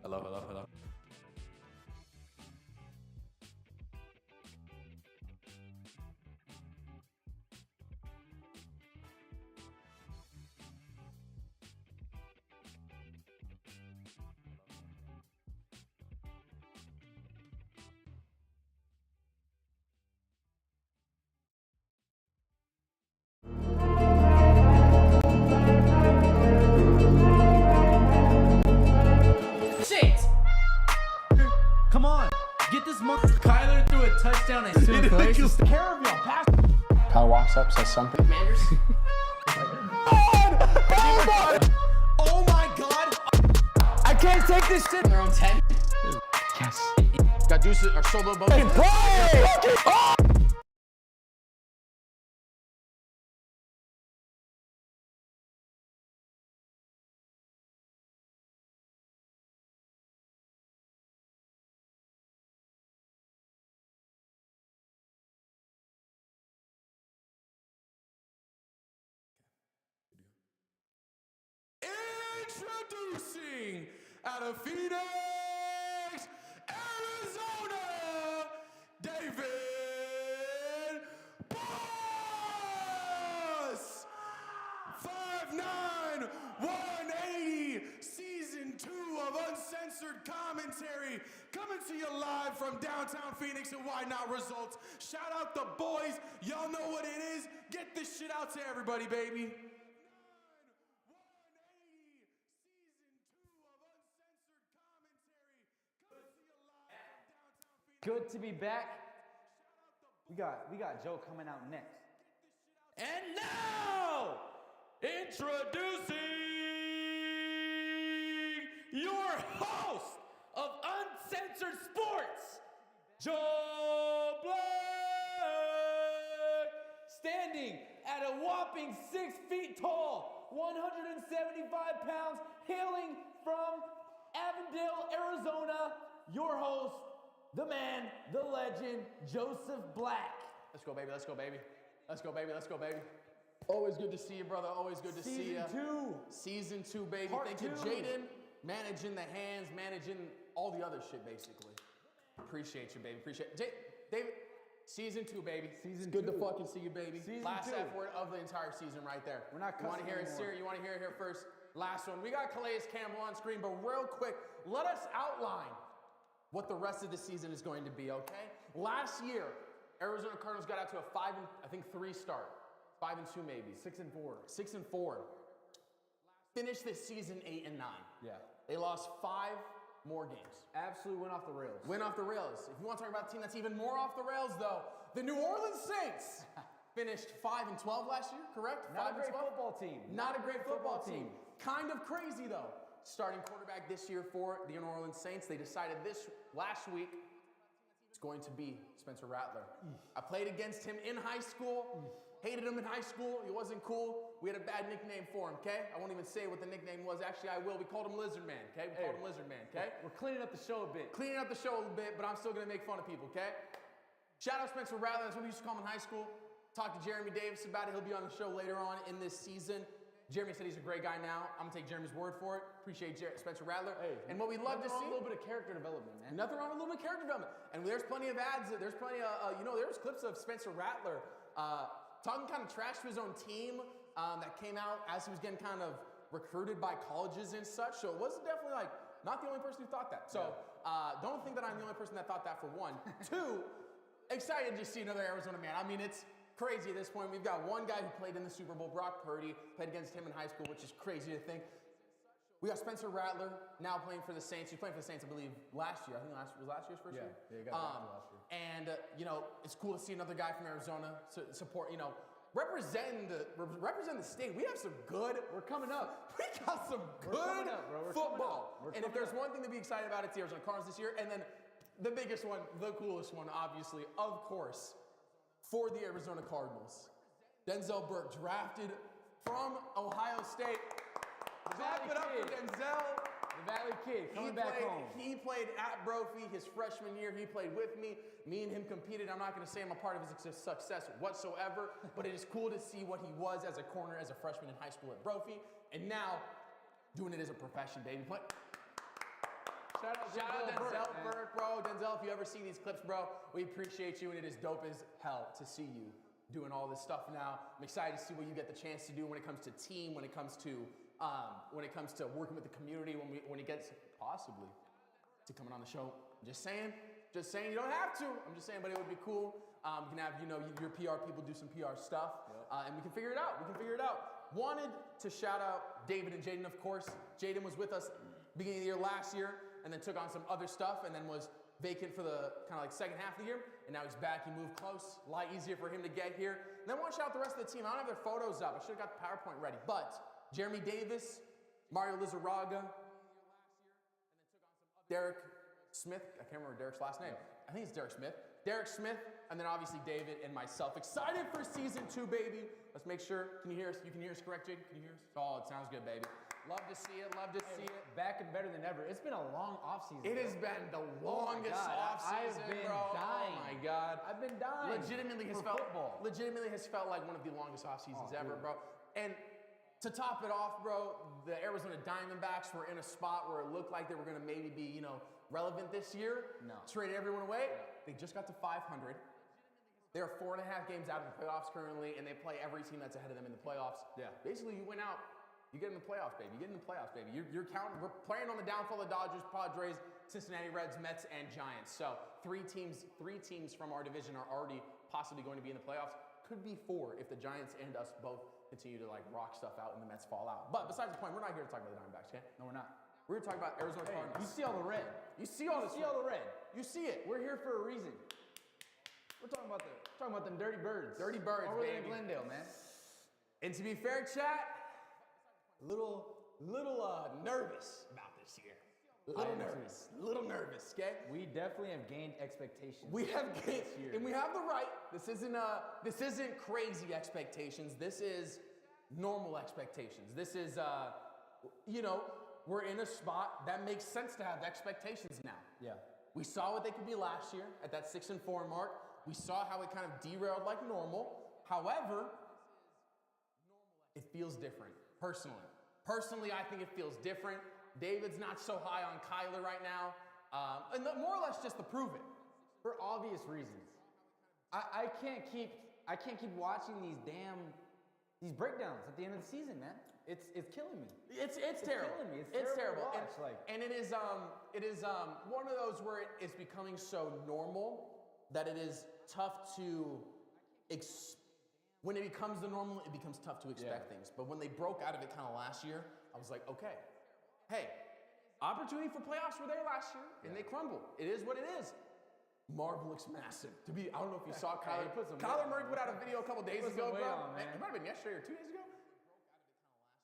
Hello, hello, hello. Come on, get this monkey. Kyler threw a touchdown and soon place. Take care of y'all. Pass. Kyle walks up, says something. Manders. Oh my god! I can't take this shit. Their own 10. Yes. Got deuces or solo both. Introducing out of Phoenix, Arizona, David Boss! 5'9", 180, Season 2 of Uncensored Commentary, coming to you live from downtown Phoenix and Why Not Results. Shout out the boys. Y'all know what it is. Get this shit out to everybody, baby. Good to be back. We got Joe coming out next. And now, introducing your host of Uncensored Sports, Joe Black. Standing at a whopping 6 feet tall, 175 pounds, hailing from Avondale, Arizona, your host, the man, the legend, Joseph Black. Let's go, baby. Let's go, baby. Let's go, baby. Let's go, baby. Always good to see you, brother. Always good to see you. Season 2. Season 2, baby. Part Thank you, 2. Jaden. Managing the hands, managing all the other shit, basically. Appreciate you, baby. Appreciate David. Season 2, baby. Season Good 2. to fucking see you, baby. Season Last 2. effort of the entire season right there. We're not You want to cussing hear it, anymore. Siri? You want to hear it here first? Last one. We got Calais Campbell on screen, but real quick, let us outline what the rest of the season is going to be, okay? Last year, Arizona Cardinals got out to a 3 start. 5-2 maybe. 6-4. 6-4. Finished this season 8-9. Yeah. They lost 5 more games. Absolutely went off the rails. Went off the rails. If you want to talk about a team that's even more off the rails, though, the New Orleans Saints finished 5-12 last year, correct? Not a great 5-12? football team. Not a great football team. Kind of crazy, though. Starting quarterback this year for the New Orleans Saints. They decided this last week it's going to be Spencer Rattler. I played against him in high school. Hated him in high school. He wasn't cool. We had a bad nickname for him, okay? I won't even say what the nickname was. Actually, I will. We called him Lizard Man, okay? We called him Lizard Man, okay? We're cleaning up the show a bit. Cleaning up the show a little bit, but I'm still going to make fun of people, okay? Shout out Spencer Rattler. That's what we used to call him in high school. Talked to Jeremy Davis about it. He'll be on the show later on in this season. Jeremy said he's a great guy now. I'm going to take Jeremy's word for it. Appreciate Spencer Rattler. Hey, and what we love to see. A little bit of character development, man. Nothing wrong with a little bit of character development. And there's plenty of ads. There's plenty of, there's clips of Spencer Rattler talking kind of trash to his own team that came out as he was getting kind of recruited by colleges and such. So it was definitely like, not the only person who thought that. So don't think that I'm the only person that thought that for one. 2, excited to see another Arizona man. I mean, it's crazy at this point. We've got one guy who played in the Super Bowl, Brock Purdy, played against him in high school, which is crazy to think. We got Spencer Rattler now playing for the Saints. He was playing for the Saints, I believe, last year. I think was last year's first year? Yeah, he got drafted last year. And, it's cool to see another guy from Arizona support, represent the state. We have some good. We're coming up. We got some good football. And if there's one thing to be excited about, it's the Arizona Cardinals this year. And then the biggest one, the coolest one, obviously, of course, for the Arizona Cardinals. Denzel Burke, drafted from Ohio State. Clap it up for Denzel. The Valley Kid, coming back home. He played at Brophy his freshman year. He played with me. Me and him competed. I'm not going to say I'm a part of his success whatsoever, but it is cool to see what he was as a corner, as a freshman in high school at Brophy, and now doing it as a profession, baby. Shout out Denzel Burke, bro. Denzel, if you ever see these clips, bro, we appreciate you, and it is dope as hell to see you doing all this stuff now. I'm excited to see what you get the chance to do when it comes to team, when it comes to working with the community, when it gets possibly to coming on the show. Just saying, you don't have to. I'm just saying, but it would be cool. We can have, your PR people do some PR stuff, and we can figure it out. Wanted to shout out David and Jaden, of course. Jaden was with us beginning of the year last year, and then took on some other stuff, and then was vacant for the kind of like second half of the year, and now he's back. He moved close. A lot easier for him to get here. And then I want to shout out the rest of the team. I don't have their photos up. I should have got the PowerPoint ready. But Jeremy Davis, Mario Lizarraga, Derek Smith. I can't remember Derek's last name. I think it's Derek Smith. Derek Smith, and then obviously David and myself. Excited for season 2, baby. Let's make sure. Can you hear us? You can hear us correct, Jade? Can you hear us? Oh, it sounds good, baby. Love to see it. Back and better than ever. It's been a long offseason. It has been the longest offseason, I've been bro. dying. Oh my God. I've been dying. Legitimately has felt like one of the longest off seasons ever, bro. And to top it off, bro, the Arizona Diamondbacks were in a spot where it looked like they were going to maybe be, relevant this year. No. Traded everyone away. They just got to 500. They're 4.5 games out of the playoffs currently, and they play every team that's ahead of them in the playoffs. Yeah. Basically, you went out, you get in the playoffs, baby. You're counting. We're playing on the downfall of the Dodgers, Padres, Cincinnati Reds, Mets, and Giants. So three teams from our division are already possibly going to be in the playoffs. Could be 4 if the Giants and us both continue to rock stuff out and the Mets fall out. But besides the point, we're not here to talk about the Diamondbacks, okay? No, we're not. We're here to talk about Arizona Cardinals. You see all the red. You see all the red. You see it. We're here for a reason. We're talking about them dirty birds. Dirty birds, over baby. in Glendale, man. And to be fair, chat, little nervous about this year. Little nervous, okay? We definitely have gained expectations. We have gained, this year. and we have the right. This isn't crazy expectations. This is normal expectations. This is, we're in a spot that makes sense to have expectations now. Yeah. We saw what they could be last year at that 6-4 mark. We saw how it kind of derailed like normal. However, it feels different, personally. Personally, I think it feels different. David's not so high on Kyler right now. And more or less just to prove it. For obvious reasons. I can't keep watching these breakdowns at the end of the season, man. It's killing me. It's terrible. Killing me. It's terrible. To watch, and it is one of those where it's becoming so normal that it is tough to when it becomes the normal, it becomes tough to expect things. But when they broke out of it kind of last year, I was like, okay, hey, opportunity for playoffs were there last year, and they crumbled. It is what it is. Marv looks massive. I don't know if you saw Kyler. Kyler Murray put out a video a couple days ago, bro. It might have been yesterday or 2 days ago.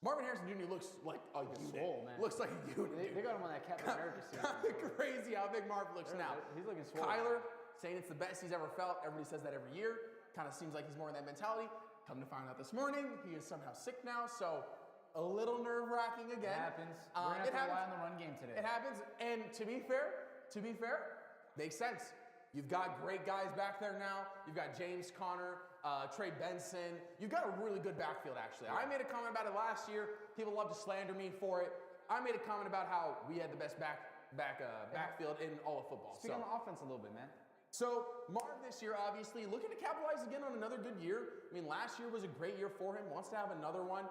Marvin Harrison Jr. looks like a unit. Swole, man. Looks like a unit. They got him on that Captain America series. Crazy how big Marv looks now. He's looking swole. Kyler saying it's the best he's ever felt. Everybody says that every year. Kind of seems like he's more in that mentality. Come to find out this morning, he is somehow sick now. So a little nerve-wracking again. It happens. We're gonna have to rely on the run game today. It happens. And to be fair, makes sense. You've got great guys back there now. You've got James Conner, Trey Benson. You've got a really good backfield, actually. I made a comment about it last year. People love to slander me for it. I made a comment about how we had the best backfield in all of football. Speak on the offense a little bit, man. So Marv this year, obviously, looking to capitalize again on another good year. I mean, last year was a great year for him. Wants to have another one.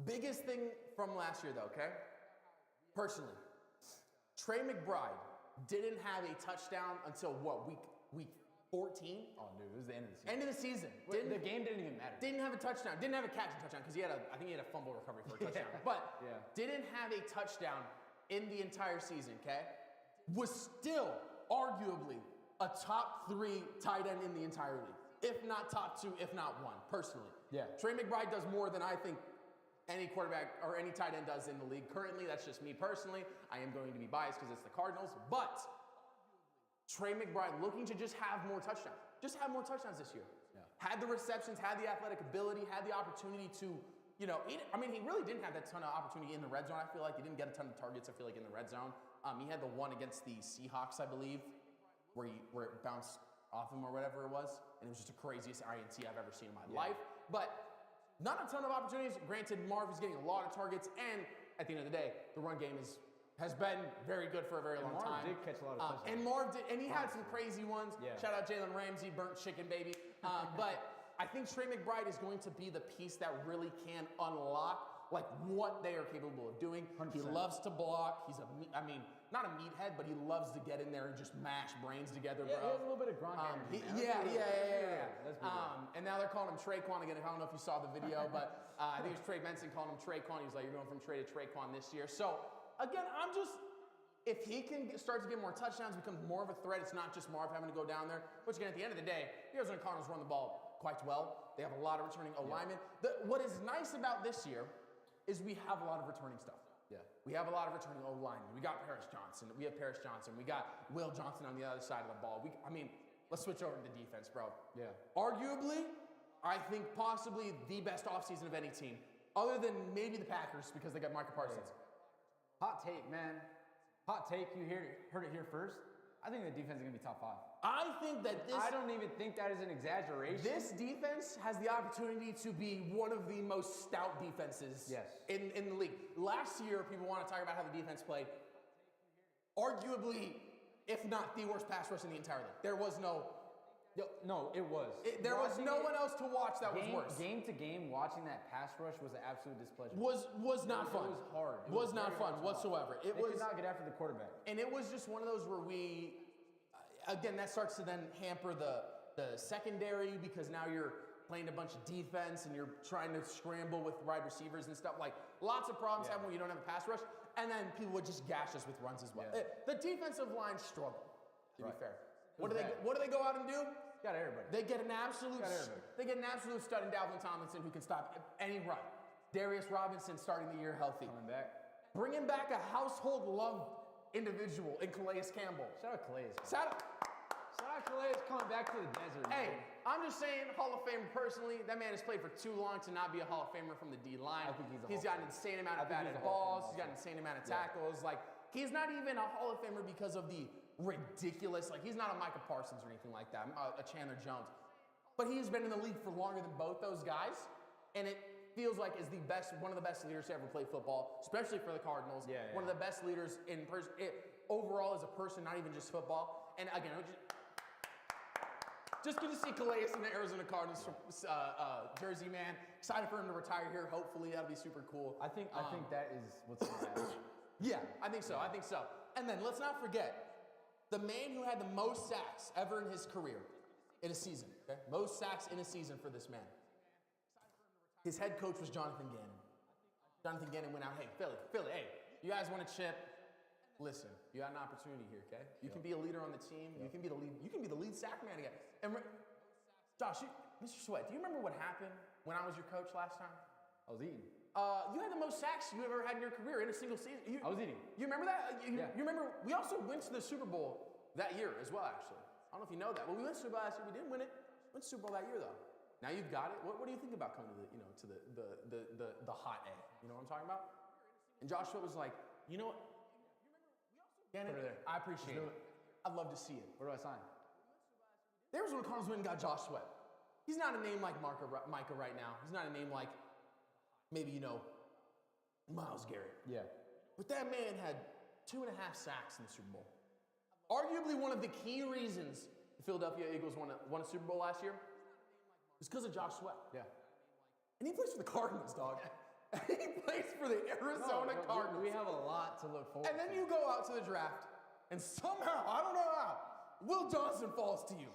Biggest thing from last year, though, okay? Personally, Trey McBride didn't have a touchdown until what, week 14? Oh, dude, it was the end of the season. End of the season. The game didn't even matter. Didn't have a touchdown. Didn't have a catching touchdown because I think he had a fumble recovery for a touchdown. But didn't have a touchdown in the entire season, okay? Was still arguably a top 3 tight end in the entire league. If not top 2, if not 1, personally. Yeah. Trey McBride does more than I think any quarterback or any tight end does in the league currently. That's just me personally. I am going to be biased because it's the Cardinals. But Trey McBride looking to just have more touchdowns. Just have more touchdowns this year. Yeah. Had the receptions, had the athletic ability, had the opportunity to, he really didn't have that ton of opportunity in the red zone. I feel like he didn't get a ton of targets, I feel like, in the red zone. He had the one against the Seahawks, I believe, where it bounced off him or whatever it was. And it was just the craziest INT I've ever seen in my life. But not a ton of opportunities. Granted, Marv is getting a lot of targets, and at the end of the day, the run game is has been very good for a very long Marv time. did catch a lot of touchdowns. And Marv did, and he had some crazy ones. Yeah. Shout out Jalen Ramsey, burnt chicken baby. But I think Trey McBride is going to be the piece that really can unlock like what they are capable of doing. 100%. He loves to block. He's not a meathead, but he loves to get in there and just mash brains together, Yeah, bro. he has a little bit of Gronk energy. Man. Yeah. That's good. And now they're calling him Traquan again. I don't know if you saw the video, but I think it was Trey Benson calling him Traquan. He was like, you're going from Trey to Traquan this year. So, again, if he can start to get more touchdowns, become more of a threat, it's not just Marv having to go down there. Which, again, at the end of the day, the Arizona Cardinals run the ball quite well. They have a lot of returning O-linemen. What is nice about this year is we have a lot of returning stuff. Yeah. We have a lot of returning O-linemen. We got Paris Johnson. We have Paris Johnson. We got Will Johnson on the other side of the ball. Let's switch over to the defense, bro. Yeah. Arguably, I think possibly the best offseason of any team, other than maybe the Packers because they got Micah Parsons. Hot take, man. Hot take. You heard it here first. I think the defense is going to be top 5. I think that I don't even think that is an exaggeration. This defense has the opportunity to be one of the most stout defenses in the league. Last year, people want to talk about how the defense played. Arguably, if not the worst pass rush in the entire league. There was no... No, it was. There was no one else to watch that was worse. Game to game, watching that pass rush was an absolute displeasure. Was not fun. It was hard. It was not fun whatsoever. They could not get after the quarterback. And it was just one of those where again, that starts to then hamper the secondary because now you're playing a bunch of defense and you're trying to scramble with wide receivers and stuff. Like, lots of problems happen when you don't have a pass rush. And then people would just gash us with runs as well. Yeah. The defensive line struggled, to be fair. What do they go out and do? Got everybody. They get an absolute stud in Dalvin Tomlinson who can stop any run. Darius Robinson starting the year healthy. Coming back. Bringing back a household loved individual in Calais Campbell. Shout out Calais. Shout out Calais coming back to the desert. Hey, man. I'm just saying, Hall of Fame personally, that man has played for too long to not be a Hall of Famer from the D-line. I think he's got an insane amount of batted balls. He's got an insane amount of tackles. Like, he's not even a Hall of Famer because of the ridiculous, like, he's not a Micah Parsons or anything like that, a Chandler Jones. But he's been in the league for longer than both those guys, and it feels like is one of the best leaders to ever play football, especially for the Cardinals. One of the best leaders in overall as a person, not even just football. And again, just good to see Calais in the Arizona Cardinals jersey, man. Excited for him to retire here. Hopefully, that'll be super cool. I think that is what's going to happen. Yeah, I think so. And then let's not forget the man who had the most sacks ever in his career in a season. Okay? Most sacks in a season for this man. His head coach was Jonathan Gannon. Jonathan Gannon went out, hey, Philly, hey, you guys want to chip? Listen, you got an opportunity here, okay? You can be a leader on the team. You can be the lead sack man again. And Josh, Mr. Sweat, do you remember what happened when I was your coach last time? I was eating. You had the most sacks you ever had in your career in a single season. I was eating. You remember that? You remember? We also went to the Super Bowl that year as well, actually. I don't know if you know that. Well, we went to the Super Bowl last year. We didn't win it. Went to the Super Bowl that year, though. Now you've got it. What do you think about coming to the hot A? You know what I'm talking about? And Joshua was like, you know what? Gannon, Put it there. I appreciate it. I'd love to see it. Where do I sign? The Arizona Cardinals went and got Josh Sweat. He's not a name like Micah right now. He's not a name like maybe, Myles Garrett. Yeah. But that man had 2.5 sacks in the Super Bowl. Arguably one of the key reasons the Philadelphia Eagles won a Super Bowl last year was because of Josh Sweat. Yeah. And he plays for the Cardinals, dog. He plays for the Arizona Cardinals. We have a lot to look forward to. And then you go out to the draft, and somehow, I don't know how, Will Johnson falls to you.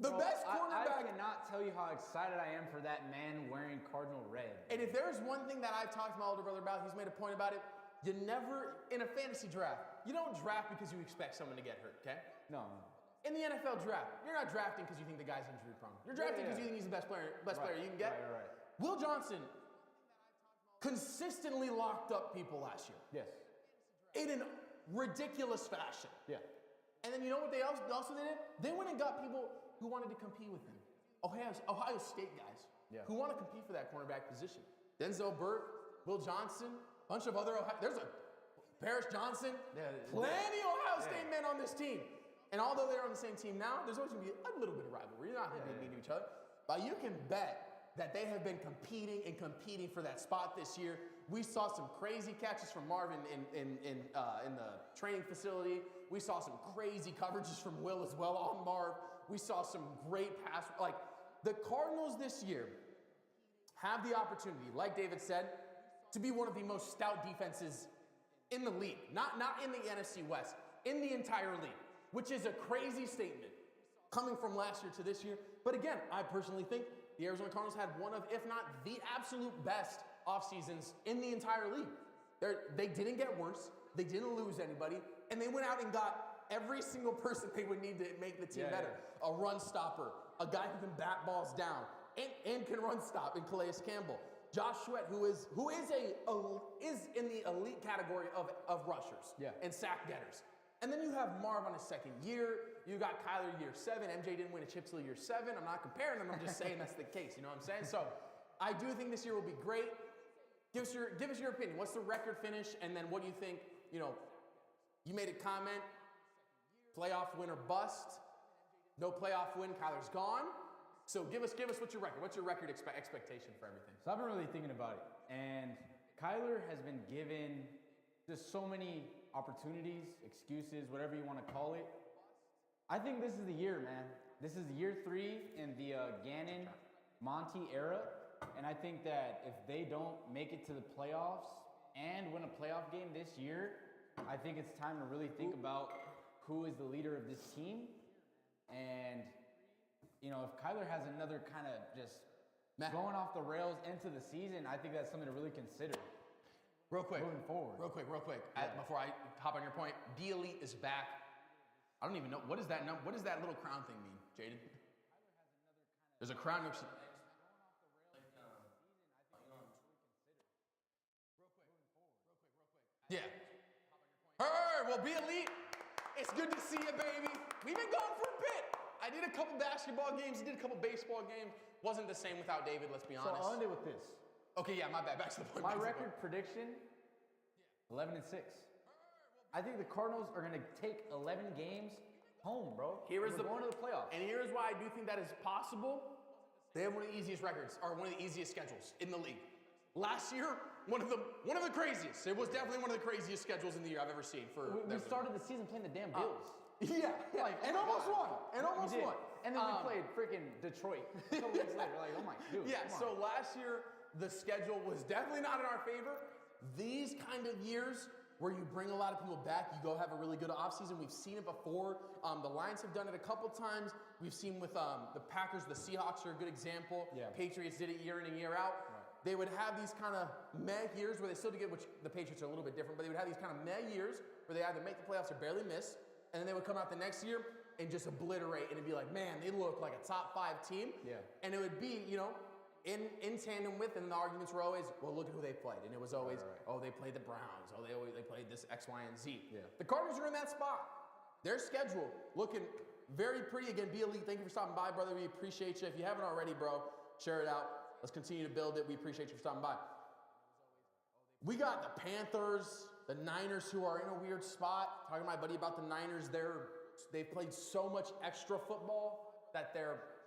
The best cornerback. I cannot tell you how excited I am for that man wearing Cardinal red. And if there's one thing that I've talked to my older brother about, he's made a point about it. You never, in a fantasy draft, you don't draft because you expect someone to get hurt, okay? No. In the NFL draft, you're not drafting because you think the guy's injury prone. You're drafting because you think he's the best player you can get. Right. Will Johnson consistently locked up people last year. Yes. In a ridiculous fashion. Yeah. And then you know what they also did? They went and got people who wanted to compete with him. Ohio State guys who want to compete for that cornerback position. Denzel Burke, Will Johnson, a bunch of other there's a Paris Johnson, plenty of Ohio State men on this team. And although they're on the same team now, there's always going to be a little bit of rivalry. You're not going to be meeting each other. But you can bet that they have been competing for that spot this year. We saw some crazy catches from Marvin in the training facility. We saw some crazy coverages from Will as well on Marv. We saw some great pass. Like, the Cardinals this year have the opportunity, like David said, to be one of the most stout defenses in the league. Not in the NFC West, in the entire league, which is a crazy statement coming from last year to this year. But again, I personally think the Arizona Cardinals had one of, if not the absolute best off seasons in the entire league. They didn't get worse, they didn't lose anybody, and they went out and got every single person they would need to make the team better. Yeah. A run stopper, a guy who can bat balls down, and can run stop in Calais Campbell. Josh Sweat, who is in the elite category of rushers and sack getters. And then you have Marv on his second year. You got Kyler year 7. MJ didn't win a chip till year 7. I'm not comparing them. I'm just saying that's the case. You know what I'm saying? So I do think this year will be great. Give us your opinion. What's the record finish? And then what do you think? You know, you made a comment. Playoff win or bust. No playoff win. Kyler's gone. So give us what's your record? What's your record expectation for everything? So I've been really thinking about it, and Kyler has been given just so many opportunities, excuses, whatever you want to call it. I think this is the year, man. This is year 3 in the Gannon-Monty era, and I think that if they don't make it to the playoffs and win a playoff game this year, I think it's time to really think about who is the leader of this team. And you know, if Kyler has another kind of just going off the rails into the season, I think that's something to really consider. Real quick. Moving forward. Real quick. Before I hop on your point, Be Elite is back. I don't even know. What does that little crown thing mean, Jaden? There's a crown. Yeah. Well, Be Elite, it's good to see you, baby. We've been going for a bit. I did a couple basketball games, I did a couple baseball games. Wasn't the same without David, let's be honest. So I'll end it with this. Okay, yeah, my bad. Back to the point. My record prediction, 11-6. I think the Cardinals are going to take 11 games home, bro. We're going to the playoffs. And here's why I do think that is possible. They have one of the easiest records, or one of the easiest schedules in the league. Last year, one of the craziest. It was definitely one of the craziest schedules in the year I've ever seen. We started the season playing the damn Bills. Yeah, and almost won. And then we played freaking Detroit a couple weeks later. Like, oh my dude. Yeah, so last year, the schedule was definitely not in our favor. These kind of years where you bring a lot of people back, you go have a really good offseason. We've seen it before. The Lions have done it a couple times. We've seen with the Packers, the Seahawks are a good example. Yeah. Patriots did it year in and year out. Right. They would have these kind of meh years where they still get, which the Patriots are a little bit different, but they would have these kind of meh years where they either make the playoffs or barely miss. And then they would come out the next year and just obliterate, and it'd be like, man, they look like a top 5 team. Yeah. And it would be, you know, in tandem with, and the arguments were always, well, look at who they played. And it was always, oh, they played the Browns. Oh, they played this X, Y, and Z. Yeah. The Cardinals are in that spot. Their schedule looking very pretty. Again, Be Elite, thank you for stopping by, brother. We appreciate you. If you haven't already, bro, share it out. Let's continue to build it. We appreciate you for stopping by. We got the Panthers, the Niners, who are in a weird spot. Talking to my buddy about the Niners, they've played so much extra football that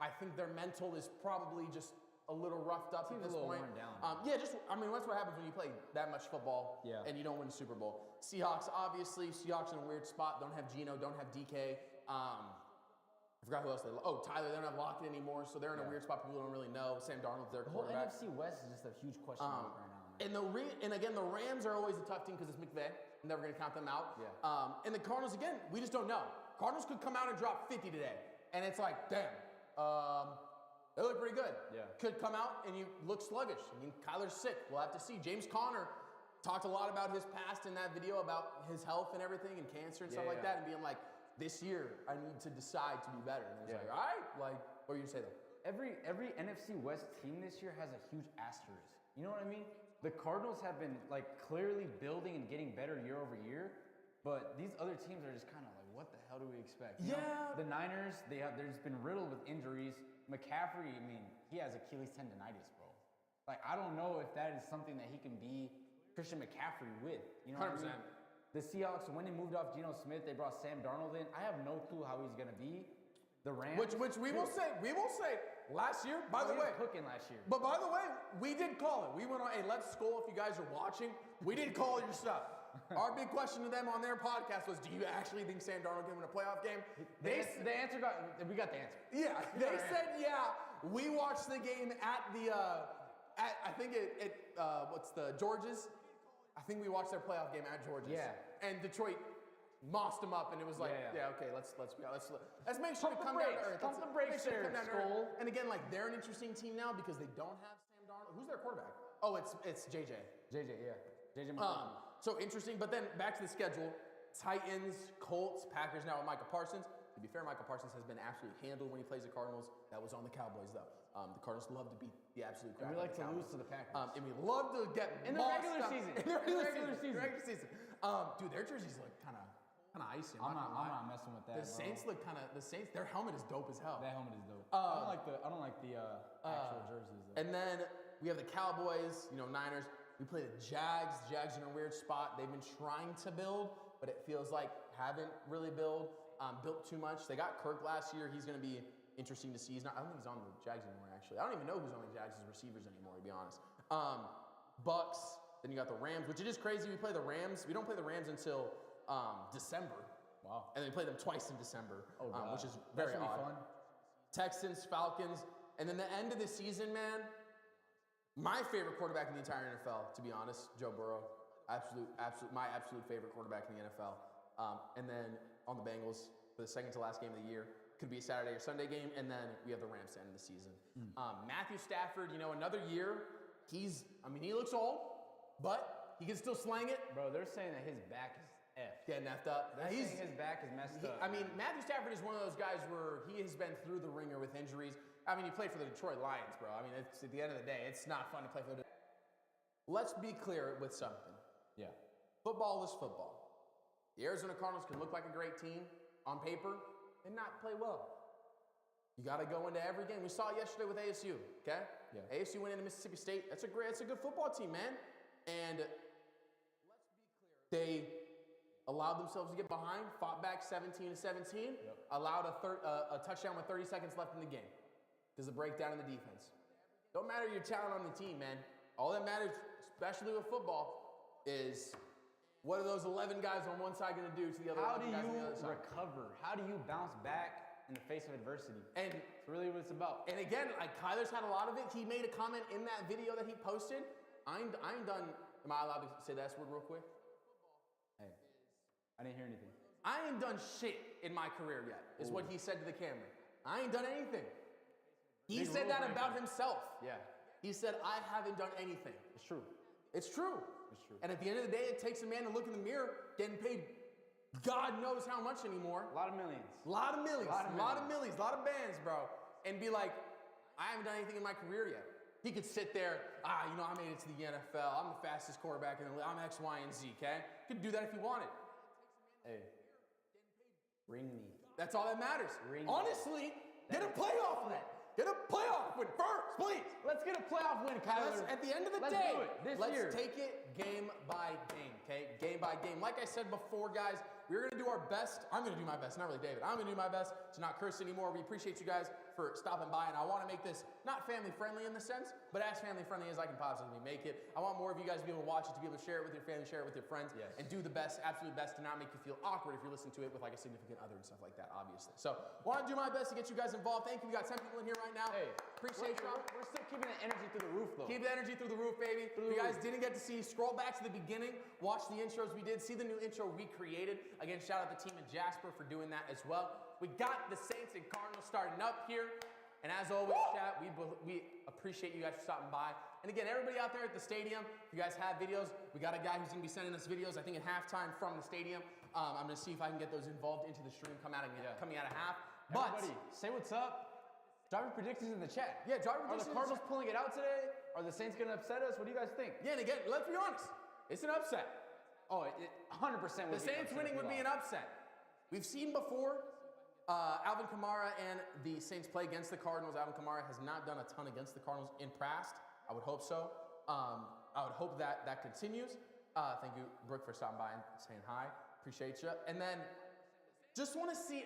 I think their mental is probably just a little roughed up at this point. Worn down. That's what happens when you play that much football and you don't win the Super Bowl. Seahawks in a weird spot. Don't have Geno, don't have DK. I forgot who else Tyler, they don't have Lockett anymore, so they're in a weird spot. People don't really know. Sam Darnold's their quarterback. The whole NFC West is just a huge question mark right now. And again, the Rams are always a tough team because it's McVay. I'm never going to count them out. Yeah. And the Cardinals, again, we just don't know. Cardinals could come out and drop 50 today. And it's like, damn, they look pretty good. Yeah. Could come out and you look sluggish. I mean, Kyler's sick. We'll have to see. James Conner talked a lot about his past in that video, about his health and everything and cancer and stuff like that, and being like, this year, I need to decide to be better. And it's like, all right, like, what are you going to say though? Every NFC West team this year has a huge asterisk. You know what I mean? The Cardinals have been like clearly building and getting better year over year, but these other teams are just kind of like, what the hell do we expect? You know, the Niners, they're just been riddled with injuries. McCaffrey, I mean, he has Achilles tendonitis, bro. Like, I don't know if that is something that he can be Christian McCaffrey with. You know 100%. What I mean? The Seahawks, when they moved off Geno Smith, they brought Sam Darnold in. I have no clue how he's going to be. The Rams? Which we will say, last year, by the way. Cooking last year. But by the way, we did call it. We went on, hey, let's Skull if you guys are watching. We did call your stuff. Our big question to them on their podcast was, do you actually think Sam Darnold can win a playoff game? We got the answer. Yeah, they said, yeah. We watched the game at the, I think what's the, George's? I think we watched their playoff game at George's. Yeah. And Detroit mossed them up, and it was like, okay, let's make sure to come down to earth. Pump the brakes there, Skull. And again, like, they're an interesting team now because they don't have Sam Darnold. Who's their quarterback? Oh, it's JJ. JJ McBride. So interesting, but then back to the schedule. Titans, Colts, Packers now with Micah Parsons. To be fair, Micah Parsons has been absolutely handled when he plays the Cardinals. That was on the Cowboys, though. The Cardinals love to beat the absolute crap. And we like out of the to lose to the Packers. And we love to get in the regular season. In the regular season. Dude, their jerseys look kind of icy. I'm not messing with that. The Saints look their helmet is dope as hell. That helmet is dope. I don't like the actual jerseys though. And then we have the Cowboys, Niners. We play the Jags. The Jags are in a weird spot. They've been trying to build, but it feels like haven't really built too much. They got Kirk last year. He's going to be interesting to see. I don't think he's on the Jags anymore, actually. I don't even know who's on the Jags as receivers anymore, to be honest. Bucks. Then you got the Rams, which it is crazy. We play the Rams. We don't play the Rams until December. Wow. And then we play them twice in December, which is very That's odd. Fun. Texans, Falcons, and then the end of the season, man. My favorite quarterback in the entire NFL, to be honest, Joe Burrow. My absolute favorite quarterback in the NFL. And then on the Bengals for the second to last game of the year. Could be a Saturday or Sunday game, and then we have the Rams to end the season. Matthew Stafford, another year. He looks old, but he can still slang it. Bro, they're saying that his back is effed. Getting effed up. They're saying his back is messed up. Matthew Stafford is one of those guys where he has been through the ringer with injuries. He played for the Detroit Lions, bro. It's, at the end of the day, it's not fun to play for the. Let's be clear with something. Yeah. Football is football. The Arizona Cardinals can look like a great team on paper and not play well. You got to go into every game. We saw it yesterday with ASU, okay? Yeah. ASU went into Mississippi State. That's a good football team, man. And let's be clear. They allowed themselves to get behind, fought back 17-17, allowed a touchdown with 30 seconds left in the game. There's a breakdown in the defense. Don't matter your talent on the team, man. All that matters, especially with football, is what are those 11 guys on one side going to do to the other 11 guys on the other side? How do you recover? How do you bounce back in the face of adversity? And it's really what it's about. And again, like Kyler's had a lot of it. He made a comment in that video that he posted. I ain't done. Am I allowed to say that word real quick? Hey, I didn't hear anything. I ain't done shit in my career yet, is what he said to the camera. I ain't done anything. He said that about himself. Yeah. He said, I haven't done anything. It's true. It's true. It's true. And at the end of the day, it takes a man to look in the mirror, getting paid God knows how much anymore. A lot of millions. A lot of millions. A lot of bands, bro. And be like, I haven't done anything in my career yet. He could sit there, I made it to the NFL. I'm the fastest quarterback in the league. I'm X, Y, and Z, okay? Could do that if he wanted. Hey, ring me. That's all that matters. Ring Honestly, get a playoff win. Get a playoff win first, please. Let's get a playoff win, Kyler. At the end of the day, let's take it game by game, okay? Game by game. Like I said before, guys, we're going to do our best. I'm going to do my best, not really David. I'm going to do my best to not curse anymore. We appreciate you guys for stopping by, and I want to make this not family-friendly in the sense, but as family-friendly as I can possibly make it. I want more of you guys to be able to watch it, to be able to share it with your family, share it with your friends, and do the best, absolute best to not make you feel awkward if you're listening to it with like a significant other and stuff like that, obviously. So, want to do my best to get you guys involved. Thank you. We got 10 people in here right now. Hey, appreciate y'all. We're still keeping the energy through the roof, though. Keep the energy through the roof, baby. If you guys didn't get to see, scroll back to the beginning, watch the intros we did, see the new intro we created. Again, shout out the team in Jasper for doing that as well. We got the Saints and Cardinals starting up here. And as always, chat, we appreciate you guys for stopping by. And again, everybody out there at the stadium, if you guys have videos, we got a guy who's going to be sending us videos, I think at halftime from the stadium. I'm going to see if I can get those involved into the stream coming out of half. Everybody, say what's up. Drop your predictions in the chat. Yeah, drop your predictions. Are the Cardinals pulling it out today? Are the Saints going to upset us? What do you guys think? Yeah, and again, let's be honest. It's an upset. Oh, 100% would The Saints winning would be an upset. We've seen before Alvin Kamara and the Saints play against the Cardinals. Alvin Kamara has not done a ton against the Cardinals in past. I would hope so. I would hope that continues. Thank you, Brooke, for stopping by and saying hi. Appreciate you. And then just want to see,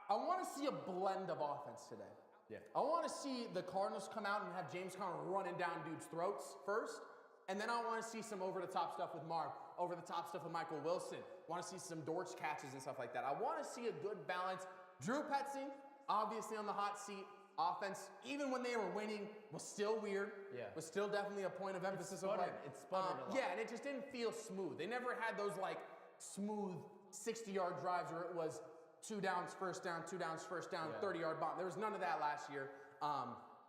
I want to see a blend of offense today. Yeah. I want to see the Cardinals come out and have James Conner running down dudes' throats first. And then I want to see some over-the-top stuff with Marv, over-the-top stuff with Michael Wilson. I want to see some Dortch catches and stuff like that. I want to see a good balance. Drew Petzing, obviously on the hot seat. Offense, even when they were winning, was still weird. Yeah. Was still definitely a point of emphasis. It sputtered a lot. Yeah, and it just didn't feel smooth. They never had those like smooth 60-yard drives where it was 2 downs, first down, 2 downs, first down, 30-yard bomb. There was none of that last year.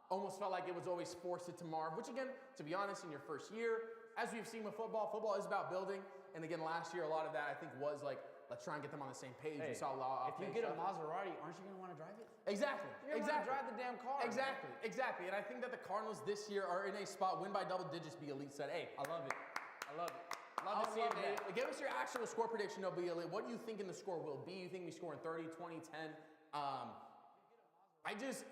Almost felt like it was always forced it to Marv, which again, to be honest, in your first year, as we've seen with football is about building. And again, last year, a lot of that I think was like, let's try and get them on the same page. Hey, we saw a lot of if you get a Maserati, aren't you going to want to drive it? Exactly. You're going to drive the damn car. Exactly. And I think that the Cardinals this year are in a spot, win by double digits, be elite set. Hey, I love it. Love to see it. Give us your actual score prediction, no be elite. What do you think in the score will be? You think we score in 30, 20, 10?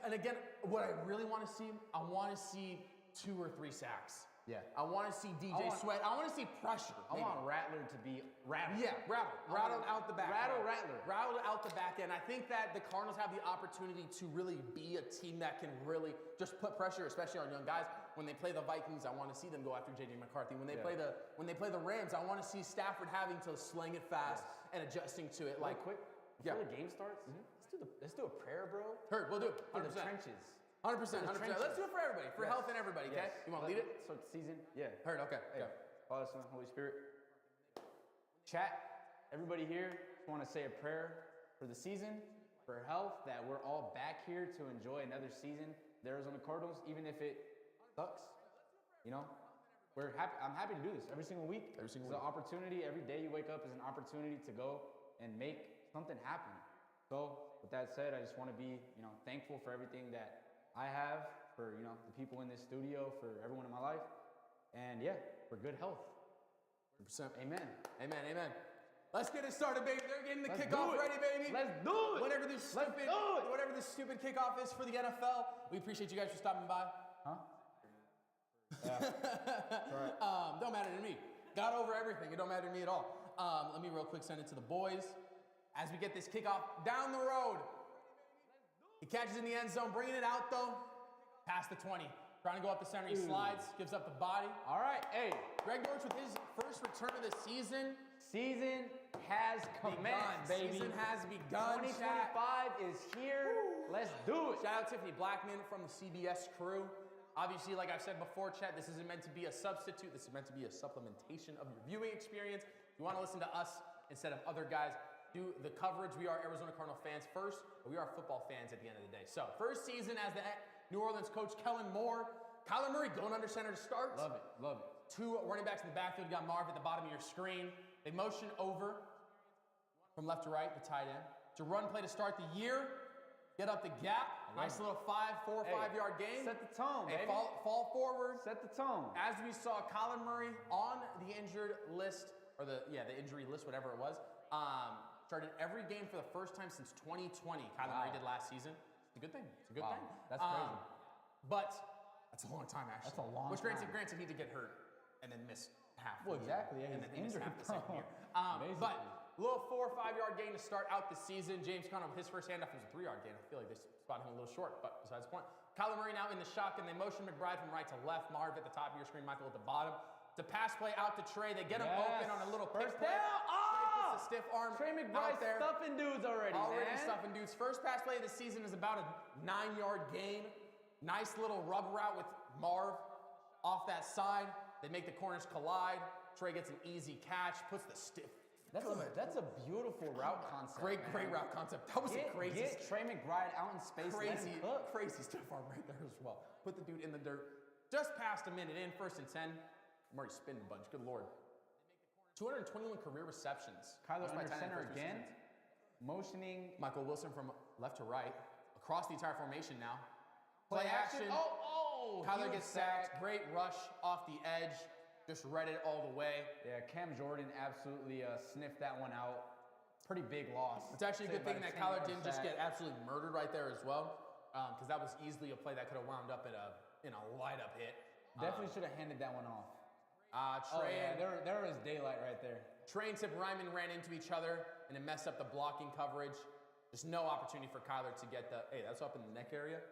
And again, what I really want to see, I want to see 2 or 3 sacks. Yeah. I want to see DJ Sweat. I want to see pressure. I want Rattler to be rattled. Yeah, rattled out the back. Rattler. Rattled out the back end. I think that the Cardinals have the opportunity to really be a team that can really just put pressure, especially on young guys. When they play the Vikings, I want to see them go after J.J. McCarthy. When they play the Rams, I want to see Stafford having to sling it fast and adjusting to it. Like quick, before the game starts, let's do a prayer, bro. Heard, we'll do it. For 100%. the trenches. 100%. Let's do it for everybody, for health and everybody, okay? You want to lead it? Start the season? Yeah. Heard, okay. Hey, Father, Son, Holy Spirit. Chat, everybody here, just want to say a prayer for the season, for health, that we're all back here to enjoy another season. The Arizona Cardinals, even if it sucks, you know, we're happy. I'm happy to do this every single week. It's an opportunity. Every day you wake up is an opportunity to go and make something happen. So with that said, I just want to be, thankful for everything that I have, for, the people in this studio, for everyone in my life, and for good health. 100%. Amen. Let's get it started, baby. They're getting the Let's kickoff do it. ready, baby. Let's do it. Whatever this stupid kickoff is for the NFL, we appreciate you guys for stopping by. Huh? Yeah. That's right. Don't matter to me. Got over everything. It don't matter to me at all. Let me real quick send it to the boys as we get this kickoff down the road. He catches in the end zone, bringing it out though, past the 20. Trying to go up the center, he slides, gives up the body. All right, hey. Greg Dortch with his first return of the season. Season has commenced, baby. Season has begun. 2025 is here. Woo. Let's do it. Shout out Tiffany Blackman from the CBS crew. Obviously, like I've said before, Chet, this isn't meant to be a substitute. This is meant to be a supplementation of your viewing experience. If you want to listen to us instead of other guys, do the coverage. We are Arizona Cardinal fans first, but we are football fans at the end of the day. So, first season as the New Orleans coach, Kellen Moore. Kyler Murray going under center to start. Love it. 2 running backs in the backfield. You got Marv at the bottom of your screen. They motion over from left to right, the tight end, to run play to start the year. Get up the gap. Nice little 4 or 5 yard gain. Set the tone, baby. Fall forward. Set the tone. As we saw Kyler Murray on the injured list, or the injury list, whatever it was, started every game for the first time since 2020. Kyler Murray did last season. It's a good thing. Thing. That's crazy. But that's a long time, actually. That's a long time. time. Granted, he did get hurt and then missed half. Well, exactly. Yeah, and then he's missed injured. half the second year. But a little 4 or 5 yard gain to start out the season. James Conner with his first handoff was a 3 yard gain. I feel like they spotted him a little short, but besides the point. Kyler Murray now in the shotgun. They motion McBride from right to left. Marv at the top of your screen. Michael at the bottom. It's a pass play out to Trey. They get him open on a little first pick play. down. Trey puts a stiff arm Trey McBride out there. stuffing dudes already Stuffing dudes. First pass play of the season is about a 9 yard gain. Nice little rub route with Marv off that side. They make the corners collide. Trey gets an easy catch, puts the stiff. That's a beautiful route concept. Great route concept. That was a crazy. Get Trey McBride out in space. Crazy stiff arm right there as well. Put the dude in the dirt. Just past a minute in, 1st and 10. I'm already spinning a bunch. Good Lord. 221 career receptions. Kyler under center again. Motioning. Michael Wilson from left to right. Across the entire formation now. Play action. Kyler gets sacked. Great rush off the edge. Just read it all the way. Yeah, Cam Jordan absolutely sniffed that one out. Pretty big loss. It's actually a good thing that Kyler didn't just get absolutely murdered right there as well, because that was easily a play that could have wound up in a light-up hit. Definitely should have handed that one off. Trey, there was daylight right there. Trey and Tip Ryman ran into each other, and it messed up the blocking coverage. Just no opportunity for Kyler to get the, hey, that's up in the neck area.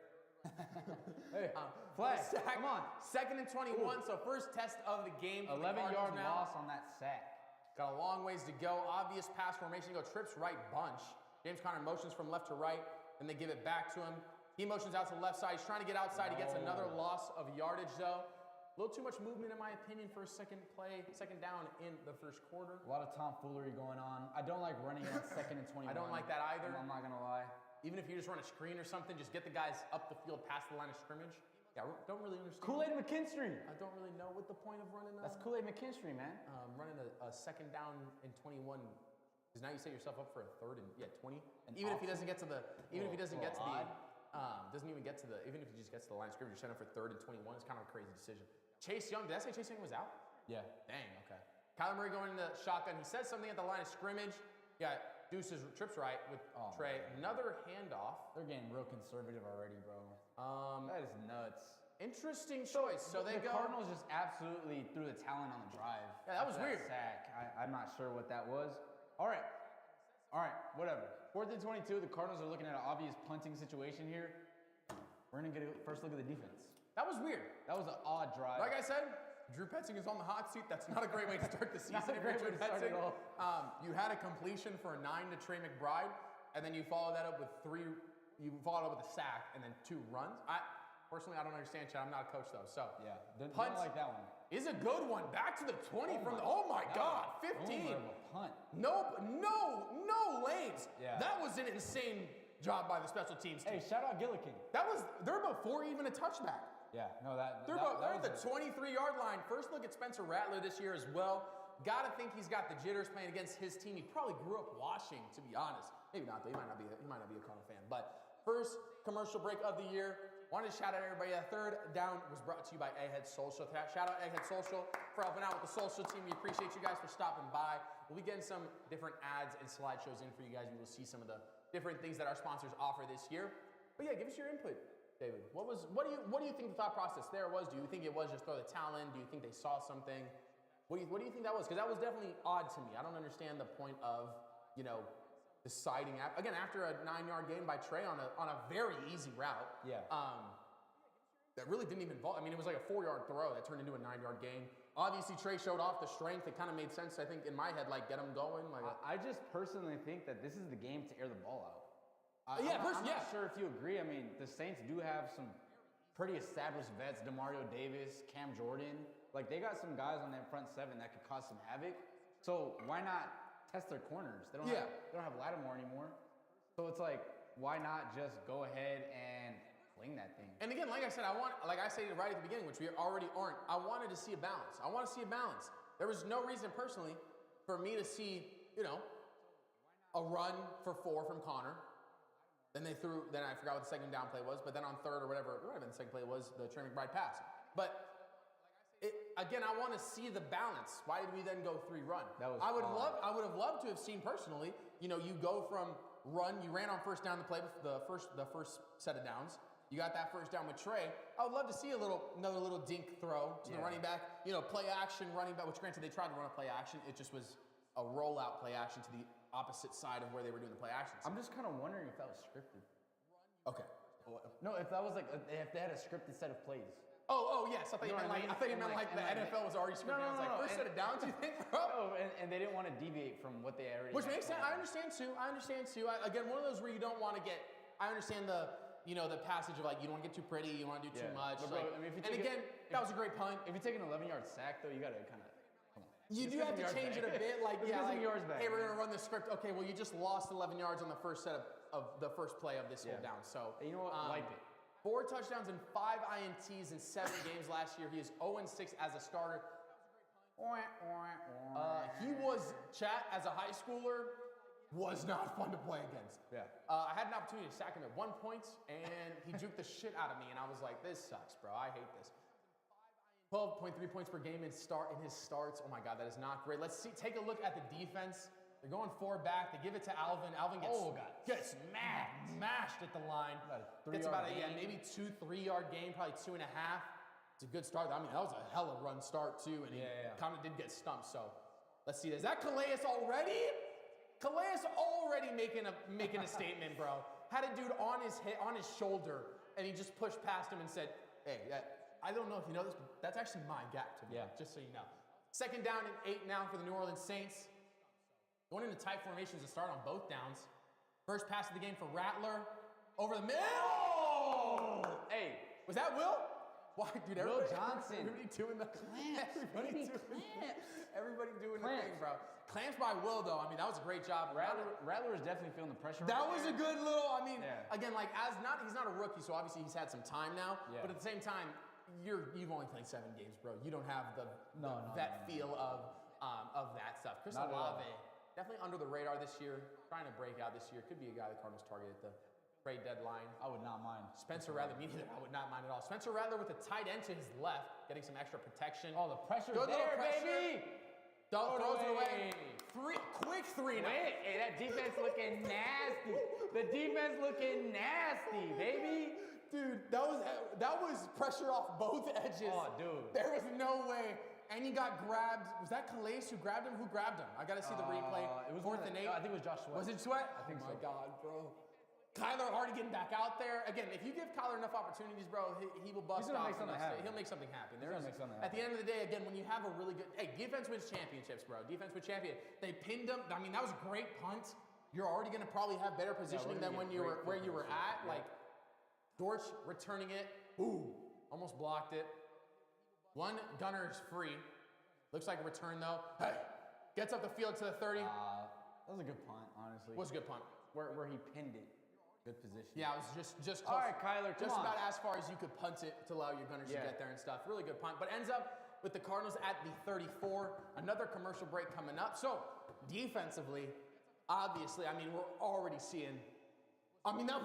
Hey, flag, come on. 2nd and 21, so first test of the game. 11-yard loss on that sack. Got a long ways to go. Obvious pass formation. Go trips right bunch. James Conner motions from left to right, and they give it back to him. He motions out to the left side. He's trying to get outside. He gets another loss of yardage, though. A little too much movement, in my opinion, for a second down in the first quarter. A lot of tomfoolery going on. I don't like running on 2nd and 21. I don't like that either. I'm not going to lie. Even if you just run a screen or something, just get the guys up the field past the line of scrimmage. Yeah, don't really understand. Kool-Aid McKinstry. I don't really know what the point of running. That's Kool-Aid McKinstry, man. Running a 2nd down in 21, because now you set yourself up for a 3rd and 20. And even if he doesn't get to the, even if he just gets to the line of scrimmage, you're setting up for 3rd and 21. It's kind of a crazy decision. Chase Young, did I say Chase Young was out? Yeah. Dang, okay. Kyler Murray going in the shotgun. He says something at the line of scrimmage. Yeah, Deuces trips right with Trey. Another handoff. They're getting real conservative already, bro. That is nuts. Interesting choice. So the Cardinals just absolutely threw the talent on the drive. Yeah, that was weird. Sack. I'm not sure what that was. All right, whatever. 4th and 22. The Cardinals are looking at an obvious punting situation here. We're gonna get a first look at the defense. That was weird. That was an odd drive. Like I said, Drew Petzing is on the hot seat. That's not a great way to start the season. Not a great way to start at all. You had a completion for a 9 to Trey McBride, and then you followed that up with You followed up with a sack and then 2 runs. Personally, I don't understand, Chad. I'm not a coach though. So yeah, punt don't like that one. Is a good one. Back to the 20 from the. Oh my God, 15. Punt. No lanes. Yeah. That was an insane job by the special teams team. Hey, shout out Gillikin. They're before even a touchback. Yeah, no, They're at the 23-yard line. First look at Spencer Rattler this year as well. Gotta think he's got the jitters playing against his team. He probably grew up watching, to be honest. Maybe not though. He might not be a Cardinal fan. But first commercial break of the year. Wanted to shout out everybody. That 3rd down was brought to you by Egghead Social. Shout out Egghead Social for helping out with the social team. We appreciate you guys for stopping by. We'll be getting some different ads and slideshows in for you guys. You will see some of the different things that our sponsors offer this year. But yeah, give us your input, David. What do you think the thought process there was? Do you think it was just throw the towel in? Do you think they saw something? What do you think that was? Because that was definitely odd to me. I don't understand the point of, deciding after a 9-yard gain by Trey on a very easy route. Yeah. That really didn't even involve. I mean, it was like a 4-yard throw that turned into a 9-yard gain. Obviously, Trey showed off the strength. It kind of made sense, I think, in my head, like get him going. Like I just personally think that this is the game to air the ball out. I'm not sure if you agree. I mean, the Saints do have some pretty established vets: Demario Davis, Cam Jordan. Like they got some guys on that front 7 that could cause some havoc. So why not test their corners? They don't have Lattimore anymore. So it's like, why not just go ahead and fling that thing? And again, like I said, like I said right at the beginning, which we already aren't. I wanted to see a balance. There was no reason personally for me to see, a run for 4 from Connor. Then I forgot what the 2nd down play was, but then on 3rd or whatever the 2nd play was, the Trey McBride pass. But I want to see the balance. Why did we then go 3 run? I would have loved to have seen personally, you go from run, you ran on 1st down the play with the first set of downs. You got that 1st down with Trey. I would love to see another little dink throw to the running back, play action running back, which granted they tried to run a play action. It just was a rollout play action to the opposite side of where they were doing the play actions. I'm just kind of wondering if that was scripted. Okay. No, if that was like, if they had a scripted set of plays. Oh yes. I thought you meant like the NFL was already scripted. I was like, first set of downs, you think, bro? No, and they didn't want to deviate from what they already. Which makes sense. I understand too. Again, one of those where you don't want to get. I understand the passage of like you don't want to get too pretty, you want to do too much. But bro, that was a great punt. If you take an 11-yard sack though, you gotta kind of. You do have to change it a bit, like yards back. Hey, we're gonna run the script. Okay, well you just lost 11 yards on the first set of the first play of this whole down. So you know what? Wipe it. 4 touchdowns and 5 INTs in 7 games last year. He is 0-6 as a starter. He was, as a high schooler, was not fun to play against. Yeah. I had an opportunity to sack him at one point, and he juked the shit out of me, and I was like, this sucks, bro. I hate this. 12.3 points per game in his starts. Oh my God, that is not great. Let's take a look at the defense. They're going 4 back. They give it to Alvin. Alvin gets smashed at the line. Gets about maybe 2-3-yard gain, probably 2.5. It's a good start. I mean, that was a hella run start too, and he kind of did get stumped. So let's see. Is that Calais already? Calais already making a statement, bro. Had a dude on his shoulder, and he just pushed past him and said, "Hey, I don't know if you know this, but that's actually my gap to me. Yeah. Just so you know." Second down and 8 now for the New Orleans Saints. Going into tight formations to start on both downs. First pass of the game for Rattler. Over the middle. Oh! Hey, Was that Will? Why, dude? Will Johnson. Everybody doing the Clamps, baby, clamps. Everybody doing the Clamps. thing, bro. Clamps by Will, though. I mean, that was a great job. Rattler is definitely feeling the pressure. That right was there. a good little. I mean, Yeah. again, like he's not a rookie, so obviously he's had some time now. Yeah. But at the same time, you've only played 7 games, bro. You don't have that feel of that stuff. Chris Not at all. Olave, definitely under the radar this year, trying to break out this year. Could be a guy the Cardinals target at the trade deadline. I would not mind. Spencer Rattler, me neither. I would not mind at all. Spencer Rattler with a tight end to his left, getting some extra protection. Oh, the pressure's Good little there, pressure. baby. Throws it away. Quick three now. Wait, hey, that defense looking nasty. The defense looking nasty, baby. Dude, that was pressure off both edges. Oh, dude. There was no way. And he got grabbed. Was that Calais who grabbed him? Who grabbed him? I got to see the replay. It was 4th and 8. I think it was Josh Sweat. Was it Sweat? I think oh so. My God, bro. Kyler already getting back out there. Again, if you give Kyler enough opportunities, bro, he will bust He's gonna off. make something happen. He'll make something happen. He's gonna make something At the happen. end of the day, again, when you have a really good, defense wins championships, bro. Defense wins champion. They pinned him. I mean, that was a great punt. You're already gonna probably have better positioning than when you were where you were at. Yeah. Like Dortch returning it. Ooh, almost blocked it. One gunner is free. Looks like a return though. Hey, gets up the field to the 30. That was a good punt, honestly. Was a good punt. Where he pinned it. Good position. Yeah, it was just close. All right, Kyler, come just on. about as far as you could punt it to allow your gunners to get there and stuff. Really good punt, but ends up with the Cardinals at the 34. Another commercial break coming up. So defensively, obviously, I mean, we're already seeing. I mean, that,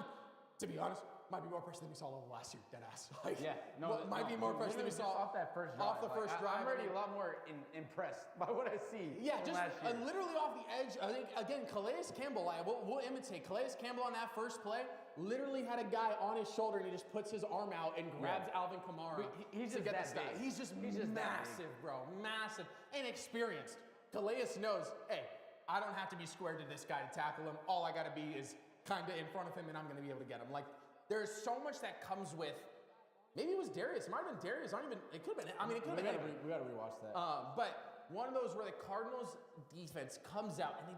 to be honest, might be more pressure than we saw last year. Dead ass. Like, might be more pressure than we saw off that first drive. Off the first drive. I'm already a lot more impressed by what I see. Yeah, from just last year. literally off the edge. I think, again, Calais Campbell, we'll imitate. Calais Campbell on that first play literally had a guy on his shoulder and he just puts his arm out and grabs Alvin Kamara He's to just get that this guy. big. He's just that big. massive, bro. Massive. And experienced. Calais knows, hey, I don't have to be squared to this guy to tackle him. All I got to be is kind of in front of him and I'm going to be able to get him. Like, there's so much that comes with. Maybe it was Darius. It might have been Darius. It could have been. I mean, it could have been. We gotta rewatch that. But one of those where the Cardinals defense comes out and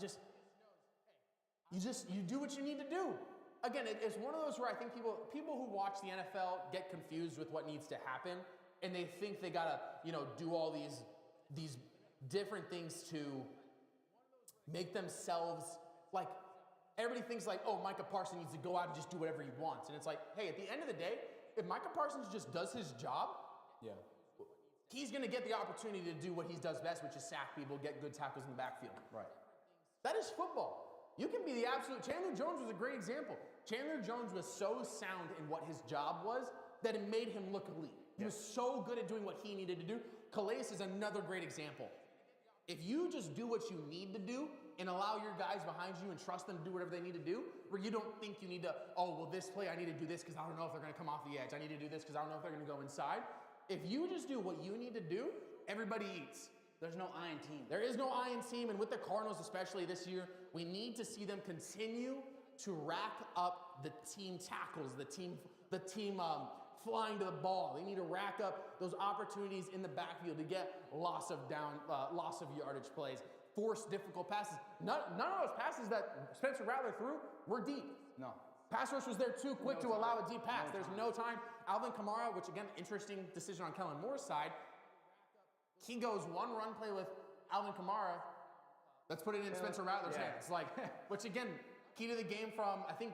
you do what you need to do. Again, it's one of those where I think people who watch the NFL get confused with what needs to happen, and they think they gotta do all these different things to make themselves like. Everybody thinks like, oh, Micah Parsons needs to go out and just do whatever he wants. And it's like, hey, at the end of the day, if Micah Parsons just does his job, he's going to get the opportunity to do what he does best, which is sack people, get good tackles in the backfield. Right. That is football. You can be the absolute. Chandler Jones was a great example. Chandler Jones was so sound in what his job was that it made him look elite. He was so good at doing what he needed to do. Calais is another great example. If you just do what you need to do and allow your guys behind you and trust them to do whatever they need to do, where you don't think you need to, oh, well, this play, I need to do this because I don't know if they're going to come off the edge. I need to do this because I don't know if they're going to go inside. If you just do what you need to do, everybody eats. There's no I in team. There is no I in team, and with the Cardinals, especially this year, we need to see them continue to rack up the team tackles, the team flying to the ball. They need to rack up those opportunities in the backfield to get loss of yardage plays, force difficult passes. None of those passes that Spencer Rattler threw were deep. No. Pass rush was there too quick to allow a deep pass. There's no time. Alvin Kamara, which again, interesting decision on Kellen Moore's side. He goes one run play with Alvin Kamara. Let's put it in Spencer Rattler's hands. Like, which again, key to the game from, I think,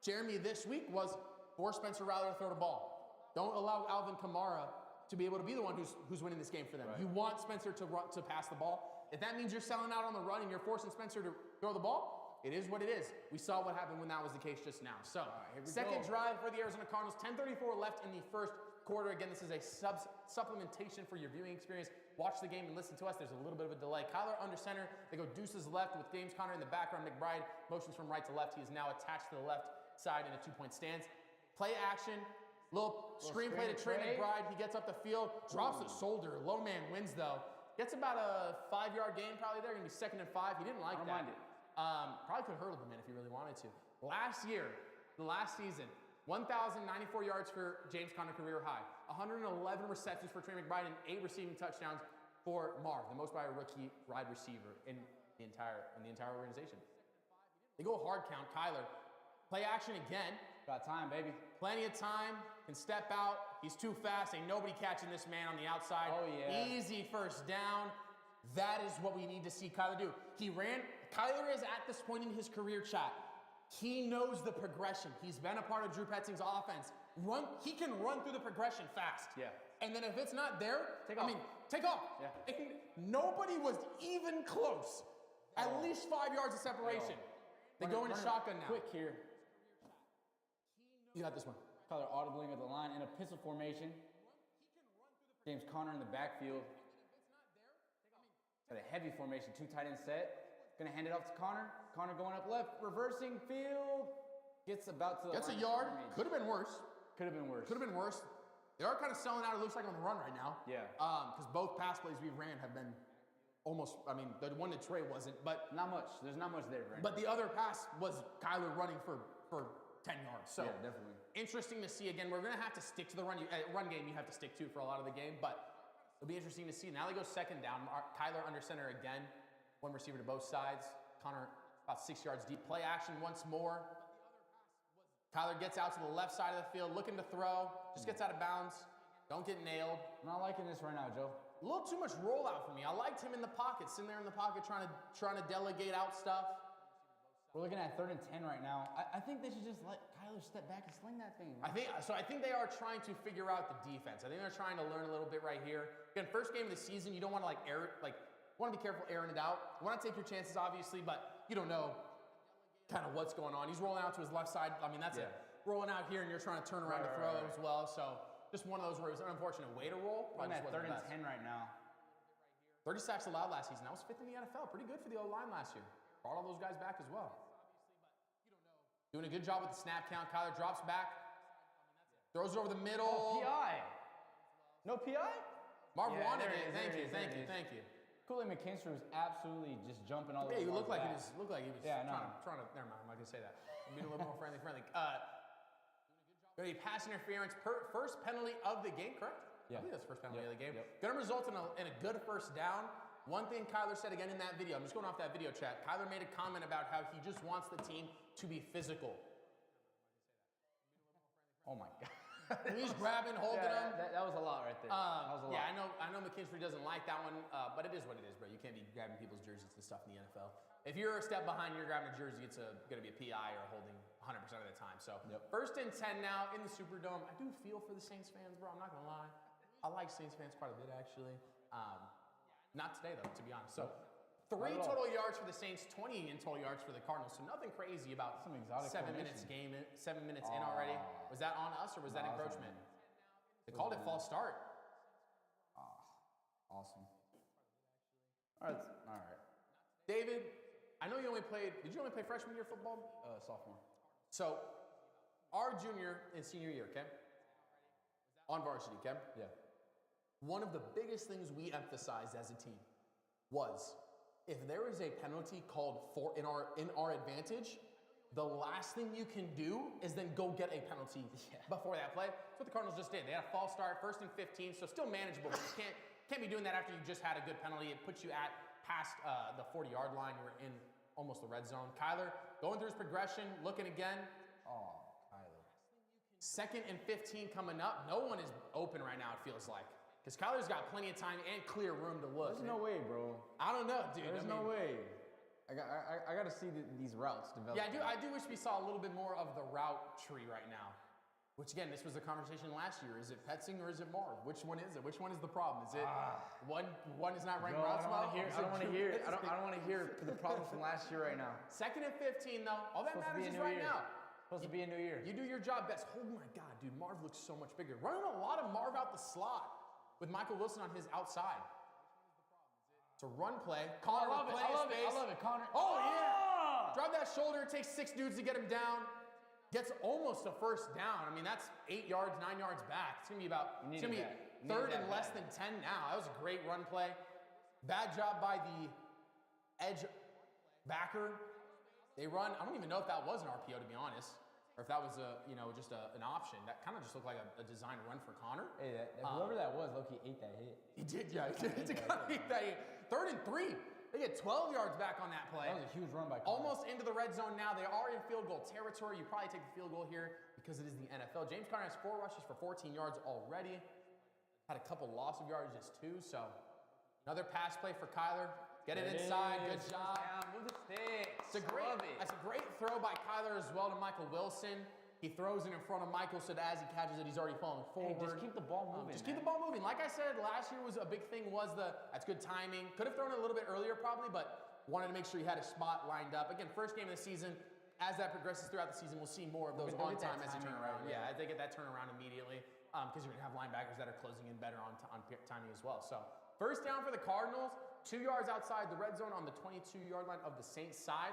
Jeremy this week was force Spencer Rattler to throw the ball. Don't allow Alvin Kamara to be able to be the one who's winning this game for them. Right. You want Spencer to pass the ball. If that means you're selling out on the run and you're forcing Spencer to throw the ball, it is what it is. We saw what happened when that was the case just now. So, second drive for the Arizona Cardinals. 10:34 left in the first quarter. Again, this is a supplementation for your viewing experience. Watch the game and listen to us. There's a little bit of a delay. Kyler under center. They go deuces left with James Conner in the background. McBride motions from right to left. He is now attached to the left side in a two-point stance. Play action. Little screenplay to Trey McBride. He gets up the field, drops his shoulder. Low man wins though. Gets about a 5-yard gain probably there. Gonna be 2nd and 5. He didn't like that. Probably could hurdle the man if he really wanted to. Last year, the last season, 1,094 yards for James Conner, career high. 111 receptions for Trey McBride and 8 receiving touchdowns for Marv, the most by a rookie wide receiver in the entire organization. They go hard count. Kyler, play action again. Got time, baby. Plenty of time. Can step out. He's too fast. Ain't nobody catching this man on the outside. Oh, yeah. Easy first down. That is what we need to see Kyler do. Kyler is at this point in his career, chat. He knows the progression. He's been a part of Drew Petzing's offense. He can run through the progression fast. Yeah. And then if it's not there, Take off. Take off. Yeah. And nobody was even close. At least 5 yards of separation. They go into shotgun now. Quick here. You got this one. Kyler audibling at the line in a pistol formation. James Conner in the backfield. Got a heavy formation, 2 tight end set. Gonna hand it off to Conner. Conner going up left, reversing field. Gets about to the Gets a line of yard. scrimmage. Could have been worse. Could have been worse. Could have been worse. They are kind of selling out, it looks like, on the run right now. Yeah. Because both pass plays we ran have been almost, the one to Trey wasn't, but Not much. There's not much there, right? but the other pass was Kyler running for 10 yards. So yeah, definitely. interesting to see. Again, we're going to have to stick to the run game you have to stick to for a lot of the game, but it'll be interesting to see. Now they go second down. Kyler under center again. One receiver to both sides. Conner about 6 yards deep. Play action once more. Kyler gets out to the left side of the field, looking to throw. Just gets out of bounds. Don't get nailed. I'm not liking this right now, Joe. A little too much rollout for me. I liked him in the pocket, sitting there in the pocket, trying to delegate out stuff. We're looking at 3rd and 10 right now. I think they should just let Kyler step back and sling that thing. I think they are trying to figure out the defense. I think they're trying to learn a little bit right here. Again, first game of the season, you don't want to want to be careful airing it out. You want to take your chances, obviously, but you don't know kind of what's going on. He's rolling out to his left side. That's it. Rolling out here, and you're trying to turn around to throw as well. So just one of those where it was an unfortunate way to roll. We're at 3rd and 10 right now. 30 sacks allowed last season. That was 5th in the NFL. Pretty good for the O-line last year. Brought all those guys back as well. Doing a good job with the snap count. Kyler drops back. Throws it over the middle. Oh, PI. No PI? Marv Yeah, wanted there it. it is, Thank you. Kool-Aid McKinstry was absolutely just jumping all over. Yeah, you look like he back. was. Yeah, no. trying to. Never mind. I'm not gonna say that. I'm being a little more friendly. Gonna be pass interference. First penalty of the game, correct? Yeah. I believe that's the first penalty of the game. Yep. Gonna result in a good first down. One thing Kyler said again in that video. I'm just going off that video chat. Kyler made a comment about how he just wants the team to be physical. Oh my God. He's grabbing, holding him. That was a lot right there. That was a lot. Yeah, I know McKinstry doesn't like that one, but it is what it is, bro. You can't be grabbing people's jerseys and stuff in the NFL. If you're a step behind, you're grabbing a jersey, it's going to be a PI or holding 100% of the time. So, First and 10 now in the Superdome. I do feel for the Saints fans, bro. I'm not going to lie. I like Saints fans quite a bit, actually. Not today, though, to be honest. So, 3 total yards for the Saints, 20 in total yards for the Cardinals. So nothing crazy about Some exotic 7 formation. minutes 7 minutes in already. Was that on us or was that encroachment? They called it false start. Awesome. All right. David, I know you only played, did you only play freshman year football? Sophomore. So, our junior and senior year, okay? On varsity, okay? Yeah. One of the biggest things we emphasized as a team was if there is a penalty called in our advantage, the last thing you can do is then go get a penalty before that play. That's what the Cardinals just did. They had a false start, 1st and 15, so still manageable. But you can't be doing that after you just had a good penalty. It puts you at past the 40-yard line. You were in almost the red zone. Kyler going through his progression, looking again. Oh, Kyler. 2nd and 15 coming up. No one is open right now, it feels like. Because Kyler's got plenty of time and clear room to look. There's no way, bro. I don't know, dude. There's no way. I got to see these routes develop. Yeah, I do wish we saw a little bit more of the route tree right now. Which again, this was the conversation last year. Is it Petzing or is it Marv? Which one is it? Which one is the problem? Is it one is not ranked routes well? I don't want to hear. I don't want to hear the problems from last year right now. 2nd and 15 though. All that matters is right now. Supposed to be a new year. You do your job best. Oh my God, dude, Marv looks so much bigger. Running a lot of Marv out the slot with Michael Wilson on his outside. It's a run play. Connor I love it. Connor. Oh yeah. Drop that shoulder. It takes 6 dudes to get him down. Gets almost a first down. I mean, that's 8 yards, 9 yards back. It's gonna be 3rd and less than 10 now. That was a great run play. Bad job by the edge backer They run, I don't even know if that was an RPO, to be honest, or if that was just an option. That kind of just looked like a designed run for Connor. Hey, whoever that was, low-key ate that hit. He did, yeah. He did eat that hit. 3rd and 3. They get 12 yards back on that play. That was a huge run by Connor. Almost into the red zone now. They are in field goal territory. You probably take the field goal here because it is the NFL. James Conner has 4 rushes for 14 yards already. Had a couple loss of yards, just 2. So another pass play for Kyler. Get it inside. Good job. Move the sticks. That's a great throw by Kyler as well to Michael Wilson. He throws it in front of Michael so that as he catches it, he's already falling forward. Hey, just keep the ball moving. Keep the ball moving. Like I said, last year was a big thing that's good timing. Could have thrown it a little bit earlier probably, but wanted to make sure he had a spot lined up. Again, first game of the season. As that progresses throughout the season, we'll see more of those on time as they turn around. Yeah, as they get that turnaround immediately, because you're going to have linebackers that are closing in better on timing as well. So first down for the Cardinals, 2 yards outside the red zone on the 22-yard line of the Saints side.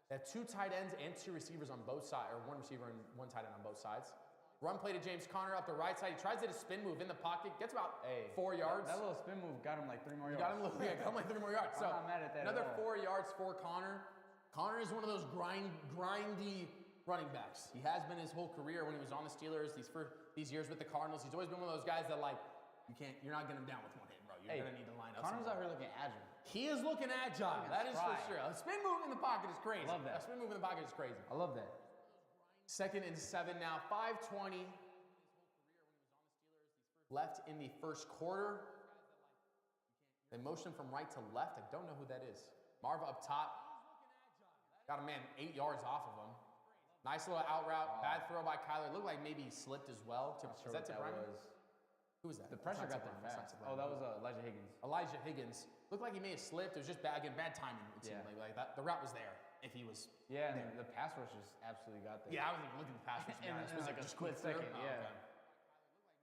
They have 2 tight ends and 2 receivers on both sides, or 1 receiver and 1 tight end on both sides. Run play to James Conner up the right side. He tries to hit a spin move in the pocket, gets about 4 yards. That little spin move got him like 3 more yards. Got him like 3 more yards. I'm not mad at that another at all. 4 yards for Conner. Conner is one of those grindy running backs. He has been his whole career when he was on the Steelers. These years with the Cardinals, he's always been one of those guys that you're not getting him down with 1 hit, bro. You're gonna need to line up. Connor's out here looking agile. He is looking agile. That is for sure. A spin move in the pocket is crazy. I love that. A spin move in the pocket is crazy. I love that. 2nd and 7 now. 5:20 left in the first quarter. They motion from right to left. I don't know who that is. Marva up top. Got a man 8 yards off of him. Nice little out route. Bad throw by Kyler. Looked like maybe he slipped as well. Is that Tip Ryan? Who was that? The pressure got there fast. Oh, that was Elijah Higgins. Elijah Higgins. Looked like he may have slipped. It was just bad timing. It seemed like that. The route was there. If he was. Yeah, and the pass rush just absolutely got there. Yeah, I wasn't even looking at the pass rush. It was like a split second. Yeah.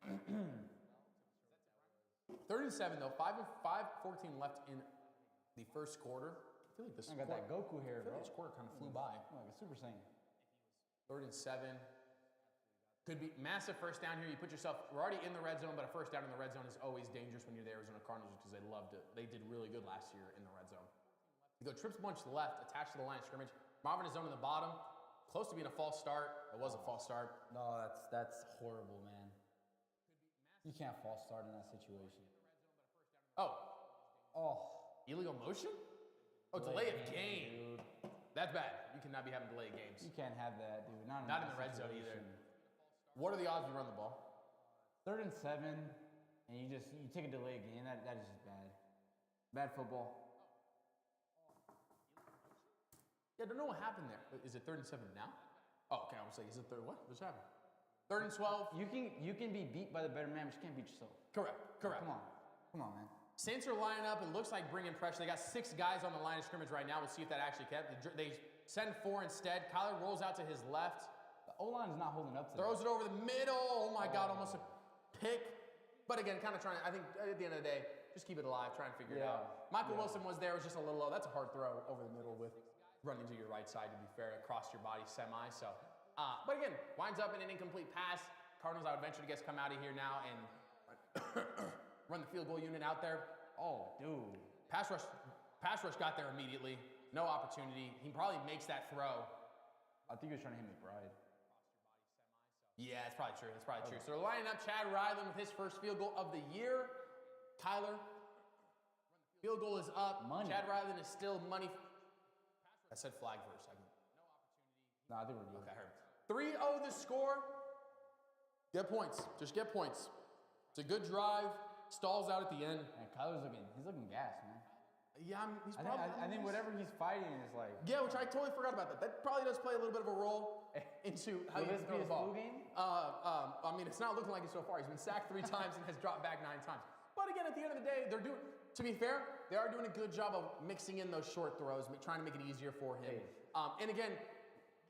Okay. 3rd and 7 though. 5:14 left in the first quarter. I feel like this. I got that Goku hair, bro. This quarter kind of flew by. Like a Super Saiyan. 3rd and 7. Could be massive first down here. You put yourself. We're already in the red zone, but a first down in the red zone is always dangerous when you're the Arizona Cardinals because they loved it. They did really good last year in the red zone. You go trips bunch left, attached to the line of scrimmage. Marvin is zone in the bottom, close to being a false start. It was a false start. No, that's horrible, man. You can't false start in that situation. Illegal motion? Delay of game. Dude. That's bad. You cannot be having delay of games. You can't have that, dude. Not in the red zone either. What are the odds we run the ball? 3rd and 7, and you take a delay game. That is just bad. Bad football. Yeah, I don't know what happened there. Is it 3rd and 7 now? Oh, okay. I was like, is it third? What? What's happening? 3rd and 12. You can be beat by the better man, but you can't beat yourself. Correct. Come on, man. Saints are lining up. It looks like bringing pressure. They got 6 guys on the line of scrimmage right now. We'll see if that actually kept. They send 4 instead. Kyler rolls out to his left. The O-line is not holding up to Throws it over the middle. Oh my God, almost a pick. But again, kind of trying. I think at the end of the day, just keep it alive. Try and figure it out. Michael Wilson was there. It was just a little low. That's a hard throw over the middle with running to your right side. To be fair, across your body semi. So, but again, winds up in an incomplete pass. Cardinals, I would venture to guess, come out of here now and run the field goal unit out there. Oh, dude. Pass rush got there immediately. No opportunity. He probably makes that throw. I think he was trying to hit McBride. Yeah, that's probably true. So they're lining up Chad Ryland with his first field goal of the year. Kyler, field goal is up. Money. Chad Ryland is still money. I said flag for a second. No, I think we're good. Okay, I heard. 3-0 the score. Get points. Just get points. It's a good drive. Stalls out at the end. Man, Kyler's looking gassed, man. Yeah, he's probably. I think whatever he's fighting is like. Yeah, which I totally forgot about that. That probably does play a little bit of a role into how you throw the ball. Flu game? I mean, it's not looking like it so far. He's been sacked 3 times and has dropped back 9 times. But again, at the end of the day, they're doing. To be fair, they are doing a good job of mixing in those short throws, trying to make it easier for him. And again,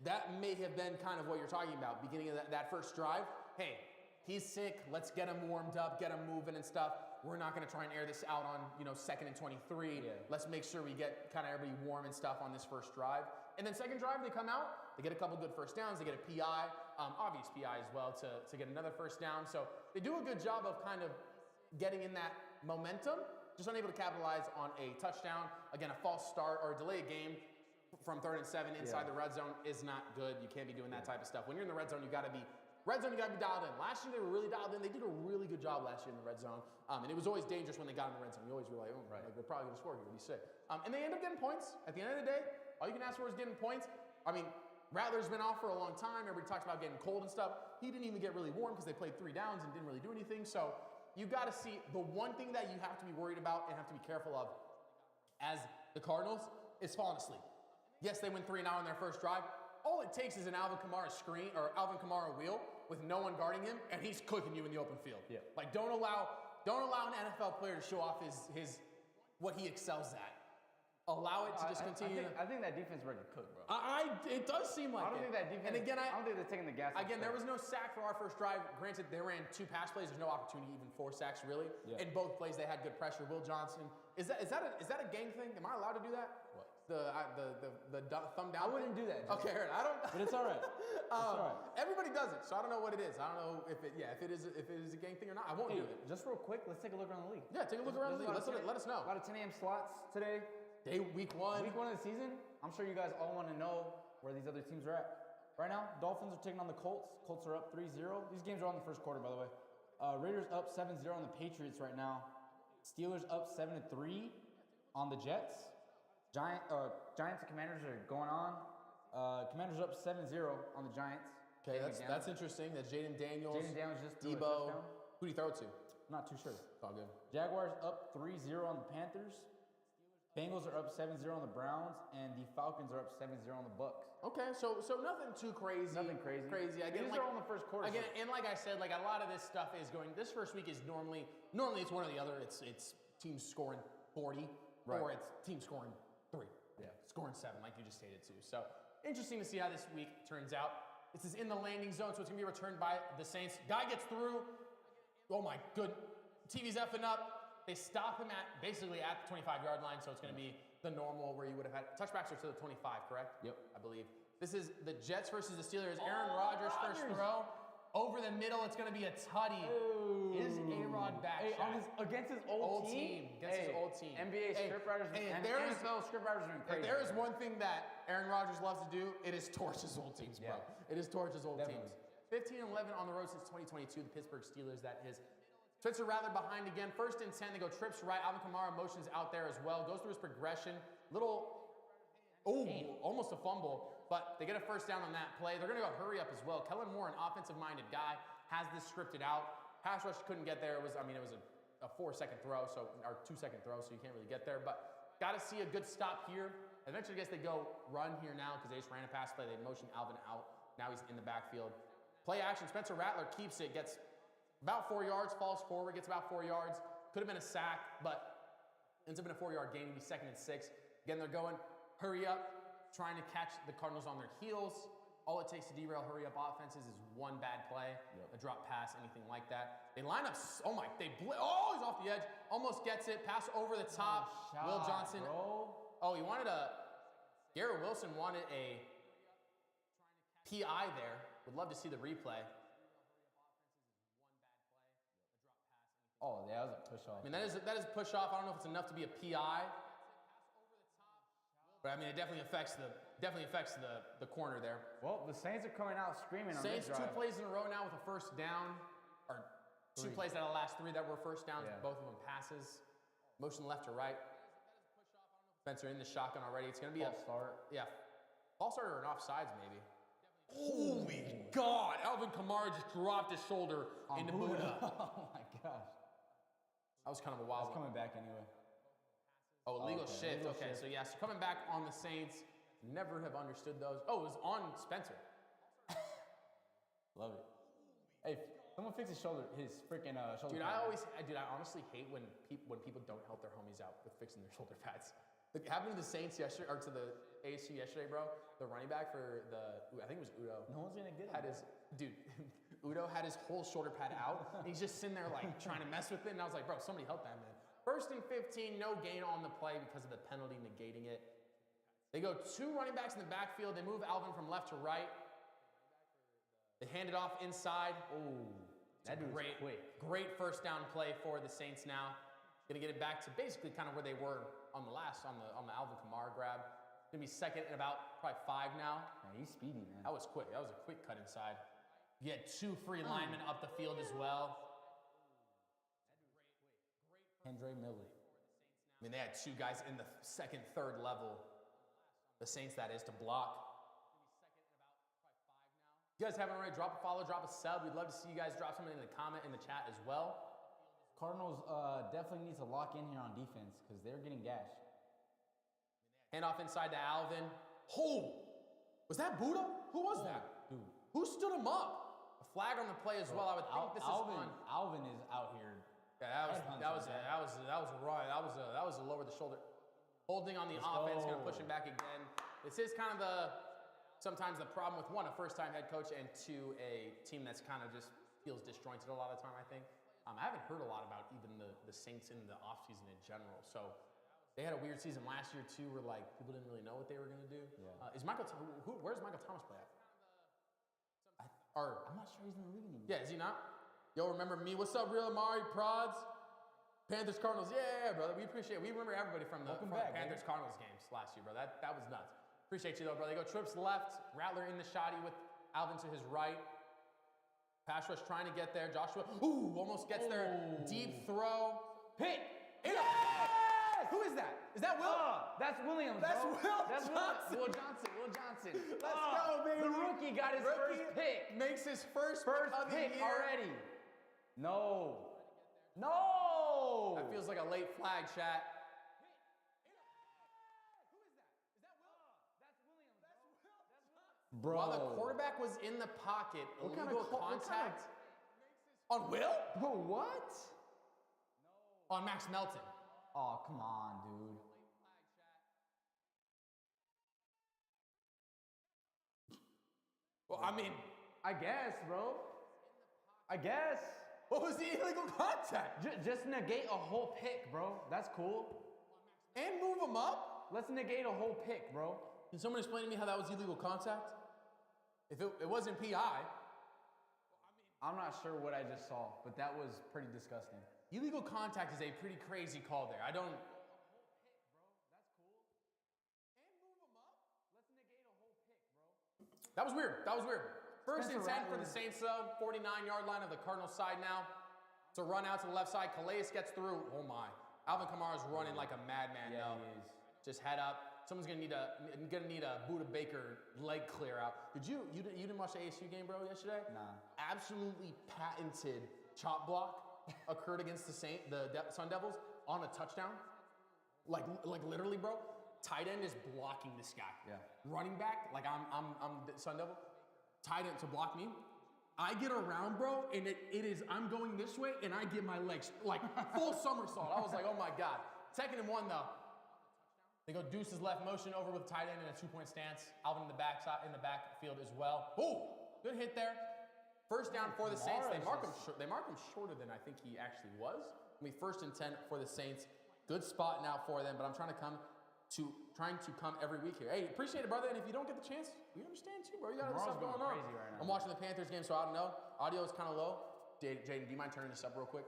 that may have been kind of what you're talking about, beginning of that first drive. Hey, he's sick. Let's get him warmed up, get him moving and stuff. We're not going to try and air this out on 2nd and 23. Let's make sure we get kind of everybody warm and stuff on this first drive. And then second drive, they come out. They get a couple good first downs. They get a PI, obvious PI as well to get another first down. So they do a good job of kind of getting in that momentum. Just unable to capitalize on a touchdown. Again, a false start or a delay game. from 3rd and 7 inside the red zone is not good. You can't be doing that type of stuff. When you're in the red zone, you got to be dialed in. Last year, they were really dialed in. They did a really good job last year in the red zone. And it was always dangerous when they got in the red zone. You always were like, oh, like, they're probably going to score here. It'll be sick. And they end up getting points. At the end of the day, all you can ask for is getting points. I mean, Rattler's been off for a long time. Everybody talks about getting cold and stuff. He didn't even get really warm because they played 3 downs and didn't really do anything. So you got to see the one thing that you have to be worried about and have to be careful of as the Cardinals is falling asleep. Yes, they win 3-0 on their first drive. All it takes is an Alvin Kamara screen or Alvin Kamara wheel with no one guarding him, and he's cooking you in the open field. Yeah. Like don't allow an NFL player to show off his what he excels at. Allow it to just continue. I think that defense is ready to cook, bro. It does seem like it. I don't think that defense. And again, I don't think they're taking the gas. Again, there was no sack for our first drive. Granted, they ran 2 pass plays. There's no opportunity even for sacks, really. Yeah. In both plays, they had good pressure. Will Johnson. Is that a gang thing? Am I allowed to do that? What? The thumb down. I wouldn't do that. Okay, I don't. But it's all right. It's all right. Everybody does it, so I don't know what it is. I don't know if it is a gang thing or not. I won't do it. Just real quick, let's take a look around the league. Yeah, take a look around the league. Let us know. A lot of 10 a.m. slots today. Week 1. Week 1 of the season. I'm sure you guys all want to know where these other teams are at. Right now, Dolphins are taking on the Colts. Colts are up 3-0. These games are all in the first quarter, by the way. Raiders up 7-0 on the Patriots right now. Steelers up 7-3 on the Jets. Giants and Commanders are going on. Commanders up 7-0 on the Giants. Okay, that's interesting. That's Jaden Daniels. Jaden Daniels just threw a Debo. touchdown. Who do you throw it to? Not too sure. It's all good. Jaguars up 3-0 on the Panthers. Bengals are up 7-0 on the Browns, and the Falcons are up 7-0 on the Bucks. Okay, so nothing too crazy. Nothing crazy. Again, these are all in the first quarter. Again, and like I said, like a lot of this stuff is going. This first week is normally it's one or the other. It's teams scoring 40, or it's teams scoring 3. Yeah, scoring 7, like you just stated too. So interesting to see how this week turns out. This is in the landing zone, so it's gonna be returned by the Saints. Guy gets through. Oh my good, TV's effing up. They stop him basically at the 25-yard line, so it's going to be the normal where you would have had touchbacks are to the 25, correct? Yep. I believe. This is the Jets versus the Steelers. Aaron Rodgers first throw. Over the middle, it's going to be a tutty. Is A-Rod back? Against his old team. Against his old team. NBA script writers and NFL script writers are crazy. If there is one thing that Aaron Rodgers loves to do, it is torch his old teams, bro. Yeah. It is torch his old teams. 15-11 on the road since 2022. The Pittsburgh Steelers, that is. Spencer Rattler behind again. 1st and 10. They go trips right. Alvin Kamara motions out there as well. Goes through his progression. Almost a fumble. But they get a first down on that play. They're going to go hurry up as well. Kellen Moore, an offensive-minded guy, has this scripted out. Pass rush couldn't get there. It was a 4-second throw, or 2-second throw, so you can't really get there. But got to see a good stop here. Eventually, I guess they go run here now because they just ran a pass play. They motioned Alvin out. Now he's in the backfield. Play action. Spencer Rattler keeps it. Gets about 4 yards, falls forward, gets about 4 yards. Could have been a sack, but ends up in a 4-yard gain. It'll be 2nd and 6. Again, they're going, hurry up, trying to catch the Cardinals on their heels. All it takes to derail hurry up offenses is one bad play, a drop pass, anything like that. They line up, he's off the edge, almost gets it, pass over the top. Will Johnson. Bro. Garrett Wilson wanted a PI there. Would love to see the replay. Oh, yeah, that was a push-off. I mean, that is a push-off. I don't know if it's enough to be a PI. But, I mean, it definitely affects the corner there. Well, the Saints are coming out screaming on this drive. Saints 2 plays in a row now with a first down. Or 2 plays out of the last 3 that were first downs. Yeah. Both of them passes. Motion left to right. Spencer in the shotgun already. It's going to be false start. Yeah. False start or an offsides, maybe. Holy God. Alvin Kamara just dropped his shoulder into Buddha. Oh, my gosh. That was kind of a wild one. Coming back anyway. Oh, illegal shift. Okay, so yes, coming back on the Saints. Never have understood those. Oh, it was on Spencer. Love it. Hey, someone fix his shoulder, freaking shoulder pad. I honestly hate when people don't help their homies out with fixing their shoulder pads. It happened to the Saints yesterday, or to the ASU yesterday, bro. The running back for I think it was Udo. No one's gonna get it. Udo had his whole shoulder pad out. And he's just sitting there like trying to mess with it. And I was like, bro, somebody help that man. 1st and 15, no gain on the play because of the penalty negating it. They go 2 running backs in the backfield. They move Alvin from left to right. They hand it off inside. Oh, that dude's quick. Great first down play for the Saints now. Gonna get it back to basically kind of where they were on the Alvin Kamara grab. Gonna be second and about probably 5 now. Man, he's speedy, man. That was quick. That was a quick cut inside. You had 2 free linemen up the field as well. Andre Miller. I mean, they had 2 guys in the second, third level. The Saints, that is, to block. If you guys haven't already, drop a follow, drop a sub. We'd love to see you guys drop something in the comment in the chat as well. Cardinals definitely need to lock in here on defense because they're getting gashed. Hand off inside to Alvin. Oh! Was that Buddha? Who was that? Dude. Who stood him up? A flag on the play as well. I would think this is on. Alvin is out here. Yeah, that was right. That was a lower the shoulder. Holding on the offense, going to push him back again. This is kind of sometimes the problem with one, a first-time head coach, and 2, a team that's kind of just feels disjointed a lot of the time, I think. I haven't heard a lot about even the Saints in the offseason in general. So they had a weird season last year too, where like people didn't really know what they were gonna do. Yeah. Is Michael? Where's Michael Thomas play at? I'm not sure he's in the league anymore. Yeah, is he not? Yo, remember me? What's up, real Amari Prods? Panthers Cardinals. Yeah, brother. We appreciate it. We remember everybody from the Panthers Cardinals games last year, bro. That was nuts. Appreciate you though, brother. They go trips left. Rattler in the shotty with Alvin to his right. Pass rush trying to get there. Joshua, almost gets there. Deep throw. Pick. Yes! Who is that? Is that Will? That's Williams. That's bro. Will That's Johnson. Will Johnson. Will Johnson. Let's go, baby. The rookie got his first pick. Makes his first pick year. already. No. No. That feels like a late flag, chat. Bro. While the quarterback was in the pocket, illegal contact on Will? Bro, what? On Max Melton. Oh, come on, dude. Well, I mean, I guess, bro. I guess. What was the illegal contact? Just negate a whole pick, bro. That's cool. And move him up? Let's negate a whole pick, bro. Can someone explain to me how that was illegal contact? If it wasn't PI. I'm not sure what I just saw, but that was pretty disgusting. Illegal contact is a pretty crazy call there. I don't. That was weird. That was weird. First and 10 for the Saints, though. 49-yard line of the Cardinals side now. It's a run out to the left side. Calais gets through. Oh, my. Alvin Kamara is running like a madman, yeah, though. he is. Just head up. Someone's gonna need a Buda Baker leg clear out. You didn't watch the ASU game, bro, yesterday? Nah. Absolutely patented chop block occurred against the Sun Devils on a touchdown. Like literally, bro. Tight end is blocking this guy. Yeah. Running back, like I'm the Sun Devil. Tight end to block me. I get around, bro, and I'm going this way, and I get my legs like full somersault. I was like, oh my God. 2nd and 1 though. They go Deuce's left motion over with tight end in a 2-point stance. Alvin in the backfield as well. Oh, good hit there. First down for the Saints. They mark him shorter than I think he actually was. I mean, 1st and 10 for the Saints. Good spot now for them, but I'm trying to come every week here. Hey, appreciate it, brother. And if you don't get the chance, we understand too, bro. You got other stuff going on. Crazy right now. I'm watching the Panthers game, so I don't know. Audio is kind of low. Jaden, do you mind turning this up real quick?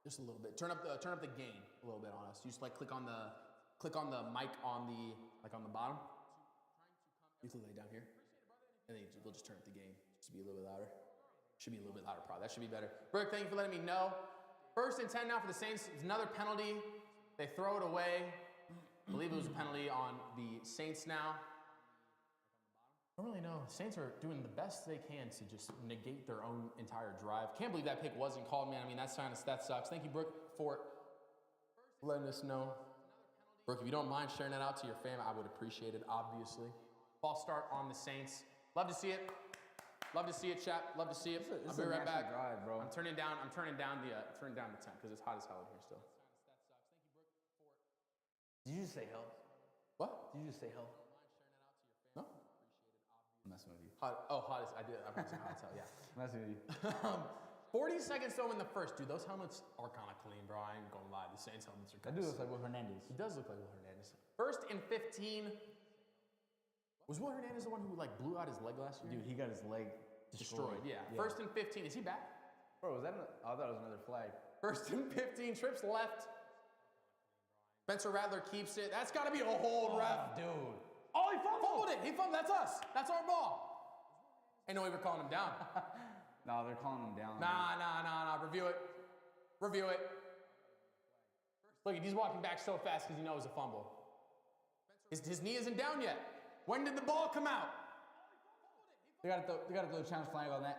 Just a little bit. Turn up the gain a little bit on us. You just like click on the mic on the bottom. You can lay down here, and then we'll just turn up the gain just to be a little bit louder. Should be a little bit louder, probably. That should be better. Brooke, thank you for letting me know. 1st and 10 now for the Saints. It's another penalty. They throw it away. I believe it was a penalty on the Saints now. I don't really know. The Saints are doing the best they can to just negate their own entire drive. Can't believe that pick wasn't called, man. I mean, that sucks. Thank you, Brooke, for letting us know. Brooke, if you don't mind sharing that out to your fam, I would appreciate it, obviously. False start on the Saints. Love to see it. Love to see it, chat. Love to see it. I'll be right back. Drive, bro. I'm turning down the temp because it's hot as hell in here still. Did you just say hell? What? Did you just say hell? No. I'm messing with you. Hot as I did. I'm messing hot as hell. Yeah. I'm messing with you. 40 seconds though in the first. Dude, those helmets are kind of clean, bro. I ain't gonna lie. The Saints helmets are That dude looks like Will Hernandez. He does look like Will Hernandez. 1st and 15. Was Will Hernandez the one who like blew out his leg last year? Dude, he got his leg destroyed. Yeah. 1st and 15. Is he back? Bro, was that? I thought it was another flag. 1st and 15. Trips left. Spencer Rattler keeps it. That's got to be a hold, ref. Dude. Oh, he fumbled. Fumbled it. He fumbled. That's us. That's our ball. Ain't no way we're calling him down. No, they're calling him down. Nah. Review it. Look, he's walking back so fast because he knows it's a fumble. His knee isn't down yet. When did the ball come out? They got to throw a challenge flag on that.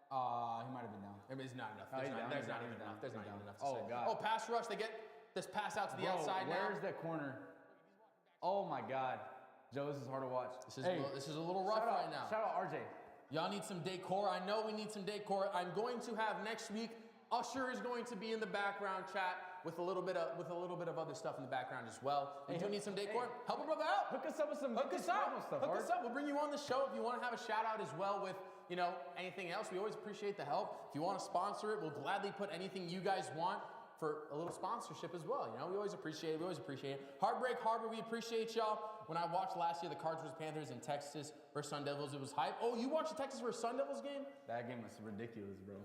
He might have been down. It's not enough. Oh, There's not even enough. There's not even enough to say. God. Oh, pass rush. They get this pass out to the outside now. Where's that corner? Oh my God. Joe, this is hard to watch. This is a little rough right now. Shout out RJ. Y'all need some decor. I know we need some decor. I'm going to have next week. Usher is going to be in the background chat with a little bit of other stuff in the background as well. We do need some decor. Help a brother out. Hook us up with some Hook us up. stuff. Hook us up. We'll bring you on the show if you want to have a shout out as well with anything else. We always appreciate the help. If you want to sponsor it, we'll gladly put anything you guys want for a little sponsorship as well. We always appreciate it. Heartbreak Harbor, we appreciate y'all. When I watched last year the Cards vs. Panthers in Texas versus Sun Devils, it was hype. Oh, you watched the Texas versus Sun Devils game? That game was ridiculous, bro.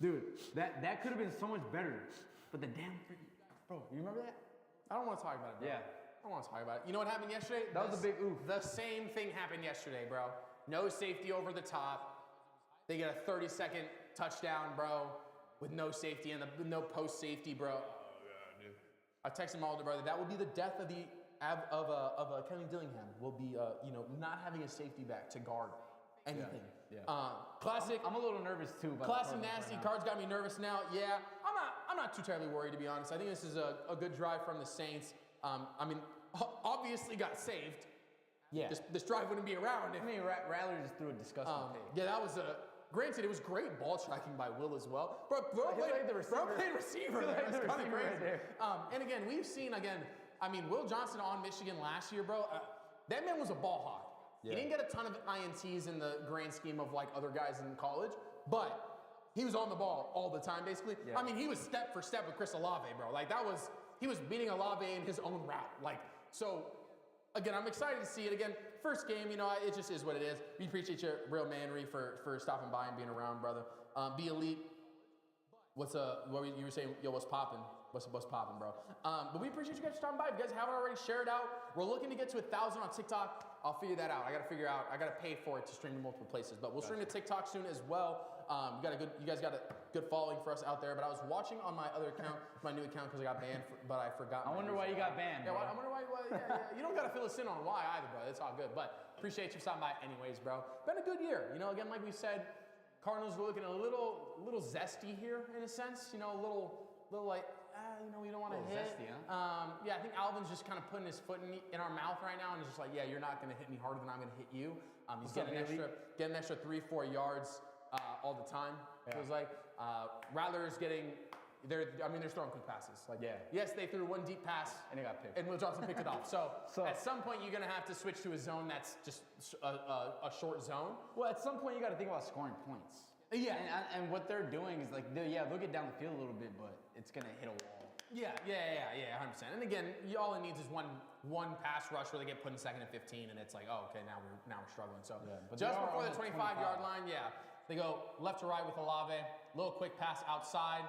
Dude, that could have been so much better. But the damn freaking... Bro, you remember that? I don't want to talk about it, bro. Yeah. I don't want to talk about it. You know what happened yesterday? That was a big oof. The same thing happened yesterday, bro. No safety over the top. They get a 30-second touchdown, bro, with no safety and no post safety, bro. Oh, God, dude. I texted my older brother. That would be the death of Kenny Dillingham. Will be not having a safety back to guard anything. Yeah. Classic. I'm a little nervous too. Classic nasty. Right, Cards got me nervous now. Yeah, I'm not too terribly worried, to be honest. I think this is a good drive from the Saints. Obviously got saved. Yeah. This drive wouldn't be around. Rattler just threw a disgusting pick. Yeah, that was granted, it was great ball tracking by Will as well. Bro played receiver there. That's kind of crazy. Right there. And again, we've seen, Will Johnson on Michigan last year, bro. That man was a ball hawk. Yeah. He didn't get a ton of INTs in the grand scheme of like other guys in college, but he was on the ball all the time, basically. Yeah. He was step for step with Chris Olave, bro. Like he was beating Olave in his own route. Again, I'm excited to see it again. First game, it just is what it is. We appreciate you, Real Manry, for stopping by and being around, brother. Be elite. What you were saying? Yo, what's popping? What's popping, bro? But we appreciate you guys stopping by. If you guys haven't already, share it out. We're looking to get to 1,000 on TikTok. I'll figure that out. I gotta pay for it to stream to multiple places. But we'll stream to TikTok soon as well. You guys got a good following for us out there. But I was watching on my other account, my new account, because I got banned, but I forgot. I wonder why you got banned. Yeah, I wonder why. Yeah. You don't gotta fill us in on why either, bro. It's all good. But appreciate you stopping by anyways, bro. Been a good year. Again, like we said, Cardinals were looking a little zesty here in a sense. A little like. We don't want to hit. Zesty, huh? Yeah, I think Alvin's just kind of putting his foot in our mouth right now, and it's just like, yeah, you're not going to hit me harder than I'm going to hit you. He's getting an extra 3-4 yards all the time. Yeah. Feels like Rattler's getting. They're throwing quick passes. Yes, they threw one deep pass and it got picked. And Will Johnson picked it off. So at some point you're gonna have to switch to a zone that's just a short zone. Well, at some point you got to think about scoring points. Yeah. And what they're doing is they'll get down the field a little bit, but it's gonna hit a wall. Yeah, 100%. And again, all it needs is one pass rush where they get put in 2nd and 15, and it's like, oh, okay, now we're struggling. So just before the 25-yard line, they go left to right with Olave, little quick pass outside.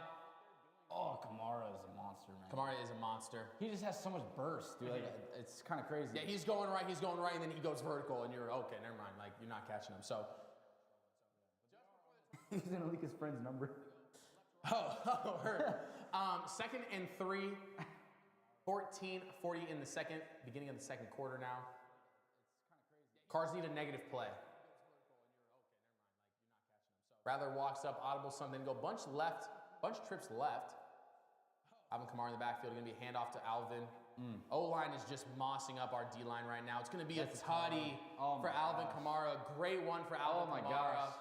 Oh, Kamara is a monster, man. Kamara is a monster. He just has so much burst, dude. It's kind of crazy. Yeah, he's going right, and then he goes vertical, and you're okay. Never mind. You're not catching him. So he's gonna leak his friend's number. Oh, heard. 2nd and 3, 14-40 in the beginning of the second quarter now. Cards need a negative play. Rattler walks up, audible something, go bunch trips left. Alvin Kamara in the backfield, going to be a handoff to Alvin. O-line is just mossing up our D-line right now. It's going to be a tutty for Alvin Kamara. Great one for Alvin Kamara. Gosh.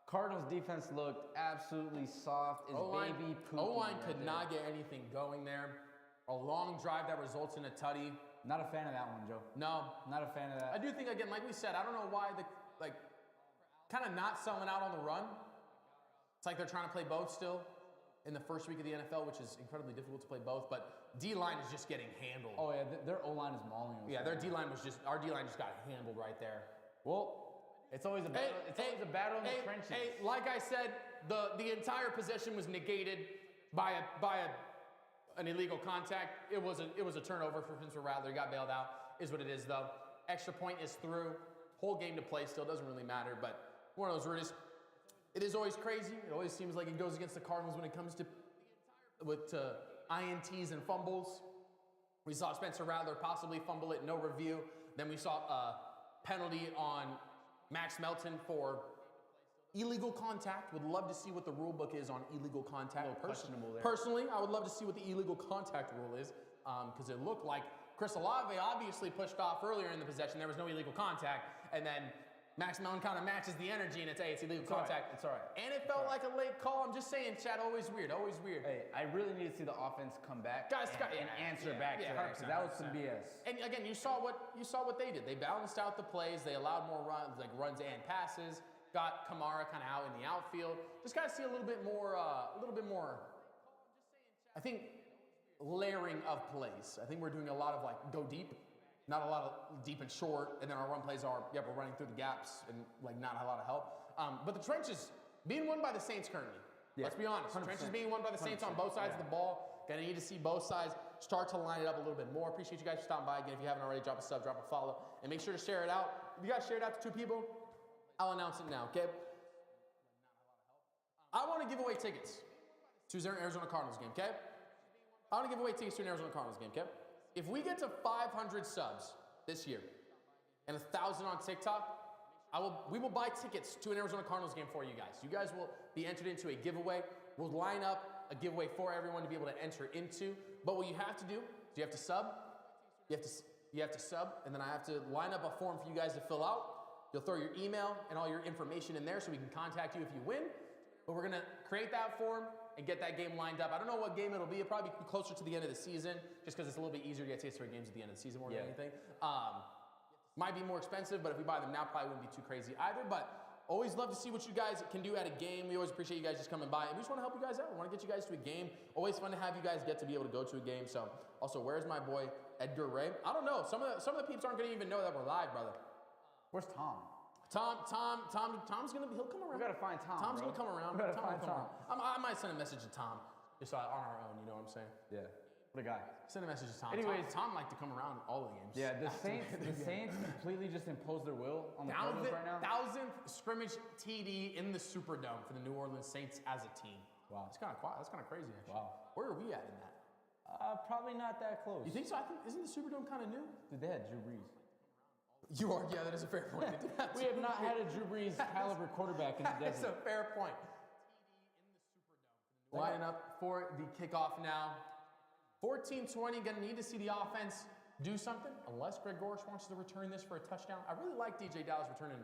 Cardinals defense looked absolutely soft as baby poopy. O-line could not get anything going there. A long drive that results in a tutty. Not a fan of that one, Joe. No. Not a fan of that. I do think, again, like we said, I don't know why kind of not selling out on the run. It's like they're trying to play both still in the first week of the NFL, which is incredibly difficult to play both. But D-line is just getting handled. Oh, yeah, their O-line is mauling us. Yeah, our D-line just got handled right there. Well, it's always a battle. A battle in the trenches. Like I said, the entire possession was negated by an illegal contact. It was a turnover for Spencer Rattler. He got bailed out. Is what it is, though. Extra point is through. Whole game to play still. Doesn't really matter, but one of those rules. It is always crazy. It always seems like it goes against the Cardinals when it comes to INTs and fumbles. We saw Spencer Rattler possibly fumble it, no review. Then we saw a penalty on Max Melton for illegal contact. Would love to see what the rule book is on illegal contact. Questionable there. Personally, I would love to see what the illegal contact rule is, because it looked like Chris Olave obviously pushed off earlier in the possession. There was no illegal contact, and then Max Melton kind of matches the energy, and it's illegal contact. It's all right. And it felt like a late call. I'm just saying, Chad, always weird, always weird. Hey, I really need to see the offense come back and answer back to that, because that was some BS. And again, you saw what they did. They balanced out the plays. They allowed more runs, like runs and passes. Got Kamara kind of out in the outfield. Just got to see a little bit more. I think layering of plays. I think we're doing a lot of like go deep. Not a lot of deep and short, and then our run plays are, we're running through the gaps and like not a lot of help. But the trenches being won by the Saints currently. Yeah, let's be honest. 100%. Trenches being won by the Saints 100%. On both sides of the ball. Gonna need to see both sides start to line it up a little bit more. Appreciate you guys for stopping by. Again, if you haven't already, drop a sub, drop a follow, and make sure to share it out. If you guys share it out to 2 people, I'll announce it now, okay? I want to give away tickets to an Arizona Cardinals game, okay? I want to give away tickets to an Arizona Cardinals game, okay? If we get to 500 subs this year and 1,000 on TikTok, we will buy tickets to an Arizona Cardinals game for you guys. You guys will be entered into a giveaway. We'll line up a giveaway for everyone to be able to enter into. But what you have to do is you have to sub. You have to sub, and then I have to line up a form for you guys to fill out. You'll throw your email and all your information in there so we can contact you if you win. But we're gonna create that form and get that game lined up. I don't know what game it'll be. It'll probably be closer to the end of the season, just because it's a little bit easier to get tickets for games at the end of the season more than anything. Might be more expensive, but if we buy them now, probably wouldn't be too crazy either. But always love to see what you guys can do at a game. We always appreciate you guys just coming by, and we just want to help you guys out. We want to get you guys to a game. Always fun to have you guys get to be able to go to a game. So, also, where's my boy Edgar Ray? I don't know. Some of the peeps aren't gonna even know that we're live, brother. Where's Tom? Tom's gonna be. He'll come around. We gotta find Tom. Tom's gonna come around. We gotta find Tom. I might send a message to Tom just on our own. You know what I'm saying? Yeah. What a guy. Send a message to Tom. Anyways, Tom liked to come around all the games. Yeah, the Saints completely just imposed their will on the Cardinals right now. 1,000th scrimmage TD in the Superdome for the New Orleans Saints as a team. Wow. It's kind of quiet. That's kind of crazy, actually. Wow. Where are we at in that? Probably not that close. You think so? Isn't the Superdome kind of new? Dude, they had Drew Brees. You are, yeah, that is a fair point. We have not had a Drew Brees caliber quarterback in the desert. That's a fair point. Lining up for the kickoff now. 14-20, gonna need to see the offense do something, unless Greg Gorsh wants to return this for a touchdown. I really like DJ Dallas returning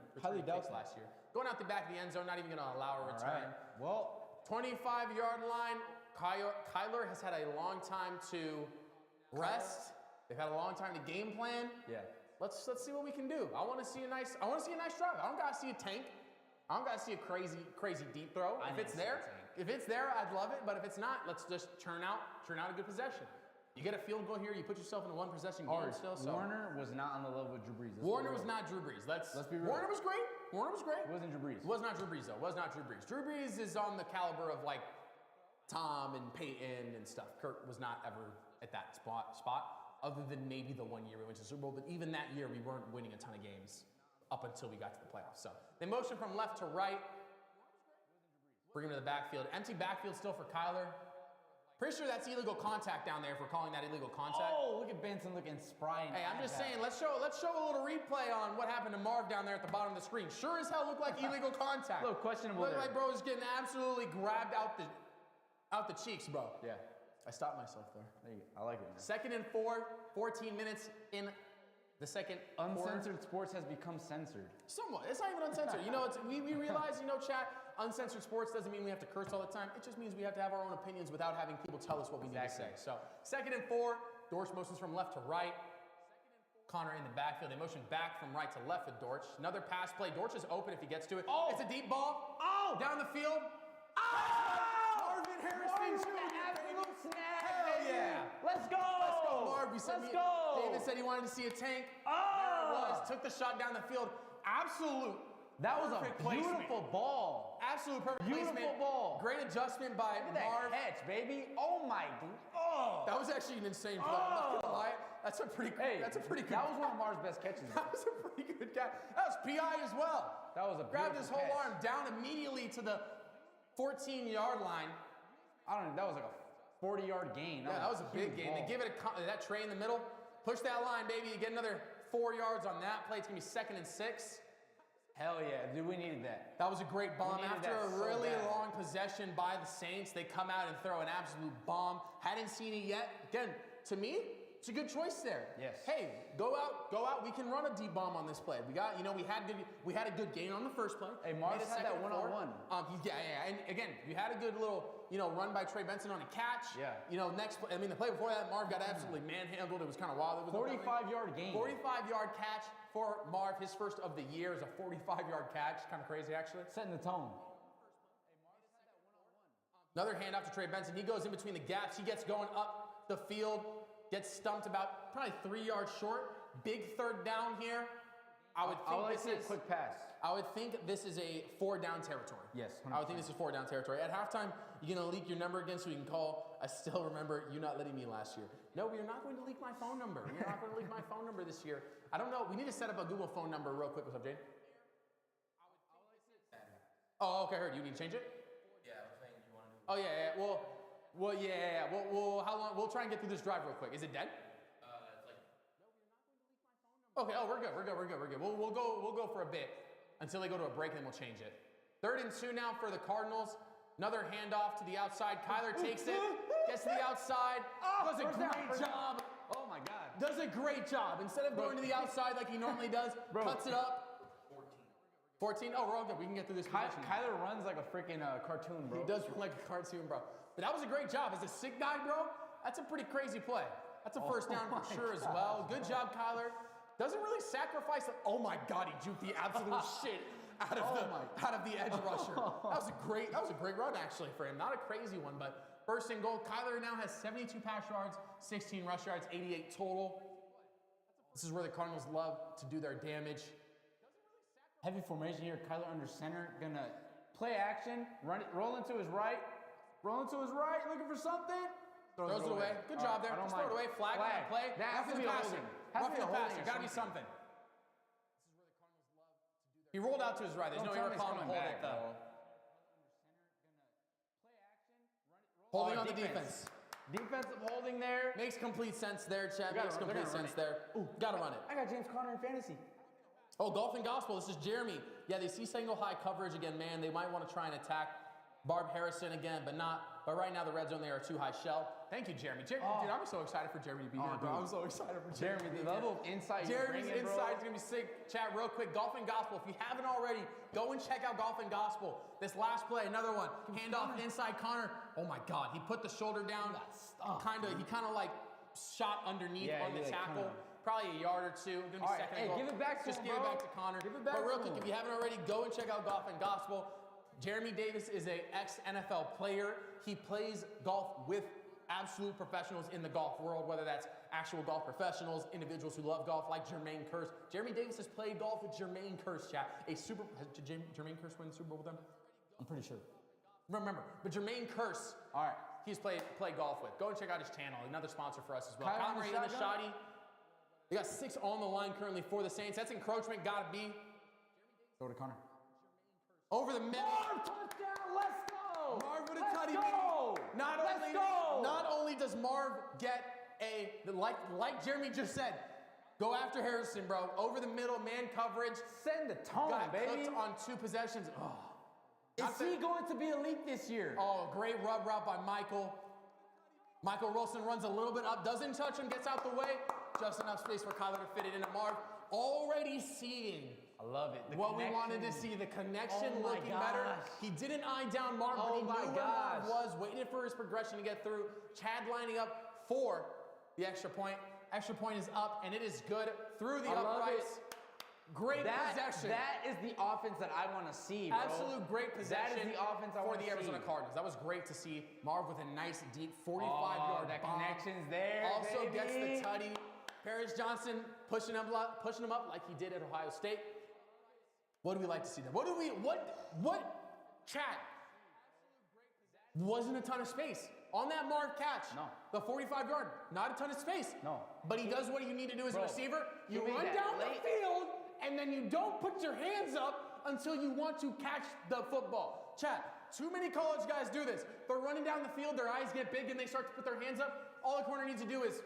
kicks last year. Going out the back of the end zone, not even gonna allow a return. Right. Well, 25-yard line. Kyler has had a long time to rest. They've had a long time to game plan. Yeah. Let's see what we can do. I want to see a nice drive. I don't gotta see a tank. I don't gotta see a crazy deep throw. If it's there, I'd love it. But if it's not, let's just churn out a good possession. You get a field goal here, you put yourself in a one possession game still. So Warner was not on the level of Drew Brees. Warner was not Drew Brees. Let's be real. Warner was great. It wasn't Drew Brees. It was not Drew Brees though. Drew Brees is on the caliber of like Tom and Peyton and stuff. Kurt was not ever at that spot. Other than maybe the 1 year we went to the Super Bowl, but even that year we weren't winning a ton of games up until we got to the playoffs. So they motion from left to right, bring him to the backfield. Empty backfield still for Kyler. Pretty sure that's illegal contact down there if we're calling that illegal contact. Oh, look at Benson looking spry. Hey, I'm just saying, let's show a little replay on what happened to Marv down there at the bottom of the screen. Sure as hell looked like illegal contact. A little questionable Looked there. like bro was getting absolutely grabbed out the cheeks, bro. Yeah. I stopped myself there. I like it, man. 2nd and 4, 14 minutes in the second Uncensored Sports has become censored. Somewhat. It's not even uncensored. We realize, chat, uncensored sports doesn't mean we have to curse all the time. It just means we have to have our own opinions without having people tell us what we need to say. So 2nd and 4, Dortch motions from left to right. Connor in the backfield. They motion back from right to left with Dortch. Another pass play. Dortch is open if he gets to it. Oh. It's a deep ball. Oh. Down the field. Marvin Harrison Jr. Absolute snag. Hell yeah. Let's go. Marv. David said he wanted to see a tank. Oh. There it was. Took the shot down the field. Absolute. That was a perfect beautiful placement. ball. Absolute perfect Beautiful placement. ball. Great adjustment by Look at that Marv. catch, baby. Oh my. Oh. That was actually an insane play. I'm not gonna lie. That's a pretty good. That was one of Marv's best catches. Bro. That was a pretty good catch. That was PI as well. That was a grabbed his whole catch. arm down immediately to the 14-yard line. I don't know. That was like a 40-yard gain. That was a big gain. They give it that Trey in the middle. Push that line, baby. You get another 4 yards on that play. It's gonna be 2nd and 6. Hell yeah, dude, we needed that. That was a great bomb. After a so really bad. long possession by the Saints, they come out and throw an absolute bomb. Hadn't seen it yet. Again, to me, it's a good choice there. Yes. Hey, go out. We can run a deep bomb on this play. We had a good gain on the first play. Hey, Marv had that one-on-one. Yeah. And again, you had a good little, run by Trey Benson on a catch. Yeah. Next play, the play before that, Marv got absolutely manhandled. It was kind of wild. It was 45-yard gain. 45-yard catch for Marv. His first of the year is a 45-yard catch. Kind of crazy, actually. Setting the tone. Another handoff to Trey Benson. He goes in between the gaps. He gets going up the field. Gets stumped about probably 3 yards short. Big 3rd down here. I would think a quick pass. I would think this is a 4-down territory. Yes, 100%. I would think this is 4-down territory. At halftime, you're gonna leak your number again so you can call. I still remember you not letting me last year. No, we are not going to leak my phone number. You're not going to leak my phone number this year. I don't know. We need to set up a Google phone number real quick. What's up, Jane? Oh, okay. Heard. You need to change it? Yeah, I was saying you want to do. Oh yeah. Well, yeah. Well, how long? We'll try and get through this drive real quick. Is it dead? It's like. Okay. Oh, we're good. We'll go for a bit until they go to a break, and then we'll change it. 3rd and 2 now for the Cardinals. Another handoff to the outside. Kyler takes it, gets to the outside, does a great job. Oh my God. Does a great job. Instead of going to the outside like he normally does, cuts it up. 14. Oh, we're all good. We can get through this. Kyler runs like a freaking cartoon, bro. He does run like a cartoon, bro. But that was a great job. As a sick guy, bro, that's a pretty crazy play. That's a first down for sure as well. Good job, Kyler. Doesn't really sacrifice. Oh my God, he juked the absolute shit out of the edge rusher. That was a great run actually for him. Not a crazy one, but 1st and goal. Kyler now has 72 pass yards, 16 rush yards, 88 total. This is where the Cardinals love to do their damage. Heavy formation here. Kyler under center, gonna play action, run it, roll into his right, looking for something. Throws it away. Good job there. Just throw it away. Flag on the play. That has to be a holding. Roughing the passer. Gotta be something. He rolled out to his right. There's no way calling to hold it though. Holding on the defense. Defensive holding there. Makes complete sense there, Chad. Makes complete sense there. Ooh, gotta run it. I got James Conner in fantasy. Oh, Golf and Gospel. This is Jeremy. Yeah, they see single high coverage again, man. They might want to try and attack Barb Harrison again, but not. But right now, the red zone, they are too high shell. Thank you, Jeremy. Dude, I'm so excited for Jeremy to be here, bro. I'm so excited for Jeremy. The level of insight Jeremy's insight is going to be sick. Chat real quick. Golf and Gospel. If you haven't already, go and check out Golf and Gospel. This last play, another one. Handoff inside Connor. Oh my God. He put the shoulder down. He kind of like shot underneath on the tackle. Probably a yard or two. Gonna be second and goal. Give it back to him, give it back to Connor. Give it back but real to quick, him. if you haven't already, go and check out Golf and Gospel. Jeremy Davis is a ex-NFL player. He plays golf with absolute professionals in the golf world, whether that's actual golf professionals, individuals who love golf, like Jermaine Kearse. Jeremy Davis has played golf with Jermaine Kearse, chat. Has Jermaine Kearse win the Super Bowl with them? I'm pretty sure. Remember, but Jermaine Kearse, all right, he's played golf with. Go and check out his channel. Another sponsor for us as well. Kyle Murray in the shoddy. They got 6 on the line currently for the Saints. That's encroachment, gotta be. Go to Connor. Over the middle. Marv, touchdown, let's go! Marv with a let's tutty. Go! Not only does Marv get like Jeremy just said, go after Harrison, bro. Over the middle, man coverage. Send the tone, got baby. Cooked on 2 possessions. Oh. Is he going to be elite this year? Oh, great rub route by Michael. Michael Wilson runs a little bit up, doesn't touch him, gets out the way. Just enough space for Kyler to fit it into Marv. Already seeing I love it. what we wanted to see, the connection looking better. He didn't eye down Marv, but he knew where Marv was, waited for his progression to get through. Chad lining up for the extra point. Extra point is up, and it is good through the uprights. Great possession. That is the offense that I want to see, bro. Absolute great possession. That is the offense I for want to the see. Arizona Cardinals. That was great to see. Marv with a nice deep 45-yard that bomb. connection's there, Also baby. gets the tutty. Paris Johnson pushing him up like he did at Ohio State. What do we like to see there? What Chat. Wasn't a ton of space. On that Marv catch, No. the 45-yard, not a ton of space. No. But he does what you need to do as a Bro, receiver. You he made run that down the late- field, and then you don't put your hands up until you want to catch the football. Chat, too many college guys do this. They're running down the field, their eyes get big, and they start to put their hands up. All the corner needs to do is,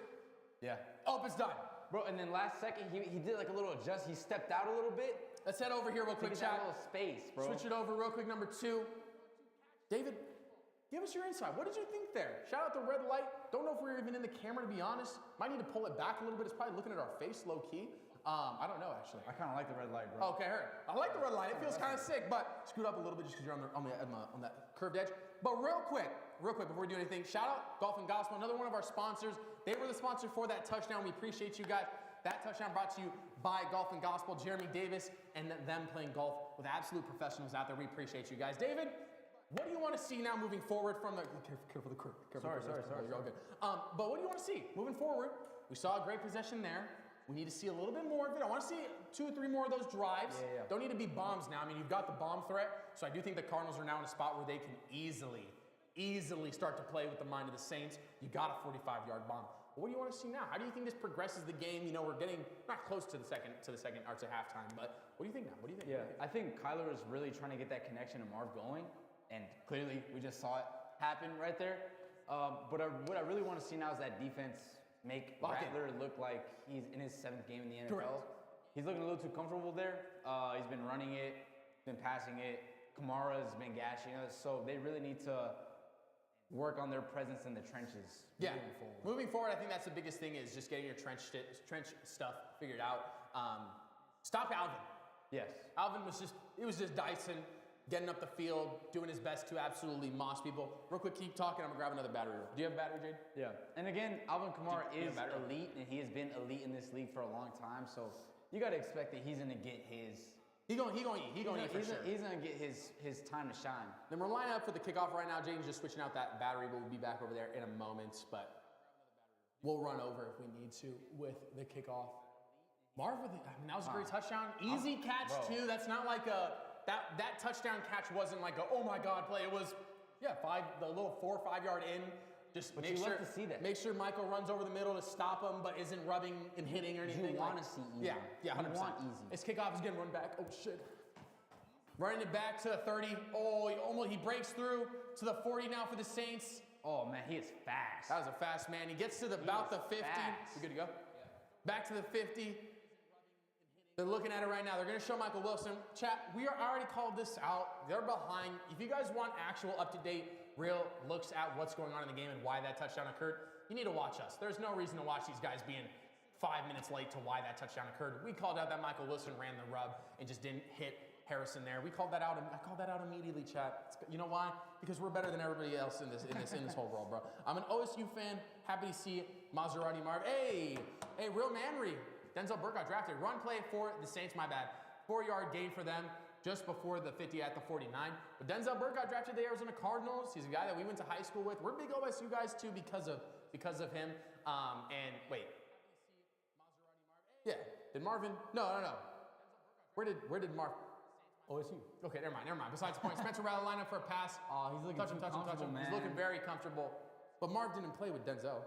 Yeah. oh, it's done. Bro, and then last second, he did like a little adjust. He stepped out a little bit. Let's head over here real To quick, get that chat. little space, bro. Switch it over real quick, number 2. David, give us your insight. What did you think there? Shout out the red light. Don't know if we were even in the camera, to be honest. Might need to pull it back a little bit. It's probably looking at our face low key. I don't know, actually. I kind of like the red light, bro. Okay, heard. I like the red light. It feels kind of sick, but scoot up a little bit just because you're on that curved edge. But real quick, before we do anything, shout out Golf and Gospel, another one of our sponsors. They were the sponsor for that touchdown. We appreciate you guys. That touchdown brought to you by Golf and Gospel, Jeremy Davis, and them playing golf with absolute professionals out there. We appreciate you guys. David, what do you want to see now moving forward from the... Careful the curve. Sorry. You're all good. But what do you want to see moving forward? We saw a great possession there. We need to see a little bit more of it. I want to see 2 or 3 more of those drives. Yeah. Don't need to be bombs now. I mean, you've got the bomb threat, so I do think the Cardinals are now in a spot where they can easily start to play with the mind of the Saints. You got a 45-yard bomb. But what do you want to see now? How do you think this progresses the game? You know, we're getting not close to the second or to halftime, but what do you think now? What do you think? Yeah, I think Kyler is really trying to get that connection to Marv going, and clearly we just saw it happen right there. But what I really want to see now is that defense make Lock in. Rattler look like he's in his 7th game in the NFL. Correct. He's looking a little too comfortable there. He's been running it, been passing it. Kamara has been gashing us, so they really need to work on their presence in the trenches. Yeah. Moving forward, I think that's the biggest thing is just getting your trench stuff figured out. Stop Alvin. Yes. Alvin was just Dyson, getting up the field, doing his best to absolutely moss people. Real quick, keep talking. I'm gonna grab another battery. Do you have a battery, Jade? Yeah. And again, Alvin Kamara Do you is have battery? elite, and he has been elite in this league for a long time. So you got to expect that he's gonna get his. He gonna eat for sure. He's gonna get his time to shine. Then we're lining up for the kickoff right now. Jaden's just switching out that battery, but we'll be back over there in a moment. But we'll run over if we need to with the kickoff. Marv, that was a great touchdown. Easy catch bro. too. That's not like that touchdown catch wasn't like a oh my god play. It was the little 4 or 5 yard in. Just But make you sure love to see that. Make sure Michael runs over the middle to stop him, but isn't rubbing and hitting or anything. You want to see easy. Yeah, 100%. You want easy. His kickoff is getting run back. Oh shit. Running it back to the 30. Oh, he breaks through to the 40 now for the Saints. Oh man, he is fast. That was a fast man. He gets to about the 50. fast. We good to go? Yeah. Back to the 50. They're looking at it right now. They're going to show Michael Wilson. Chat, we already called this out. They're behind. If you guys want actual up-to-date, real looks at what's going on in the game and why that touchdown occurred, you need to watch us. There's no reason to watch these guys being 5 minutes late to why that touchdown occurred. We called out that Michael Wilson ran the rub and just didn't hit Harrison there. We called that out. I called that out immediately, chat. You know why? Because we're better than everybody else in this whole world, bro. I'm an OSU fan. Happy to see Maserati Marv. Hey, real manry. Denzel Burke got drafted. Run play for the Saints, my bad. 4-yard gain for them just before the 50 at the 49. But Denzel Burke got drafted to the Arizona Cardinals. He's a guy that we went to high school with. We're big OSU guys too because of him. And wait. Yeah. Did Marvin? No. Where did Marv? OSU. Okay, never mind. Besides the point, Spencer Rattler line up for a pass. Oh, he's looking touch him. comfortable, man. He's looking very comfortable. But Marv didn't play with Denzel.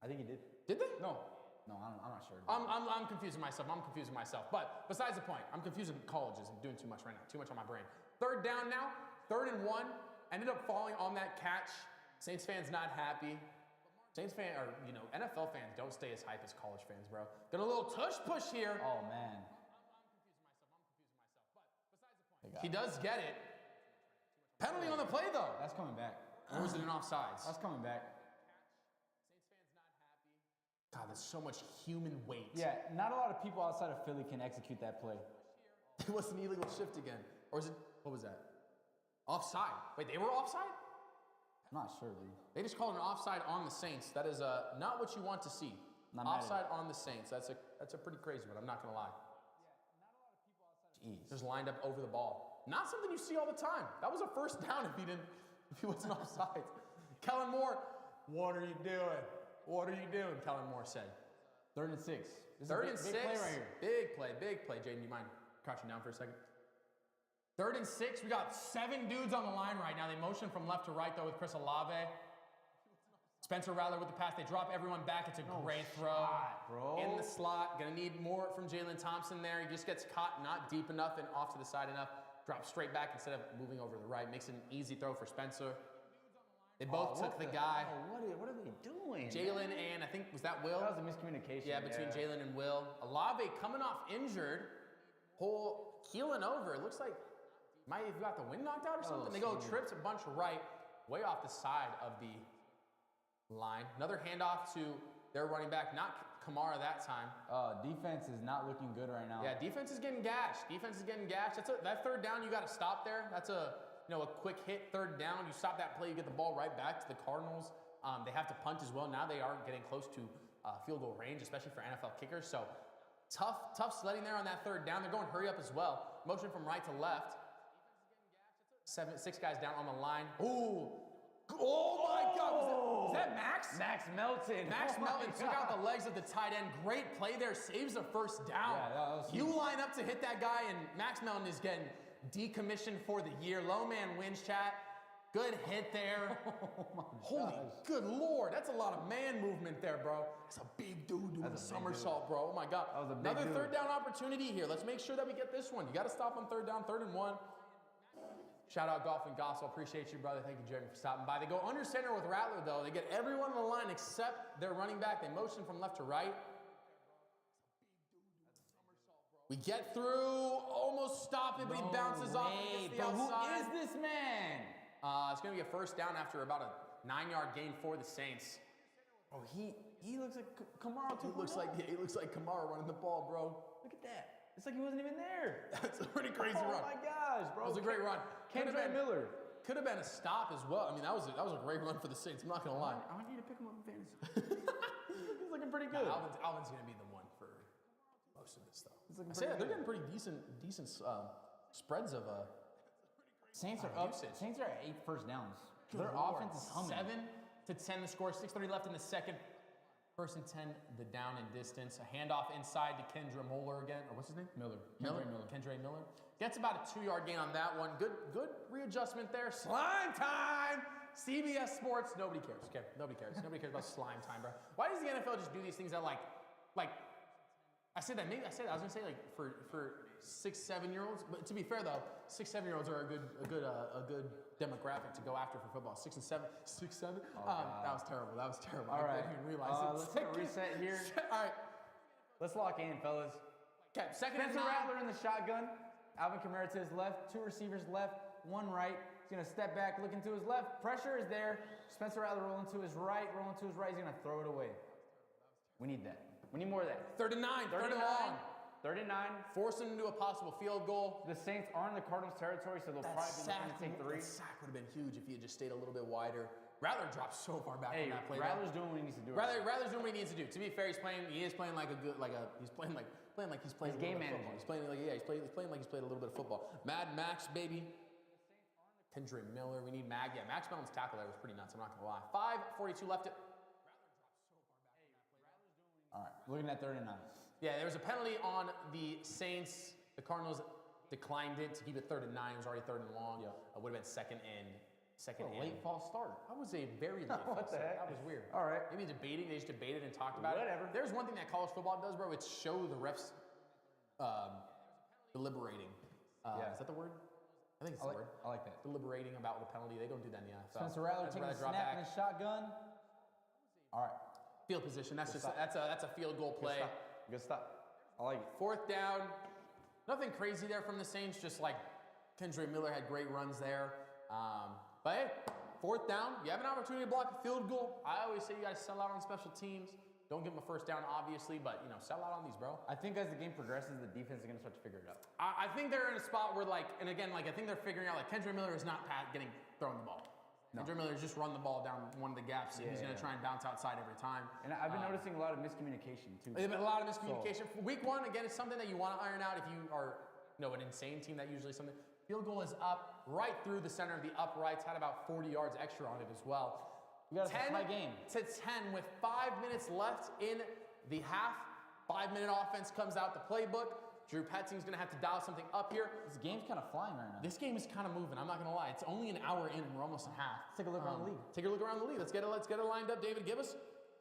I think he did. Did they? No, I'm not sure. I'm confusing myself. But besides the point, I'm confusing colleges and doing too much right now. Too much on my brain. 3rd down now. 3rd and 1. Ended up falling on that catch. Saints fans not happy. NFL fans don't stay as hype as college fans, bro. Got a little tush push here. Oh man. He does get it. Penalty on the play though. That's coming back. Or was it an offsides? That's coming back. God, there's so much human weight. Yeah, not a lot of people outside of Philly can execute that play. It was an illegal shift again. Or is it, what was that? Offside. Wait, they were offside? I'm not sure, dude. They just called an offside on the Saints. That is not what you want to see. Not mad at Offside on the Saints. That's a pretty crazy one. I'm not gonna lie. Jeez. Just lined up over the ball. Not something you see all the time. That was a first down if he wasn't offside. Kellen Moore, what are you doing? What are you doing? Kellen Moore said. 3rd and 6. This is 3rd a and 6. big play right here. Big play. Jaden, do you mind crouching down for a second? 3rd and 6. We got 7 dudes on the line right now. They motion from left to right, though, with Chris Olave. Spencer Rattler with the pass. They drop everyone back. It's a great throw. Bro. In the slot. Gonna need more from Jalen Thompson there. He just gets caught not deep enough and off to the side enough. Drops straight back instead of moving over to the right. Makes it an easy throw for Spencer. They both took the guy. What are they doing? Jalen and I think, was that Will? That was a miscommunication. Yeah, between Jalen and Will. Olave coming off injured. Whole keeling over. It looks like might have got the wind knocked out or something. They go trips a bunch right, way off the side of the line. Another handoff to their running back, not Kamara that time. Defense is not looking good right now. Yeah, defense is getting gashed. That 3rd down, you got to stop there. That's a quick hit 3rd down. You stop that play, you get the ball right back to the Cardinals. They have to punt as well. Now they are getting close to field goal range, especially for NFL kickers. So tough sledding there on that 3rd down. They're going hurry up as well. Motion from right to left. 6 guys down on the line. Ooh. Oh my God, was that Max? Max Melton. Max Melton took out the legs of the tight end. Great play there, saves a 1st down. Yeah, that was you huge. line up to hit that guy, and Max Melton is getting decommissioned for the year. Low man wins, chat. Good hit there. Oh my Holy gosh. good Lord, that's a lot of man movement there, bro. That's a big dude doing a somersault, bro. Oh my God. That was a big Another dude. 3rd down opportunity here. Let's make sure that we get this one. You got to stop on 3rd down, 3rd and 1. Shout out Golf and Gossel. Appreciate you, brother. Thank you, Jeremy, for stopping by. They go under center with Rattler, though. They get everyone on the line except their running back. They motion from left to right. We get through, almost stop it, but he bounces off and gets the outside. Who is this man? It's going to be a 1st down after about a 9-yard gain for the Saints. Oh, he looks like Kamara too. He looks like Kamara running the ball, bro. Look at that. It's like he wasn't even there. That's a pretty crazy run. Oh my gosh, bro. That was a great run. Trey Miller. Could have been a stop as well. I mean, that was a great run for the Saints. I'm not gonna lie. I need to pick him up in fantasy. He's looking pretty good. Alvin's gonna be the one for most of this stuff. They're getting pretty decent spreads of Saints are up. usage. Saints are at 8 first downs. Their Lord. offense is humming. 7-10 the score. 6:30 left in the second. 1st and 10, the down and distance. A handoff inside to Kendra Moeller again. Or what's his name? Kendra Miller. Gets about a 2-yard gain on that one. Good readjustment there. Slime time! CBS Sports. Nobody cares. Okay? Nobody cares. Nobody cares about slime time, bro. Why does the NFL just do these things that like I was gonna say like for 6-7-year-olds, but to be fair though, 6-7-year-olds are a good demographic to go after for football. 6 and 7. That was terrible. All right. I didn't even realize it. Let's hit a reset here. All right. Let's lock in, fellas. Okay, second and Spencer 9. Rattler in the shotgun. Alvin Kamara to his left. 2 receivers left. 1 right. He's gonna step back, looking to his left. Pressure is there. Spencer Rattler rolling to his right. He's gonna throw it away. We need that. We need more of that. 3rd and 9. 3rd and long. 3rd and 9. Forcing into a possible field goal. The Saints are in the Cardinals territory, so they'll probably be looking to take 3. That sack would have been huge if he had just stayed a little bit wider. Rattler dropped so far back Hey, on that play. Rattler's doing what he needs to do. Rattler's doing what he needs to do. To be fair, he is playing like he's playing He's game managing. He's playing like he's playing like he's played a little bit of football. Mad Max, baby. Kendra Miller, we need Mag. Yeah, Max Melton's tackle there was pretty nuts. I'm not gonna lie. 5:42 left. All right, looking at 3rd and 9. Yeah, there was a penalty on the Saints. The Cardinals declined it to keep it 3rd and 9. It was already 3rd and long. Yeah, would have been second and. Late false start. That was a very late false the start. heck? That was weird. All right. Maybe they just debated and talked about Whatever. it. There's one thing that college football does, bro. It's show the refs deliberating. Yeah. Is that the word? I think it's the word. I like that. Deliberating about the penalty. They don't do that in the NFL. Spencer Rattler taking a snap in his shotgun. All right. Field position. That's a field goal play. Good stop. I like it. 4th down. Nothing crazy there from the Saints. Just like Kendra Miller had great runs there. But hey, 4th down. You have an opportunity to block a field goal. I always say you guys sell out on special teams. Don't give them a 1st down, obviously, but sell out on these, bro. I think as the game progresses, the defense is gonna start to figure it out. I think they're in a spot where I think they're figuring out Kendra Miller is not throwing the ball. No. Kendra Miller's just run the ball down one of the gaps. And he's gonna try and bounce outside every time. And I've been noticing a lot of miscommunication too. There's been a lot of miscommunication. Week 1, again, it's something that you want to iron out if you are an insane team. That usually something. Field goal is up right through the center of the uprights. Had about 40 yards extra on it as well. You got a 10 game. To 10 with 5 minutes left in the half. 5-minute offense comes out the playbook. Drew Petzing's going to have to dial something up here. This game's kind of flying right now. This game is kind of moving. I'm not going to lie. It's only an hour in and we're almost at half. Let's take a look around the league. Take a look around the league. Let's get it lined up. David, give us,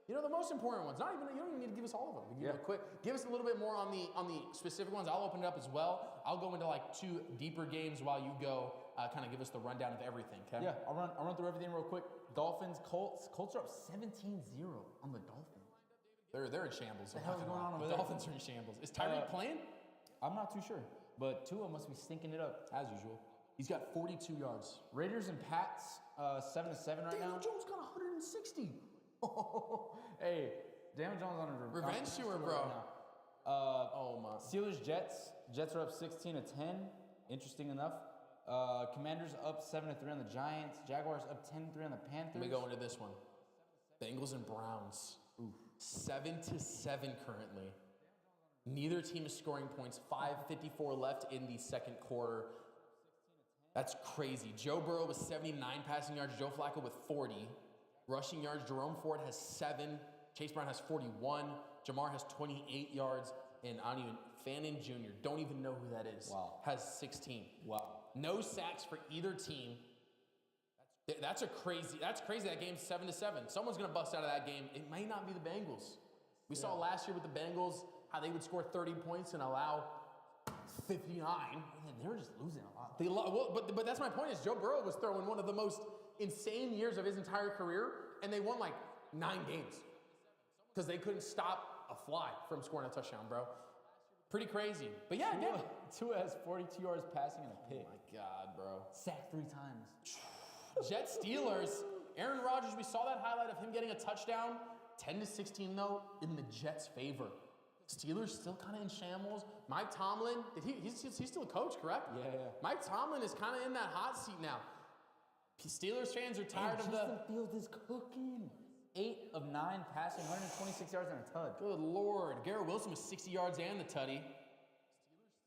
the most important ones. You don't even need to give us all of them. We can give it a quick. Give us a little bit more on the specific ones. I'll open it up as well. I'll go into like 2 deeper games while you go kind of give us the rundown of everything. Okay? Yeah, I'll run through everything real quick. Dolphins, Colts. Colts are up 17-0 on the Dolphins. They're in shambles. What the hell is going on over The there? Dolphins are in shambles. Is Tyreek playing? I'm not too sure, but Tua must be stinking it up. As usual. He's got 42 yards. Raiders and Pats, 7-7 right Daniel now. Jones got 160. Hey, Daniel Jones on a Revenge tour, bro. Right now. Oh my. Steelers, Jets. Jets are up 16-10. Interesting enough. Commanders up 7-3 on the Giants. Jaguars up 10-3 on the Panthers. Let me go into this one. Bengals and Browns. 7-7 currently. Neither team is scoring points. 5:54 left in the second quarter. That's crazy. Joe Burrow with 79 passing yards. Joe Flacco with 40. Rushing yards, Jerome Ford has 7. Chase Brown has 41. Jamar has 28 yards. And Fannin Jr., don't even know who that is, has 16. Wow. No sacks for either team. That's crazy. That game's 7-7. Someone's going to bust out of that game. It may not be the Bengals. We saw last year with the Bengals how they would score 30 points and allow 59. They were just losing a lot. But that's my point is Joe Burrow was throwing one of the most insane years of his entire career, and they won like 9 games because they couldn't stop a fly from scoring a touchdown, bro. Pretty crazy. But yeah, again. Tua has 42 yards passing and a pick. Oh my God, bro. Sacked 3 times. Jets Steelers. Aaron Rodgers, we saw that highlight of him getting a touchdown. 10-16 though, in the Jets' favor. Steelers still kind of in shambles. Mike Tomlin, he's still a coach, correct? Yeah. Mike Tomlin is kind of in that hot seat now. Steelers fans are tired of Justin Fields is cooking. 8 of 9 passing, 126 yards and a tud. Good Lord. Garrett Wilson with 60 yards and the tutty.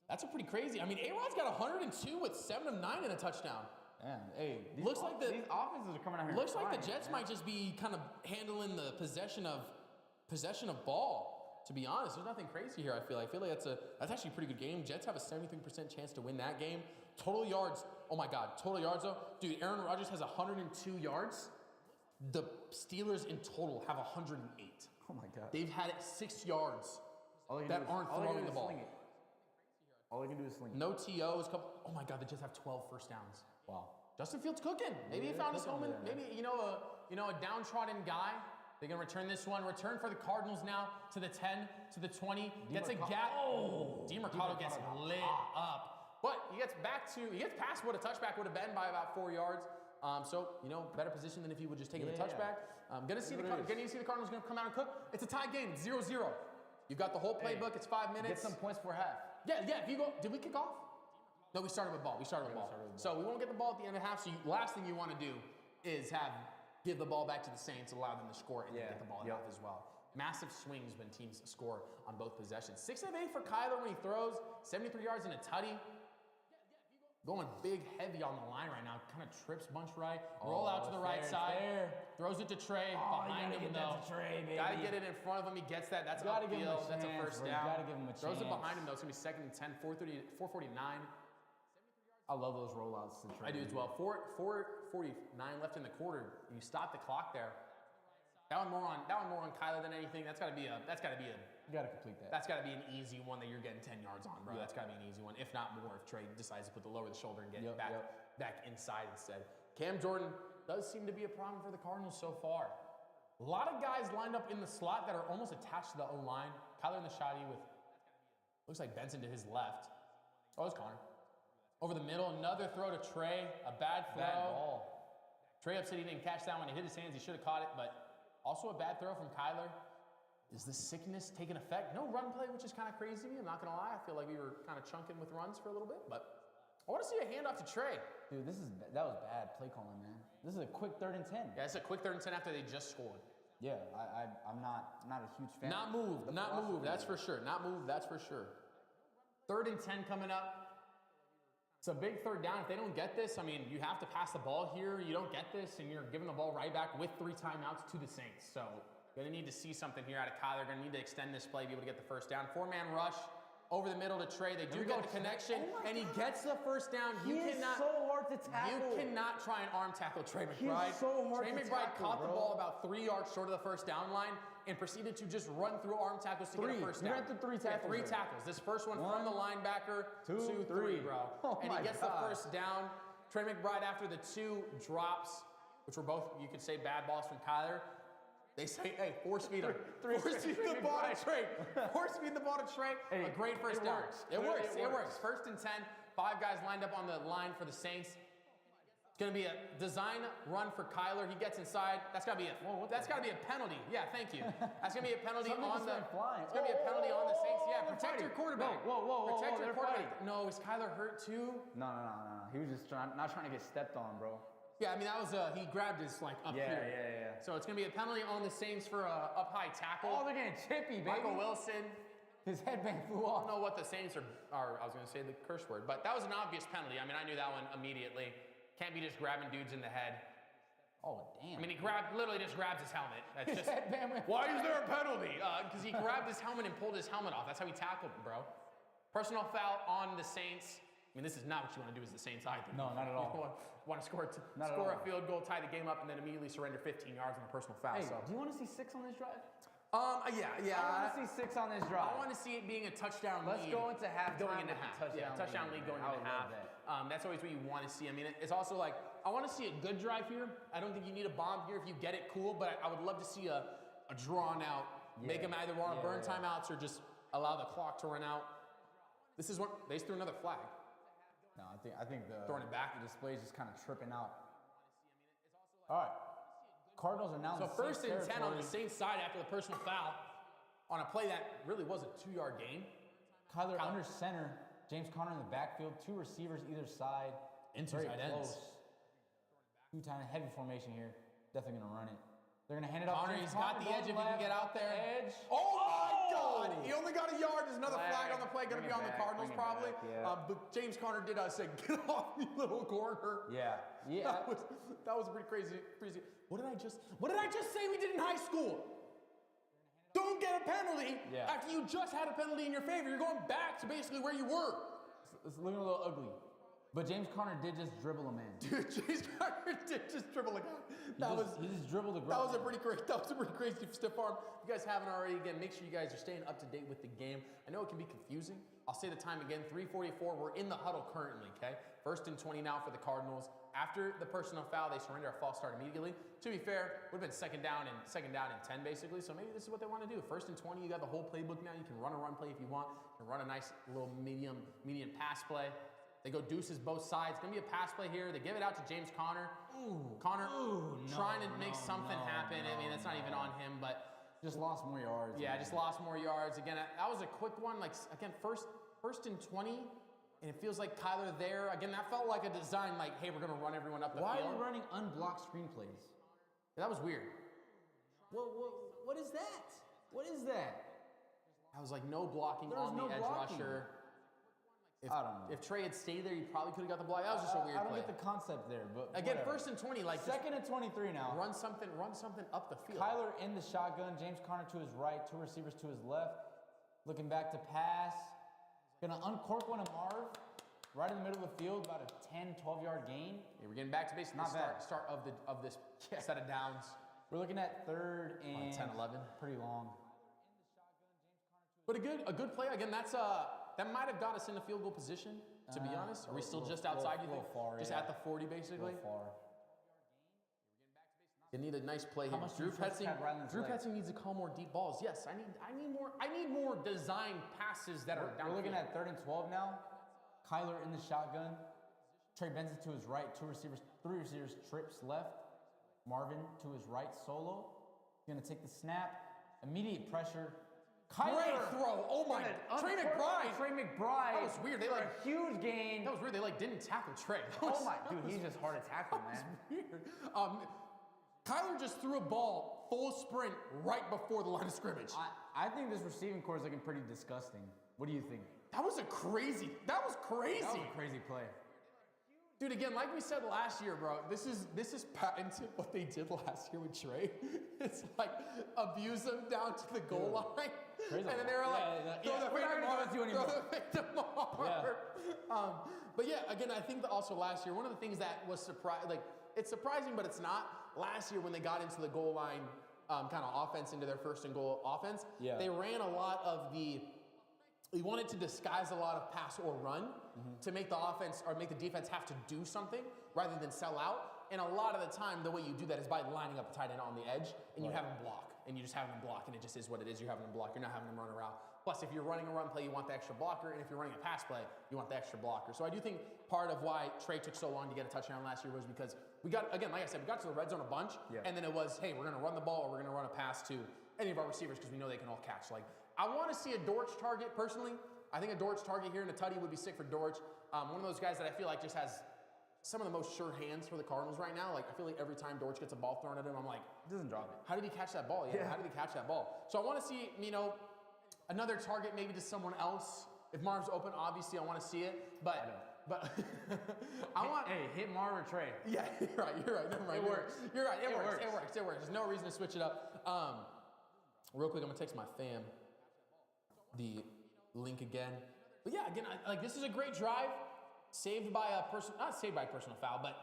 That's a pretty crazy. I mean, A-Rod's got 102 with 7 of 9 and a touchdown. Man, hey, these Looks like these offenses are coming out here. Looks like the flying, Jets man. might just be kind of handling the possession of ball. To be honest, there's nothing crazy here. I feel like that's actually a pretty good game. Jets have a 73% chance to win that game. Total yards. Oh my God, total yards though. Dude, Aaron Rodgers has 102 yards. The Steelers in total have 108. Oh my God. They've had 6 yards that aren't throwing the ball. All they can do is sling it. No TOs. Oh my God, they just have 12 first downs. Wow. Justin Fields cooking. Maybe he found his home in. Maybe a downtrodden guy. They're gonna return this one. Return for the Cardinals now to the 10, to the 20. Gets a gap. Oh, DeMarcado gets lit up. But he gets past what a touchback would have been by about 4 yards. So better position than if he would just taken the touchback. Gonna see the Cardinals gonna come out and cook. It's a tie game. It's 0-0. You've got the whole playbook. It's 5 minutes. Get some points for half. Yeah. If you go, did we kick off? No, we started with ball. So we won't get the ball at the end of half. So last thing you want to do is give the ball back to the Saints, allow them to score, and then get the ball at half as well. Massive swings when teams score on both possessions. 6 of 8 for Kyler when he throws. 73 yards and a tutty. Going big, heavy on the line right now. Kind of trips bunch right. Roll out to the right side. Throws it to Trey. Behind him though. Gotta get it in front of him. He gets that. That's upfield. That's a first down. Gotta give him a chance. Throws it behind him though. It's gonna be 2nd and 10. 4:49. I love those rollouts to Trey. I do as well. 4:49 left in the quarter. You stop the clock there. That one more on Kyler than anything. That's gotta be You gotta complete that. That's gotta be an easy one that you're getting 10 yards on, bro. That's gotta be an easy one, if not more. If Trey decides to put the lower the shoulder and get back inside instead. Cam Jordan does seem to be a problem for the Cardinals so far. A lot of guys lined up in the slot that are almost attached to the O-line. Kyler in the shotty with looks like Benson to his left. Oh, it's Connor. Over the middle, another throw to Trey. A bad throw. Bad ball. Trey upset he didn't catch that one. It hit his hands. He should have caught it, but also a bad throw from Kyler. Is the sickness taking effect? No run play, which is kind of crazy to me. I'm not going to lie. I feel like we were kind of chunking with runs for a little bit, but I want to see a handoff to Trey. Dude, that was bad play calling, man. This is a quick 3rd and 10. Yeah, it's a quick 3rd and 10 after they just scored. Yeah, I'm not a huge fan. Not move. That's for sure. 3rd and 10 coming up. It's a big 3rd down. If they don't get this, I mean, you have to pass the ball here. You don't get this, and you're giving the ball right back with 3 timeouts to the Saints. So, gonna need to see something here out of Kyler. Gonna need to extend this play, be able to get the first down. 4-man rush. over the middle to Trey. They do we get go, the Trey. connection, Oh my and he God. gets the first down. He is so hard to tackle. You cannot try and arm tackle Trey He is McBride. so hard Trey to McBride tackle, caught the bro. ball about 3 yards short of the first down line and proceeded to just run through arm tackles to get a first He down. ran through three Yeah, tackles three there. tackles. This first one One, from the linebacker, two, three, three. bro. Oh and my he gets God. the first down. Trey McBride after the 2 drops, which were both, you could say, bad balls from Kyler. They say, hey, force feed him. Three Force feed Trey the ball to McBride. Trey. Force feed the ball to Trey. Hey, A great first it down. works. It works. It It works. works. 1st and 10. 5 guys lined up on the line for the Saints. It's gonna be a design run for Kyler. He gets inside. That's gotta be a penalty. Yeah, thank you. That's gonna be a penalty Something on just the. went flying. It's gonna be a penalty on the Saints. Yeah, they're protect your fighting. quarterback. Whoa, Protect your they're quarterback. No, is Kyler hurt too? No. He was just not trying to get stepped on, bro. Yeah, I mean that was he grabbed his like up here. Yeah. So it's gonna be a penalty on the Saints for a up high tackle. Oh, they're getting chippy, baby. Michael Wilson. His headband flew I off. don't know what the Saints are. I was gonna say the curse word, but that was an obvious penalty. I mean, I knew that one immediately. Can't be just grabbing dudes in the head. Oh, damn. I mean, he literally just grabs his helmet. That's His just. headband went Why is there a penalty? Because he grabbed his helmet and pulled his helmet off. That's how he tackled him, bro. Personal foul on the Saints. I mean, this is not what you want to do as the Saints either. No, not at all. You want to score Not at a all. field goal, tie the game up, and then immediately surrender 15 yards on a personal foul. Hey, So. do you want to see 6 on this drive? Yeah. I want to see 6 on this drive. I want to see it being a touchdown Let's lead. go into halftime Going into with a half. touchdown Touchdown lead, lead going man. into I would love half. That's always what you want to see. I mean, it's also like, I want to see a good drive here. I don't think you need a bomb here. If you get it, cool. But I would love to see a drawn out, make them either want to burn timeouts or just allow the clock to run out. This is what, they just threw another flag. No, I think the Throwing it back. the display is just kind of tripping out. All right. Cardinals are now So in the 1st and 10 on the territory. Saints side after the personal foul on a play that really was a 2-yard gain. Kyler under center. James Conner in the backfield. 2 receivers either side. And 2 Very tight ends. close. 2 tight end heavy formation here. Definitely gonna run it. They're gonna hand it off. Conner, James he's got Conner, the edge if he going can get left, out there. Edge. Oh my God! He only got a yard. There's another flag on the play. Going to Bring be it on the back, Cardinals bring it probably. back, yeah. But James Conner did say, "Get off me, little corner." Yeah. That was pretty crazy. What did I just say we did in high school? Don't get a penalty after you just had a penalty in your favor. You're going back to basically where you were. It's looking a little ugly. But James Conner did just dribble a man. Dude, James Conner did just dribble a guy. He just dribbled a That was a pretty crazy stiff arm. If you guys haven't already, again, make sure you guys are staying up to date with the game. I know it can be confusing. I'll say the time again, 3:44. We're in the huddle currently, okay? 1st and 20 now for the Cardinals. After the personal foul, they surrender a false start immediately. To be fair, would have been second down and 10 basically. So maybe this is what they want to do. 1st and 20, you got the whole playbook now. You can run a run play if you want. You can run a nice little medium pass play. They go deuces both sides. Gonna be a pass play here. They give it out to James Conner. Conner trying to make something happen. I mean, that's not even on him, but just lost more yards. yeah, man. just lost more yards. Again, that was a quick one. Like again, first and 20, and it feels like Kyler there. Again, that felt like a design. Like, hey, we're gonna run everyone up the Why field. are we running unblocked screen plays? That was weird. What is that? What is that? I was like, no blocking There was on no the edge blocking. rusher. I don't know. If Trey had stayed there, he probably could have got the block. That was just a weird I don't play. get the concept there, but Again, whatever. 1st and 20, like just 2nd and 23 now. run something up the field. Kyler in the shotgun. James Conner to his right. 2 receivers to his left. Looking back to pass. Gonna uncork one of Marv. Right in the middle of the field, about a 10, 12-yard gain. Yeah, we're getting back to basically Not the bad. start of this set of downs. We're looking at 3rd and 10, 11. Pretty long. But a good play. Again, that might have got us in the field goal position, to be honest. Are we still just outside, you think? Far, Just yeah. at the 40, basically? A little far. You need a nice play here. much do Drew you trust Chad Ryland's Drew leg? Petzing needs to call more deep balls. Yes, I need more design passes that are down. We're looking at 3rd and 12 now. Kyler in the shotgun. Trey Benson to his right. 3 receivers trips left. Marvin to his right solo. Gonna take the snap. Immediate pressure. Great throw. Oh my. Trey McBride. Trey McBride. That was weird. They for like a huge gain. That was weird. They like didn't tackle Trey. That was- Oh my, dude, he's just hard to tackle, man. Weird. Kyler just threw a ball full sprint right before the line of scrimmage. I think this receiving core is looking pretty disgusting. What do you think? That was crazy. That was a crazy play. Dude, again, like we said last year, bro, this is patented what they did last year with Trey. It's like abuse him down to the goal line. And then they were like, throw the fake to Marv. But yeah, again, I think that also last year, one of the things that was it's surprising, but it's not. Last year when they got into the goal line kind of offense, into their first and goal offense, they ran a lot of we wanted to disguise a lot of pass or run to make the offense or make the defense have to do something rather than sell out. And a lot of the time, the way you do that is by lining up the tight end on the edge and you have him block. And you just have him block, and it just is what it is. You're having him block. You're not having him run a route. Plus, if you're running a run play, you want the extra blocker. And if you're running a pass play, you want the extra blocker. So I do think part of why Trey took so long to get a touchdown last year was because we got, again, like I said, we got to the red zone a bunch. And then it was, hey, we're going to run the ball or we're going to run a pass to any of our receivers because we know they can all catch. Like, I want to see a Dortch target, personally. I think a Dortch target here in a tutty would be sick for Dortch. One of those guys that I feel like just has some of the most sure hands for the Cardinals right now. Like, I feel like every time Dortch gets a ball thrown at him, I'm like, he doesn't drop it. How did he catch that ball? How did he catch that ball? So I want to see, another target maybe to someone else. If Marv's open, obviously I want to see it. But hit Marv or Trey. Yeah, you're right. Never mind. It works. You're right. It works. There's no reason to switch it up. Real quick, I'm gonna text my fam the link again. But yeah, again, this is a great drive. Not saved by a personal foul, but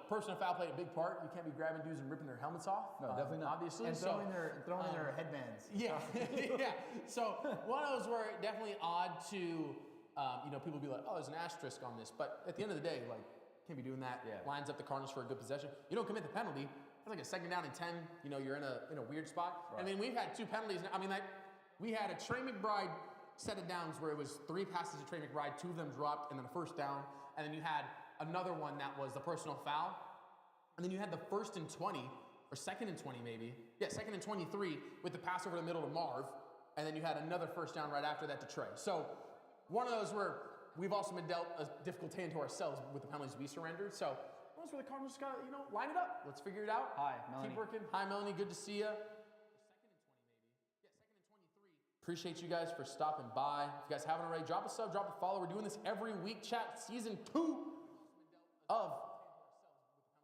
personal foul played a big part. You can't be grabbing dudes and ripping their helmets off. No, definitely not. Obviously, and throwing their headbands. Yeah, yeah. So one of those were definitely odd to, people be like, oh, there's an asterisk on this, but at the end of the day, can't be doing that. Lines up the Cardinals for a good possession. You don't commit the penalty. It's like a second down and 10. You're in a weird spot. Right. I mean, we've had 2 penalties. We had a Trey McBride set of downs where it was 3 passes to Trey McBride, 2 of them dropped, and then a first down. And then you had another one that was the personal foul. And then you had the 1st and 20, or 2nd and 20 maybe. Yeah, 2nd and 23 with the pass over the middle to Marv. And then you had another first down right after that to Trey. So one of those where we've also been dealt a difficult hand to ourselves with the penalties we surrendered. So one of those where the Cardinals just got to, line it up. Let's figure it out. Hi, Melanie. Keep working. Hi, Melanie. Good to see you. Appreciate you guys for stopping by. If you guys haven't already, drop a sub, drop a follow. We're doing this every week. Chat season 2 of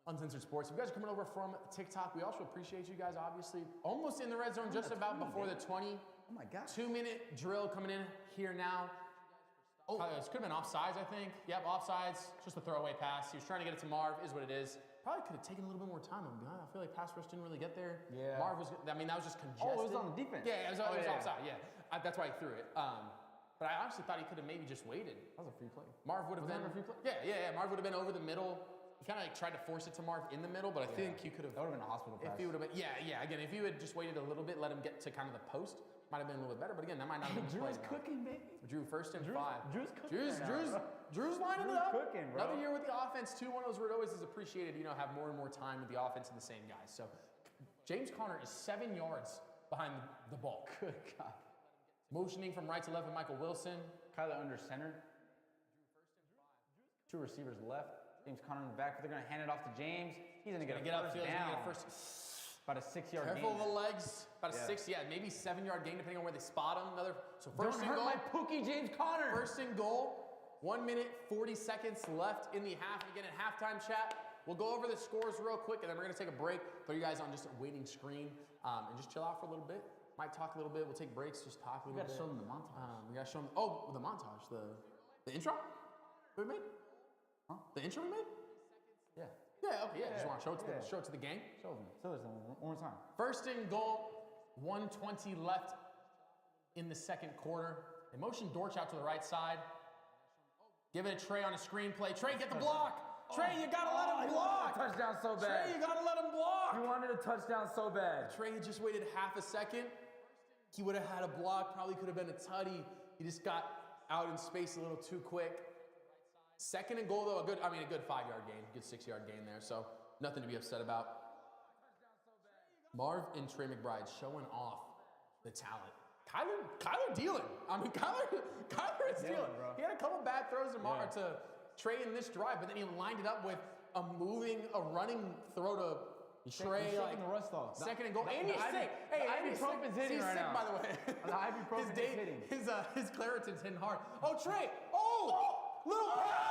Uncensored Sports. If you guys are coming over from TikTok, we also appreciate you guys, obviously. Almost in the red zone, just about before the 20. Oh my God. 2-minute drill coming in here now. Oh, this could have been offsides, I think. Yep, offsides. Just a throwaway pass. He was trying to get it to Marv, is what it is. Probably could have taken a little bit more time. I feel like pass rush didn't really get there. Yeah. Marv was, that was just congested. Oh, it was on the defense. Yeah, it was offside, yeah. That's why he threw it. But I honestly thought he could have maybe just waited. That was a free play. Marv would have been. Was that a free play? Yeah. Marv would have been over the middle. He kind of tried to force it to Marv in the middle, but I think he could have. That would have been a hospital pass. If he would have been, yeah. Again, if you had just waited a little bit, let him get to kind of the post, might have been a little bit better. But again, that might not have been. Drew's cooking, baby. Drew 1st and 5. Drew's cooking. Drew's lining it up. Cooking, bro. Another year with the offense too. One of those where it always is appreciated. Have more and more time with the offense and the same guys. So James Conner is 7 yards behind the ball. Good God. Motioning from right to left with Michael Wilson. Kyler under center. 2 receivers left. James Conner in the back. They're going to hand it off to James. He's going to get upfield. About a 6-yard gain. Careful of the legs. About a 6, maybe 7-yard gain depending on where they spot him. So first Don't and hurt goal. my Pookie James Conner. 1st and goal. 1 minute, 40 seconds left in the half. Again, at halftime chat, we'll go over the scores real quick, and then we're going to take a break. Throw you guys on just a waiting screen and just chill out for a little bit. Might talk a little bit. We'll take breaks, just talk a little bit. We got to show them the montage. We got to show them. The montage. The intro we made? Huh? The intro we made? Yeah. Yeah, okay, yeah. Just want to show it to the gang. Show them. Show them one more time. 1st and goal, 1:20 left in the 2nd quarter. They motion Dortch out to the right side. Give it to Trey on a screenplay. Trey, get the block. Trey, you gotta let him block. Touchdown so bad. Trey, you gotta let him block. You wanted a touchdown so bad. Trey had just waited half a second. He would have had a block. Probably could have been a tutty. He just got out in space a little too quick. 2nd and goal, though, a good 5-yard gain, good 6-yard gain there. So nothing to be upset about. Marv and Trey McBride showing off the talent. Kyler dealing. Kyler is dealing. Bro. He had a couple bad throws to Trey in this drive, but then he lined it up with a running throw to Trey. He's shaking the rust off. 2nd and goal. And he's sick. Hey, ibuprofen's hitting right now. By the way. The ibuprofen is hitting. His Claritin's hitting hard. Oh, Trey. Oh! Little pass.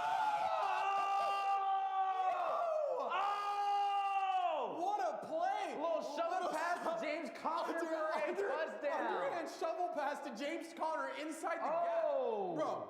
pass to James Conner inside the Oh. gap. Bro.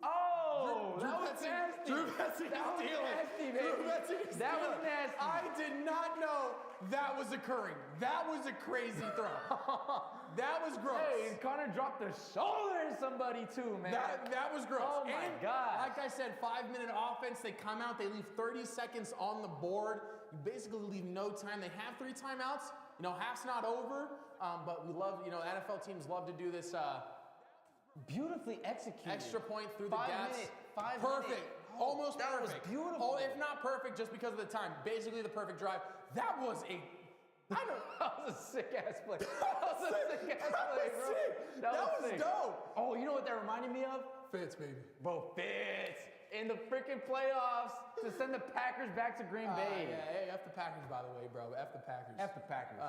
Oh, Drew that was Petzing- nasty. Drew Petzing That is was dealing. nasty, Drew baby. Petzing is That was dealing. nasty. I did not know that was occurring. That was a crazy throw. That was gross. Hey, and Connor dropped the shoulder in somebody too, man. That was gross. Oh my And God. Like I said, 5-minute offense. They come out. They leave 30 seconds on the board. You basically leave no time. They have 3 timeouts. You know, half's not over, but we love. You know, NFL teams love to do this. Beautifully executed. Extra point through the 5 gaps. minute, 5 Perfect. minute. Almost that was perfect. beautiful. Oh, if not perfect, just because of the time. Basically the perfect drive. That was a. I don't. That was a sick ass play. That was a sick ass play, bro. Sick. That was sick. dope. Oh, you know what that reminded me of? Fitz, baby. Bro, Fitz in the freaking playoffs to send the Packers back to Green Bay. Yeah, hey, F the Packers, by the way, bro. F the Packers. F the Packers.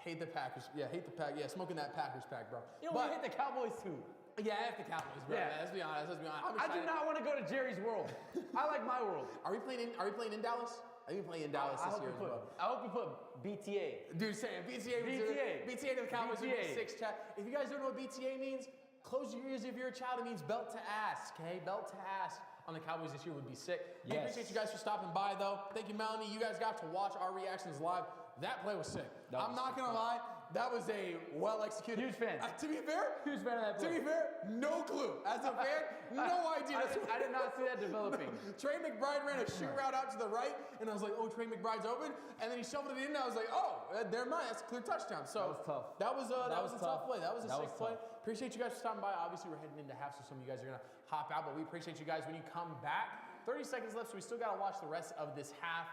Hate the Packers. Yeah, hate the Pack. Yeah, smoking that Packers pack, bro. You know, we hit the Cowboys too. Yeah, F the Cowboys, bro. Yeah. Yeah, let's be honest. Let's be honest. I'm I do excited. not want to go to Jerry's world. I like my world. Are we playing in Dallas? I think we playing in Dallas I this hope year we as put. well. I hope we put BTA. Dude, saying BTA to the Cowboys would be BTA. 6 chat. If you guys don't know what BTA means, close your ears if you're a child. It means belt to ass, okay? Belt to ass on the Cowboys this year would be sick. I Yes. appreciate you guys for stopping by, though. Thank you, Melanie. You guys got to watch our reactions live. That play was sick. I'm not gonna lie, that was a well-executed. Huge fan. To be fair, Huge fan of that to play. be fair, no clue. As a fan, no idea. I did not see that developing. Trey McBride ran a shoot route out to the right, and I was like, oh, Trey McBride's open. And then he shoveled it in, and I was like, oh, never mind. That's a clear touchdown. So That was tough. That was a tough play. That was a That sick was play. tough. Appreciate you guys for stopping by. Obviously, we're heading into half, so some of you guys are going to hop out, but we appreciate you guys when you come back. 30 seconds left, so we still got to watch the rest of this half.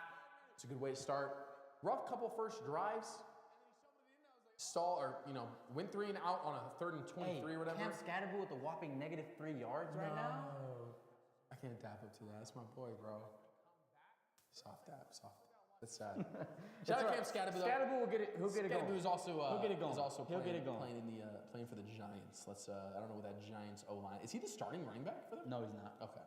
It's a good way to start. Rough couple first drives. Win 3 and out on a 3rd and 23 or whatever. Cam Scatterbull with a whopping -3 yards right now. I can't tap up to that. That's my boy, bro. Soft tap. That's sad. Shout out Cam Scatterbull. Scatterbull will get it. He'll get it going. Scatterbull is also He'll get it going. Is also He'll playing, get it going. playing for the Giants. I don't know what that Giants O line is. He the starting running back for them? No, he's not. Okay.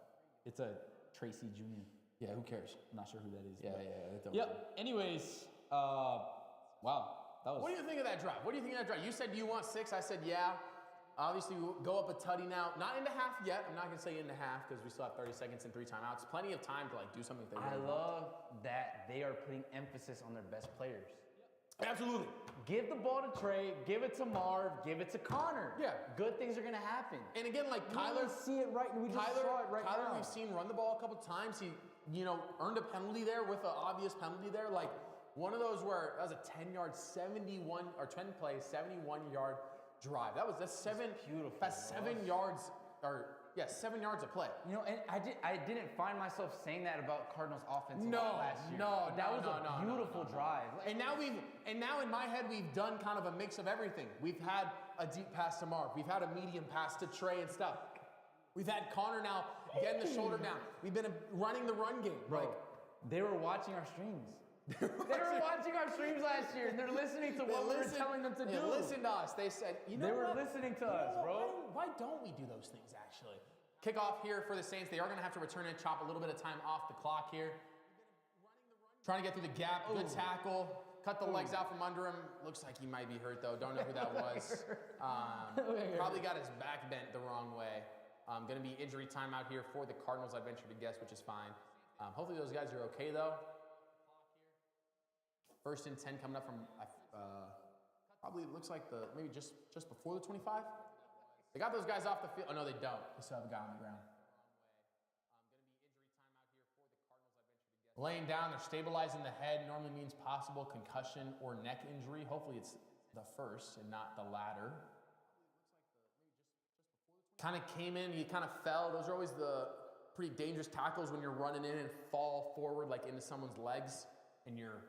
It's a Tracy Jr. Yeah, who cares? I'm not sure who that is. Yeah, but- it don't Yep. matter. Anyways, wow. That was. What do you think of that drive? What do you think of that drive? You said do you want 6? I said yeah. Obviously, we'll go up a tutty now. Not into half yet. I'm not gonna say into half because we still have 30 seconds and 3 timeouts. Plenty of time to do something if they I really want. love that they are putting emphasis on their best players. Absolutely. Give the ball to Trey, give it to Marv, give it to Connor. Yeah. Good things are gonna happen. And again, like Kyler, Kyler, see it right. We just saw it right Kyler, now. we've seen run the ball a couple times. He, earned a penalty there with an obvious penalty there. Like one of those where that was a 10-yard, 71 or 10 play, 71-yard drive. That's 7. beautiful, That's 7 yards, 7 yards of play. And I didn't find myself saying that about Cardinals offense No, last year. no, that no, was no, a no, beautiful no, no. drive. And now in my head we've done kind of a mix of everything. We've had a deep pass to Mark. We've had a medium pass to Trey and stuff. We've had Connor now getting the shoulder down. We've been running the run game. Bro, they were watching our streams. They were watching our streams last year, and they're listening to what we were telling them to They do. listened to us. They said, They were listening to us, bro. Why don't we do those things, actually? Kickoff here for the Saints. They are going to have to return and chop a little bit of time off the clock here. Trying to get through the gap. Good tackle. Cut the legs out from under him. Looks like he might be hurt, though. Don't know who that was. Probably got his back bent the wrong way. Going to be injury time out here for the Cardinals, I venture to guess, which is fine. Hopefully those guys are okay, though. 1st and 10 coming up from probably looks like maybe just before the 25. They got those guys off the field. Oh no, they don't. They still have a guy on the ground. Laying down, they're stabilizing the head. Normally means possible concussion or neck injury. Hopefully it's the first and not the latter. Kind of came in, he kind of fell. Those are always the pretty dangerous tackles when you're running in and fall forward like into someone's legs and you're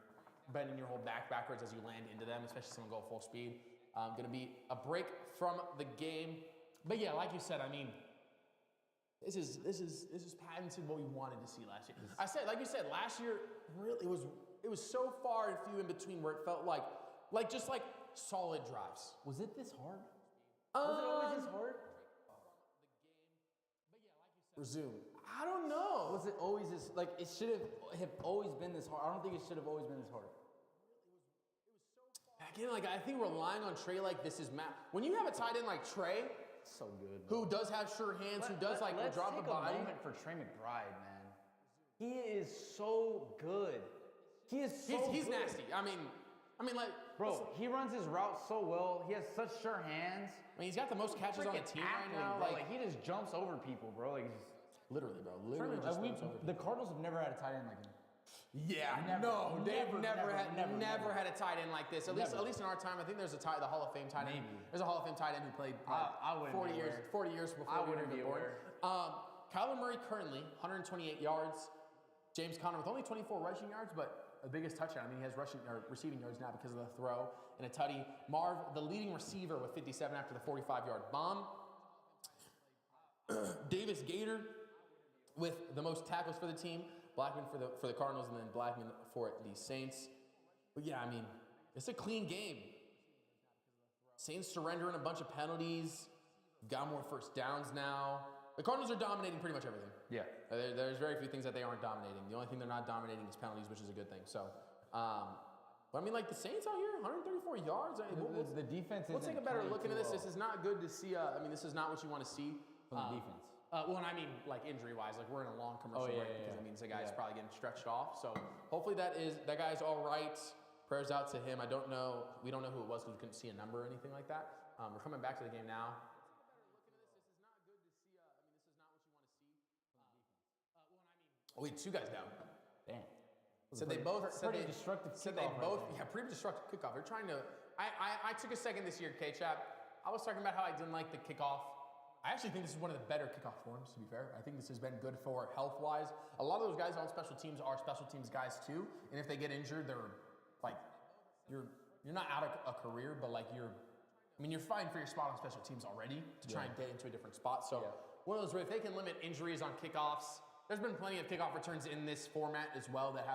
bending your whole back backwards as you land into them, especially someone go full speed. Going to be a break from the game. But yeah, like you said, I mean, this is patented what we wanted to see last year. I said, like you said, last year really it was so far and few in between where it felt like just solid drives. Was it this hard? Was it always this hard? Resume. I don't know. Was it always this, it should have always been this hard? I don't think it should have always been this hard. again, like I think relying on Trey like this is when you have a tight end like Trey, So good. who does have sure hands, who does like let's drop the take body. a moment for Trey McBride, man. He is so good. He is so He's good. nasty. I mean, like, Bro, he runs his route so well. He has such sure hands. I mean, he's got the most catches on the Freaking team right athlete, now. bro. Like, He just jumps over people, bro. Like, literally, bro. Literally just jumps over the Cardinals have never had a tight end like him. Yeah, they've never had a tight end like this. At least in our time, I think there's the Hall of Fame tight end. Maybe. There's a Hall of Fame tight end who played I wouldn't 40 be years, aware. 40 years before I we wouldn't were be born. aware. Kyler Murray currently 128 yards. James Conner with only 24 rushing yards, but the biggest touchdown. I mean, he has receiving yards now because of the throw and a tutty. Marv, the leading receiver with 57 after the 45-yard bomb. Davis Gator with the most tackles for the team. Blackman for the Cardinals, and then Blackman for the Saints. But yeah, I mean, it's a clean game. Saints surrendering a bunch of penalties. Got more first downs now. The Cardinals are dominating pretty much everything. Yeah. There's very few things that they aren't dominating. The only thing they're not dominating is penalties, which is a good thing. So, but I mean, like the Saints out here, 134 yards. I mean, The defense we'll take a better look into this. Well. This is not good to see. I mean, this is not what you want to see From the defense. Well, and I mean, like injury-wise, like we're in a long commercial break because it means the guy's Yeah. probably getting stretched off. So hopefully that guy's all right. Prayers out to him. I don't know. We don't know who it was because we couldn't see a number or anything like that. We're coming back to the game now. Oh, wait, two guys down. Damn. So they both pretty destructive kickoff right there. pretty destructive kickoff. They're trying to. I took a second this year, K-Chap. I was talking about how I didn't like the kickoff. I actually think this is one of the better kickoff forms, to be fair. I think this has been good for health-wise. A lot of those guys on special teams are special teams guys too, and if they get injured, they're like, you're not out of a career, but like you're fighting for your spot on special teams already to try and get into a different spot. So one of those where if they can limit injuries on kickoffs, there's been plenty of kickoff returns in this format as well that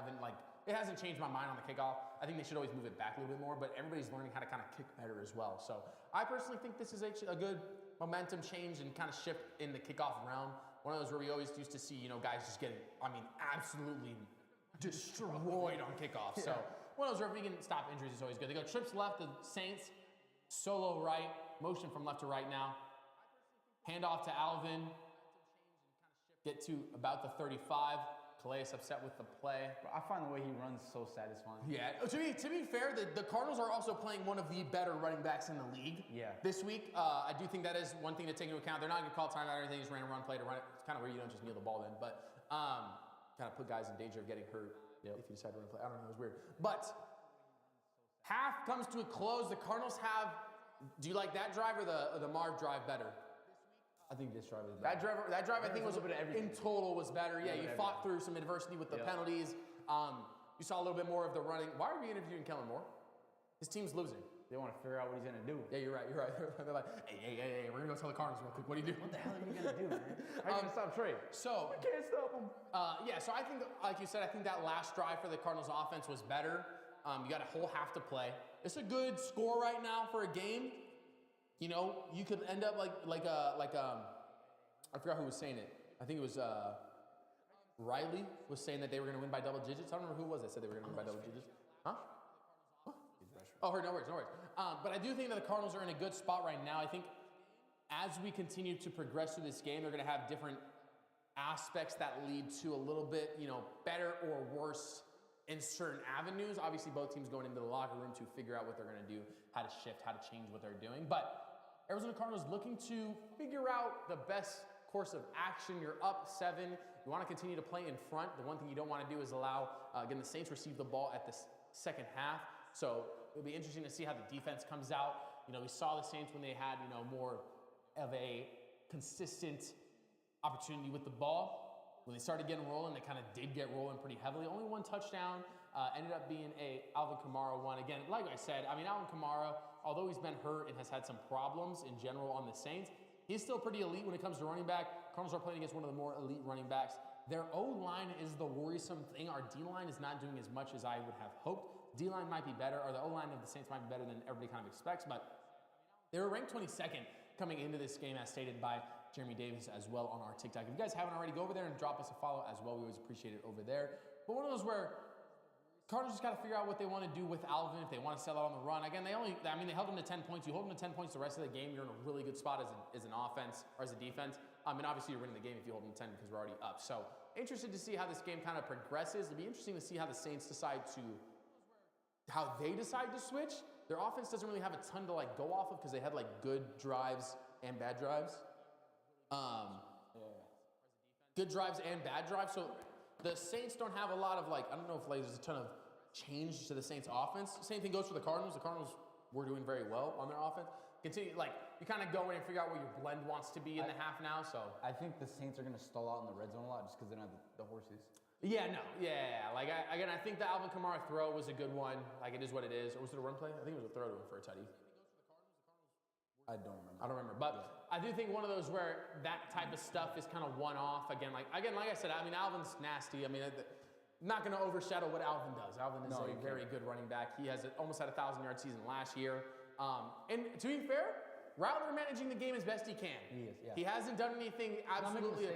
it hasn't changed my mind on the kickoff. I think they should always move it back a little bit more, but everybody's learning how to kind of kick better as well. So I personally think this is a good momentum change and kind of shift in the kickoff realm. One of those where we always used to see, guys just getting, absolutely destroyed on kickoffs. So one of those where if we can stop injuries is always good. They go trips left, the Saints, solo right, motion from left to right now. Hand off to Alvin. Get to about the 35. Calais upset with the play. I find the way he runs so satisfying. Yeah, to be fair, the Cardinals are also playing one of the better running backs in the league this week. I do think that is one thing to take into account. They're not going to call timeout or anything. Just ran a run play to run it. It's kind of where you don't just kneel the ball in, but kind of put guys in danger of getting hurt if you decide to run a play. I don't know, it was weird. But half comes to a close. The Cardinals have, do you like that drive or the Marv drive better? I think this drive is That drive I think was a little bit of everything. in total was better. Yeah, you fought through some adversity with the penalties. You saw a little bit more of the running. Why are we interviewing Kellen Moore? His team's losing. They want to figure out what he's gonna do. Yeah, you're right. They're like, hey, we're gonna go tell the Cardinals real quick. What do you do? What the hell are you gonna do, man? How you gonna stop Trey? So We can't stop him. so I think, like you said, I think that last drive for the Cardinals offense was better. You got a whole half to play. It's a good score right now for a game. You could end up like I forgot who was saying it. I think it was Riley was saying that they were going to win by double digits. I don't remember who it was that said they were going to win by double digits. Huh? Oh, no worries. But I do think that the Cardinals are in a good spot right now. I think as we continue to progress through this game, they're going to have different aspects that lead to a little bit, better or worse in certain avenues. Obviously, both teams going into the locker room to figure out what they're going to do, how to shift, how to change what they're doing. But Arizona Cardinals looking to figure out the best course of action. You're up 7. You want to continue to play in front. The one thing you don't want to do is allow, again, the Saints receive the ball at the second half. So it'll be interesting to see how the defense comes out. We saw the Saints when they had, more of a consistent opportunity with the ball. When they started getting rolling, they kind of did get rolling pretty heavily. Only one touchdown. Ended up being a Alvin Kamara one. Again, like I said, Alvin Kamara, although he's been hurt and has had some problems in general on the Saints, he's still pretty elite when it comes to running back. Cardinals are playing against one of the more elite running backs. Their O-line is the worrisome thing. Our D-line is not doing as much as I would have hoped. D-line might be better, or the O-line of the Saints might be better than everybody kind of expects, but they were ranked 22nd coming into this game, as stated by Jeremy Davis as well on our TikTok. If you guys haven't already, go over there and drop us a follow as well. We always appreciate it over there. But one of those where Cardinals just got to figure out what they want to do with Alvin, if they want to sell out on the run. Again, they held him to 10 points. You hold him to 10 points the rest of the game, you're in a really good spot as an offense or as a defense. And obviously you're winning the game if you hold him to 10 because we're already up. So interested to see how this game kind of progresses. It'll be interesting to see how the Saints decide to switch. Their offense doesn't really have a ton to like go off of because they had like good drives and bad drives. Good drives and bad drives. So the Saints don't have a lot of like, I don't know if like there's a ton of change to the Saints offense. Same thing goes for the Cardinals. The Cardinals were doing very well on their offense. Continue, like, you kind of go in and figure out what your blend wants to be in the half now, so. I think the Saints are going to stall out in the red zone a lot just because they don't have the horses. Yeah, no, yeah. Like, I think the Alvin Kamara throw was a good one. Like, it is what it is. Or was it a run play? I think it was a throw to him for a tutty. I don't remember. But I do think one of those where that type of stuff is kind of one-off. Again, like I said, I mean, Alvin's nasty. I mean, not going to overshadow what Alvin does. Alvin is a very good running back. He has almost had a 1,000-yard season last year. And to be fair, Rattler managing the game as best he can. He is, yeah. He hasn't done anything absolutely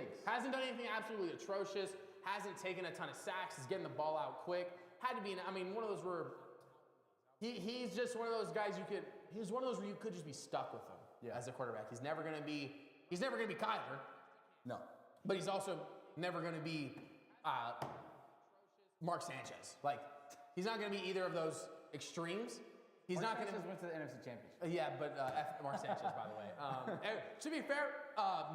atrocious. Hasn't taken a ton of sacks. He's getting the ball out quick. Had to be, one of those where he's just one of those guys he's one of those where you could just be stuck with him as a quarterback. He's never gonna be Kyler. No. But he's also never gonna be Mark Sanchez. Like, he's not gonna be either of those extremes. He's Mark not going to. Sanchez went to the NFC Championship. Yeah, but F Mark Sanchez, by the way. To be fair,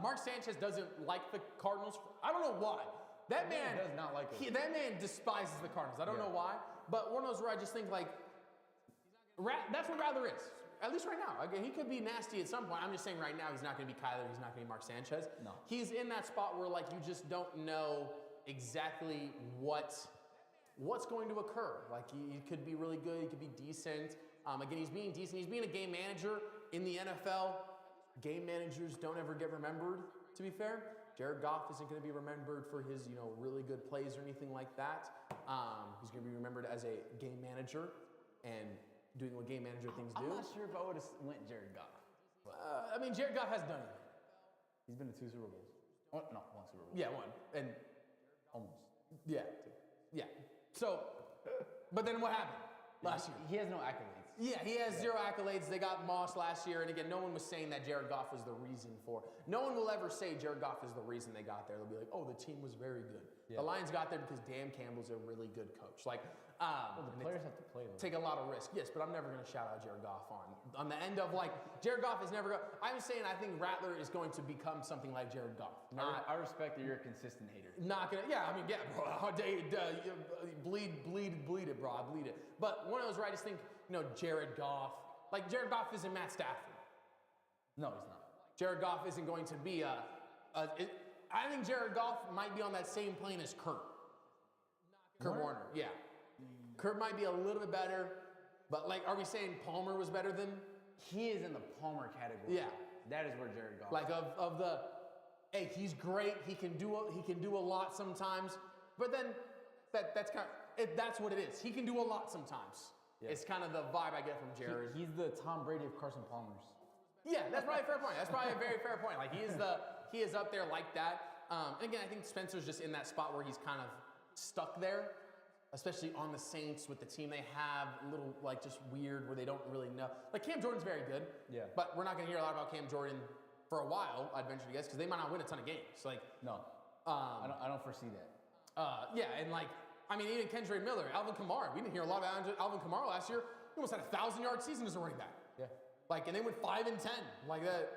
Mark Sanchez doesn't like the Cardinals. I don't know why. That man does not like it. That man despises the Cardinals. I don't know why, but one of those where I just think like, that's what Rattler is. At least right now. Again, he could be nasty at some point. I'm just saying right now he's not going to be Kyler. He's not going to be Mark Sanchez. No. He's in that spot where like you just don't know exactly what's going to occur. Like he could be really good. He could be decent. Again, he's being decent. He's being a game manager in the NFL. Game managers don't ever get remembered, to be fair. Jared Goff isn't going to be remembered for his, really good plays or anything like that. He's going to be remembered as a game manager and doing what game manager things do. I'm not sure if I would have went Jared Goff. Jared Goff has done it. He's been to 2 Super Bowls. Oh, no, 1 Super Bowl. Yeah, 1. And almost. Yeah. Yeah. So, but then what happened last year? He has no accolades. Yeah, he has 0 accolades. They got Moss last year, and again, no one was saying that Jared Goff was the reason for. No one will ever say Jared Goff is the reason they got there. They'll be like, oh, the team was very good. Yeah. The Lions got there because Dan Campbell's a really good coach. Like, the players have to play though. Take a lot of risk. Yes, but I'm never going to shout out Jared Goff on the end of like Jared Goff is never. I'm saying I think Rattler is going to become something like Jared Goff. I respect that you're a consistent hater. Not gonna. Yeah, bro. Bleed it, bro. I bleed it. But one of those where I just think, Jared Goff. Like Jared Goff isn't Matt Stafford. No, he's not. Jared Goff isn't going to be I think Jared Goff might be on that same plane as Kurt Warner. Yeah. Kurt might be a little bit better, but like, are we saying Palmer was better than? He is in the Palmer category. Yeah. That is where Jared Goff. Like of the, hey, he's great. He can do a lot sometimes, but then that's what it is. He can do a lot sometimes. Yeah. It's kind of the vibe I get from Jared. He's the Tom Brady of Carson Palmer's. Yeah, that's probably a fair point. That's probably a very fair point. Like he is up there like that. And again, I think Spencer's just in that spot where he's kind of stuck there, especially on the Saints with the team they have, a little like just weird where they don't really know. Like Cam Jordan's very good. Yeah. But we're not going to hear a lot about Cam Jordan for a while, I'd venture to guess, because they might not win a ton of games. Like no, I don't foresee that. Yeah, and like. Even Kendra Miller, Alvin Kamara. We didn't hear a lot about Alvin Kamara last year. He almost had a 1,000-yard season as a running back. Yeah. Like, and they went 5-10. Like that,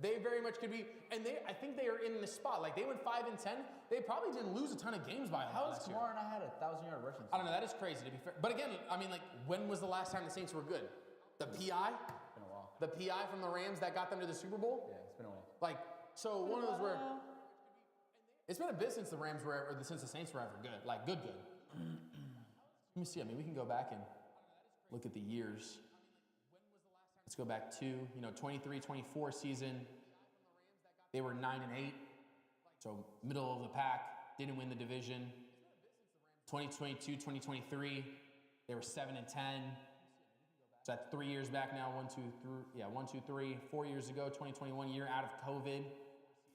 they very much could be. And I think they are in the spot. Like they went 5-10. They probably didn't lose a ton of games by How has Kamara not had a 1,000-yard rushing season? I don't know. That is crazy to be fair. But again, when was the last time the Saints were good? The PI. It's been a while. The PI from the Rams that got them to the Super Bowl. Yeah, it's been a while. Like so, one of those where it's been a bit since the Rams were, or since the Saints were ever good. Like good. Let me see. We can go back and look at the years. Let's go back to 23-24 season. They were 9-8, so middle of the pack. Didn't win the division. 2022-2023, they were 7-10. So that's 3 years back now. 1, 2, 3. Yeah, 1, 2, 3. 4 years ago, 2021, year out of COVID.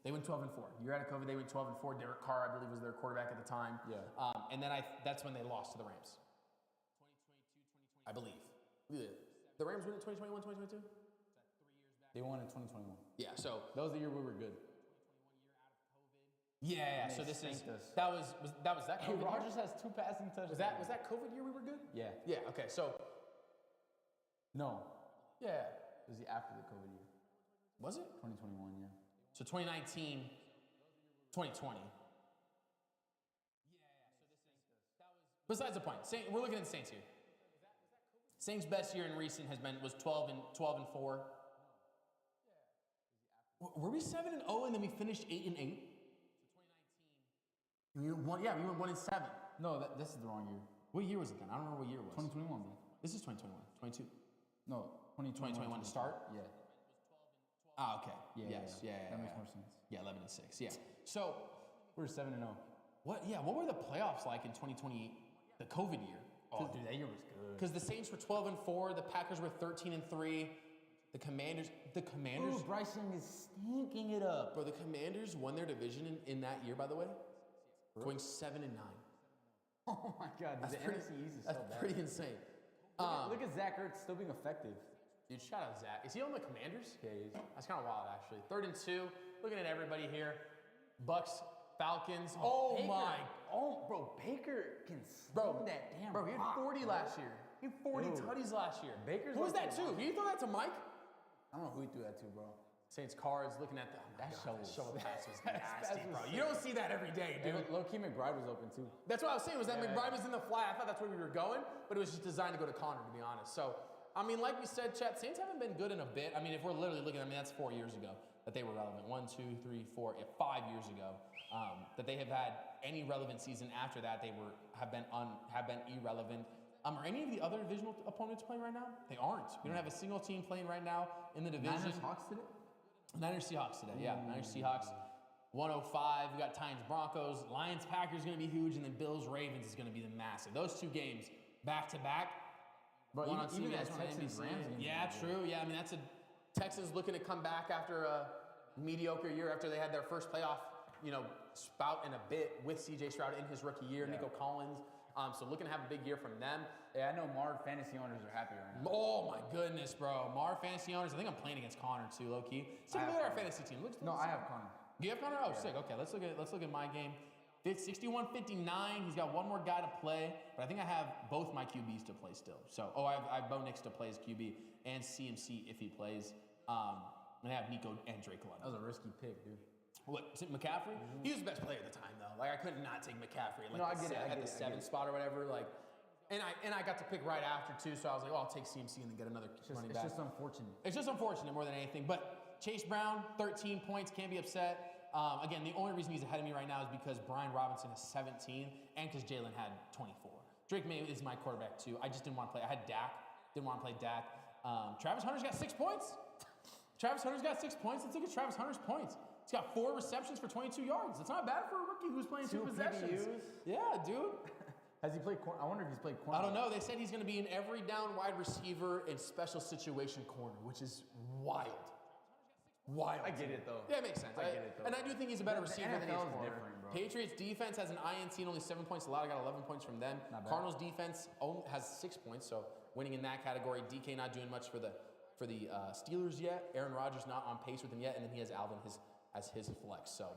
They went 12-4. Year out of COVID, they went 12-4. Derek Carr, I believe, was their quarterback at the time. Yeah. And then that's when they lost to the Rams. I believe. The Rams win in 2021, 2022? They won in 2021. Yeah, so That was the year we were good. yeah. And So they this is spanked us. that was that Hey, COVID year? Rodgers has 2 passing touchdowns. Was that COVID year we were good? Yeah. Yeah. Okay. So No. yeah, It was the after the COVID year. was it? 2021, yeah. So 2019, 2020. Besides the point, we're looking at the Saints here. Saints' best year in recent was 12 and 4. Were we 7 and 0 and then we finished 8 and 8? We went 1 and 7. No, this is the wrong year. What year was it then? I don't remember what year it was. 2021, bro. This is 2021. 22. No, 2021 to start? Yeah. Ah, okay. Yeah. Yeah. That makes more sense. Yeah, 11 and 6. Yeah. So, We were 7 and 0. what were the playoffs like in 2020, the COVID year? Oh, dude, that year was good. Because the Saints were 12 and 4, the Packers were 13 and 3, the Commanders. Ooh, Bryce Young is stinking it up. Bro, the Commanders won their division in that year, by the way, going 7 and 9. Oh my God, dude, the NFC East is so That's bad. pretty insane. Look at Zach Ertz still being effective. Dude, shout out Zach. Is he on the Commanders? Yeah, he is. That's kind of wild, actually. 3rd and 2. Looking at everybody here. Bucks, Falcons. Oh Baker. my. Oh, bro, Baker can Bro, sling that damn Bro, he had rock, 40 bro. last year. He had 40 Dude. tutties last year. Baker's Who was like that the too? Did you throw that to Mike? I don't know who he threw that to, bro. Saints cards, looking at That shovel pass was That nasty, pass was bro. sick. You don't see that every day, dude. Low-key McBride was open too. That's what I was saying, was that McBride was in the fly. I thought that's where we were going, but it was just designed to go to Connor, to be honest. So, I mean, like we said, chat, Saints haven't been good in a bit. I mean, if we're literally looking, that's 4 years ago that they were relevant. 1, 2, 3, 4, 5 years ago that they have had any relevant season. After that, they have been irrelevant. Are any of the other divisional opponents playing right now? They aren't. We don't have a single team playing right now in the division. Niners Hawks today? Niners Seahawks today, yeah. Niners Seahawks, 105. We got Titans Broncos. Lions Packers is going to be huge, and then Bills Ravens is going to be the massive. Those 2 games back to back. Bro, One on even CBS, that one on Texans NBC. Rams game. Yeah, true. Yeah, I mean that's a Texans looking to come back after a mediocre year after they had their first playoff, spout in a bit with CJ Stroud in his rookie year, Nico Collins. So looking to have a big year from them. Yeah, I know Mar fantasy owners are happy right now. Oh my goodness, bro. Mar fantasy owners. I think I'm playing against Connor too, low key. Let's take a look at our fantasy team. No, I have Connor. Do you have Connor? Oh, sick. Okay, let's look at my game. 61-59. He's got one more guy to play, but I think I have both my QBs to play still. So, I have Bo Nix to play as QB and CMC if he plays. And I have Nico and Drake London. That was a risky pick, dude. What, McCaffrey? He was the best player at the time, though. Like, I could not take McCaffrey at the 7th spot or whatever. Like, and I got to pick right after, too, so I was like, I'll take CMC and then get another running back. It's just unfortunate. It's just unfortunate more than anything. But Chase Brown, 13 points, can't be upset. Again, the only reason he's ahead of me right now is because Brian Robinson has 17 and because Jalen had 24. Drake May is my quarterback, too. I just didn't want to play. I had Dak. Didn't want to play Dak. Travis Hunter's got 6 points. Let's look at Travis Hunter's points. He's got 4 receptions for 22 yards. That's not bad for a rookie who's playing 2 possessions. PBUs? Yeah, dude. Has he played corner? I wonder if he's played corner. I don't know. They said he's going to be an every down wide receiver and special situation corner, which is wild. I get it, though. Yeah, it makes sense. I get it, though. And I do think he's a better receiver than he's NFL is corner. different, bro. Patriots defense has an INT and only 7 points. A lot got 11 points from them. Not bad. Cardinals defense has 6 points, so winning in that category. DK not doing much for the Steelers yet. Aaron Rodgers not on pace with him yet, and then he has Alvin as his flex. So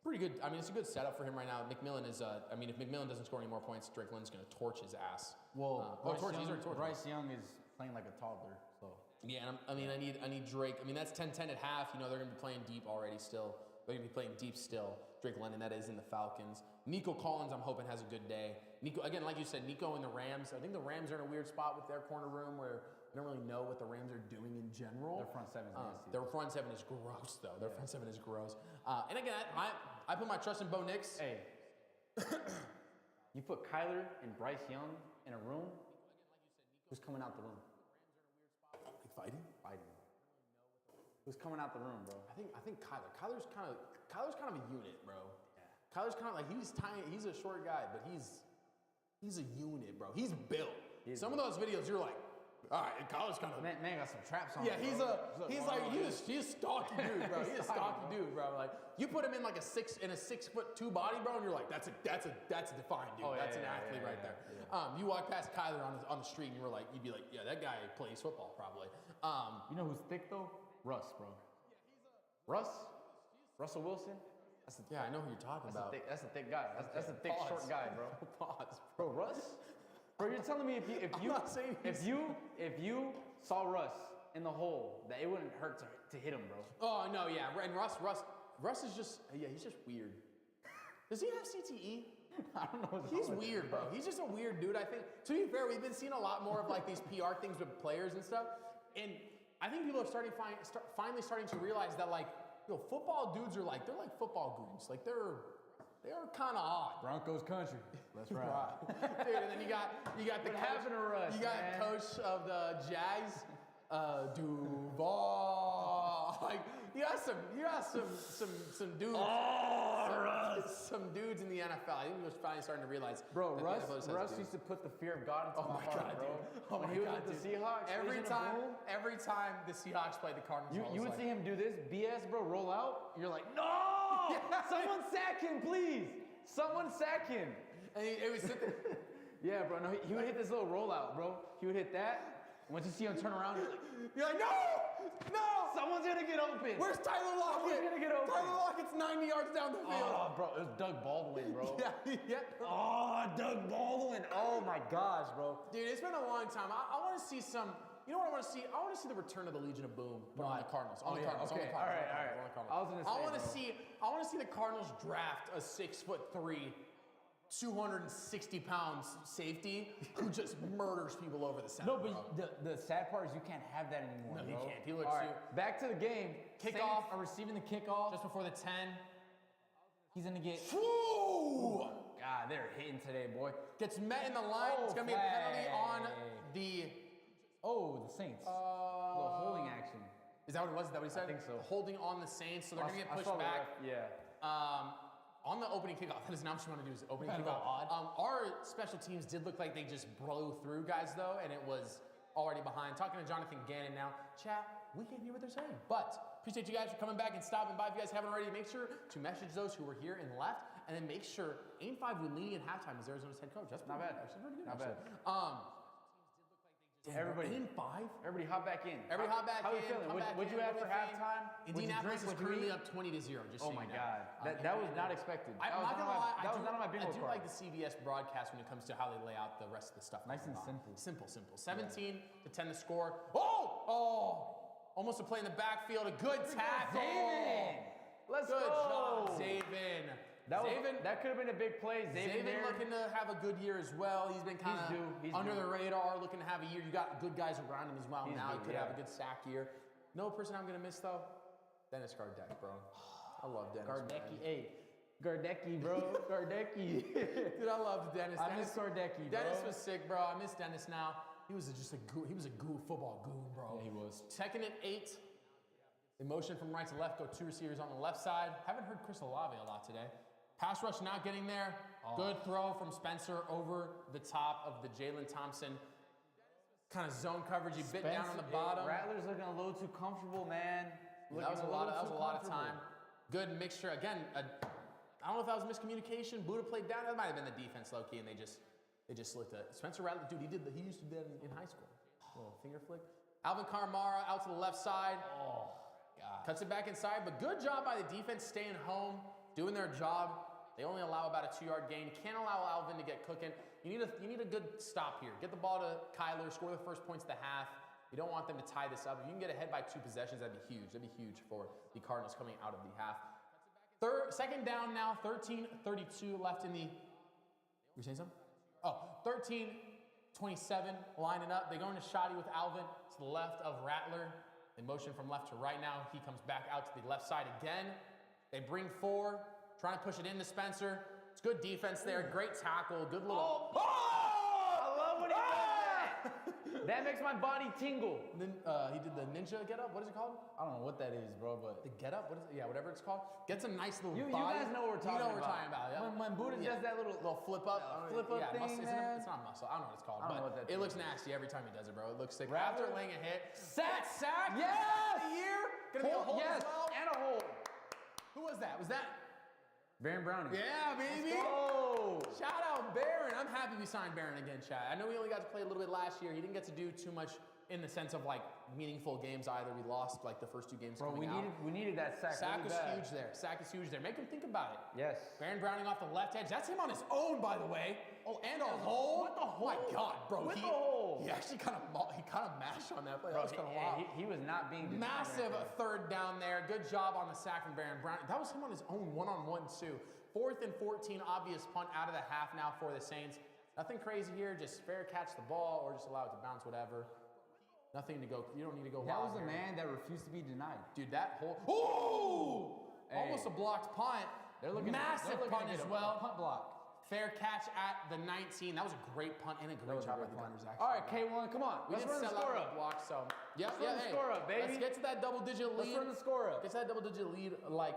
pretty good. I mean, it's a good setup for him right now. McMillan is. If McMillan doesn't score any more points, Drake London's going to torch his ass. Well, Bryce Young is playing like a toddler, so. Yeah, and I need Drake. I mean, that's 10-10 at half. They're going to be playing deep already still. They're going to be playing deep still. Drake London, that is in the Falcons. Nico Collins, I'm hoping, has a good day. Nico, again, like you said, Nico and the Rams. I think the Rams are in a weird spot with their corner room where I don't really know what the Rams are doing in general. Their front seven is nasty. Their front 7 is gross, though. Their front 7 is gross. And again, I put my trust in Bo Nix. Hey, you put Kyler and Bryce Young in a room, who's coming out the room? Like fighting? Who's coming out the room, bro? I think Kyler. Kyler's kind of a unit, bro. Yeah. Kyler's kind of like, he's tiny. He's a short guy, but he's a unit, bro. He's built. Some of those videos, you're like, All right, in college kind of. Man got some traps on. Yeah, him, he's bro. he's a stocky dude, bro. He's a stocky dude, bro. Like you put him in like a 6'2" body, bro, and you're like, that's a defined dude. That's an athlete right there. Yeah. You walk past Kyler on the street, and you'd be like, yeah, that guy plays football probably. You know who's thick though? Russ, bro. Russell Wilson. Yeah, I know who you're talking about. That's a thick guy. That's a thick, short guy, bro. Pause, Bro, Russ. Bro, you're telling me if you saw Russ in the hole, that it wouldn't hurt to hit him, bro. Oh no, yeah, and Russ is just he's just weird. Does he have CTE? I don't know. He's weird, bro. He's just a weird dude. I think. To be fair, we've been seeing a lot more of like these PR things with players and stuff, and I think people are finally starting to realize that like, football dudes are like they're like football goons. Like they are kind of odd. Broncos country. That's right. Dude, and then you got the What coach, happened to Russ, you got man? coach of the Jags, Duval. Like you got some dudes. Some dudes in the NFL. I think we're finally starting to realize. Bro, that the NFL Russ has used to put the fear of God into Oh my my heart, God, bro. dude. Oh When my he was God, with the dude. Seahawks, Every time the Seahawks played the Cardinals, you would like, see him do this BS, bro, roll out. You're like, no! Someone sack him, please! Someone sack him! and it was sit there. Yeah, bro, no, he would hit this little rollout, bro. He would hit that. Once you see him turn around, You're like, no! someone's gonna get open. Where's Tyler Lockett? Someone's gonna get open. Tyler Lockett's 90 yards down the field. Oh, bro, it was Doug Baldwin, bro. Yeah. Oh, Doug Baldwin. Oh my gosh, bro. Dude, it's been a long time. I want to see some. You know what I want to see? I want to see the return of the Legion of Boom on the Cardinals. On the Cardinals. Okay, On the Cardinals. all right. On the Cardinals. I was gonna say, I want to bro. see the Cardinals draft a 6'3", 260-pound safety who just murders people over the center. No, but the sad part is you can't have that anymore. No, you bro. can't. He looks All right, back to the game. Kickoff. Saints are receiving the kickoff. just before the 10. He's gonna get. Woo! God, they're hitting today, boy. Gets met in the line. It's gonna be a penalty on the. Oh, the Saints. Little holding action. Is that what it was? Is that what he said? I think so. Holding on the Saints, so they're gonna get I pushed saw the back. ref, yeah. On the opening kickoff, that is not what you want to do. Is opening Kinda kickoff. odd. Our special teams did look like they just blew through guys though, and it was already behind. Talking to Jonathan Gannon now. Chat, we can't hear what they're saying, but appreciate you guys for coming back and stopping by. If you guys haven't already, make sure to message those who were here and left, and then make sure Aim 5 Lunini at halftime is Arizona's head coach. That's Not pretty bad. Actually, pretty good. Not actually. Damn, Everybody- Aim 5. Everybody hop back in. Everybody hop back How in. you feeling? come back What'd in, you have what for do you think? halftime? What'd you Indianapolis drink? is What'd you currently eat? up 20-0. Just Oh so my you know. God. That was not expected. I'm That was not not gonna on my- lie. That was not on my bingo I do card. like the CBS broadcast when it comes to how they lay out the rest of the stuff. Nice and going on. simple. Simple. 17-10 the score. Almost a play in the backfield. A good tackle. Zaven! Let's Good go! job, Zaven. That could have been a big play. Zaven there. looking to have a good year as well. He's been kind due. of He's under due. the radar, looking to have a year. You got good guys around him as well. He's Now he due, could have a yeah. good sack year. No person I'm gonna miss though. Dennis Gardeck, bro. I love Dennis. Gardecki, man. hey. Gardecki, bro. Gardecki. Dude, I loved Dennis. I miss Gardecki, bro. Dennis was sick, bro. I miss Dennis now. He was just a football goon, bro. Yeah, he was. Second and 8. They motion from right to left, go 2 receivers on the left side. Haven't heard Chris Olave a lot today. Pass rush not getting there. Good throw from Spencer over the top of the Jalen Thompson. Kind of zone coverage. He bit down on the bottom. Rattler's looking a little too comfortable, man. That was a lot of time. Good mixture. Again, I don't know if that was miscommunication. Buddha played down. That might have been the defense low key, and they just slipped it. Spencer Rattler, dude, he used to do that in high school. Little finger flick. Alvin Kamara out to the left side. Oh, God. Cuts it back inside, but good job by the defense staying home, doing their job. They only allow about a 2-yard gain. Can't allow Alvin to get cooking. You need a good stop here. Get the ball to Kyler, score the first points of the half. You don't want them to tie this up. If you can get ahead by 2 possessions, that'd be huge. That'd be huge for the Cardinals coming out of the half. Second down now, 13:32 left in the. You saying something? 13:27 lining up. They go into shoddy with Alvin to the left of Rattler. They motion from left to right now. He comes back out to the left side again. They bring 4, trying to push it into Spencer. It's good defense there. Great tackle. Good little. I love when he does that. That makes my body tingle. Then he did the ninja get up. What is it called? I don't know what that is, bro, but The get up. What is it? Yeah, whatever it's called. Gets a nice little you body. guys know what we're talking about. You know what we're talking about. Yeah. When Buddha does that little flip up, thing, muscle, man. it's not muscle. I don't know what it's called. I don't know but what that it thing looks is. nasty every time he does it, bro. It looks sick. Rattler. After laying a hit, Sack! sack. Yes! The year. Gonna be a hold Yes, as well. and a hold. Who was that? Was that? Baron Browning. Yeah, baby. Oh. Shout out Barron. I'm happy we signed Barron again, Chad. I know we only got to play a little bit last year. He didn't get to do too much in the sense of like meaningful games either. We lost like the first 2 games Bro, coming out. we needed that sack. Sack really is bad. huge there. Sack is huge there. Make him think about it. Yes. Baron Browning off the left edge. That's him on his own, by the way. Oh, and a hole. With the hole. My God, bro. With the hole. He actually kind of mashed on that play. Bro, that was kind of wild. he was not being denied Massive right there. third down there. Good job on the sack from Baron Browning. That was him on his own one-on-one too. 4th and 14, obvious punt out of the half now for the Saints. Nothing crazy here. Just fair catch the ball or just allow it to bounce, whatever. Nothing to go. You don't need to go That wild was a here. man that refused to be denied. Dude, that whole Hey. almost a blocked punt. Massive punt as well. Punt block. Fair catch at the 19. That was a great punt and a great job by the Gunners, actually. All right, K1, come on. We Let's didn't run the sell score out up. the block, so yeah, Let's run the score up, baby. Let's get to that double-digit lead. Let's run the score up. Get to that double-digit lead, like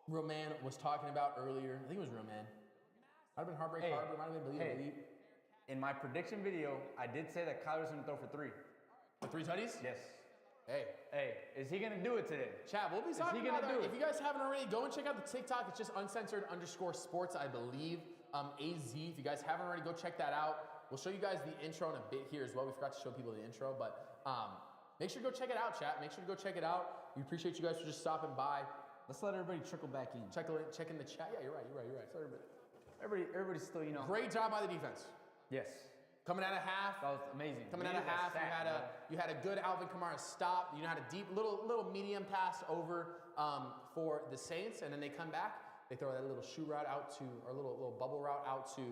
Roman was talking about earlier. I think it was Roman. Might have been Heartbreak Hey, Harbor. Might have been Believe Elite. In my prediction video, I did say that Kyler's going to throw for 3. The 3 tutties? Yes. Hey, Hey, is he going to do it today? Chad, we'll be talking he gonna about do that. it? If you guys haven't already, go and check out the TikTok. It's just uncensored_sports, I believe. AZ. If you guys haven't already, go check that out. We'll show you guys the intro in a bit here as well. We forgot to show people the intro, but make sure to go check it out, chat. Make sure to go check it out. We appreciate you guys for just stopping by. Let's let everybody trickle back in. Check in the chat. Yeah, you're right. So Everybody's still, you know. great job by the defense. Yes. Coming out of half. That was amazing. Coming out of Needed that half, sack, you had a good Alvin Kamara stop. You had a deep little medium pass over for the Saints, and then they come back. They throw that little shoe route out to, or little bubble route out to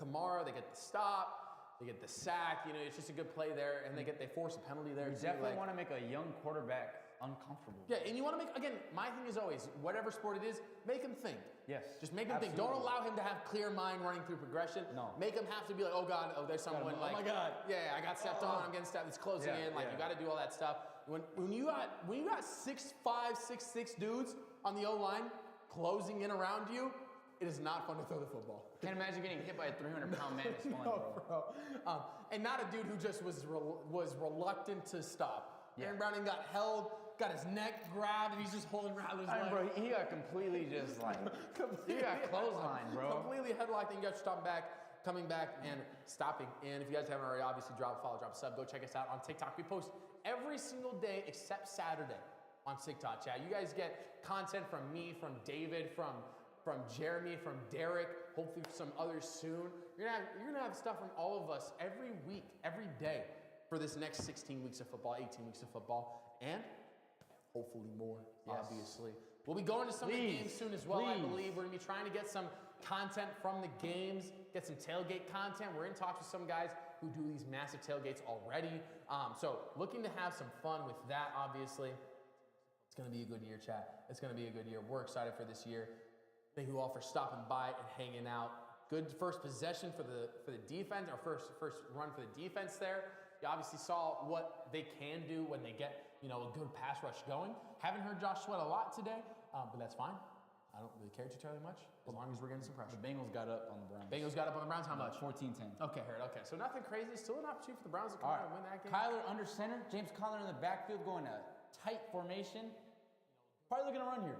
Kamara. They get the stop. They get the sack. You know, it's just a good play there, and they force a penalty there. You too, definitely like- want to make a young quarterback uncomfortable. Yeah, and you want to make, again, my thing is always, whatever sport it is, make him think. Yes. Just make him think. Don't absolutely. allow him to have clear mind running through progression. No. Make him have to be like, oh God, oh, there's someone Oh like, my God. yeah, I got stepped on, I'm getting stepped, it's closing Yeah, in. Like, yeah. you got to do all that stuff. When you got 6'5", 6'6" dudes on the O-line closing in around you, it is not fun to throw the football. Can't imagine getting hit by a 300-pound man. It's fun, bro. And not a dude who just was reluctant to stop. Yeah. Aaron Browning got held, got his neck grabbed, and he's just holding Rattler's I mean, leg. bro, he got completely just like, he got clothesline, bro. Completely headlocked, and you guys stopping back, coming back, and stopping. And if you guys haven't already, obviously drop a follow, drop a sub. Go check us out on TikTok. We post every single day except Saturday on TikTok, chat. You guys get content from me, from David, from Jeremy, from Derek, hopefully some others soon. You're gonna have stuff from all of us every week, every day for this next 16 weeks of football, 18 weeks of football, and hopefully more, obviously. We'll be going to some of the games soon as well, I believe. We're gonna be trying to get some content from the games, get some tailgate content. We're in talks with some guys who do these massive tailgates already. So looking to have some fun with that, obviously. It's gonna be a good year, chat. It's gonna be a good year. We're excited for this year. Thank you all for stopping by and hanging out. Good first possession for the defense, our first run for the defense there. You obviously saw what they can do when they get, a good pass rush going. Haven't heard Josh Sweat a lot today, but that's fine. I don't really care too terribly much, as long as we're getting some pressure. The Bengals got up on the Browns. Bengals got up on the Browns, how much? 14-10. Okay, heard, okay. So nothing crazy, still an opportunity for the Browns to come out and win that game. Kyler under center. James Conner in the backfield going a tight formation. Probably looking to run here.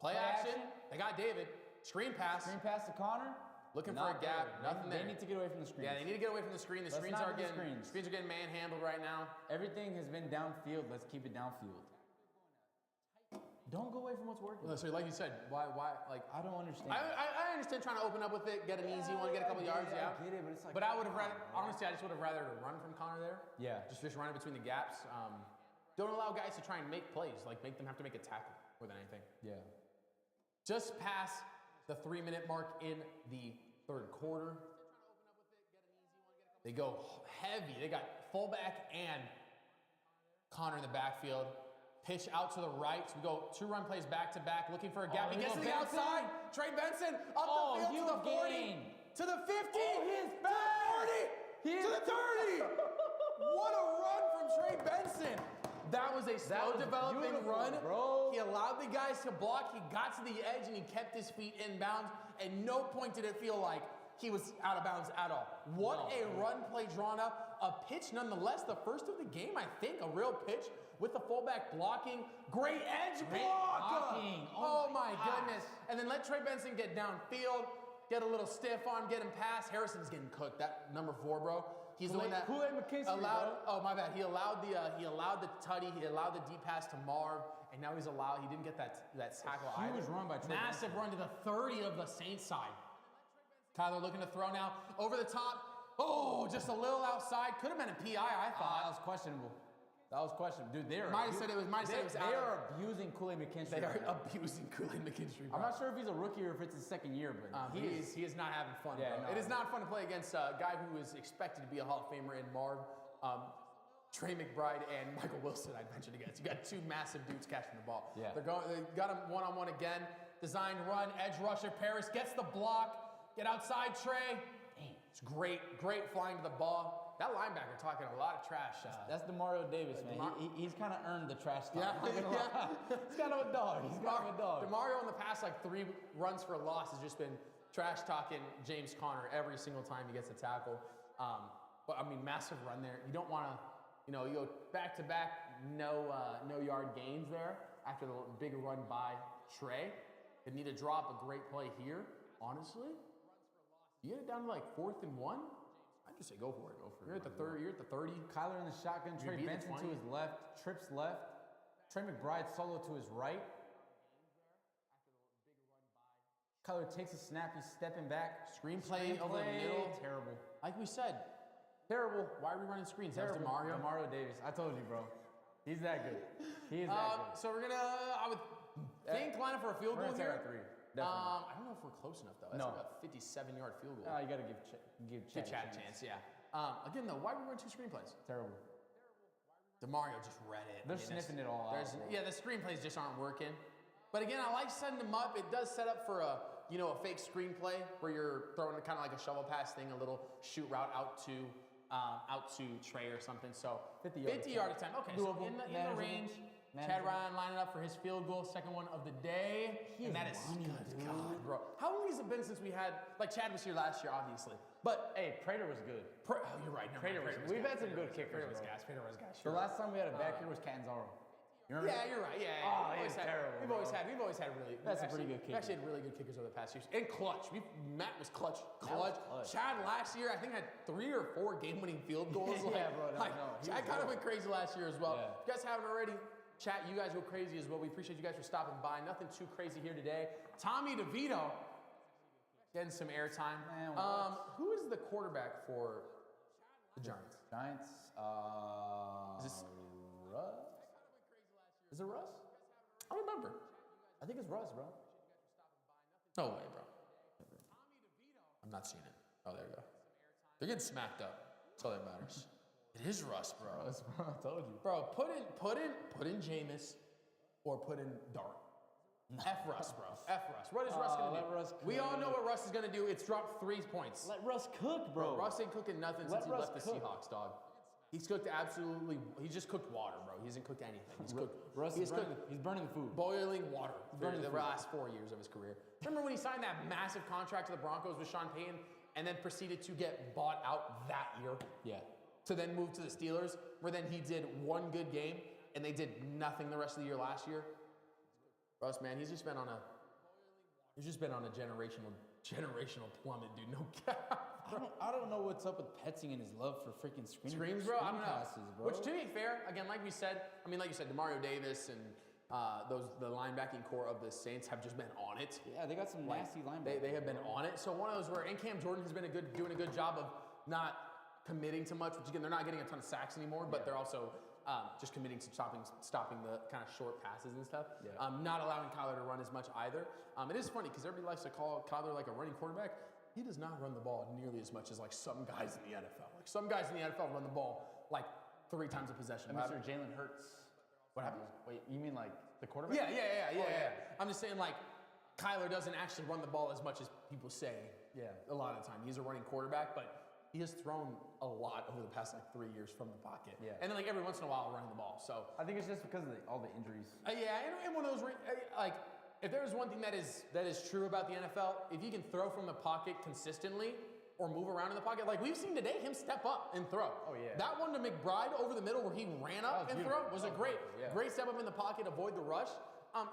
Play action. They got David. Screen pass. Screen pass to Connor. Looking for a gap. Nothing there. They need to get away from the screen. Yeah, they need to get away from the screen. The Let's screens not are do the getting screens. screens are getting manhandled right now. Everything has been downfield. Let's keep it downfield. Don't go away from what's working. So like you said, why like I don't understand. I understand trying to open up with it, get an easy one, get a couple yards, yeah. I get it, but it's like. But I would have rather, honestly, I just would have rather run from Connor there. Yeah. Just run it between the gaps. Don't allow guys to try and make plays, like make them have to make a tackle more than anything. Yeah. Just past the 3-minute mark in the third quarter. They go heavy. They got fullback and Connor in the backfield. Pitch out to the right. So we go 2-run plays back to back, looking for a gap. He gets to the outside. Trey Benson up the field to the 40. Gain. To the 50. Oh, he's to the 40. to the 30. What a run from Trey Benson. That was a slow was developing beautiful, run. bro. He allowed the guys to block. He got to the edge and he kept his feet inbounds. At no point did it feel like he was out of bounds at all. What a run play drawn up. A pitch nonetheless. The first of the game, I think. A real pitch with the fullback blocking. Great edge block. blocking. Oh my goodness. And then let Trey Benson get downfield. Get a little stiff arm, get him past. Harrison's getting cooked. That number 4, bro. He's the one that Kool-Aid McKinstry, allowed. bro. Oh my bad. He allowed the tutty. He allowed the deep pass to Marv, and now he's allowed. He didn't get that tackle either. Huge run by Trey Massive run to the 30 of the Saints side. Kyler looking to throw now over the top. Oh, just a little outside. Could have been a PI. I That thought. was questionable. That was questionable. Dude, they are Might have said it was. Might have said it was they out. are abusing Kool-Aid McKinstry. They are right now. abusing Kool-Aid McKinstry. I'm bro. not sure if he's a rookie or if it's his second year, but He is not having fun. Yeah, bro. no. It is not fun to play against a guy who is expected to be a Hall of Famer in Marv, Trey McBride, and Michael Wilson. I mentioned against. You got two massive dudes catching the ball. Yeah. They got him one-on-one again. Designed run, edge rusher. Paris gets the block. Get outside, Trey. It's great flying to the ball. That linebacker talking a lot of trash. that's DeMario Davis, man. He's kind of earned the trash talk. Yeah, I'm not gonna lie. He's kind of a dog. He's kind of a dog. DeMario in the past 3 runs for a loss has just been trash talking James Conner every single time he gets a tackle. But I mean, massive run there. You don't want to, you go back to back, no yard gains there after the big run by Trey. They need to drop a great play here. Honestly, you get it down to 4th and 1. I just say go for it. You're at the 30. You're at the 30. Kyler in the shotgun. Trey beat the Benson to 20. his left. Trips left. Trey McBride solo to his right. Kyler takes a snap. He's stepping back. Screenplay over the middle. Terrible. Like we said, Terrible. why are we running screens? Terrible. That's DeMario. DeMario Davis. I told you, bro. He's that good. He is that good. So we're gonna, I would think, line up for a field We're goal gonna here. take our 3. Definitely. I don't know if we're close enough though. That's No. like a 57-yard field goal. You got to give Chad a chance, yeah. Again though, why are we running 2 screenplays? Terrible. DeMario just read it. They're sniffing it all out. Bro. Yeah, the screenplays just aren't working. But again, I like setting them up. It does set up for a fake screenplay where you're throwing kind of like a shovel pass thing, a little shoot route out to Trey or something. So 50-yard attempt. Okay, so Doable. in the Manageable. range. Chad Manageable. Ryan lining up for his field goal, second one of the day. And that is good God, bro. How long has it been since we had, Chad was here last year, obviously. But, Hey, Prater was good. oh, you're right. No, Prater was Prater We've gas. had some good kickers, Prater was bro. gas. Prater was gas. The last time we had a back here was Catanzaro. You remember? Yeah, you're right. Yeah, Oh, we've he's always had- terrible, We've bro. always had really. That's a pretty good We've actually had really good kickers over the past years. And clutch. Matt was clutch. clutch. Chad last year, I think, had 3 or 4 game-winning field goals. Yeah, bro, no, he Chad was kind of good. went crazy last year as well. Yeah. If you guys haven't already, chat. You guys go crazy as well. We appreciate you guys for stopping by. Nothing too crazy here today. Tommy DeVito getting some airtime. Man, what? Who is the quarterback for the Giants? Giants. Is this- Russ? Is it Russ? I don't remember. I think it's Russ, bro. No way, bro. I'm not seeing it. Oh, there you go. They're getting smacked up. That's all that matters. It is Russ, bro. Russ, bro. I told you. Bro, put in Jameis or put in Dart. F Russ, bro. F Russ. What is Russ gonna let do? Russ We all cook. know what Russ is gonna do. It's dropped 3 points. Let Russ cook, bro. Russ ain't cooking nothing Let since he Russ left the cook. Seahawks, dog. He's cooked absolutely. He's just cooked water, bro. He hasn't cooked anything. He's cooked. Russ he's is he's burning the food. boiling water for burning the the food. last 4 years of his career. Remember when he signed that massive contract to the Broncos with Sean Payton and then proceeded to get bought out that year? Yeah. To then move to the Steelers, where then he did 1 good game and they did nothing the rest of the year last year. Russ, man, he's just been on a generational plummet, dude. No cap. I don't know what's up with Petzing and his love for freaking Screens, bro. I don't know. passes, bro. Which, to be fair, again, like you said, DeMario Davis and the linebacking core of the Saints have just been on it. Yeah, they got some nasty linebackers. They have been on it. So one of those where, and Cam Jordan has been doing a good job of not committing to much, which again, they're not getting a ton of sacks anymore, but they're also just committing to stopping the kind of short passes and stuff. Yeah. Not allowing Kyler to run as much either. It is funny because everybody likes to call Kyler like a running quarterback. He does not run the ball nearly as much as some guys in the NFL. Some guys in the NFL run the ball 3 times a possession. Mr. Jalen Hurts. What happened? Wait, you mean the quarterback? Yeah. I'm just saying Kyler doesn't actually run the ball as much as people say. Yeah. A lot of the time. He's a running quarterback, but he has thrown a lot over the past like 3 years from the pocket. Yeah. And then like every once in a while running the ball. So I think it's just because of all the injuries. yeah, and one of those like if there's one thing that is true about the NFL, if you can throw from the pocket consistently or move around in the pocket, like we've seen today, him step up and throw. Oh, yeah. That one to McBride over the middle where he ran up and throw was a great step up in the pocket, avoid the rush,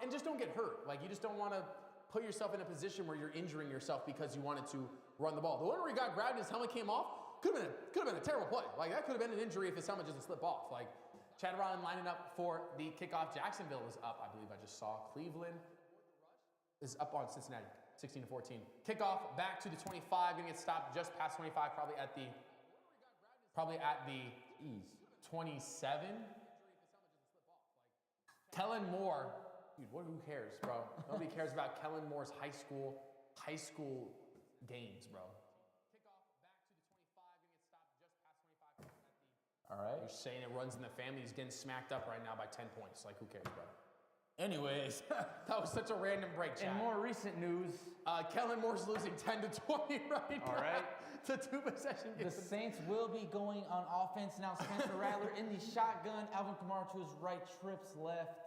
and just don't get hurt. Like you just don't want to put yourself in a position where you're injuring yourself because you wanted to run the ball. The one where he got grabbed and his helmet came off could have been a terrible play. Like that could have been an injury if his helmet just slip off. Like Chad Ryan lining up for the kickoff. Jacksonville was up, I believe I just saw. Cleveland is up on Cincinnati. 16-14. Kickoff back to the 25, gonna get stopped just past 25, probably at the 27. Kellen Moore, dude, who cares, bro? Nobody cares about Kellen Moore's high school games, bro. Kickoff back to the 25, gonna get stopped just past 25. All right. You're saying it runs in the family. He's getting smacked up right now by 10 points. Like, who cares, bro? Anyways, that was such a random break, Chad. in more recent news, Kellen Moore's losing 10-20 right now. All right. To 2-possession the games. Saints will be going on offense now. Spencer Rattler in the shotgun. Alvin Kamara to his right, trips left.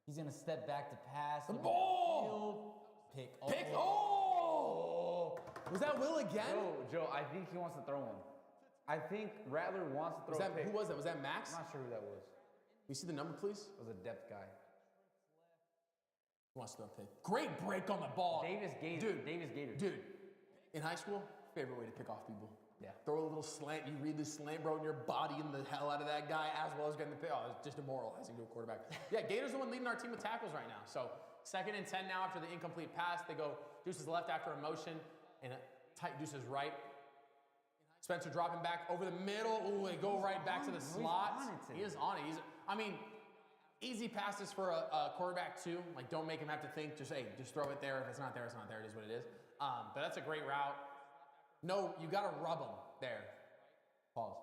He's gonna step back to pass. The ball! Pick. Pick. Oh! Was that Will again? Joe, I think he wants to throw one. I think Rattler wants to throw a pick. Who was that? Was that Max? I'm not sure who that was. Can you see the number, please? It was a depth guy. Who wants to throw a pick? Great break on the ball. Davis Gator. Dude, in high school, favorite way to pick off people. Yeah. Throw a little slant. You read the slant, bro, and you're bodying the hell out of that guy as well as getting the pick. Oh, it's just demoralizing to a quarterback. Yeah, Gator's the one leading our team with tackles right now. So 2nd and 10 now after the incomplete pass. They go Deuce's left after a motion and a tight Deuce's right. Spencer dropping back over the middle. Ooh, they go right back to the slot. He is on it. Easy passes for a quarterback too. Like, don't make him have to think. Just throw it there. If it's not there, it's not there. It is what it is. But that's a great route. No, you got to rub him there. Pause.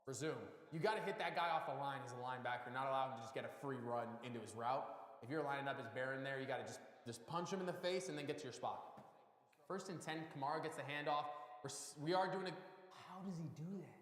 Resume. You got to hit that guy off the line as a linebacker. Not allow him to just get a free run into his route. If you're lining up as Barron there, you got to just punch him in the face and then get to your spot. 1st and 10. Kamara gets the handoff. We are doing a. How does he do that?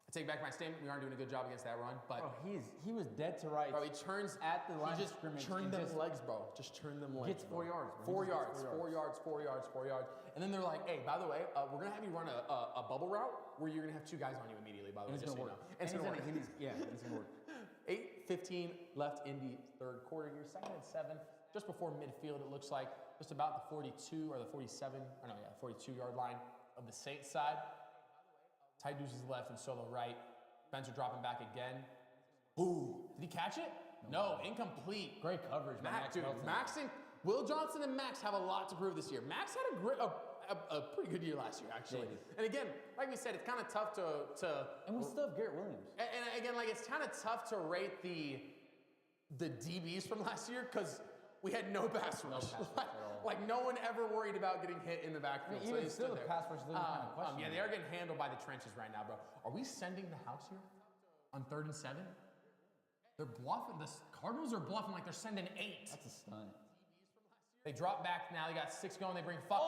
I take back my statement. We aren't doing a good job against that run, but he was dead to rights. bro, he turns at the line he of just scrimmage. churned them legs, bro. Just turn them legs. Gets 4 yards, bro. 4 yards, 4 yards, 4 yards, 4 yards. And then they're like, hey, by the way, we're gonna have you run a bubble route where you're gonna have 2 guys on you immediately, by the way, just so you know. And it's gonna work. It's gonna work. 8:15 left in the 3rd quarter here. 2nd and 7, just before midfield, it looks like. Just about the 42 or the 47, 42-yard line of the Saints side. Ty Deuce is left and Solo right. Spencer dropping back again. Ooh, did he catch it? No, incomplete. Great coverage by Max. Max and Will Johnson and Max have a lot to prove this year. Max had a pretty good year last year, actually. Yeah. And again, like we said, it's kind of tough to and we still have Garrett Williams. And again, like it's kind of tough to rate the DBs from last year because we had no pass rush. Like no one ever worried about getting hit in the backfield. I mean, even still, the pass rush is kind of questionable. Yeah, they are getting handled by the trenches right now, bro. Are we sending the house here on 3rd and 7? They're bluffing. The Cardinals are bluffing like they're sending 8. That's a stunt. They drop back now. They got 6 going. They bring 5.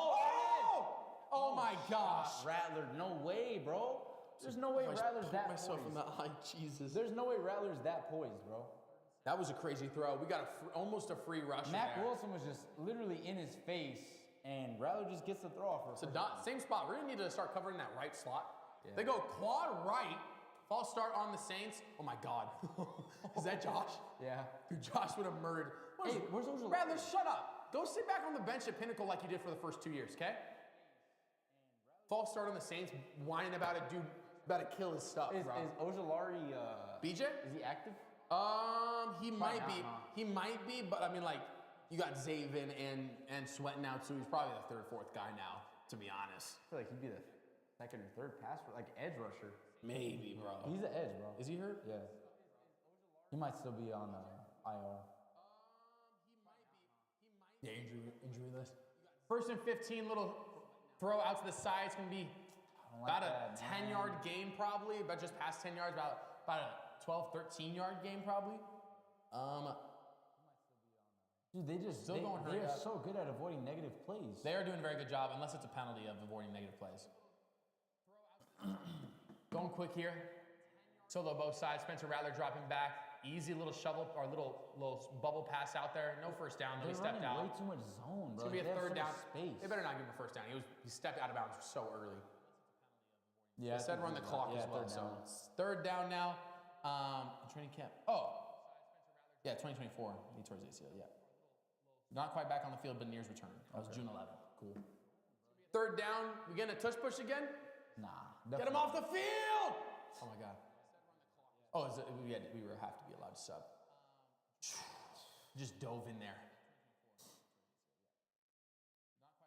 Oh my gosh. Rattler, no way, bro. There's no way Rattler's that poised. In the eye, Jesus. There's no way Rattler's that poised, bro. That was a crazy throw. We got almost a free rush. Mac Wilson was just literally in his face, and Rattler just gets the throw off. Same spot. We're gonna need to start covering that right slot. Yeah. They go quad right. False start on the Saints. Oh my God. Is that Josh? Yeah. Dude, Josh would have murdered. Hey, where's Ojolari? Rattler, shut up. Go sit back on the bench at Pinnacle like you did for the first 2 years, okay? False start on the Saints, whining about it, dude. About to kill his stuff, bro. Is Ojolari, BJ? Is he active? He might be. He might be, but I mean, like, you got Zavin and Sweat now too. He's probably the 3rd, 4th guy now, to be honest. I feel like he'd be the 2nd or 3rd pass like edge rusher. Maybe, bro. He's the edge, bro. Is he hurt? Yeah. He might still be on IR. Yeah, injury list. 1st and 15, little throw out to the side. It's gonna be about a 10-yard gain probably, but just past 10 yards, about a 12, 13-yard game probably. Dude, they are so good at avoiding negative plays. They are doing a very good job, unless it's a penalty of avoiding negative plays. Going quick here. Solo both sides. Spencer Rattler dropping back. Easy little shovel or little bubble pass out there. No first down though. He stepped out. Way too much zone, bro. It's gonna be a third down. Space. They better not give him a first down. He stepped out of bounds so early. Yeah. They said run the clock as well. So it's third down now. Training camp. Oh. Yeah, 2024. He tore his ACL. Yeah. Not quite back on the field, but near's return. That was June 11th. Cool. Third down. We getting a tush push again? Nah. Get him off the field! Oh my God. Oh, we have to be allowed to sub. Just dove in there.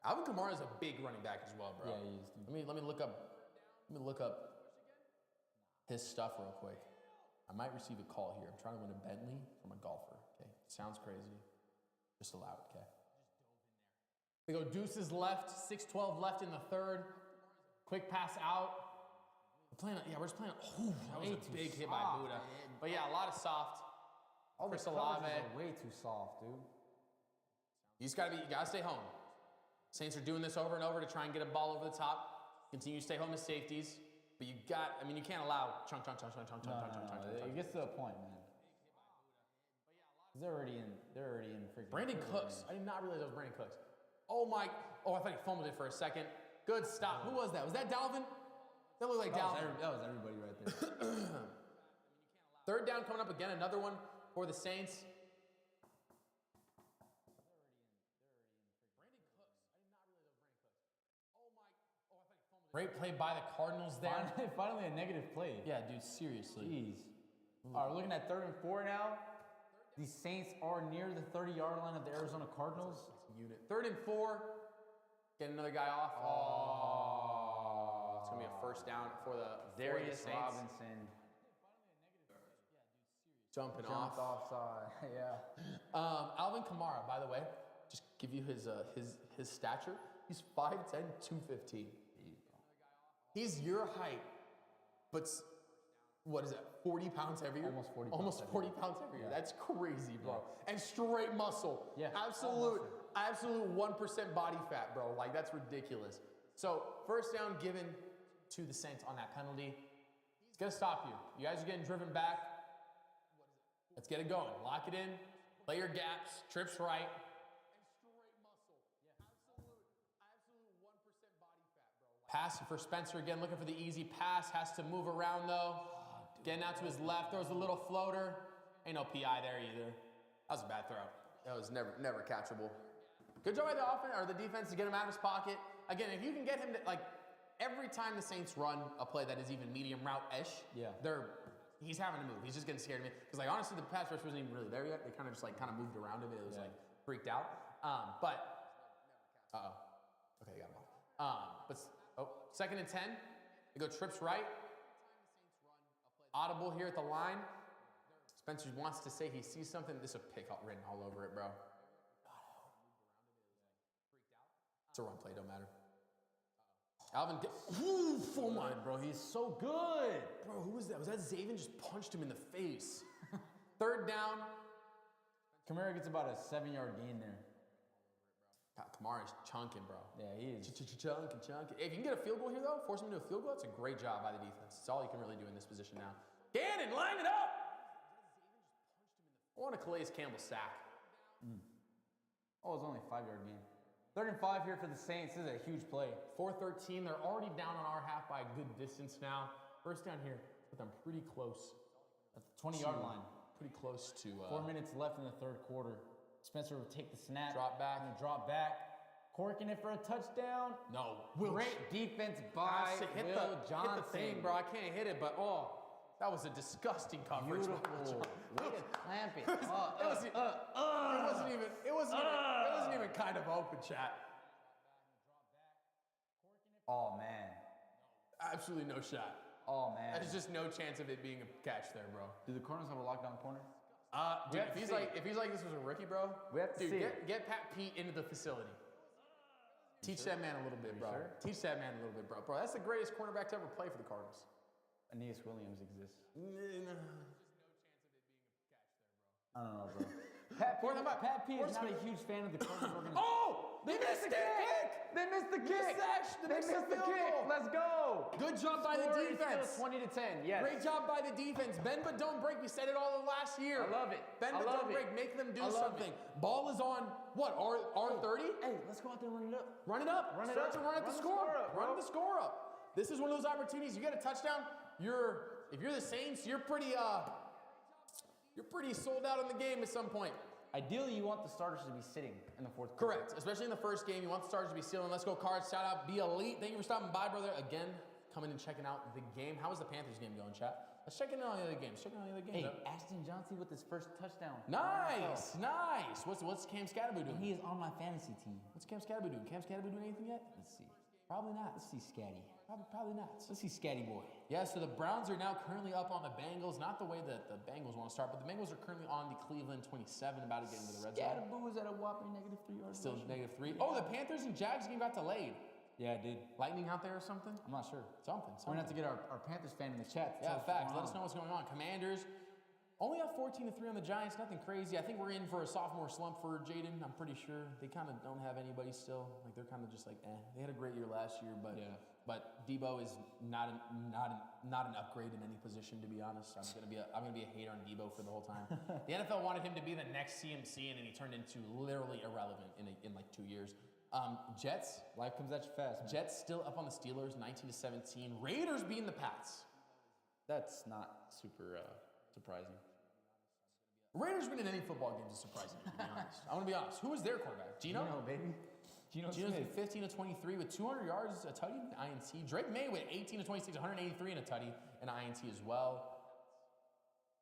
Alvin Kamara is a big running back as well, bro. Yeah, he is. Let me look up his stuff real quick. I might receive a call here. I'm trying to win a Bentley from a golfer. Okay, sounds crazy. Just allow it. Okay. We go deuces left, 6:12 left in the third. Quick pass out. We're just playing. Oh, that was a big hit by Buddha. But yeah, a lot of soft. All the Chris coverages Olave. are way too soft, dude. You gotta stay home. Saints are doing this over and over to try and get a ball over the top. Continue to stay home as safeties. But you can't allow chunk. It gets to a point, man. They're already in freaking. Brandon Cooks. I did not realize that was Brandon Cooks. Oh, I thought he fumbled it for a second. Good stop. Who was that? Was that Dalvin? That looked like Dalvin. That was everybody right there. Third down coming up again. Another one for the Saints. Great play by the Cardinals there. Finally a negative play. Yeah, dude, seriously. Jeez. All right, we're looking at 3rd and 4 now. The Saints are near the 30-yard line of the Arizona Cardinals. Unit. 3rd and 4. Get another guy off. Oh, it's gonna be a first down for the Darius Saints. Robinson. Jumped Jumped offside. Yeah. Alvin Kamara, by the way, just give you his stature. He's 5'10", 215. He's your height, but what is that? 40 pounds heavier. Almost 40 pounds heavier. Yeah. That's crazy, bro. Yeah. And straight muscle. Yeah. Absolute 1% body fat, bro. Like that's ridiculous. So first down given to the Saints on that penalty. It's gonna stop you. You guys are getting driven back. Let's get it going. Lock it in. Play your gaps. Trips right. Pass for Spencer again, looking for the easy pass. Has to move around though. Getting out to his left, throws a little floater. Ain't no PI there either. That was a bad throw. That was never catchable. Good job by the offense or the defense to get him out of his pocket. Again, if you can get him to every time the Saints run a play that is even medium route-ish, he's having to move. He's just getting scared of me. Because honestly, the pass rush wasn't even really there yet. They kind of just moved around him. It was freaked out. Okay, got him off. Second and 10. They go trips right. Audible here at the line. Spencer wants to say he sees something. There's a pick written all over it, bro. It's a run play, don't matter. Alvin, oh my, bro, he's so good. Bro, who was that? Was that Zaven? Just punched him in the face. Third down. Kamara gets about a 7-yard gain there. God, Kamara's chunking, bro. Yeah, he is. Chunking. If you can get a field goal here, though, force him into a field goal, it's a great job by the defense. It's all you can really do in this position now. Gannon, line it up! I want a Calais Campbell sack. Oh, it's only a 5-yard gain. 3rd and 5 here for the Saints. This is a huge play. 4-13. They're already down on our half by a good distance now. First down here, but I'm pretty close. At the 20-yard line. Pretty close to... 4 minutes left in the 3rd quarter. Spencer will take the snap. Drop back. Drop back. Corking it for a touchdown. No. Great defense by Will Johnson. Hit the thing, bro. I can't hit it, but that was a disgusting coverage. Beautiful. Way to clamp it. It wasn't even kind of open, chat. Oh, man. Absolutely no shot. Oh, man. There's just no chance of it being a catch there, bro. Do the Cardinals have a lockdown corner? Dude, if he's like this was a rookie, bro. We have to see get Pat Pete into the facility. Teach that man a little bit, bro. Sure? Teach that man a little bit, bro. Bro, that's the greatest cornerback to ever play for the Cardinals. Aeneas Williams exists. No. I don't know, bro. Pat P Fourth is not a and huge fan of the Cardinals organization. Oh! They missed the kick! They missed the kick. They missed the the field kick. goal. Let's go. Good job by the Score is defense. still 20-10. Yes. Great job by the defense. Bend but don't break. We said it all of last year. I love it. Bend I but love don't it. break. Make them do I love something. Ball is on what? R30? Hey, let's go out there and run it up. Run it up. Run it Start up. to run at the Run the score. score up, bro. Run the score up. This is one of those opportunities. You get a touchdown. If you're the Saints, you're pretty sold out on the game at some point. Ideally, you want the starters to be sitting in the fourth quarter. Correct. Especially in the first game, you want the starters to be sealing. Let's go, Cards. Shout out, be elite. Thank you for stopping by, brother. Again, coming and checking out the game. How is the Panthers game going, chat? Let's check in on the other games. Hey, Ashton Johnson with his first touchdown. Nice. What's Cam Scatterby doing? He is on my fantasy team. What's Cam Scatterby doing? Cam Scatterby doing anything yet? Let's see. Probably not. Let's see Scatty. Probably not. Let's see Scatty boy. Yeah, so the Browns are now currently up on the Bengals. Not the way that the Bengals want to start, but the Bengals are currently on the Cleveland 27, about to get into the red zone. Scatterboo is at a whopping -3 yards. Still -3. Oh, the Panthers and Jags game got delayed. Yeah, it did. Lightning out there or something? I'm not sure. Something. We're gonna have to get our Panthers fan in the chat. To Yeah, tell us facts. what's Let going us know what's going on. Commanders only have 14-3 on the Giants. Nothing crazy. I think we're in for a sophomore slump for Jaden. I'm pretty sure they kind of don't have anybody still. Like they're kind of just like, eh. They had a great year last year, but Yeah. But Debo is not an upgrade in any position, to be honest. I'm gonna be a hater on Debo for the whole time. The NFL wanted him to be the next CMC, and then he turned into literally irrelevant in like 2 years. Jets. Life comes at you fast, man. Jets still up on the Steelers, 19-17. Raiders beating the Pats. That's not super surprising. Raiders winning any football games is surprising, to be honest. I want to be honest. Who was their quarterback? Gino? Baby. Gino's Gino's 15-23 with 200 yards, a tutty, and an INT. Drake May with 18-26, 183 and a tutty, and an INT as well.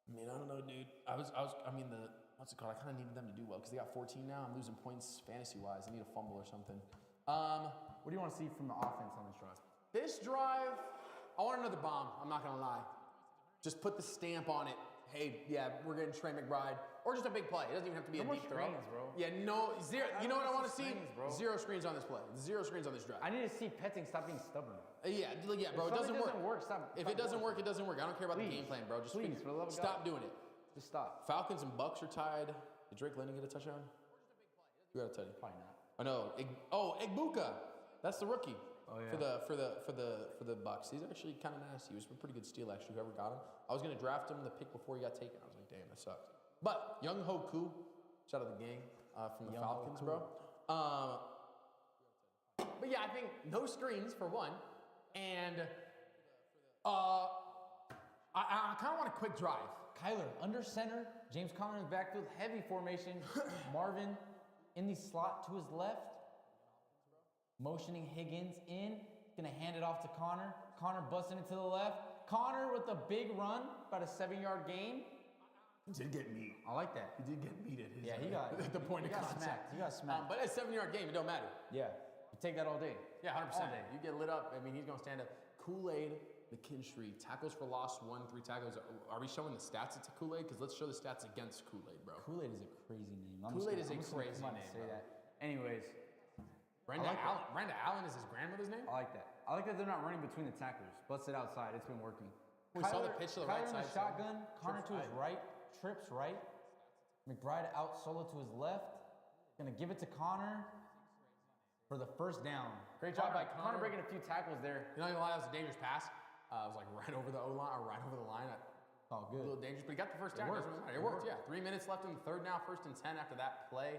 I mean, I don't know, dude. What's it called? I kind of needed them to do well because they got 14 now. I'm losing points fantasy-wise. I need a fumble or something. What do you want to see from the offense on this drive? This drive, I want another bomb. I'm not going to lie. Just put the stamp on it. Hey, yeah, we're getting Trey McBride. Or just a big play. It doesn't even have to be No a more deep throw. screens, bro. Yeah, no, zero. You know what I want to see? Screens, bro. Zero screens on this play. Zero screens on this drive. I need to see Petting stop being stubborn. Yeah, bro, it If doesn't something work. Stop. If it doesn't work, it doesn't work. I don't care about the Please. game plan, bro. Just Please, for the love of stop God. doing it. Just stop. Falcons and Bucks are tied. Did Drake London get a touchdown? Who got a touchdown? Probably not. Oh no. Egbuka. That's the rookie. Oh, yeah. For the Bucks. He's actually kind of nasty. He was a pretty good steal actually. Whoever got him. I was gonna draft him the pick before he got taken. I was like, damn, that sucks. But Young Hoku, shout out the gang from the Young Falcons, Hoku. bro. But yeah, I think no screens for one, and I kind of want a quick drive. Kyler under center. James Conner in the backfield. Heavy formation. Marvin in the slot to his left. Motioning Higgins in. Gonna hand it off to Connor. Connor busting it to the left. Connor with a big run. About a 7-yard gain. He did get meat. I like that. He did get meat at his Yeah, he got at the point he of got contact. smacked. He got smacked. But at a 7-yard game, it don't matter. Yeah. You take that all day. Yeah, 100%. All day. You get lit up. I mean, he's going to stand up. Kool-Aid, McKinstry, tackles for loss, 1, 3 tackles. Are we showing the stats to Kool-Aid? Because let's show the stats against Kool-Aid, bro. Kool-Aid is a crazy name. Kool-Aid is a I'm just gonna crazy come out and name, say bro. that. Anyways, Brenda I like Allen. Brenda Allen is his grandmother's name? I like that. I like that they're not running between the tacklers. Bust it outside. It's been working. We saw the pitch to the right Kyler in side, the so shotgun. Connor trips to his right. Trips right. McBride out solo to his left. Gonna give it to Connor for the first down. Great job by Connor breaking a few tackles there. You're not going to lie, that was a dangerous pass. It was like right over the O-line, or right over the line. Oh, A good. little dangerous, but he got the first down. worked. It worked, yeah. 3 minutes left in the third now, 1st and 10 after that play.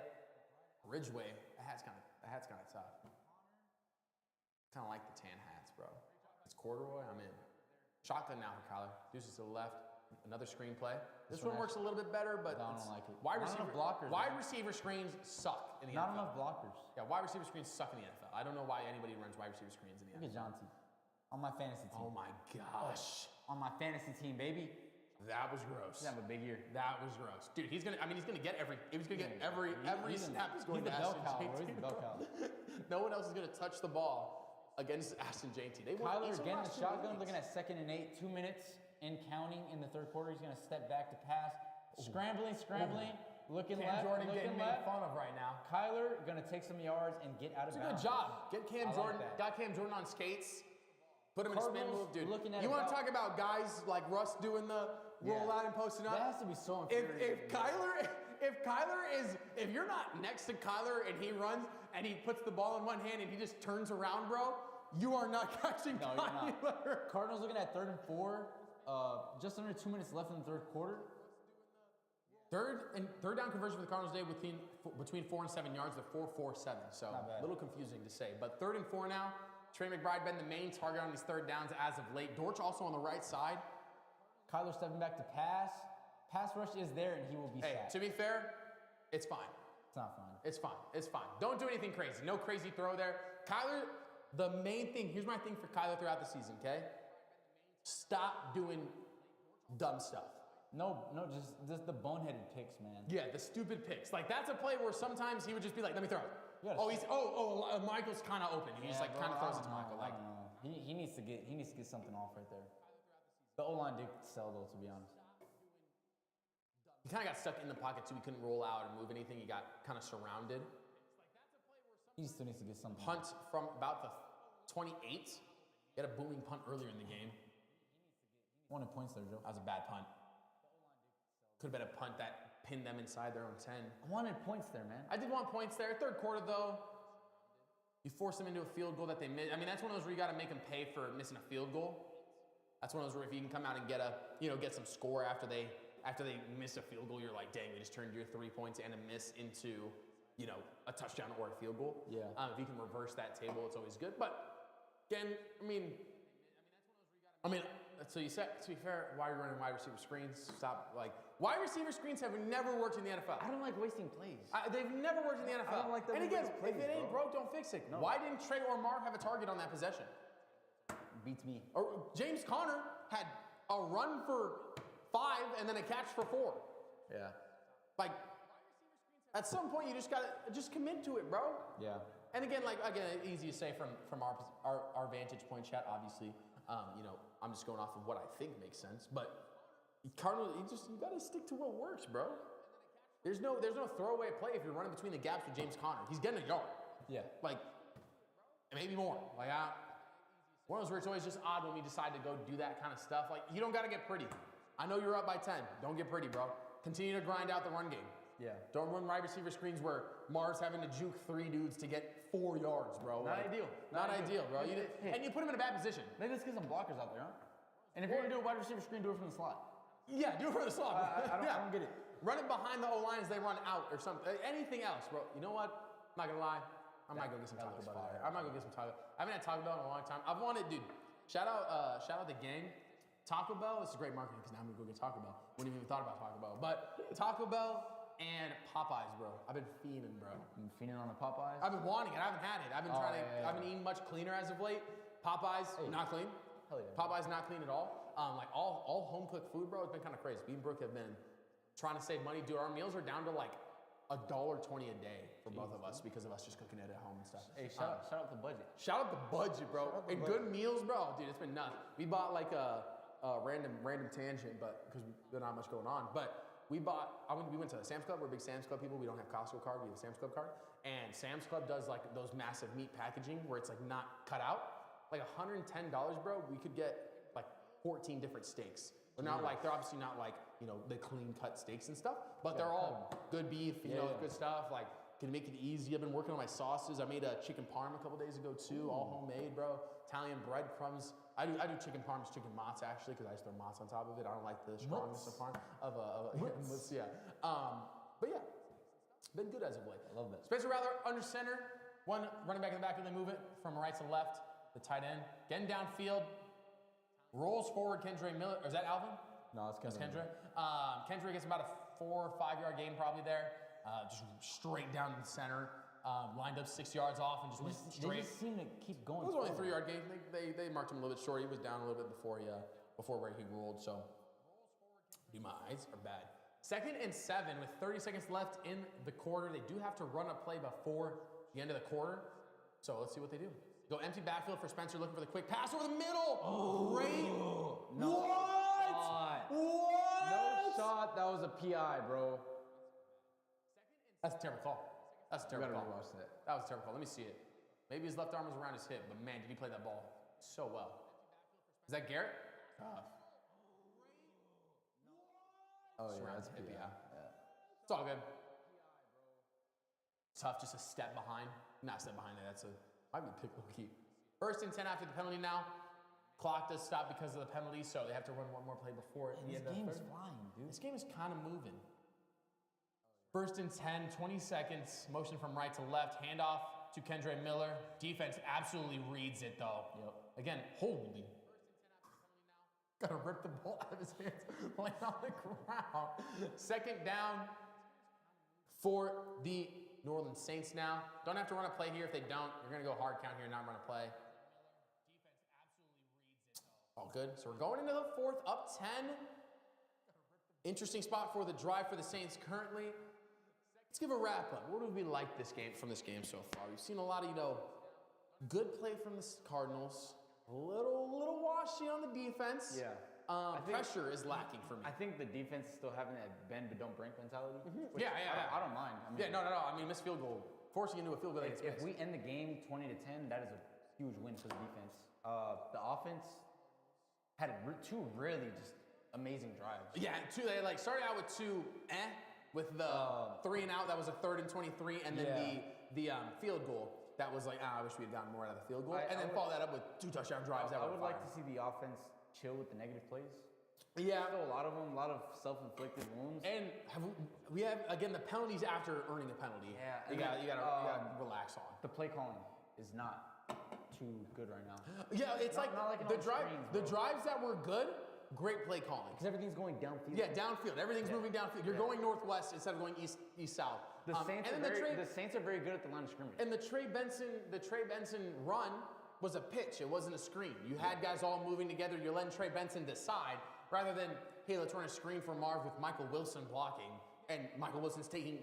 Ridgeway, that hat's kind of tough. Kind of like the tan hats, bro. It's corduroy, I'm in. Shotgun now for Kyler. Deuces to the left. Another screen play. This one works a little bit better, but I don't like it. Wide Not receiver enough blockers, Wide man. receiver screens suck in the Not NFL. enough blockers. Yeah, wide receiver screens suck in the NFL. I don't know why anybody runs wide receiver screens in the Look at NFL. Jonty. On my fantasy team. Oh my gosh. On my fantasy team, baby. That was gross. He's gonna have a big year. That was gross. Dude, he's gonna get every every He's snap he's going the to bell Ashton cow, bro. JT. He's the bell cow. No one else is gonna touch the ball against Ashton JT. They won Kyler each of again in last the 2 shotgun, weeks. looking at 2nd and 8, 2 minutes and counting in the third quarter. He's gonna step back to pass. Scrambling, looking Cam left, Jordan looking getting made left. fun of right now. Kyler gonna take some yards and get out of It's a bounds. good job. Get Cam I like Jordan. that. Got Cam Jordan on skates. Put him in a spin Cardinals move, dude. looking at You want to about- talk about guys like Russ doing the rollout and posting up? That has to be so If infuriating. if you're not next to Kyler and he runs and he puts the ball in one hand and he just turns around, bro, you are not catching No, you're Kyler. not. Cardinals looking at 3rd and 4. Just under 2 minutes left in the third quarter. Third down conversion for the Cardinals today between 4 and 7 yards. They're 4-4-7, so Not bad. a little confusing to say. But 3rd and 4 now. Trey McBride been the main target on these third downs as of late. Dortch also on the right side. Kyler stepping back to pass. Pass rush is there, and he will be Hey, sacked. to be fair, it's fine. It's not fun. It's fine. It's fine. Don't do anything crazy. No crazy throw there. Kyler, the main thing, here's my thing for Kyler throughout the season, okay? Stop doing dumb stuff. No, just the boneheaded picks, man. Yeah, the stupid picks. Like, that's a play where sometimes he would just be like, let me throw it. You gotta Michael's kind of open. He just like kind of throws it to Michael. Like, he needs to get something off right there. The O-line did sell though, to be honest. he kind of got stuck in the pocket too. He couldn't roll out or move anything. He got kind of surrounded. He still needs to get something. Punt from about the 28. He had a booming punt earlier in the game. Wanted points there, Joe. That was a bad punt. Could have been a punt that pinned them inside their own 10. I wanted points there, man. I did want points there. Third quarter, though, you force them into a field goal that they missed. I mean, that's one of those where you got to make them pay for missing a field goal. That's one of those where if you can come out and get some score after they miss a field goal, you're like, dang, we just turned your 3 points and a miss into, a touchdown or a field goal. Yeah. If you can reverse that table, it's always good. But again, so you said, to be fair, why are you running wide receiver screens? Stop, wide receiver screens have never worked in the NFL. I don't like wasting plays. They've never worked in the NFL. I don't like that And we again, waste plays, if it ain't bro. broke, don't fix it. No. Why didn't Trey or Mar have a target on that possession? Beats me. Or James Conner had a run for 5 and then a catch for 4. Yeah. Like, at some point, you just gotta commit to it, bro. Yeah. And again, easy to say from our vantage point, chat. Obviously, I'm just going off of what I think makes sense. But Cardinals, you gotta stick to what works, bro. There's no throwaway play if you're running between the gaps with James Conner. He's getting a yard. Yeah. Maybe more. One of those where it's always just odd when we decide to go do that kind of stuff. You don't gotta get pretty. I know you're up by 10. Don't get pretty, bro. Continue to grind out the run game. Yeah. Don't run wide receiver screens where Mar's having to juke 3 dudes to get 4 yards, bro. Not ideal. Not ideal, bro. Hey. And you put him in a bad position. Maybe let's get some blockers out there, huh? And if you're gonna do a wide receiver screen, do it from the slot. Yeah, do it for the slot. I don't get it. Run it behind the O-line as they run out or something. Anything else, bro. You know what? I'm not gonna lie. I might go get some Taco Bell. I might go get some Taco. I haven't had Taco Bell in a long time. I've wanted, dude. Shout out the gang. Taco Bell. This is great marketing because now I'm gonna go get Taco Bell. Wouldn't have even thought about Taco Bell, but Taco Bell and Popeyes, bro. I've been fiending, bro. I'm fiending on the Popeyes. I've been wanting it. I haven't had it. I've been trying to. yeah. I've been eating much cleaner as of late. Popeyes not clean. Hell yeah. Popeyes not clean at all. All home cooked food, bro. It's been kind of crazy. Me and Brooke have been trying to save money. Dude, our meals are down to $1.20 a day for both of us because of us just cooking it at home and stuff. Hey, shout out the budget. Shout out the budget, bro. And good meals, bro. Dude, it's been nuts. We bought a random tangent, but because there's not much going on. But we went to Sam's Club. We're big Sam's Club people. We don't have Costco card. We have a Sam's Club card. And Sam's Club does those massive meat packaging where it's not cut out. $110, bro. We could get 14 different steaks. They're not they're obviously not the clean cut steaks and stuff, but they're all good beef, good stuff. Can make it easy. I've been working on my sauces. I made a chicken parm a couple days ago too, all homemade, bro. Italian breadcrumbs. I do chicken parms, chicken mozz actually, because I just throw mozz on top of it. I don't like the strongness of parm mozz, yeah. But yeah, been good as of late. I love that. Spencer Rattler under center, one running back in the back, they move it from right to left. The tight end getting downfield, rolls forward. Kendra Miller, or is that Alvin? No, it's Kendra. Kendra gets about a 4 or 5 yard gain probably there. Just straight down to the center. Lined up 6 yards off and just went straight. They just seem to keep going. It was only a 3 yard gain. They marked him a little bit short. He was down a little bit before where he rolled. So, dude, my eyes are bad. 2nd and 7 with 30 seconds left in the quarter. They do have to run a play before the end of the quarter. So let's see what they do. Go empty backfield for Spencer, looking for the quick pass over the middle. Oh, Great. no What? shot. What? No shot. That was a PI, bro. That's a terrible call. That's a terrible call. Rewatch that. That was a terrible call. Let me see it. Maybe his left arm was around his hip, but man, did he play that ball so well. Is that Garrett? Oh, Just yeah, around that's the hip, PI. yeah. It's all good. Tough, just a step behind. Not a step behind it. Might be a pick keep. 1st and 10 after the penalty now. Clock does stop because of the penalty, so they have to run one more play before it. This game is flying, dude. This game is kind of moving. 1st and 10, 20 seconds. Motion from right to left. Handoff to Kendre Miller. Defense absolutely reads it, though. Yep. Again, holy. Gotta rip the ball out of his hands, laying on the ground. 2nd down for the New Orleans Saints now. Don't have to run a play here. If they don't, you're gonna go hard count here and not run a play. All good. So we're going into the 4th, up 10. Interesting spot for the drive for the Saints currently. Let's give a wrap up. What do we like from this game so far? We've seen a lot of, good play from the Cardinals. A little washy on the defense. Yeah. Pressure is lacking for me. I think the defense is still having that bend but don't break mentality. Which Yeah. I don't mind. I mean, No. I mean, missed field goal. Forcing into a field goal. If we end the game 20-10, that is a huge win for the defense. The offense had two really just amazing drives. Yeah, they started out with two with the 3 and out. That was a 3rd and 23, and then the field goal. That was I wish we had gotten more out of the field goal. And then follow that up with 2 touchdown drives. I would like to see the offense chill with the negative plays. Yeah. Still a lot of them, a lot of self-inflicted wounds. And we have again the penalties after earning a penalty. Yeah, you gotta relax on. The play calling is not too good right now. Yeah, it's not like the drives that were good. Great play calling. Because everything's going downfield. Yeah, downfield. Everything's moving downfield. You're going northwest instead of going east-south. The Saints are very good at the line of scrimmage. And the Trey Benson run was a pitch. It wasn't a screen. You had guys all moving together. You're letting Trey Benson decide rather than, hey, let's run a screen for Marv with Michael Wilson blocking. And Michael Wilson's taking,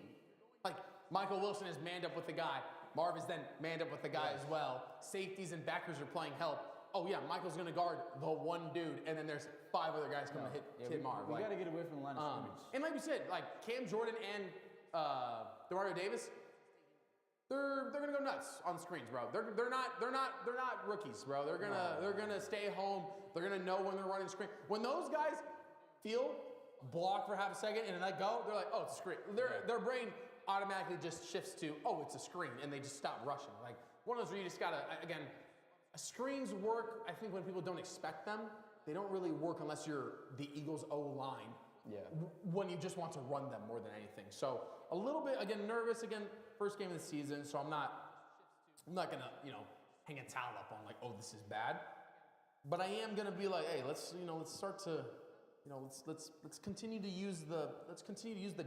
Michael Wilson is manned up with the guy. Marv is then manned up with the guy as well. Safeties and backers are playing help. Oh yeah, Michael's gonna guard the one dude, and then there's 5 other guys coming to hit Marv. We gotta get away from the line of scrimmage. And like we said, Cam Jordan and DeMario Davis, they're gonna go nuts on screens, bro. They're not rookies, bro. They're gonna stay home. They're gonna know when they're running screen. When those guys feel block for half a second and then let go, they're like, oh, it's a screen. Their brain automatically just shifts to, oh, it's a screen, and they just stop rushing. One of those where you just gotta again. Screens work, I think, when people don't expect them. They don't really work unless you're the Eagles' O-line. Yeah. When you just want to run them more than anything. So a little bit, again, nervous. Again, first game of the season, so I'm not gonna, hang a towel up on oh, this is bad. But I am gonna be hey, let's start to, let's continue to use the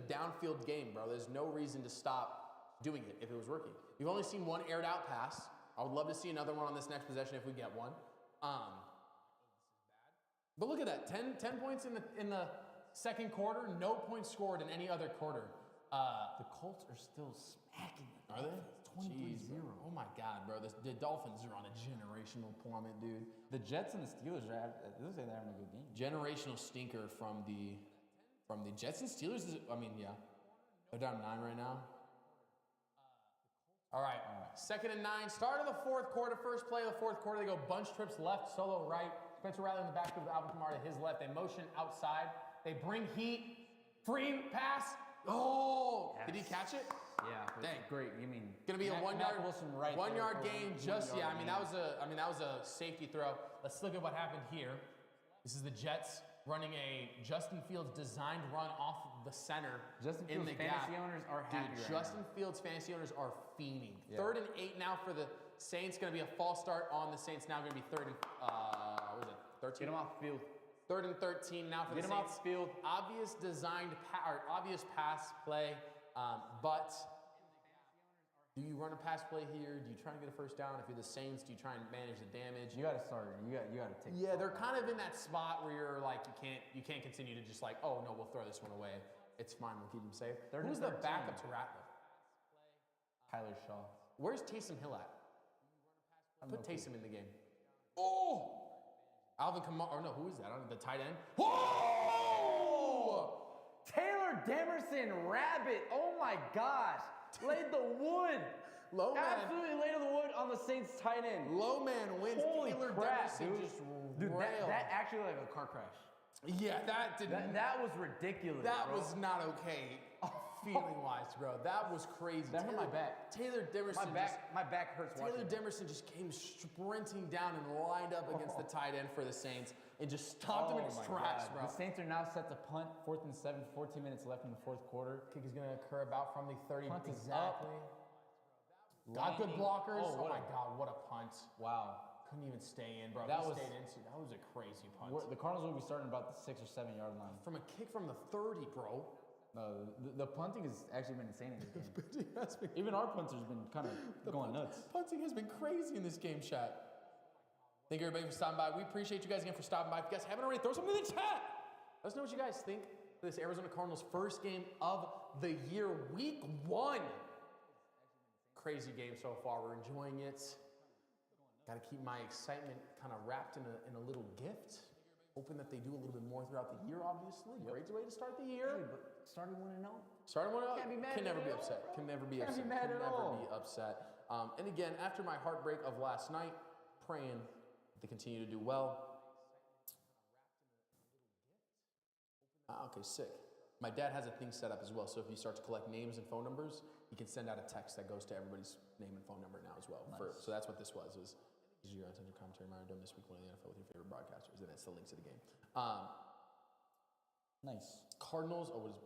downfield game, bro. There's no reason to stop doing it if it was working. You've only seen one aired out pass. I would love to see another one on this next possession if we get one. But look at that, 10 points in the second quarter, no points scored in any other quarter. The Colts are still smacking them. Are they? 23-0. Oh my God, bro. The Dolphins are on a generational plummet, dude. The Jets and the Steelers they're having a good game. Generational stinker from the Jets and Steelers. They're down 9 right now. All right. 2nd and 9. Start of the 4th quarter. First play of the 4th quarter. They go bunch trips left, solo right. Spencer Rattler in the backfield with Alvin Kamara to his left. They motion outside. They bring heat. Free pass. Oh! Yes. Did he catch it? Yeah. Dang. Great. You mean gonna be a Matt Wilson right 1 yard there gain? That was a safety throw. Let's look at what happened here. This is the Jets running a Justin Fields designed run off the center. Justin in Fields the fantasy gap. owners are happy right Justin now. Fields fantasy owners are fiending. Yeah. 3rd and 8 now for the Saints. Going to be a false start on the Saints. Now going to be 3rd and what was it? 13. Get him off the field. 3rd and 13 now for the Saints. Get him off the field. Obvious obvious pass play, but. Do you run a pass play here? Do you try to get a first down? If you're the Saints, do you try and manage the damage? You got to start. You got to take. Yeah, they're kind of in that spot where you're you can't continue to just oh no, we'll throw this one away. It's fine, we'll keep him safe. Who's the backup to Rattler? Tyler Shaw. Where's Taysom Hill at? Put Taysom in the game. Oh, Alvin Kamara. Or no, who is that? The tight end. Oh, Taylor Demerson Rabbit. Oh my gosh. Laid the wood. Low man. Absolutely laid to the wood on the Saints tight end. Low man wins. Holy Taylor crap, Demerson dude. just Dude, railed. that actually like a car crash. Yeah, that did That was ridiculous. That bro. was not okay, feeling-wise, bro. That was crazy. That hurt my back. Taylor Demerson. My back hurts Taylor watching. Demerson just came sprinting down and lined up against the tight end for the Saints and just stopped him in his my tracks, God. bro. The Saints are now set to punt, 4th and 7, 14 minutes left in the 4th quarter. Kick is going to occur about from the 30. Punt is exactly. Got good Landing. blockers. Oh, Oh, my God, what a punt. Wow. Couldn't even stay in, bro. That He was- stayed into. That was a crazy punt. The Cardinals will be starting about the 6 or 7 yard line. From a kick from the 30, bro. No, the punting has actually been insane in this game. Punting has been, Even our punter's been kind of going nuts. punting has been crazy in this game, chat. Thank you, everybody, for stopping by. We appreciate you guys again for stopping by. If you guys haven't already, throw something in the chat. Let us know what you guys think of this Arizona Cardinals' first game of the year, week 1. Crazy game so far. We're enjoying it. Got to keep my excitement kind of wrapped in a little gift. Hoping that they do a little bit more throughout the year, obviously. Great way to start the year. Hey, but starting 1-0. Starting 1-0. Can't be mad Can at never it be at all, upset. bro. Can never be Can't be upset. mad Can at never all. be upset. And again, after my heartbreak of last night, praying they continue to do well. Okay, sick. My dad has a thing set up as well, so if you start to collect names and phone numbers, you can send out a text that goes to everybody's name and phone number now as well. Nice. So that's what this was. Is your uncensored commentary Maradona this week one of the NFL with your favorite broadcasters, and that's the link to the game. Nice. Cardinals. Oh, what is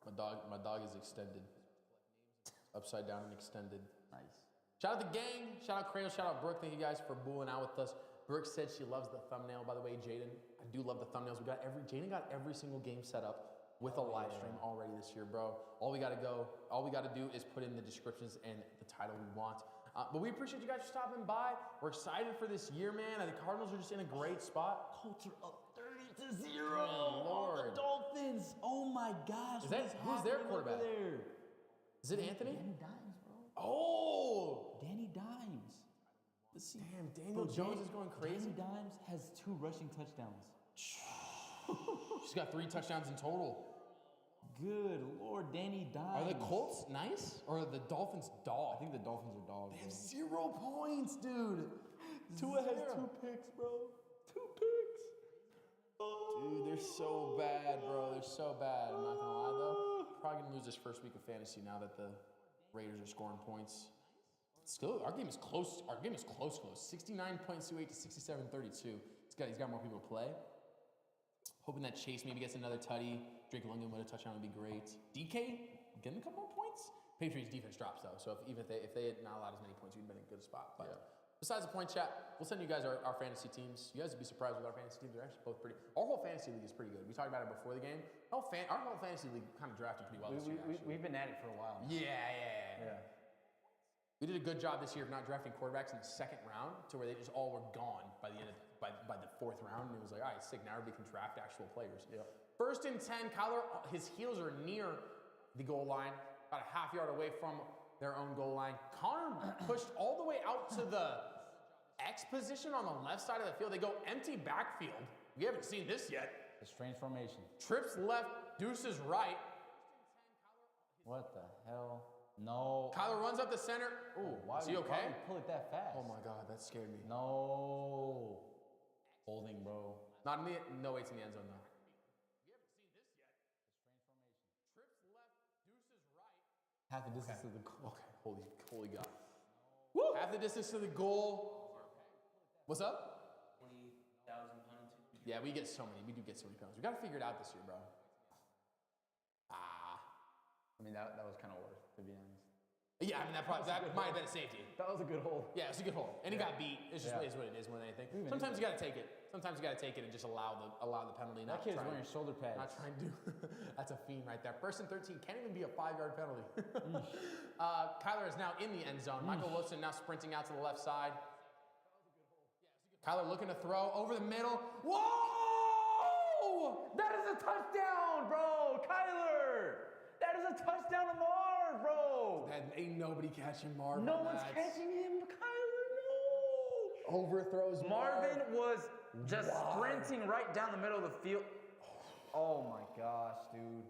my dog is extended, upside down and extended. Nice. Shout out the gang. Shout out Cradle. Shout out Brooke. Thank you guys for booing out with us. Brooke said she loves the thumbnail. By the way, Jaden, I do love the thumbnails. Jaden got every single game set up with a live stream already this year, bro. All we gotta do is put in the descriptions and the title we want. But we appreciate you guys for stopping by. We're excited for this year, man. The Cardinals are just in a great spot. Culture up 30-0 Good on the Lord. Dolphins. Oh my gosh. Is that- what's who's their happening over quarterback? there? Is it Anthony? Danny Dimes, bro. Oh, Danny Dimes. Let's see. damn! Daniel Jones is going crazy. Danny Dimes has 2 rushing touchdowns. She's got 3 touchdowns in total. Good Lord, Danny Dimes. Are the Colts nice or are the Dolphins I dog? think the Dolphins are dogs. They have bro. 0 points, dude. Tua has Zero. 2 picks, bro. 2 picks. Dude, they're so bad, bro. They're so bad. I'm not gonna lie though. Probably gonna lose this first week of fantasy now that the Raiders are scoring points. Still, our game is close. Our game is close. 69.28 to 67.32. He's got more people to play. Hoping that Chase maybe gets another tutty. Drake London with a touchdown would be great. DK getting a couple more points. Patriots defense drops though, so if they had not allowed as many points, we'd been in a good spot. But besides the point chat, we'll send you guys our fantasy teams. You guys would be surprised with our fantasy teams. They're actually both pretty. Our whole fantasy league is pretty good. We talked about it before the game. Our whole fantasy league kind of drafted pretty well this year. Actually. We've been at it for a while. Yeah. We did a good job this year of not drafting quarterbacks in the second round to where they just all were gone by the end of by the 4th round. And it was like, all right, sick. Now we can draft actual players. Yep. 1st and 10. Kyler, his heels are near the goal line, about a half yard away from their own goal line. Connor pushed all the way out to the X position on the left side of the field. They go empty backfield. We haven't seen this yet. A strange formation. Trips left, deuces right. What the hell? No. Kyler runs up the center. Ooh, Why is he would okay? you pull it that fast? Oh my God, that scared me. No. Holding, bro. Not in the, no waits in the end zone though. Half the distance to the goal. Okay, holy God. Woo! Half the distance to the goal. What's up? 20,000 penalties. Yeah, we do get so many penalties. We got to figure it out this year, bro. I mean, that was kind of worth, to be honest. Yeah, I mean, that might have been a safety. That was a good hold. Yeah, it's a good hold. And he got beat. It's just is what it is more than anything. Sometimes you got to take it. Sometimes you got to take it and just allow the penalty. That kid's wearing shoulder pads. Not trying to do. That's a fiend right there. 1st and 13 can't even be a 5-yard penalty. Kyler is now in the end zone. Michael Wilson now sprinting out to the left side. Kyler looking to throw over the middle. Whoa! That is a touchdown, bro! Kyler! That is a touchdown to Marv, bro! And ain't nobody catching Marvin. No one's catching him, Kyler, no! Overthrows Marvin was just sprinting right down the middle of the field. Oh my gosh, dude.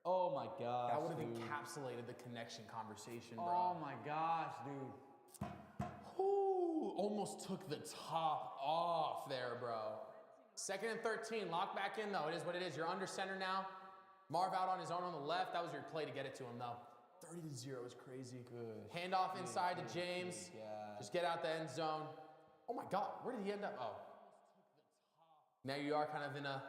Oh my gosh, That would have dude. encapsulated the connection conversation, bro. Oh my gosh, dude. Ooh, almost took the top off there, bro. 2nd and 13, lock back in though. It is what it is. You're under center now. Marv out on his own on the left. That was your play to get it to him though. 30-0 is crazy. Good. Handoff inside to James. God. Just get out the end zone. Oh my God, where did he end up? Oh. Now you are kind of in a.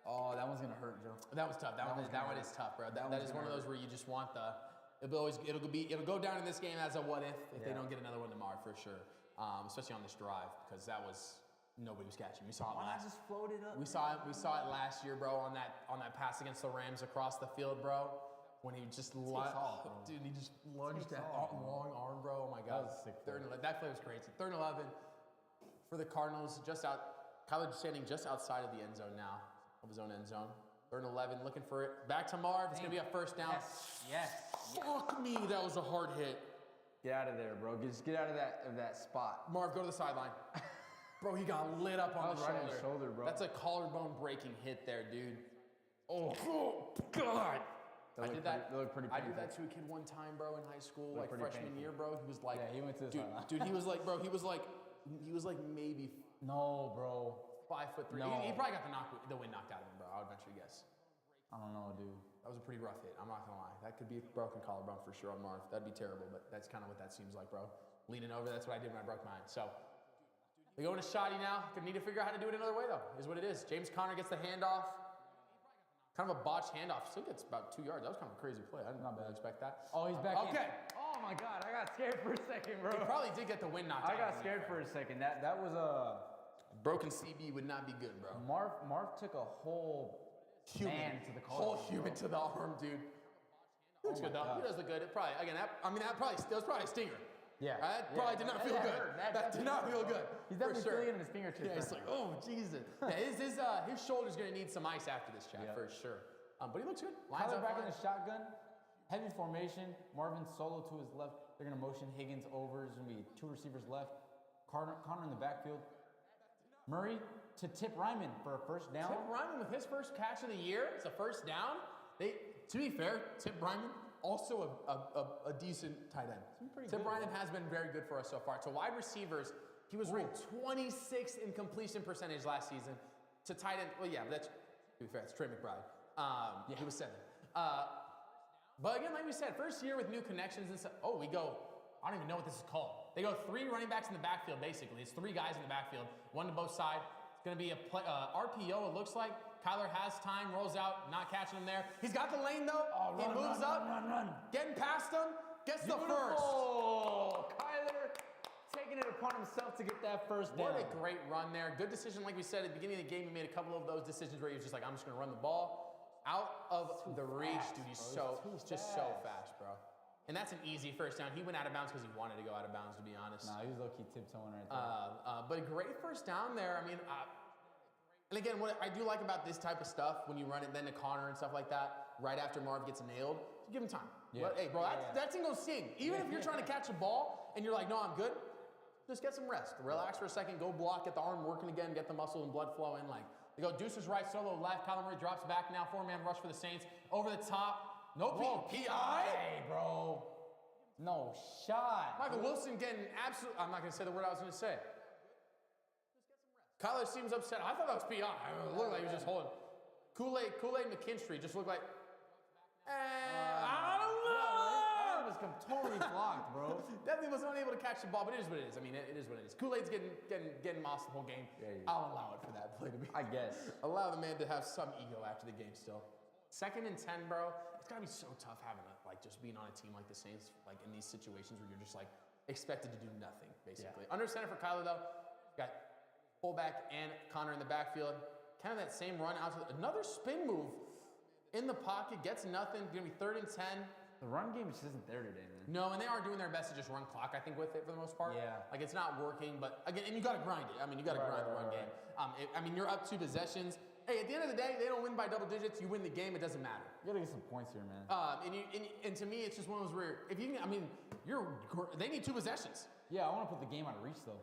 Oh, that one's gonna hurt, Joe. That was tough. That one is tough, bro. That is one of those where you just want the. It'll go down in this game as a what if they don't get another one tomorrow for sure. Especially on this drive because that was nobody was catching. We saw it Why not last. just float it up? We saw it last year, bro. On that pass against the Rams across the field, bro. When he just dude, he just lunged that long arm, bro. Oh my God. That was sick. That play was crazy. 3rd and 11 for the Cardinals, just out. Kyler standing just outside of the end zone now, of his own end zone. 3rd and 11, looking for it. Back to Marv. It's gonna be a first down. Yes. Fuck me, that was a hard hit. Get out of there, bro. Just get out of that spot. Marv, go to the sideline. Bro, he got lit up on That the was right on his shoulder, bro. That's a collarbone breaking hit there, dude. Oh God. I did that. They look pretty I did painful. that to a kid one time, bro, in high school, Look like pretty freshman painful. year, bro. He was like, Yeah, he went to the sideline. dude, he was like, bro, he was like maybe No, bro. 5'3". No. He probably got the wind knocked out of him, bro. I would venture to guess. I don't know, dude. That was a pretty rough hit. I'm not gonna lie. That could be a broken collarbone for sure on Marv. That'd be terrible, but that's kind of what that seems like, bro. Leaning over, that's what I did when I broke mine. So we go into Shoddy now. Gonna need to figure out how to do it another way though. Is what it is. James Conner gets the handoff. Kind of a botched handoff. Still gets about 2 yards. That was kind of a crazy play. I did not expect that. Oh, he's back in. Okay. Oh my God, I got scared for a second, bro. He probably did get the wind knocked out. I got scared for a second. That was a broken CB would not be good, bro. Marv took a whole man to the collarbone. Whole human to the arm, dude. He looks good though. God. He does look good. It probably that was probably a stinger. Yeah. That probably did not feel good. hurt. That did not feel good. He's for definitely sure. feeling it in his fingertips. Yeah, it's like, oh Jesus. Yeah, his shoulder's gonna need some ice after this chat for sure. But he looks good. Lines Kyler up back in fine. the shotgun, heavy formation. Marvin solo to his left. They're gonna motion Higgins over. There's gonna be 2 receivers left. Connor in the backfield. Murray to Tip Ryman for a first down. Tip Ryman with his first catch of the year. It's a first down. To be fair, Tip Ryman also a decent tight end. Tip Ryman has been very good for us so far. To wide receivers, he was ranked 26th in completion percentage last season. To tight end, well, yeah, but that's to be fair. It's Trey McBride. He was 7th. But again, like we said, first year with new connections and stuff. Oh, we go. I don't even know what this is called. They go 3 running backs in the backfield, basically. It's 3 guys in the backfield, 1 to both sides. It's going to be a RPO, it looks like. Kyler has time, rolls out, not catching him there. He's got the lane, though. He moves up. Run. Getting past him. Gets the first. Oh, Kyler taking it upon himself to get that first down. What a great run there. Good decision, like we said at the beginning of the game. He made a couple of those decisions where he was just like, I'm just going to run the ball. Out of the reach, dude. He's just so fast, bro. And that's an easy first down. He went out of bounds because he wanted to go out of bounds, to be honest. Nah, he was low-key tiptoeing right there. But a great first down there. I mean, and again, what I do like about this type of stuff, when you run it then to Connor and stuff like that, right after Marv gets nailed, give him time. Yeah. But, hey, bro, that's gonna go sing. Even if you're trying to catch a ball and you're like, no, I'm good, just get some rest. Relax for a second, go block, get the arm working again, get the muscle and blood flowing. Like, they go Deuces right, solo left. Kyler Murray drops back now, 4-man rush for the Saints. Over the top. No PI. Hey, bro. No shot. Michael Wilson getting absolute. I'm not going to say the word I was going to say. Kyler seems upset. I thought that was PI. It looked like he was just holding. Kool-Aid McKinstry just looked like. I don't know. That was totally blocked, bro. Definitely was unable to catch the ball, but it is what it is. I mean, it is what it is. Kool-Aid's getting mossed the whole game. Yeah. I'll allow it for that play to be. I guess. Allow the man to have some ego after the game still. 2nd and 10, bro. It's gotta be so tough having just being on a team like the Saints, like in these situations where you're just like expected to do nothing, basically. Yeah. Under center for Kyler though. Got fullback and Connor in the backfield. Kind of that same run out to another spin move in the pocket, gets nothing. Gonna be 3rd and 10. The run game just isn't there today, man. No, and they are doing their best to just run clock, I think, with it for the most part. Yeah. Like, it's not working, but again, and you got to grind it. I mean, you got to grind the run game. I mean, you're up 2 possessions. Hey, at the end of the day, they don't win by double digits. You win the game, it doesn't matter. You gotta get some points here, man. And to me, it's just one of those where, if you can, I mean, they need 2 possessions. Yeah, I want to put the game out of reach, though.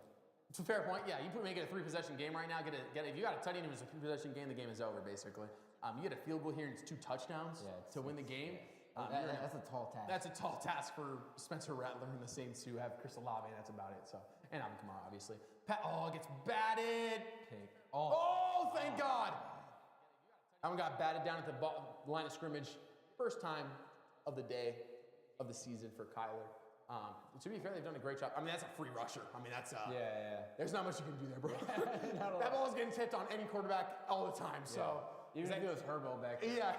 It's a fair point. Yeah, you make it a 3-possession game right now. Get it. If you got a touchdown, it was a 3-possession game. The game is over basically. You get a field goal here and it's 2 touchdowns to win the game. That's a tall task. That's a tall task for Spencer Rattler and the Saints to have Chris Olave. That's about it. So and Alvin Kamara obviously. It gets batted. Pick. Oh, thank God. Alvin got batted down at the line of scrimmage. First time of the day of the season for Kyler. To be fair, they've done a great job. I mean, that's a free rusher. I mean, that's there's not much you can do there, bro. That ball is getting tipped on any quarterback all the time. So even if it was Herbo back there.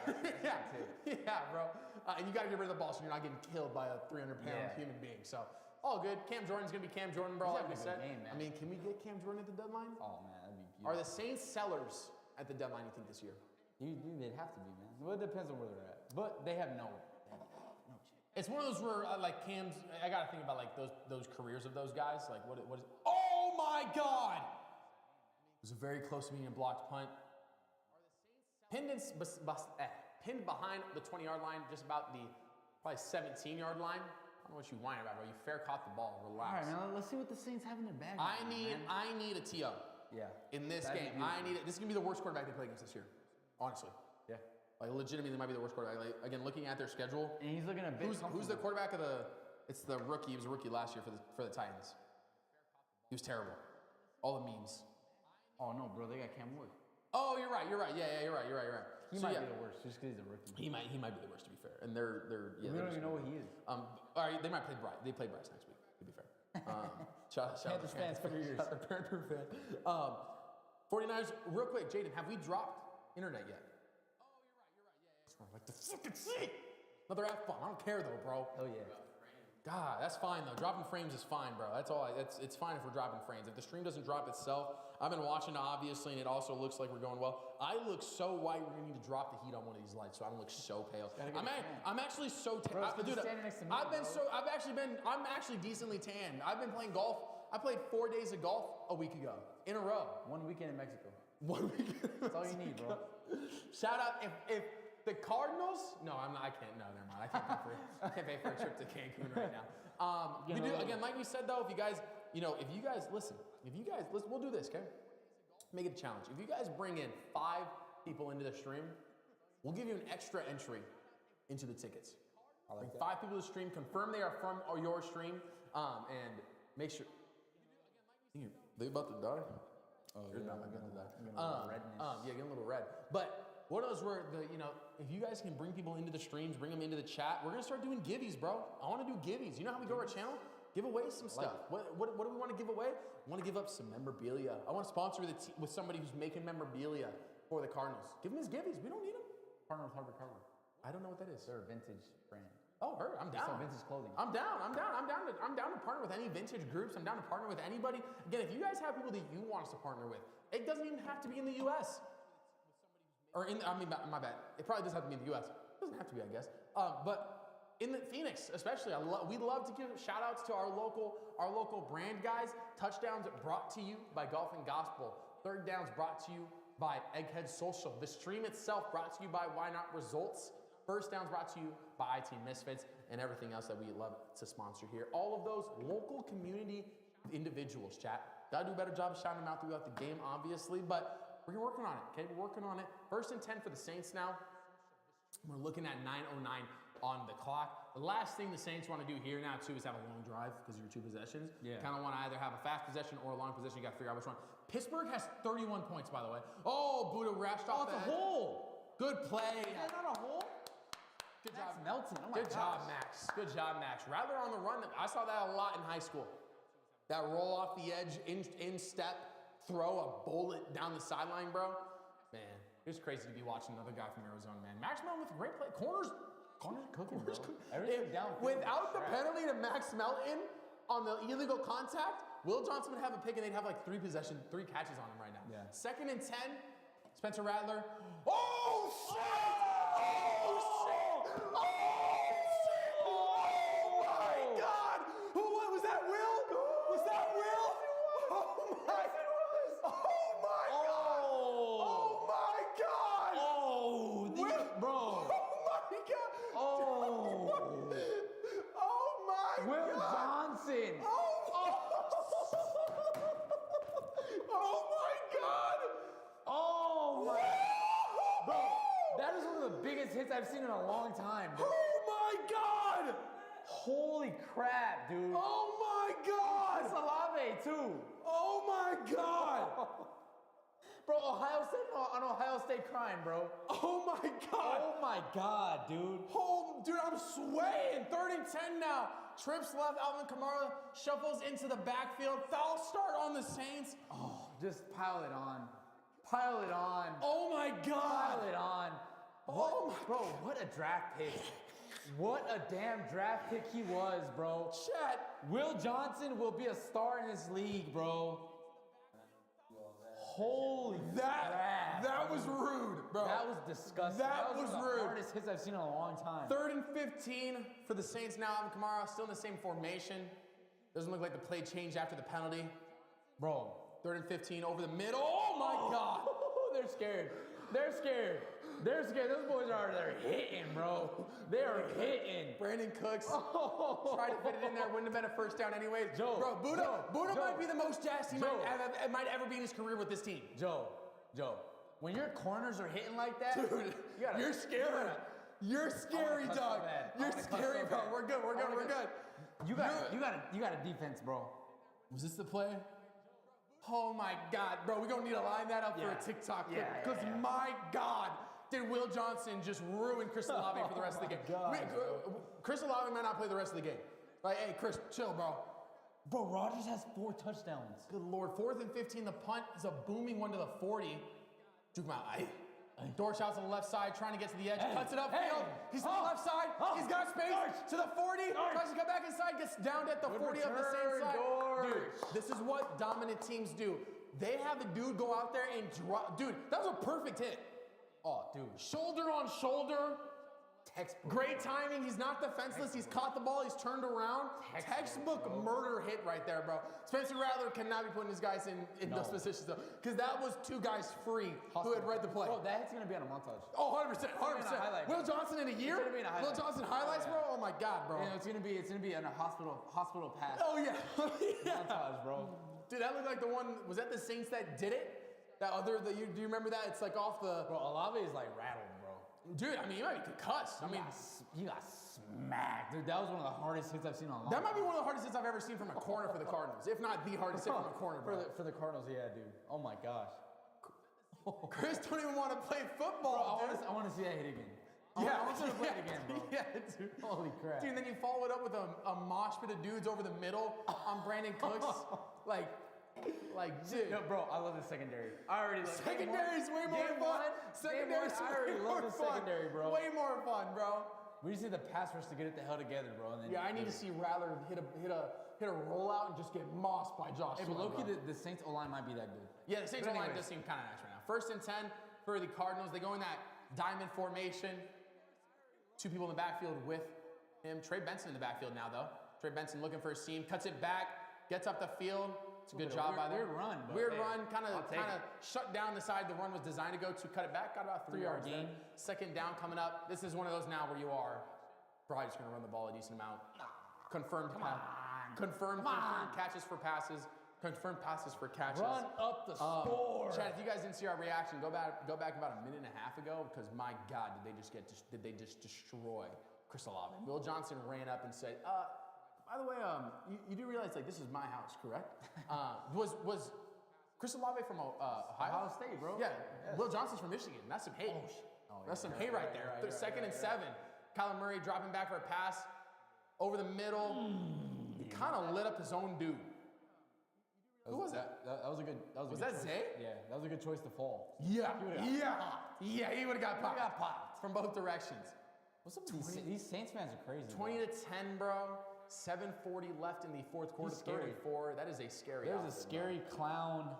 Yeah, bro. And you got to get rid of the ball so you're not getting killed by a 300-pound human being. So all good. Cam Jordan's gonna be Cam Jordan, bro. Like we said. Game, man. I mean, can we get Cam Jordan at the deadline? Oh man, that'd be beautiful. Are the Saints sellers at the deadline? You think this year? They'd have to be, man. Well, it depends on where they're at, but they have no chance. It's one of those where like Cam's. I gotta think about like those careers of those guys. Like what is? Oh my God! It was a very close to being a blocked punt. Pinned behind the 20-yard line, just about the probably 17-yard line. I don't know what you whine about, bro. You fair caught the ball. Relax. All right, man. Let's see what the Saints have in their bag. I need a TO. Yeah. In this game, I need it. This is gonna be the worst quarterback they play against this year. Honestly. Yeah. Like legitimately, they might be the worst quarterback. Like again, looking at their schedule. And he's looking a bit. Who's the quarterback of the? It's the rookie. He was a rookie last year for the Titans. He was terrible. All the memes. Oh no, bro. They got Cam Ward. Oh, you're right. Yeah, you're right. He might be the worst just because he's a rookie. He might be the worst, to be fair. And they're we don't even know what he is. All right, they might play Bryce. They play Bryce next week, to be fair. Shout out Panthers fans for years. Shout out to Panther fan. 49ers, real quick, Jaden, have we dropped internet yet? Oh, you're right. Yeah. Like the fucking seat. Another F-bomb. I don't care though, bro. Oh yeah. God, that's fine though. Dropping frames is fine, bro. That's all. It's fine if we're dropping frames. If the stream doesn't drop itself, I've been watching obviously, and it also looks like we're going well. I look so white. We're gonna need to drop the heat on one of these lights, so I don't look so pale. I'm actually so tan. Dude, I'm actually decently tanned. I've been playing golf. I played 4 days of golf a week ago in a row. 1 weekend in Mexico. 1 weekend. That's all you need, bro. Shout out if the Cardinals. No, I'm not. I can't. No, never mind. I can't pay for a trip to Cancun right now. We do again, like we said though. If you guys listen, we'll do this. Okay, make it a challenge. If you guys bring in 5 people into the stream, we'll give you an extra entry into the tickets. I like that. 5 people to the stream. Confirm they are from your stream, and make sure. They about to die. Oh, you're not about to die. Getting a little red. But one of those where if you guys can bring people into the streams, bring them into the chat, we're gonna start doing givvies, bro. I want to do givvies. You know how we go to our channel? Give away some stuff. What do we want to give away? I want to give up some memorabilia. I want to sponsor with somebody who's making memorabilia for the Cardinals. Give them as givvies. We don't need them. Partner with Harvard Carver. I don't know what that is. They're a vintage brand. Oh, heard. I'm down. Sell vintage clothing. I'm down to partner with any vintage groups. I'm down to partner with anybody. Again, if you guys have people that you want us to partner with, it doesn't even have to be in the U.S. My bad. It probably does have to be in the U.S. It doesn't have to be, I guess. But in the Phoenix, especially, we love to give shout outs to our local brand guys. Touchdowns brought to you by Golf and Gospel. Third downs brought to you by Egghead Social. The stream itself brought to you by Why Not Results. First downs brought to you by IT Misfits and everything else that we love to sponsor here. All of those local community individuals, chat. Gotta do a better job of shouting them out throughout the game, obviously, but we're working on it, okay? We're working on it. 1st and 10 for the Saints now. We're looking at 9:09 on the clock. The last thing the Saints want to do here now, too, is have a long drive because of your 2 possessions. Yeah. Kind of want to either have a fast possession or a long possession. You got to figure out which one. Pittsburgh has 31 points, by the way. Oh, Buddha rashed off the hole. Good play. Is that not a hole? Good job, Melton. Oh my Good job, Max. Good job, Max. Rattler on the run. I saw that a lot in high school. That roll off the edge, in step, throw a bullet down the sideline, bro. Man, it's crazy to be watching another guy from Arizona, man. Max Melton with a great play. Corners cooking, bro. Without the penalty to Max Melton on the illegal contact, Will Johnson would have a pick and they'd have like 3 catches on him right now. Yeah. 2nd and 10, Spencer Rattler. Oh, shit! Oh, shit! Oh, my God! What was that, Will? Was that Will? Oh, my God! Oh, my God! Oh, bro! Oh, my God! Oh! Oh, my Will God! Johnson! Oh! hits I've seen in a long time. Bro. Oh my God! Holy crap, dude. Oh my God! Chris Olave, too. Oh my God! Bro, Ohio State on Ohio State crime, bro. Oh my God! Oh my God, dude. Oh, dude, I'm swaying. 3rd and 10 now. Trips left. Alvin Kamara shuffles into the backfield. Foul start on the Saints. Oh, just pile it on. Pile it on. Oh my God! Pile it on. Oh my Bro, what a draft pick. What a damn draft pick he was, bro. Chat. Will Johnson will be a star in this league, bro. Holy crap. That was rude, bro. That was disgusting. That was one of the rude. hardest hits I've seen in a long time. 3rd and 15 for the Saints now. Alvin Kamara still in the same formation. Doesn't look like the play changed after the penalty. Bro. 3rd and 15 over the middle. Oh my God. They're scared. They're scared. They're scared. Those boys are there hitting, bro. They are hitting. Brandon Cooks tried to fit it in there. Wouldn't have been a first down anyways. Joe. Bro, Buddha Joe. might be the most jazzed he might ever be in his career with this team. Joe, when your corners are hitting like that, Dude, you're scary. You're scary, cuss dog. so bad. I You're wanna cuss scary, so bro. bad. We're good. You got a defense, bro. Was this the play? Oh my God, bro, we're gonna need to line that up for Yeah. a TikTok clip. Yeah, Because my God, did Will Johnson just ruin Chris Olave for the rest of the game? God, Chris Olave might not play the rest of the game. Like, hey, Chris, chill, bro. Bro, Rodgers has 4 touchdowns. Good Lord, 4th and 15, the punt is a booming one to the 40. Juke him out. Dorsch out to the left side, trying to get to the edge, cuts it upfield. He's to the left side, he's got space to the 40, tries to come back inside, gets down at the 40 of the same side. Dude, this is what dominant teams do. They have the dude go out there and drop. Dude, that was a perfect hit. Oh, dude. Shoulder on shoulder. Textbook. Great timing. He's not defenseless. He's caught the ball. He's turned around. Textbook murder hit right there, bro. Spencer Rattler cannot be putting his guys in those positions, though. Because that was 2 guys free who had read the play. Bro, that hit's going to be on a montage. Oh, 100%. 100%. Will Johnson in a year? gonna be in a highlight. Will Johnson highlights, bro? Oh, my God, bro. You know, it's gonna be on a hospital pass. Oh, yeah. Montage, bro. Dude, that looked like the one, was that the Saints that did it? Do you remember that? It's like off the... Bro, Olave is like rattled, bro. Dude, I mean, you might be concussed. I mean, you got smacked. Dude, that was one of the hardest hits I've seen on a long that might be one of the hardest hits I've ever seen from a corner for the Cardinals, if not the hardest hit from a corner, bro. For the Cardinals, yeah, dude. Oh my gosh. Chris don't even want to play football, Bro, I want to see that hit again. Yeah, I want to play it again, bro. Yeah, dude. Holy crap. Dude, and then you follow it up with a mosh pit of dudes over the middle on Brandon Cooks. like, dude. No, bro, I love the secondary. I already love Secondary's way more fun. Secondary's I already love the secondary, bro. Way more fun, bro. We just need the pass rush to get it the hell together, bro. And then Yeah, I need to see Rattler hit a rollout and just get mossed by Josh. Hey, but Sweat, low-key, bro. the Saints O-line might be that good. Yeah, the Saints But line anyways. does seem kind of nice right now. 1st and 10 for the Cardinals. They go in that diamond formation. 2 people in the backfield with him. Trey Benson in the backfield now, though. Trey Benson looking for a seam, cuts it back, gets up the field. It's a good job by them. Weird run, but Weird hey, run, kind I'll of take it. shut down the side the run was designed to go to. Cut it back, got about 3 yards gain. there. 2nd down coming up. This is one of those now where you are probably just going to run the ball a decent amount. Confirmed catches for passes. Confirmed passes for catches. Run up the score. Chad, if you guys didn't see our reaction, go back about a minute and a half ago because my God, did they just destroy Chris Olave? Will Johnson ran up and said, "By the way, you do realize like this is my house, correct?" Was Chris Olave from Ohio State, bro? Yeah. Will Johnson's from Michigan. That's some hate. That's some hate right there. 2nd and 7. Kyler Murray dropping back for a pass over the middle. He kind of lit up his own dude. Who was that? That was a good. Was that Zay? Yeah, that was a good choice to fall. Yeah, He he would have got popped. got popped. From both directions. What's up, These Saints fans are crazy. 20 to 10, bro. 7:40 left in the 4th quarter. He's scary. 34. That is a scary. There's a outfit, scary clown.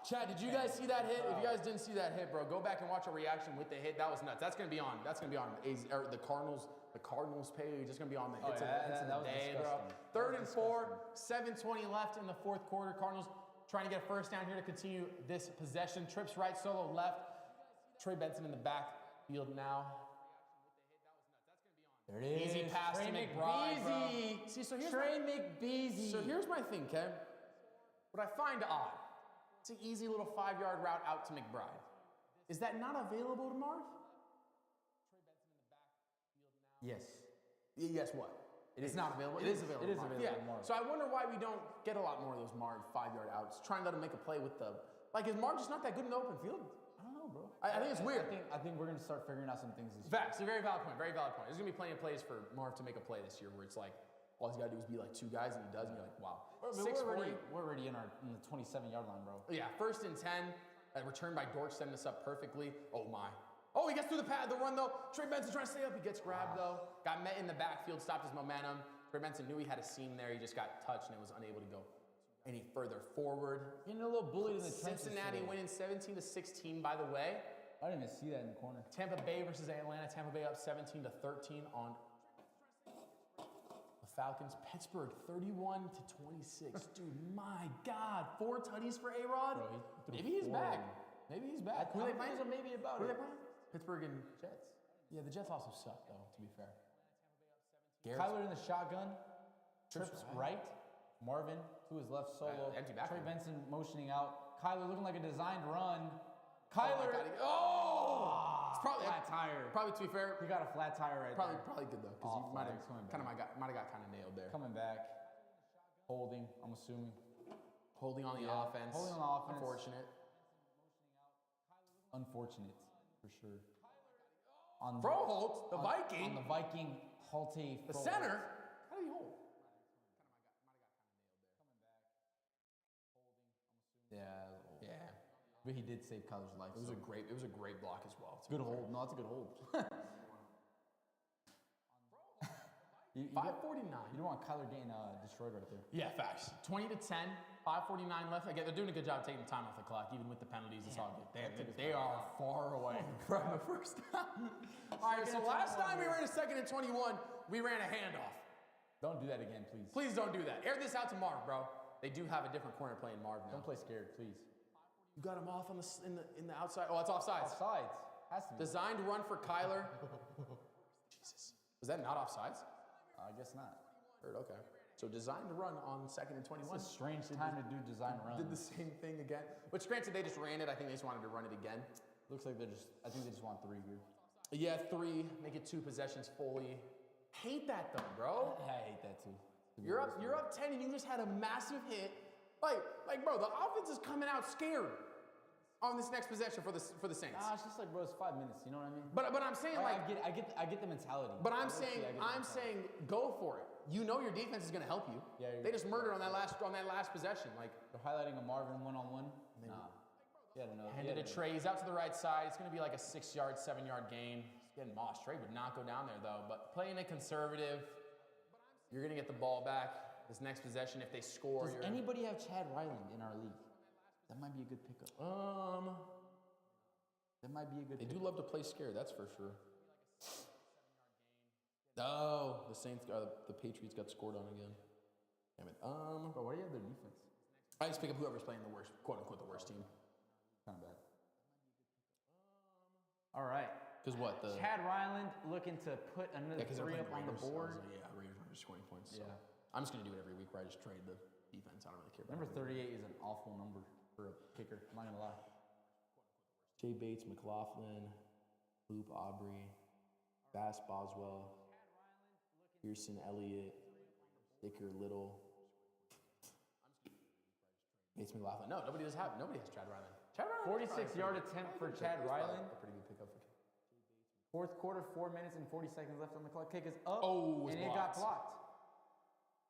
Chad, did you guys see that hit? If you guys didn't see that hit, bro, go back and watch our reaction with the hit. That was nuts. That's gonna be on the Cardinals page. It's gonna be on the hits of the day, bro. 3rd and 4, 7:20 left in the 4th quarter. Cardinals trying to get a first down here to continue this possession. Trips right, solo left. Trey Benson in the backfield now. There it is. Easy pass Trey to McBride, bro. McBeasy. See, so here's Trey McBeasy. So here's my thing, Kev. What I find odd, it's an easy little 5-yard route out to McBride. Is that not available to Marv? Yes. Yes, what? It's not available. It is available. It is available. Yeah. Marv. So I wonder why we don't get a lot more of those Marv 5-yard outs. Trying to let him make a play with the is Marv just not that good in the open field? I don't know, bro. I think it's weird. I think we're gonna start figuring out some things this year. Facts. A very valid point. Very valid point. There's gonna be plenty of plays for Marv to make a play this year where it's like all he's gotta do is be like two guys and he does, and you're like, wow. We're already in the 27-yard line, bro. Yeah. 1st and 10. A return by Dork setting us up perfectly. Oh my. Oh, he gets through the run though. Trey Benson trying to stay up. He gets grabbed though. Got met in the backfield. Stopped his momentum. Trey Benson knew he had a seam there. He just got touched and was unable to go any further forward. Getting a little bullied in the trenches. Cincinnati winning 17-16, by the way. I didn't even see that in the corner. Tampa Bay versus Atlanta. Tampa Bay up 17-13 on the Falcons. Pittsburgh 31-26. Dude, my God. 4 tutties for A-Rod. Maybe he's back. Maybe he's back. Who are they playing? Maybe about Who are it. they playing? Pittsburgh and Jets. Yeah, the Jets also suck, though, to be fair. Kyler in the shotgun. Trips right. Marvin to his left solo. Empty back. Trey Benson motioning out. Kyler looking like a designed run. Kyler. It's probably flat tire. Probably, to be fair, He got a flat tire right probably there. good though, because he might have coming back. got kind of nailed there. Coming back. Holding, I'm assuming. Holding on the offense. Holding on the offense. Unfortunate. Unfortunate, for sure. Froholt, the Viking. On the Viking, Halte. The center. How did he hold? Yeah. But he did save Kyler's life. It was a great block as well. Good hold. No, it's a good hold. You 5:49. You don't want Kyler getting destroyed right there. Yeah, facts. 20-10. 5:49 left. Again, they're doing a good job taking time off the clock, even with the penalties. It's all good. They are far away from the first down. All right, so last time we ran a 2nd and 21, we ran a handoff. Don't do that again, please. Please don't do that. Air this out to Marv, bro. They do have a different corner playing Marv now. Don't play scared, please. You got him off on in the outside. Oh, it's offsides. Offsides. Has to be. Designed run for Kyler. Jesus. Was that not offsides? I guess not. Heard, okay. So designed run on 2nd and 21. It's a strange time to do design runs. Did the same thing again. Which granted, they just ran it. I think they just wanted to run it again. Looks like I think they just want 3 here. Yeah, 3. Make it 2 possessions fully. Hate that though, bro. I hate that too. You're up 10 and you just had a massive hit. Like, bro, the offense is coming out scared on this next possession for the Saints. Nah, it's just like, bro, it's 5 minutes. You know what I mean? But I'm saying I get the mentality. But I'm saying go for it. You know your defense is gonna help you. Yeah. They just murdered on that last possession. Like they're highlighting a Marvin 1-on-1. Nah. Yeah, no. Handed to Trey. He's out to the right side. It's gonna be like a 6-yard, 7-yard gain. He's getting mossed. Trey would not go down there though. But playing it conservative, you're gonna get the ball back. This next possession, if they score, Does anybody have Chad Ryland in our league? That might be a good pickup. That might be a good. They do love to play scared. That's for sure. Oh, the Patriots got scored on again. Damn it. Bro, why do you have their defense? I just pick up whoever's playing the worst, quote unquote, the worst team. Kind of bad. All right. Because what the Chad Ryland looking to put another 3 up on the board. Raiders are just scoring points. So. Yeah. I'm just gonna do it every week where I just trade the defense. I don't really care about Number 38 is an awful number for a kicker. I'm not gonna lie. Jay Bates, McLaughlin, Loop Aubrey, Bass Boswell, Pearson Elliott, Dicker Little, Bates McLaughlin. No, nobody has Chad Ryland. Chad Ryland. 46-yard attempt for Chad Ryland. A pretty good pickup for. Fourth quarter, 4 minutes and 40 seconds left on the clock. Kick is up. Oh, and it got blocked.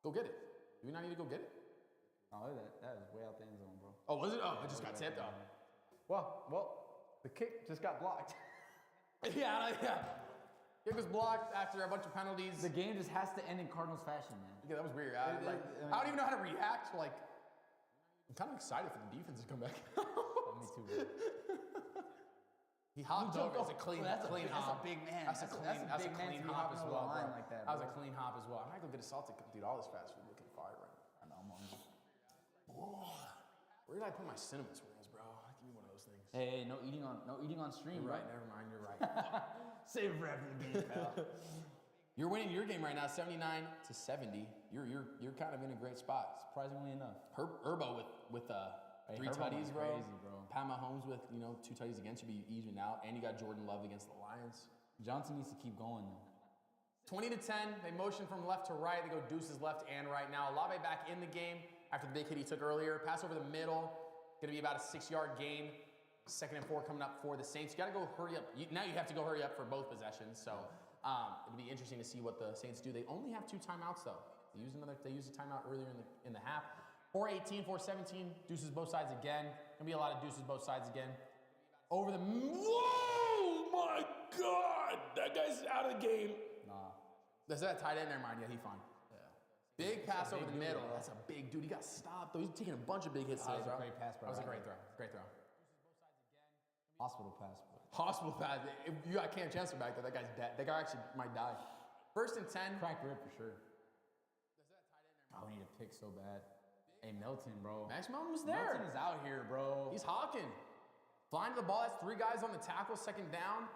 Go get it. Do we not need to go get it? Oh, that is way out the end zone, bro. Oh, was it? Oh, it just got tipped off. Well, the kick just got blocked. yeah. Kick was blocked after a bunch of penalties. The game just has to end in Cardinals fashion, man. Yeah, that was weird. I don't even know how to react. Like, I'm kind of excited for the defense to come back. Me too, bro. He hopped over. It's a clean hop. That's a big man. That's a clean hop as well, bro. Like that was a clean hop as well. I might go get a salted. Dude, all this fast food looking fire right now. I know, I'm hungry. Where did I put my cinnamon swirls, bro? Give me one of those things. Hey, no eating on stream, You're right? Never mind. You're right. Save it for after the game, pal. You're winning your game right now, 79-70. You're kind of in a great spot. Surprisingly enough. Herbo with 3 tutties, bro. Crazy, bro. Pat Mahomes with 2 tutties against you, be even out, and you got Jordan Love against the Lions. Johnson needs to keep going though. 20-10. They motion from left to right. They go deuces left and right now. Olave back in the game after the big hit he took earlier. Pass over the middle. Going to be about a 6-yard gain. 2nd and 4 coming up for the Saints. You got to go hurry up. Now you have to go hurry up for both possessions. So it'll be interesting to see what the Saints do. They only have 2 timeouts though. They used a timeout earlier in the half. 4-18, 4-17. Deuces both sides again. Gonna be a lot of deuces both sides again. Over the. Whoa! My God! That guy's out of the game. Nah. That's that tight end. Never mind. Yeah, he's fine. Yeah. Big pass over the middle. That's a big dude. He got stopped though. He's taking a bunch of big hits today, That was a great pass, bro. That was a great throw. Great throw. Hospital pass, bro. Hospital pass. If you got Cam Chancellor back there, that guy's dead. That guy actually might die. 1st and 10. Cracked rib for sure. Oh, we need a pick so bad. Hey, Milton, bro. Max Melton was there. Milton is out here, bro. He's hawking. Flying to the ball. That's 3 guys on the tackle. 2nd down.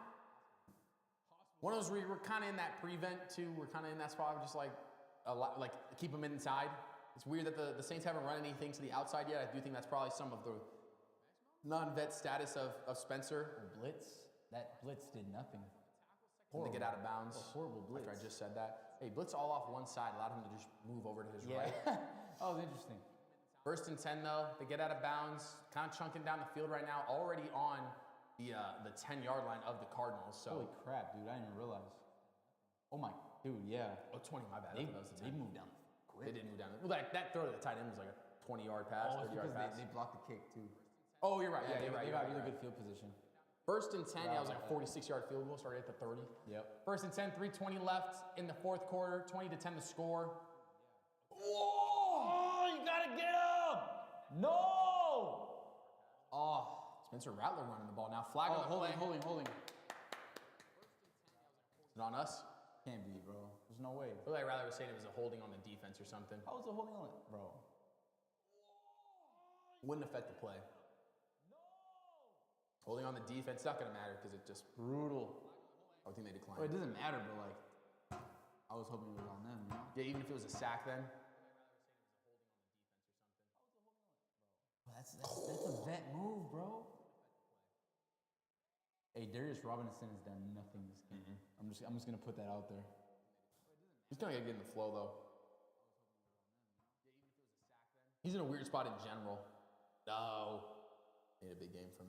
One of those where we're kind of in that prevent too. We're kind of in that spot of just like keep them inside. It's weird that the Saints haven't run anything to the outside yet. I do think that's probably some of the non-vet status of Spencer. Blitz. That blitz did nothing. To get out of bounds. A horrible blitz. After I just said that. Hey, blitz all off one side. Allowed him to just move over to his right. That was interesting. 1st and 10 though. They get out of bounds. Kind of chunking down the field right now. Already on the 10-yard line of the Cardinals. So. Holy crap, dude! I didn't even realize. Oh my, dude, yeah. Oh, 20. My bad. They they moved down quick. They did move down. Well, that throw to the tight end was like a 20-yard pass, 30-yard pass. They blocked the kick too. Oh, you're right. Yeah, you're right. They got really good field position. 1st and 10. Yeah, it was like a 46-yard field goal. Started at the 30. Yep. 1st and 10. 3:20 left in the 4th quarter. 20-10 the score. Whoa! You gotta get up! No! Oh, Spencer Rattler running the ball now. Flag on the play. holding. Is it on us? Can't be, bro. There's no way. I feel like Rattler was saying it was a holding on the defense or something. How was it holding on it, bro? Wouldn't affect the play. Holding on the defense, it's not going to matter because it just Brutal. I would think they declined. Well, it doesn't matter, but like, I was hoping it was on them, you know? Yeah, even if it was a sack then. That's a vet move, bro. Hey, Darius Robinson has done nothing this game. I'm just gonna put that out there. He's going to get in the flow though. He's in a weird spot in general. No. Made a big game from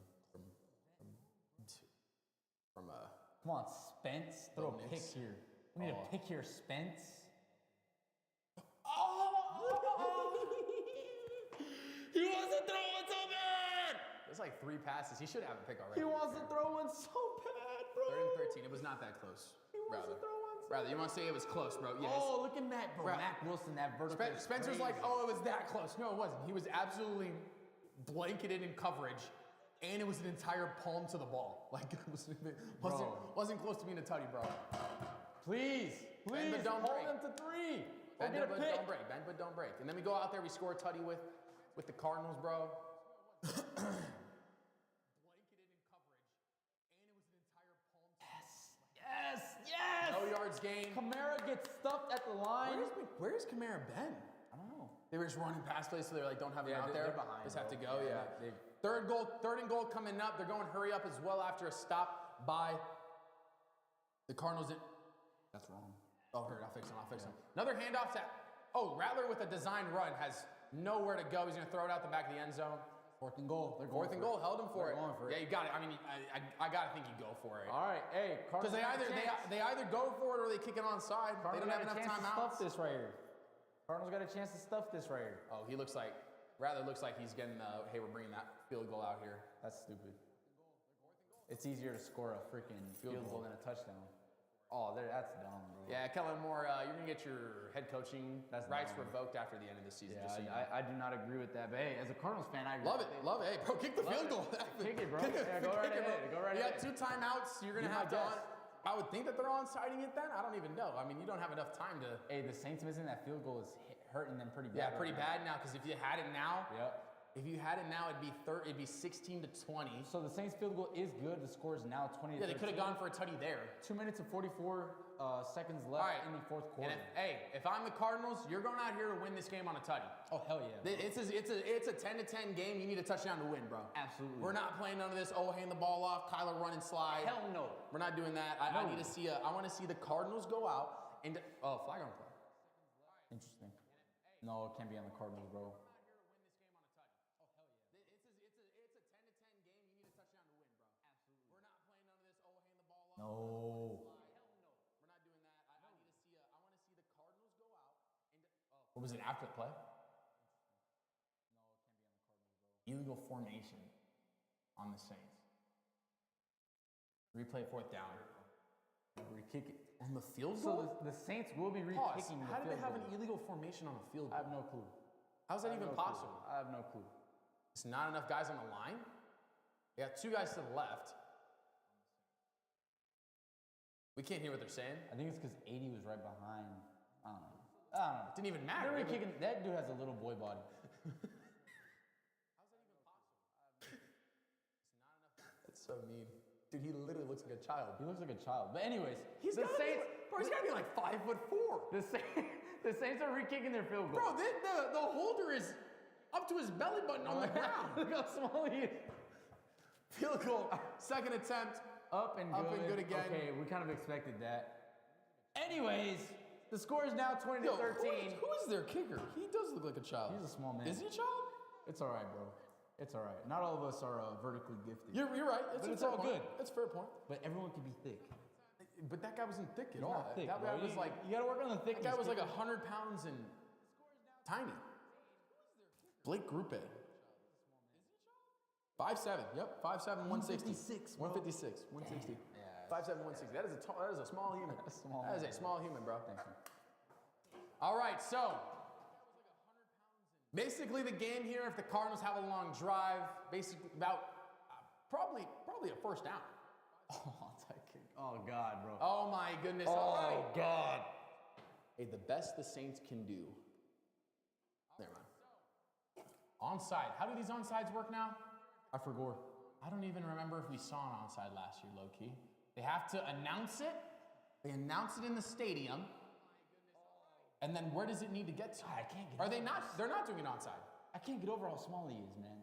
Come on, Spence. Throw a pick here. We need a pick here, Spence. He wants to throw one so bad. There's like 3 passes. He should have a pick already. He wants to throw one so bad, bro. 3rd and 13. It was not that close. He wants to throw one so Rather, you want to say it was close, bro? Yes. Oh, look at Mac, bro. Mac Wilson, that vertical. Spencer's like, oh, it was that close. No, it wasn't. He was absolutely blanketed in coverage, and it was an entire palm to the ball. Like, it wasn't close to being a tutty, bro. Please, Bend but don't hold break. them to 3. Bend Get a but pick. don't break. Bend but don't break. And then we go out there, we score a tutty with the Cardinals, bro. Yes. No yards gained. Kamara gets stuffed at the line. Where's Kamara been? I don't know. They were just running past plays, so they're like, don't have him out there. They're behind. Just have to bro. go, yeah. 3rd and goal coming up. They're going hurry up as well after a stop by the Cardinals. That's wrong. Oh, hurt. I'll fix him. Another handoff to. Oh, Rattler with a design run has nowhere to go. He's going to throw it out the back of the end zone. 4th and goal. They're going 4th and goal. Held him for it. Going for it. Yeah, you got it. I mean, I got to think you go for it. All right, hey, Because they either go for it or they kick it onside. They don't have enough timeouts. Stuff this right here. Cardinals got a chance to stuff this right here. Oh, he looks like. Rattler looks like he's getting. Hey, we're bringing that field goal out here. That's stupid. It's easier to score a freaking field goal than a touchdown. Oh, that's dumb, bro. Yeah, Kellen Moore, you're going to get your head coaching rights revoked after the end of the season. Yeah, just so you know. I do not agree with that. But hey, as a Cardinals fan, I agree. Love it. Hey, bro, kick the field goal. Kick it, bro. Yeah, go right ahead. You got 2 timeouts. You're going to have to. I would think that they're on-siding it then. I don't even know. I mean, you don't have enough time to. Hey, the Saints missing that field goal is hurting them pretty bad. Yeah, pretty bad now. Because if you had it now. Yep. If you had it now, it'd be 16-20. So the Saints field goal is good. The score is now 20-13. Yeah, they could have gone for a tutty there. 2 minutes and 44 seconds left in the 4th quarter. And if I'm the Cardinals, you're going out here to win this game on a tutty. Oh hell yeah! It's a 10-10 game. You need a touchdown to win, bro. Absolutely. We're not playing none of this. Oh, hand the ball off, Kyler run and slide. Hell no. We're not doing that. I want to see the Cardinals go out Flag on play. Interesting. No, it can't be on the Cardinals, bro. No. What was it after the play? Illegal formation on the Saints. Replay 4th down. Re-kick it on the field goal? So the Saints will be Pause. re-kicking the How did they field have goal. an illegal formation on the field I goal? have no clue. How's that even possible? I have no clue. It's not enough guys on the line? They got 2 guys to the left. We can't hear what they're saying. I think it's because 80 was right behind. I don't know. It didn't even matter. They're re-kicking. That dude has a little boy body. That's so mean. Dude, he literally looks like a child. He looks like a child. But anyways, He's gotta be like 5'4". The Saints are re-kicking their field goal. Bro, the holder is up to his belly button on the ground. Look how small he is. Field goal. Second attempt. Up and good again. Okay, we kind of expected that. Anyways, the score is now 20 to 13. Who is their kicker? He does look like a child. He's a small man. Is he a child? It's all right, bro. It's all right. Not all of us are vertically gifted. You're right. It's all good. That's a fair point. But everyone can be thick. But that guy wasn't thick at He's all. not thick, That bro. guy was like, you gotta work on the thickness. that guy was like 100 pounds and tiny. Blake Grupe. 5'7". Yep, 5'7", 160. 156, bro. 156, 160. Yeah. 5'7", 160. That is a small human. That's a small That is man. a small human, bro. Thank you. All right, so basically the game here, if the Cardinals have a long drive, basically about probably a first down. Oh, onside kick. Oh, God, bro. Oh my goodness. All right. God. Hey, the best the Saints can do. Never mind. Onside. How do these onsides work now? I forgot. I don't even remember if we saw an onside last year, low-key. They have to announce it. They announce it in the stadium. And then where does it need to get to? I can't get Are they not? They're not doing an onside. I can't get over how small he is, man.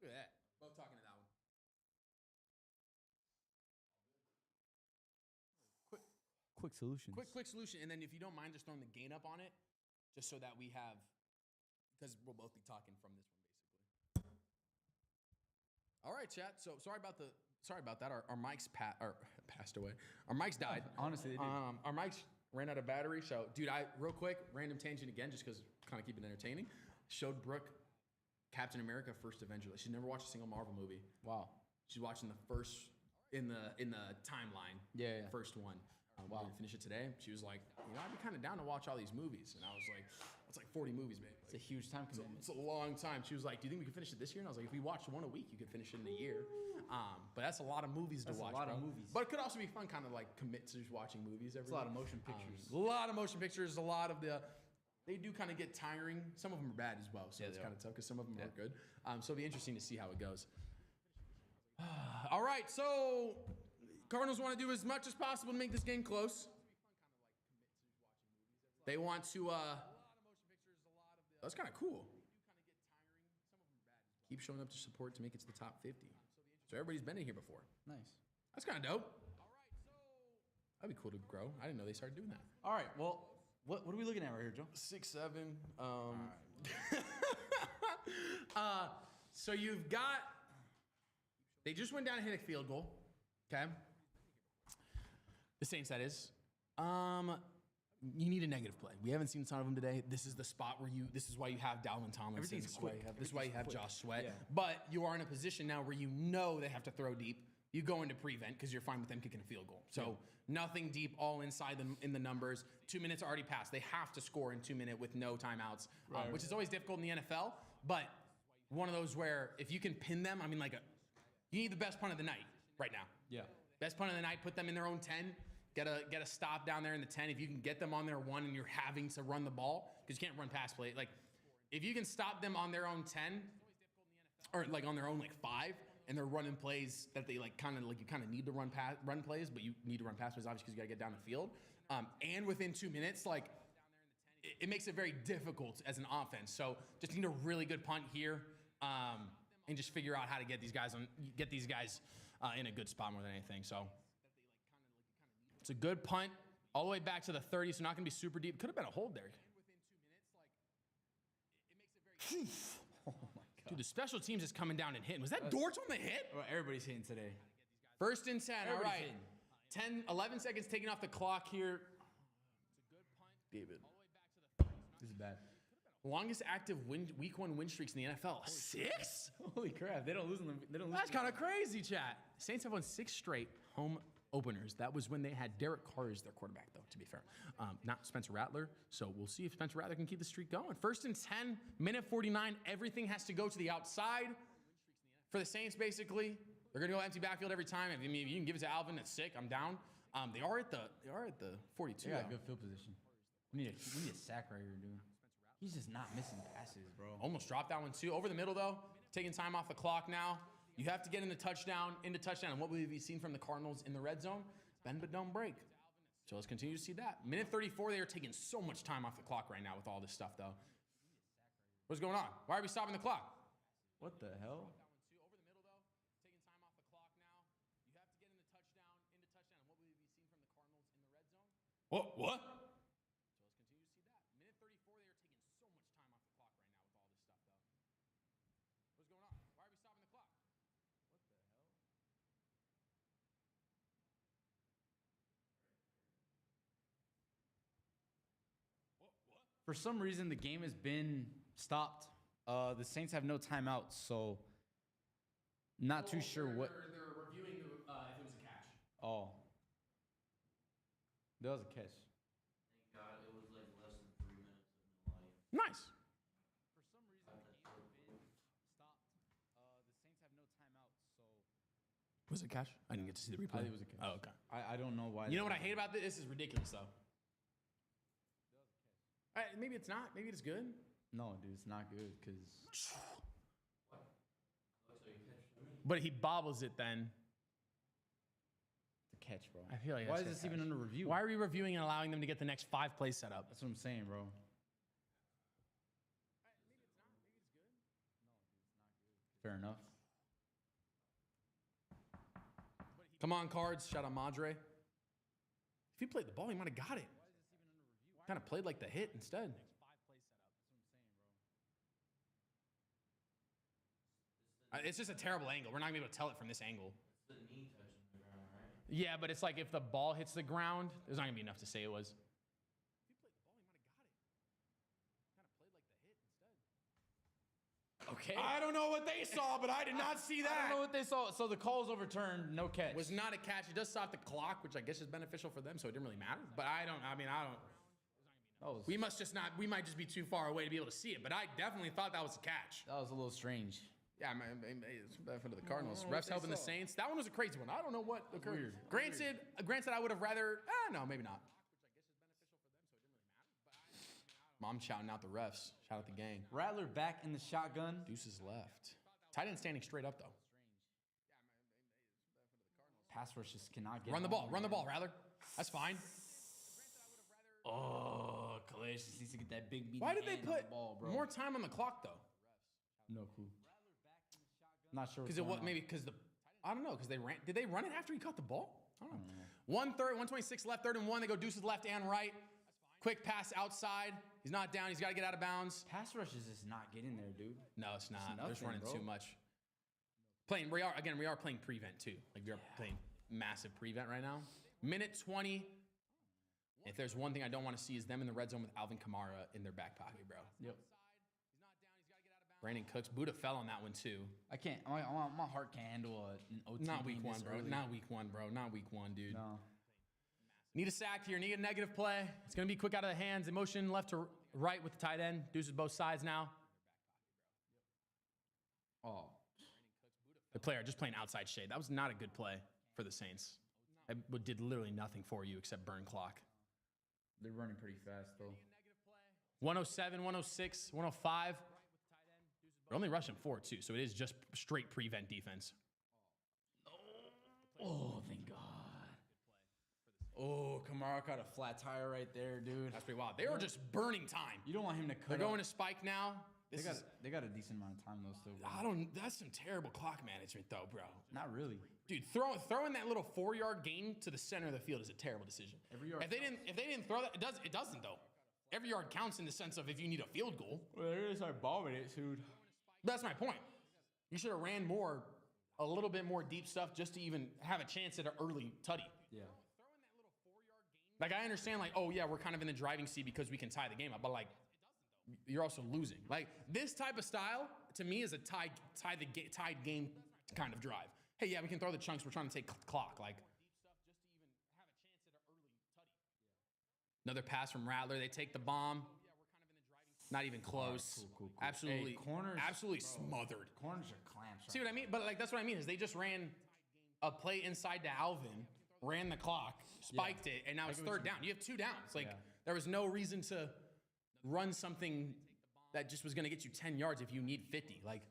Look at that. Both talking to that one. Quick solutions. Quick solution. And then if you don't mind just throwing the gain up on it, just so that we have, because we'll both be talking from this one, basically. All right, chat. So sorry about that. Our mics passed away. Our mics died. Honestly, they did. Our mics ran out of battery. So, dude, real quick, random tangent again, just because kind of keep it entertaining. Showed Brooke Captain America: First Avenger. She's never watched a single Marvel movie. Wow. She's watching the first in the timeline. Yeah. First one. Wow. We finish it today. She was like, I'd be kind of down to watch all these movies. And I was like, it's like 40 movies, babe. It's a huge time commitment. It's a long time. She was like, do you think we could finish it this year? And I was like, if we watched one a week, you could finish it in a year. But that's a lot of movies to watch. That's a lot bro. of movies. But it could also be fun, kind of like commit to just watching movies every It's a lot week. of motion pictures. A lot of motion pictures. A lot of they do kind of get tiring. Some of them are bad as well, so Yeah, it's they kind of tough because some of them Yeah. are good. So it'll be interesting to see how it goes. All right, so Cardinals want to do as much as possible to make this game close. They want to. That's kind of cool. Keep showing up to support to make it to the top 50. So everybody's been in here before. Nice. That's kind of dope. That'd be cool to grow. I didn't know they started doing that. All right. Well, what are we looking at right here, Joe? 6'7". So you've got. They just went down and hit a field goal. Okay. The Saints, that is. You need a negative play. We haven't seen a ton of them today. This is the spot where this is why you have Dalvin Tomlinson. Everything's This is quick. this is why you have Josh Sweat. Yeah. But you are in a position now where you know they have to throw deep. You go into prevent because you're fine with them kicking a field goal. So nothing deep, all inside them in the numbers. 2 minutes already passed. They have to score in 2 minutes with no timeouts, which is always difficult in the NFL. But one of those where if you can pin them, I mean, you need the best punt of the night right now. Yeah. Best punt of the night, put them in their own 10. Get a stop down there in the 10. If you can get them on their 1 and you're having to run the ball, because you can't run pass play. Like, if you can stop them on their own 10, or like on their own 5, and they're running plays that they you kind of need to run plays, but you need to run pass plays obviously because you got to get down the field. And within 2 minutes, it makes it very difficult as an offense. So just need a really good punt here, and just figure out how to get these guys in a good spot more than anything. So. It's a good punt all the way back to the 30, so not going to be super deep. Could have been a hold there. Oh my God. Dude, the special teams is coming down and hitting. Was that Dortch on the hit? Well, everybody's hitting today. 1st and 10. All Everybody's right. hitting. 11 seconds taking off the clock here. David. This is bad. Longest active week 1 win streaks in the NFL. 6? Holy crap! They don't lose them. They don't lose. That's kind of crazy, chat. Saints have won 6 straight home openers. That was when they had Derek Carr as their quarterback, though, to be fair. Not Spencer Rattler. So we'll see if Spencer Rattler can keep the streak going. 1st and 10, minute 49. Everything has to go to the outside for the Saints, basically. They're going to go empty backfield every time. I mean, if you can give it to Alvin, that's sick. I'm down. They are at the 42. They got good field position. We need a sack right here, dude. He's just not missing passes, bro. Almost dropped that one, too. Over the middle, though. Taking time off the clock now. You have to get into touchdown. And what have we seen from the Cardinals in the red zone? Bend but don't break. So let's continue to see that. Minute 34, they are taking so much time off the clock right now with all this stuff, though. What's going on? Why are we stopping the clock? What the hell? What? For some reason, the game has been stopped. The Saints have no timeouts, so not too sure what. They're reviewing if it was a catch. Oh, that was a catch. Thank God it was less than 3 minutes of my life. Nice. For some reason, the game has been stopped. The Saints have no timeouts, so. Was it a catch? I didn't get to see the replay. I think it was a catch. Oh, okay. I don't know why. You know what I hate about this? This is ridiculous, though. Maybe it's not. Maybe it's good. No, dude, it's not good because. But he bobbles it then. It's a catch, bro. I feel like why that's is this a even catch. under review? Why are we reviewing and allowing them to get the next 5 plays set up? That's what I'm saying, bro. Fair enough. Come on, Cards. Shout out Madre. If he played the ball, he might have got it. Kind of played like the hit instead. It's just a terrible angle. We're not going to be able to tell it from this angle. The knee touching the ground, right? Yeah, but it's like if the ball hits the ground, there's not going to be enough to say it was. Okay. I don't know what they saw, but I did not see that. I don't know what they saw. So the call's overturned. No catch. It was not a catch. It does stop the clock, which I guess is beneficial for them, so it didn't really matter. But I don't. We might just be too far away to be able to see it, but I definitely thought that was a catch. That was a little strange. Yeah, it's benefit of the Cardinals. Refs helping the Saints. That one was a crazy one. I don't know what occurred. Granted, I would have rather. No, maybe not. Mom shouting out the refs. Shout out the gang. Rattler back in the shotgun. Deuces left. Tight end standing straight up though. Pass rush just cannot get. Run the ball, Rattler. That's fine. Oh, Calais just needs to get that big beat. Why did they put ball, bro? more time on the clock though? No clue. Not sure. Because I don't know. Because did they run it after he caught the ball? I don't know. 126 left, 3rd and 1. They go deuces left and right. Quick pass outside. He's not down. He's got to get out of bounds. Pass rush is just not getting there, dude. No, it's not. It's They're just running nothing, bro. too much. We are playing prevent too. Like we are playing massive prevent right now. Minute 20. If there's one thing I don't want to see is them in the red zone with Alvin Kamara in their back pocket, bro. Yep. Brandon Cooks. Buddha fell on that one too. I can't. My heart can't handle an OT. Not week being one, this bro. early. Not week one, bro. Not week one, dude. No. Need a sack here. Need a negative play. It's going to be quick out of the hands. Emotion left to right with the tight end. Deuces both sides now. Oh. The player just playing outside shade. That was not a good play for the Saints. It did literally nothing for you except burn clock. They're running pretty fast, though. 107, 106, 105. They're only rushing 4 too, so it is just straight prevent defense. Oh, thank God. Oh, Kamara caught a flat tire right there, dude. That's pretty wild. They were just burning time. You don't want him to cut. They're going to spike now. They got a decent amount of time though still. That's some terrible clock management though, bro. Not really. Dude, throwing that little 4-yard gain to the center of the field is a terrible decision. Every yard If they didn't throw that, it doesn't though. Every yard counts in the sense of if you need a field goal. Well, they're gonna start bombing it, dude. That's my point. You should have ran a little bit more deep stuff just to even have a chance at an early tutty. Yeah. Like I understand, like, oh yeah, we're kind of in the driving seat because we can tie the game up, but like, you're also losing. Like this type of style to me is a tied game kind of drive. Hey, yeah, we can throw the chunks. We're trying to take clock. Like another pass from Rattler. They take the bomb. Not even close. Cool. Absolutely, Hey, corners, absolutely bro. smothered. Corners are clamps. See what I mean? But like that's what I mean is they just ran a play inside to Alvin, ran the clock, spiked it, and now it's 3rd down. You have 2 downs. Like there was no reason to run something that just was going to get you 10 yards if you need 50. Like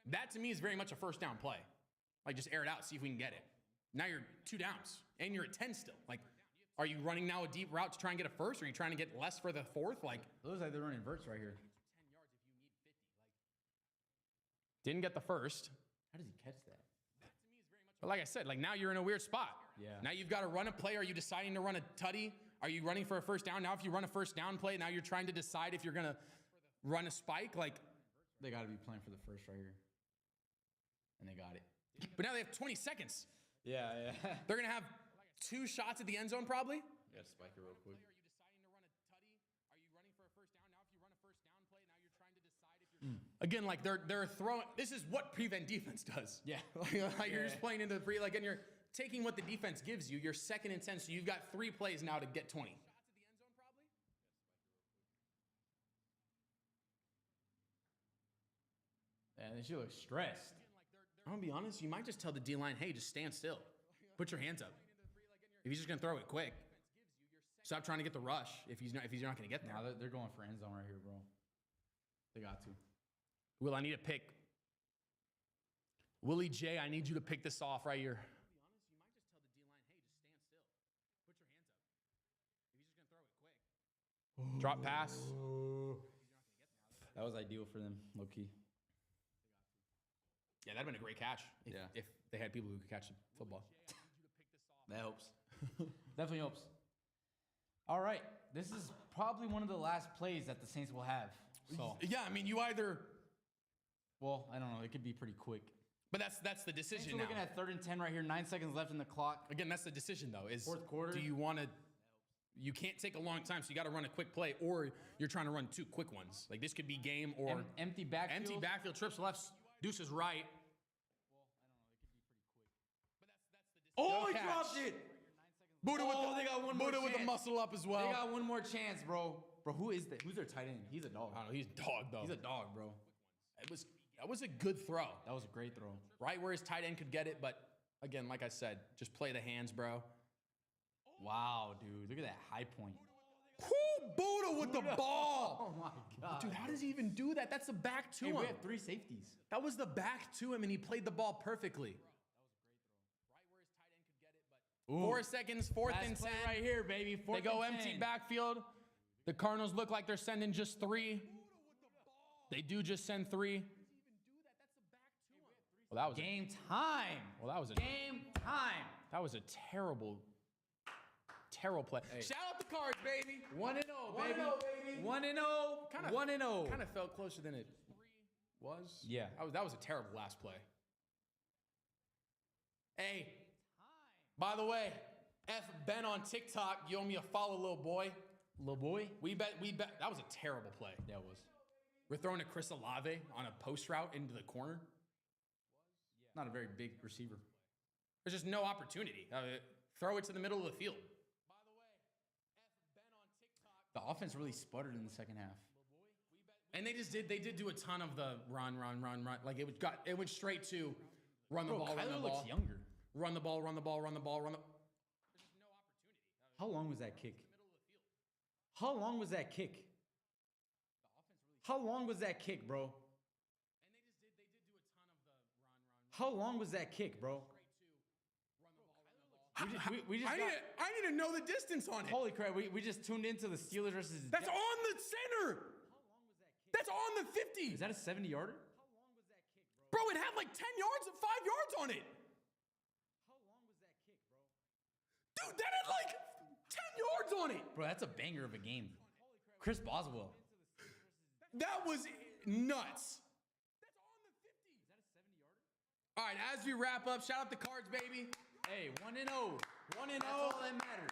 that to me is very much a 1st down play. Like just air it out, see if we can get it. Now you're 2 downs and you're at 10 still. Like, are you running now a deep route to try and get a 1st? Or are you trying to get less for the 4th? Like, it looks like they're running verts right here. didn't get the 1st. How does he catch that? But like I said, like now you're in a weird spot. Yeah. Now you've got to run a play. Are you deciding to run a tutty? Are you running for a 1st down? Now if you run a 1st down play, now you're trying to decide if you're going to run a spike. Like They got to be playing for the 1st right here. And they got it. But now they have 20 seconds. Yeah. They're going to have 2 shots at the end zone probably. Got to spike it real quick. Again, like they're throwing. This is what prevent defense does. Yeah. like you're just playing into the pre. Like and you're taking what the defense gives you. You're 2nd and 10, so you've got 3 plays now to get 20. And she looks stressed. I'm gonna be honest. You might just tell the D line, "Hey, just stand still. Put your hands up. If he's just gonna throw it quick, stop trying to get the rush. If he's not gonna get there." Now they're going for end zone right here, bro. They got to. Will, I need a pick. Willie J, I need you to pick this off right here. Drop pass. That was ideal for them, low key. Yeah, that'd been a great catch. If they had people who could catch the football. That helps. Definitely helps. All right. This is probably one of the last plays that the Saints will have. So, Yeah, I mean, you either. well, I don't know. It could be pretty quick. But that's the decision Saints are now. looking at 3rd and 10 right here. 9 seconds left in the clock. Again, that's the decision though. Is Fourth quarter. Do you want to? You can't take a long time, so you got to run a quick play, or you're trying to run 2 quick ones. Like this could be game or Empty backfield. empty backfield, trips left, deuces right. Oh, he catch. dropped it. Buddha They got one more Buddha with the chance. muscle up as well. They got one more chance, bro. Bro, who is that? Who's their tight end? He's a dog. I don't know. He's a dog though. He's a dog, bro. That was a good throw. That was a great throw. Right where his tight end could get it, but again, like I said, just play the hands, bro. Wow, dude. Look at that high point. Whoo, Buddha with the ball. Oh, my God. Dude, how does he even do that? That's the back to Hey, him. we have 3 safeties. That was the back to him, and he played the ball perfectly. Ooh. 4 seconds, 4th Last and 10. play right here, baby. They 4th go and empty 10. backfield. The Cardinals look like they're sending just 3. They do just send 3. Well, that was Game time. Well, that was a Game time. that was a terrible play. Shout out the Cards, baby. 1-0, baby. 1-0, baby. 1-0. 1-0. Kind of felt closer than it was. Yeah. That was a terrible last play. Hey, by the way, F Ben on TikTok, you owe me a follow, little boy. Little boy. We bet. That was a terrible play. That was. We're throwing to Chris Olave on a post route into the corner. Not a very big receiver. There's just no opportunity. Throw it to the middle of the field. The offense really sputtered in the second half. And they did do a ton of the run. Like it went straight to run the ball, run the Kyler ball. looks younger. Run the ball. How long was that kick? How long was that kick? How long was that kick, bro? How long was that kick, bro? We just I need to know the distance on it. holy crap, we just tuned into the Steelers versus That's on the center. That's on the 50. Is that a 70-yarder? Bro, it had like 10 yards and 5 yards on it. Dude, that had like 10 yards on it. Bro, that's a banger of a game. Chris Boswell. That was nuts. All right, as we wrap up, shout out the Cards, baby. Hey, 1-0. 1-0. That's all that matters.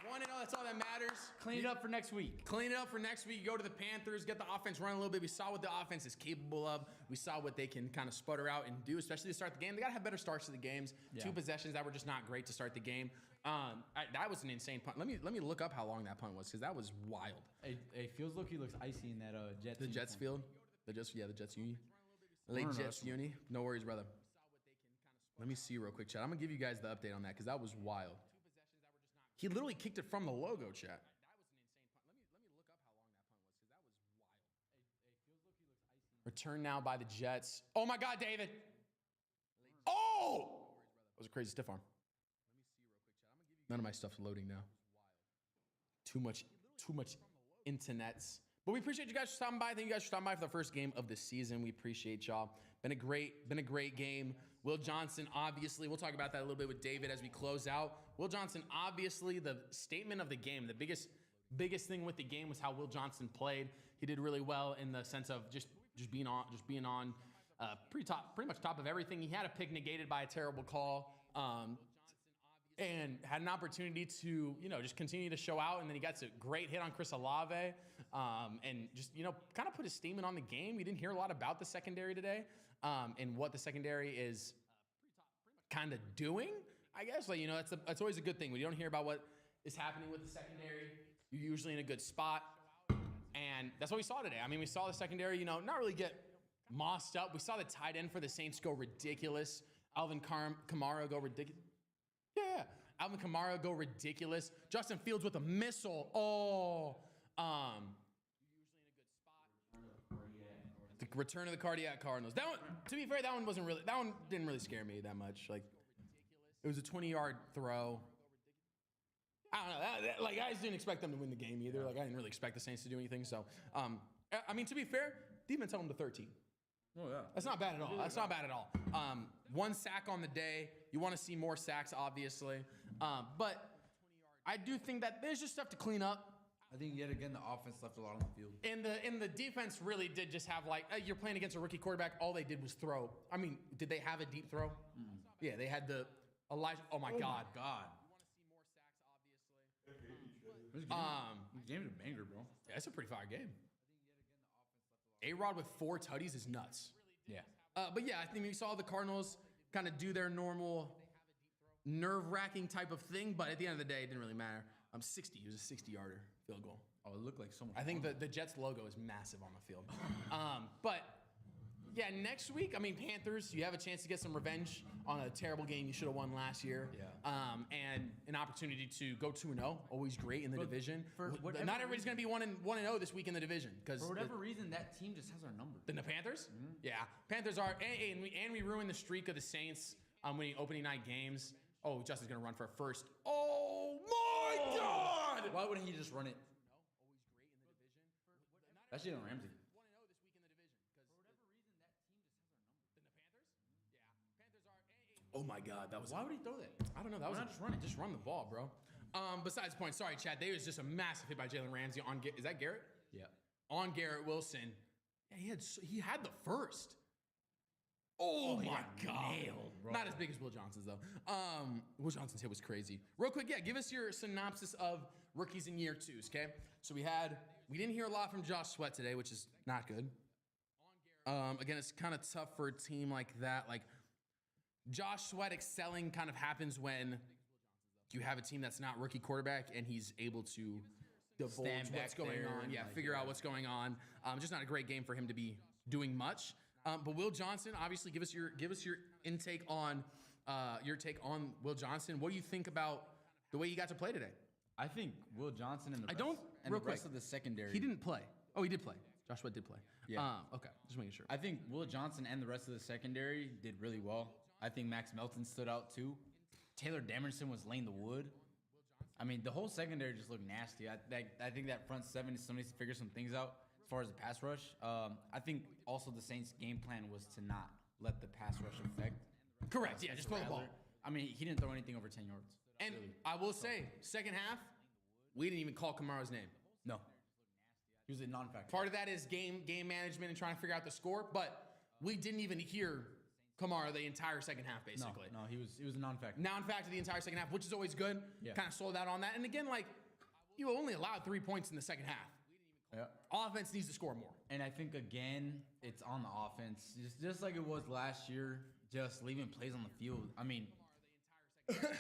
1-0, that's all that matters. Clean it up for next week. Clean it up for next week. Go to the Panthers, get the offense running a little bit. We saw what the offense is capable of. We saw what they can kind of sputter out and do, especially to start the game. They got to have better starts to the games. Yeah. 2 possessions that were just not great to start the game. That was an insane punt. Let me look up how long that punt was because that was wild. Hey, feels look he looks icy in that Jets. The Jets field? The Jets uni. Late Jets uni. No worries, brother. Let me see real quick, chat. I'm going to give you guys the update on that because that was wild. He literally kicked it from the logo, chat. Return now by the Jets. Oh my God, David. Oh! That was a crazy stiff arm. None of my stuff's loading now. Too much internets. But we appreciate you guys for stopping by. Thank you guys for stopping by for the first game of the season. We appreciate y'all. Been a great game. Will Johnson, obviously, we'll talk about that a little bit with David as we close out. Will Johnson, obviously, the statement of the game, the biggest thing with the game was how Will Johnson played. He did really well in the sense of just being on pretty much top of everything. He had a pick negated by a terrible call. And had an opportunity to, just continue to show out. And then he got a great hit on Chris Olave. And just, kind of put his statement on the game. We didn't hear a lot about the secondary today and what the secondary is kind of doing, I guess. Like, that's always a good thing. When you don't hear about what is happening with the secondary, you're usually in a good spot. And that's what we saw today. I mean, we saw the secondary, not really get mossed up. We saw the tight end for the Saints go ridiculous. Alvin Kamara go ridiculous. Yeah, Alvin Kamara go ridiculous. Justin Fields with a missile. The return of the cardiac Cardinals. That one, to be fair, that one didn't really scare me that much. Like, it was a 20-yard throw. I don't know. I just didn't expect them to win the game either. Like, I didn't really expect the Saints to do anything. So, to be fair, defense held them to 13. Oh, yeah. That's not bad at all. That's not bad at all. 1 sack on the day. You want to see more sacks, obviously. But I do think that there's just stuff to clean up. I think yet again the offense left a lot on the field. And the defense really did just have you're playing against a rookie quarterback. All they did was throw. I mean, did they have a deep throw? Mm. Yeah, they had the Elijah. Oh my God. This game's a banger, bro. Yeah, it's a pretty fire game. A-Rod with 4 tutties is nuts. Yeah. But yeah, I think we saw the Cardinals kind of do their normal nerve-wracking type of thing, but at the end of the day, it didn't really matter. 60. It was a 60-yarder field goal. Oh, it looked like so much I think fun. the Jets logo is massive on the field. But yeah, next week, I mean, Panthers, you have a chance to get some revenge on a terrible game you should have won last year. Yeah. And an opportunity to go 2-0, always great in the division. Not everybody's going to be 1-0 this week in the division. For whatever reason, that team just has our number. The Panthers? Mm-hmm. Yeah. Panthers are, and we ruined the streak of the Saints winning opening night games. Oh, Justin's going to run for a first. Oh, my God! Why wouldn't he just run it? That's Jalen Ramsey. Oh my God, that was. Why would he throw that? I don't know. That Why was not just run it? Just run the ball, bro. Besides the point, sorry, Chad. There was just a massive hit by Jalen Ramsey on. Is that Garrett? Yeah. On Garrett Wilson. Yeah, he had the first. Oh my God. Nailed, bro. Not as big as Will Johnson's though. Will Johnson's hit was crazy. Real quick, yeah, give us your synopsis of rookies in year 2s, okay? So we didn't hear a lot from Josh Sweat today, which is not good. Again, it's kind of tough for a team like that. Like Josh Sweat excelling kind of happens when you have a team that's not rookie quarterback and he's able to divulge what's going on. Yeah, figure out what's going on. Just not a great game for him to be doing much. But Will Johnson, obviously, give us your intake on your take on Will Johnson. What do you think about the way he got to play today? I think Will Johnson and the rest of the secondary. He didn't play. Oh, he did play. Josh Sweat did play. Yeah. Okay, just making sure. I think Will Johnson and the rest of the secondary did really well. I think Max Melton stood out too. Taylor Damerson was laying the wood. I mean, the whole secondary just looked nasty. I think that front seven still needs to figure some things out as far as the pass rush. I think also the Saints' game plan was to not let the pass rush affect. Correct. Yeah, just throw the ball. I mean, he didn't throw anything over 10 yards. And really. I will say, second half, we didn't even call Kamara's name. No. He was a non-factor. Part of that is game management and trying to figure out the score, but we didn't even hear Kamara the entire second half, basically. No, he was a non-factor. Non-factor the entire second half, which is always good. Yeah. Kind of slowed out on that. And again, like, you only allowed 3 points in the second half. Yeah. Offense needs to score more. And I think, again, it's on the offense. Just like it was last year, just leaving plays on the field. I mean,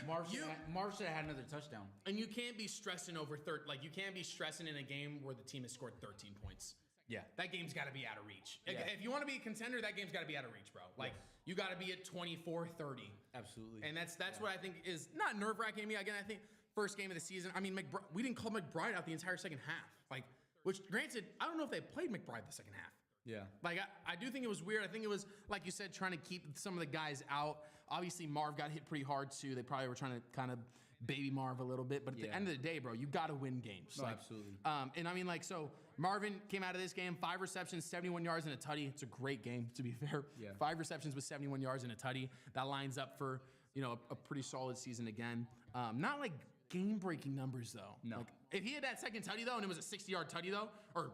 Marv should have had another touchdown. And you can't be stressing over you can't be stressing in a game where the team has scored 13 points. Yeah. That game's got to be out of reach. Yeah. If you want to be a contender, that game's got to be out of reach, bro. Like, you got to be at 24-30. Absolutely. And that's what I think is not nerve-wracking to me. Again, I think first game of the season, I mean, we didn't call McBride out the entire second half. Like, which, granted, I don't know if they played McBride the second half. Yeah. Like, I do think it was weird. I think it was, like you said, trying to keep some of the guys out. Obviously, Marv got hit pretty hard, too. They probably were trying to kind of baby Marv a little bit. But at the end of the day, bro, you got to win games. No, absolutely. And I mean, like, so Marvin came out of this game, 5 receptions, 71 yards and a tutty. It's a great game, to be fair. Yeah. 5 receptions with 71 yards and a tutty. That lines up for, a pretty solid season again. Not like game-breaking numbers, though. No. Like, if he had that second tutty, though, and it was a 60-yard tutty, though, or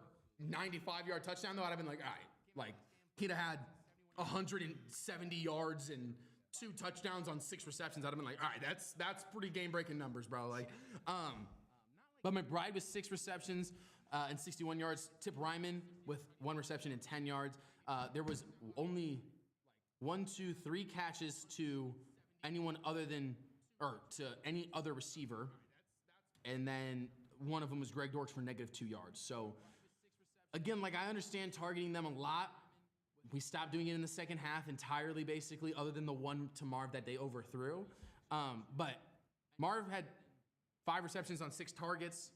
95-yard touchdown, though, I'd have been like, all right. Like, he'd have had 170 yards and 2 touchdowns on 6 receptions. I'd have been like, all right, that's pretty game-breaking numbers, bro. Like, but McBride with 6 receptions and 61 yards. Tip Ryman with 1 reception and 10 yards. There was only 3 catches to anyone other than, or to any other receiver. And then one of them was Greg Dortch for -2 yards. So, again, like, I understand targeting them a lot. We stopped doing it in the second half entirely, basically, other than the one to Marv that they overthrew. But Marv had 5 receptions on 6 targets.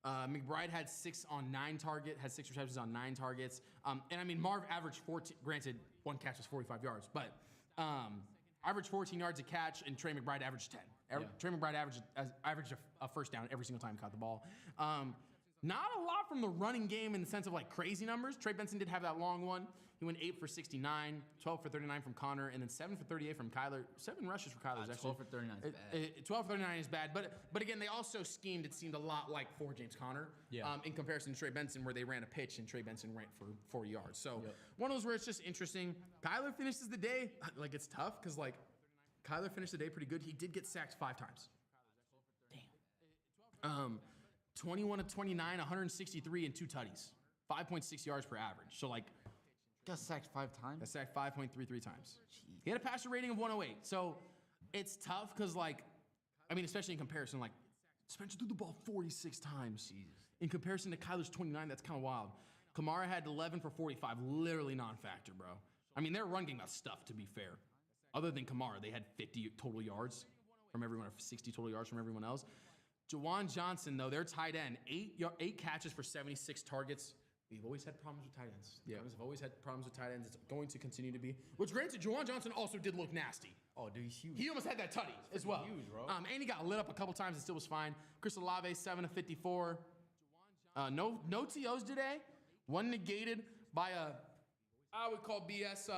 McBride had 6 receptions on 9 targets. And I mean, Marv averaged 14, granted, 1 catch was 45 yards, but averaged 14 yards a catch, and Trey McBride averaged 10. Trey McBride averaged a first down every single time he caught the ball. Not a lot from the running game in the sense of like crazy numbers. Trey Benson did have that long one. He went 8 for 69, 12 for 39 from Connor, and then 7 for 38 from Kyler. 7 rushes for Kyler. 12 for 39 is bad. 12 for 39 is bad, but again, they also schemed. It seemed a lot like for James Conner, in comparison to Trey Benson, where they ran a pitch and Trey Benson ran for 40 yards. So one of those where it's just interesting. Kyler finishes the day like it's tough because like Kyler finished the day pretty good. He did get sacked 5 times. Damn. 21 of 29, 163 and 2 tutties, 5.6 yards per average. So like. Got sacked 5 times? Got sacked 5.33 times. Jeez. He had a passer rating of 108. So it's tough because, like, I mean, especially in comparison, like, Spencer threw the ball 46 times. Jesus. In comparison to Kyler's 29, that's kind of wild. Kamara had 11 for 45, literally non-factor, bro. I mean, their run game got stuffed, to be fair. Other than Kamara, they had 50 total yards from everyone, or 60 total yards from everyone else. Juwan Johnson, though, their tight end, 8 catches for 76 targets. We've always had problems with tight ends. Yeah, we've always had problems with tight ends. It's going to continue to be. Which, granted, Juwan Johnson also did look nasty. Oh, dude, he's huge. He almost had that tutty as well. Huge, bro. And he got lit up a couple times and still was fine. Chris Olave, 7 of 54. No TOs today. One negated by I would call BS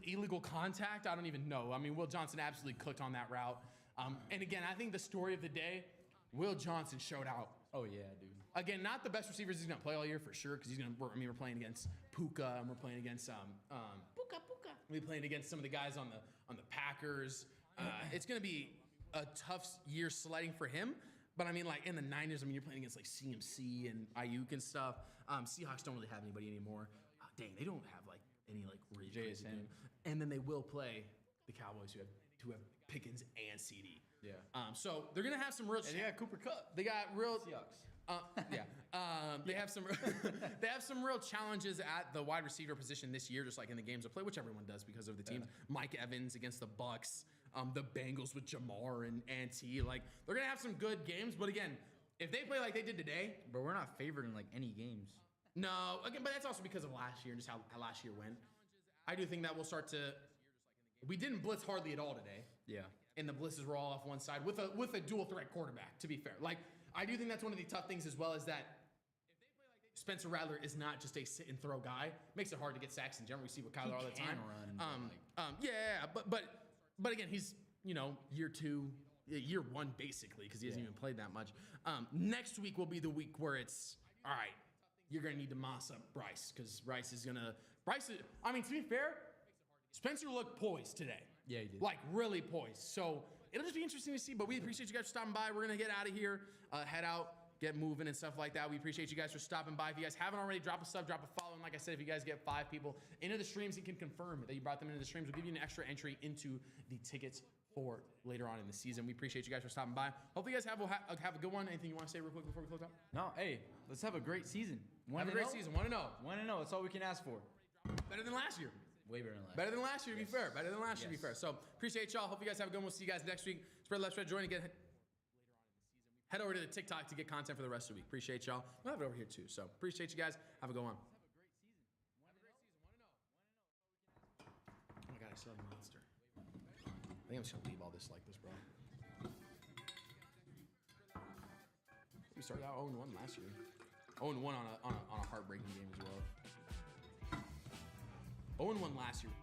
illegal contact. I don't even know. I mean, Will Johnson absolutely cooked on that route. And again, I think the story of the day, Will Johnson showed out. Oh, yeah, dude. Again, not the best receivers he's going to play all year for sure, because we're playing against Puka, and we're playing against Puka. We're playing against some of the guys on the Packers. It's going to be a tough year sledding for him. But I mean, like in the Niners, I mean, you're playing against like CMC and Ayuk and stuff. Seahawks don't really have anybody anymore. Dang, they don't have like any like really crazy game. And then they will play the Cowboys who have Pickens and CD. Yeah. So they're gonna have some real. And they got Cooper Kupp. They got real. Seahawks. They have some real challenges at the wide receiver position this year, just like in the games of play, which everyone does because of the teams. Mike Evans against the Bucks, the Bengals with Jamar and T. Like they're gonna have some good games, but again, if they play like they did today, but we're not favored in like any games. No, again, but that's also because of last year and just how last year went. I do think that we'll start to. We didn't blitz hardly at all today. Yeah. And the blitzes were all off one side with a dual threat quarterback. To be fair, like. I do think that's one of the tough things as well is that Spencer Rattler is not just a sit and throw guy. Makes it hard to get sacks in general. We see with Kyler all the time. But again, he's year 1 basically because he hasn't even played that much. Next week will be the week where it's all right. You're gonna need to moss up Bryce because Bryce is. I mean, to be fair, Spencer looked poised today. Yeah, he did. Like really poised. So. It'll just be interesting to see, but we appreciate you guys for stopping by. We're going to get out of here, head out, get moving and stuff like that. We appreciate you guys for stopping by. If you guys haven't already, drop a sub, drop a follow. And like I said, if you guys get 5 people into the streams, you can confirm that you brought them into the streams. We'll give you an extra entry into the tickets for later on in the season. We appreciate you guys for stopping by. Hopefully you guys have a good one. Anything you want to say real quick before we close out? No, hey, let's have a great season. Have a great season. 1-0. 1-0. That's all we can ask for. Better than last year. Way better than last year. Better than last year, to be fair. Better than last year, to be fair. So, appreciate y'all. Hope you guys have a good one. We'll see you guys next week. Spread left, spread, join again. Head over to the TikTok to get content for the rest of the week. Appreciate y'all. We'll have it over here, too. So, appreciate you guys. Have a good one. Oh, my God. I still have a monster. I think I'm just going to leave all this like this, bro. We started out 0-1 last year. 0-1 on a heartbreaking game as well. 0-1 last year.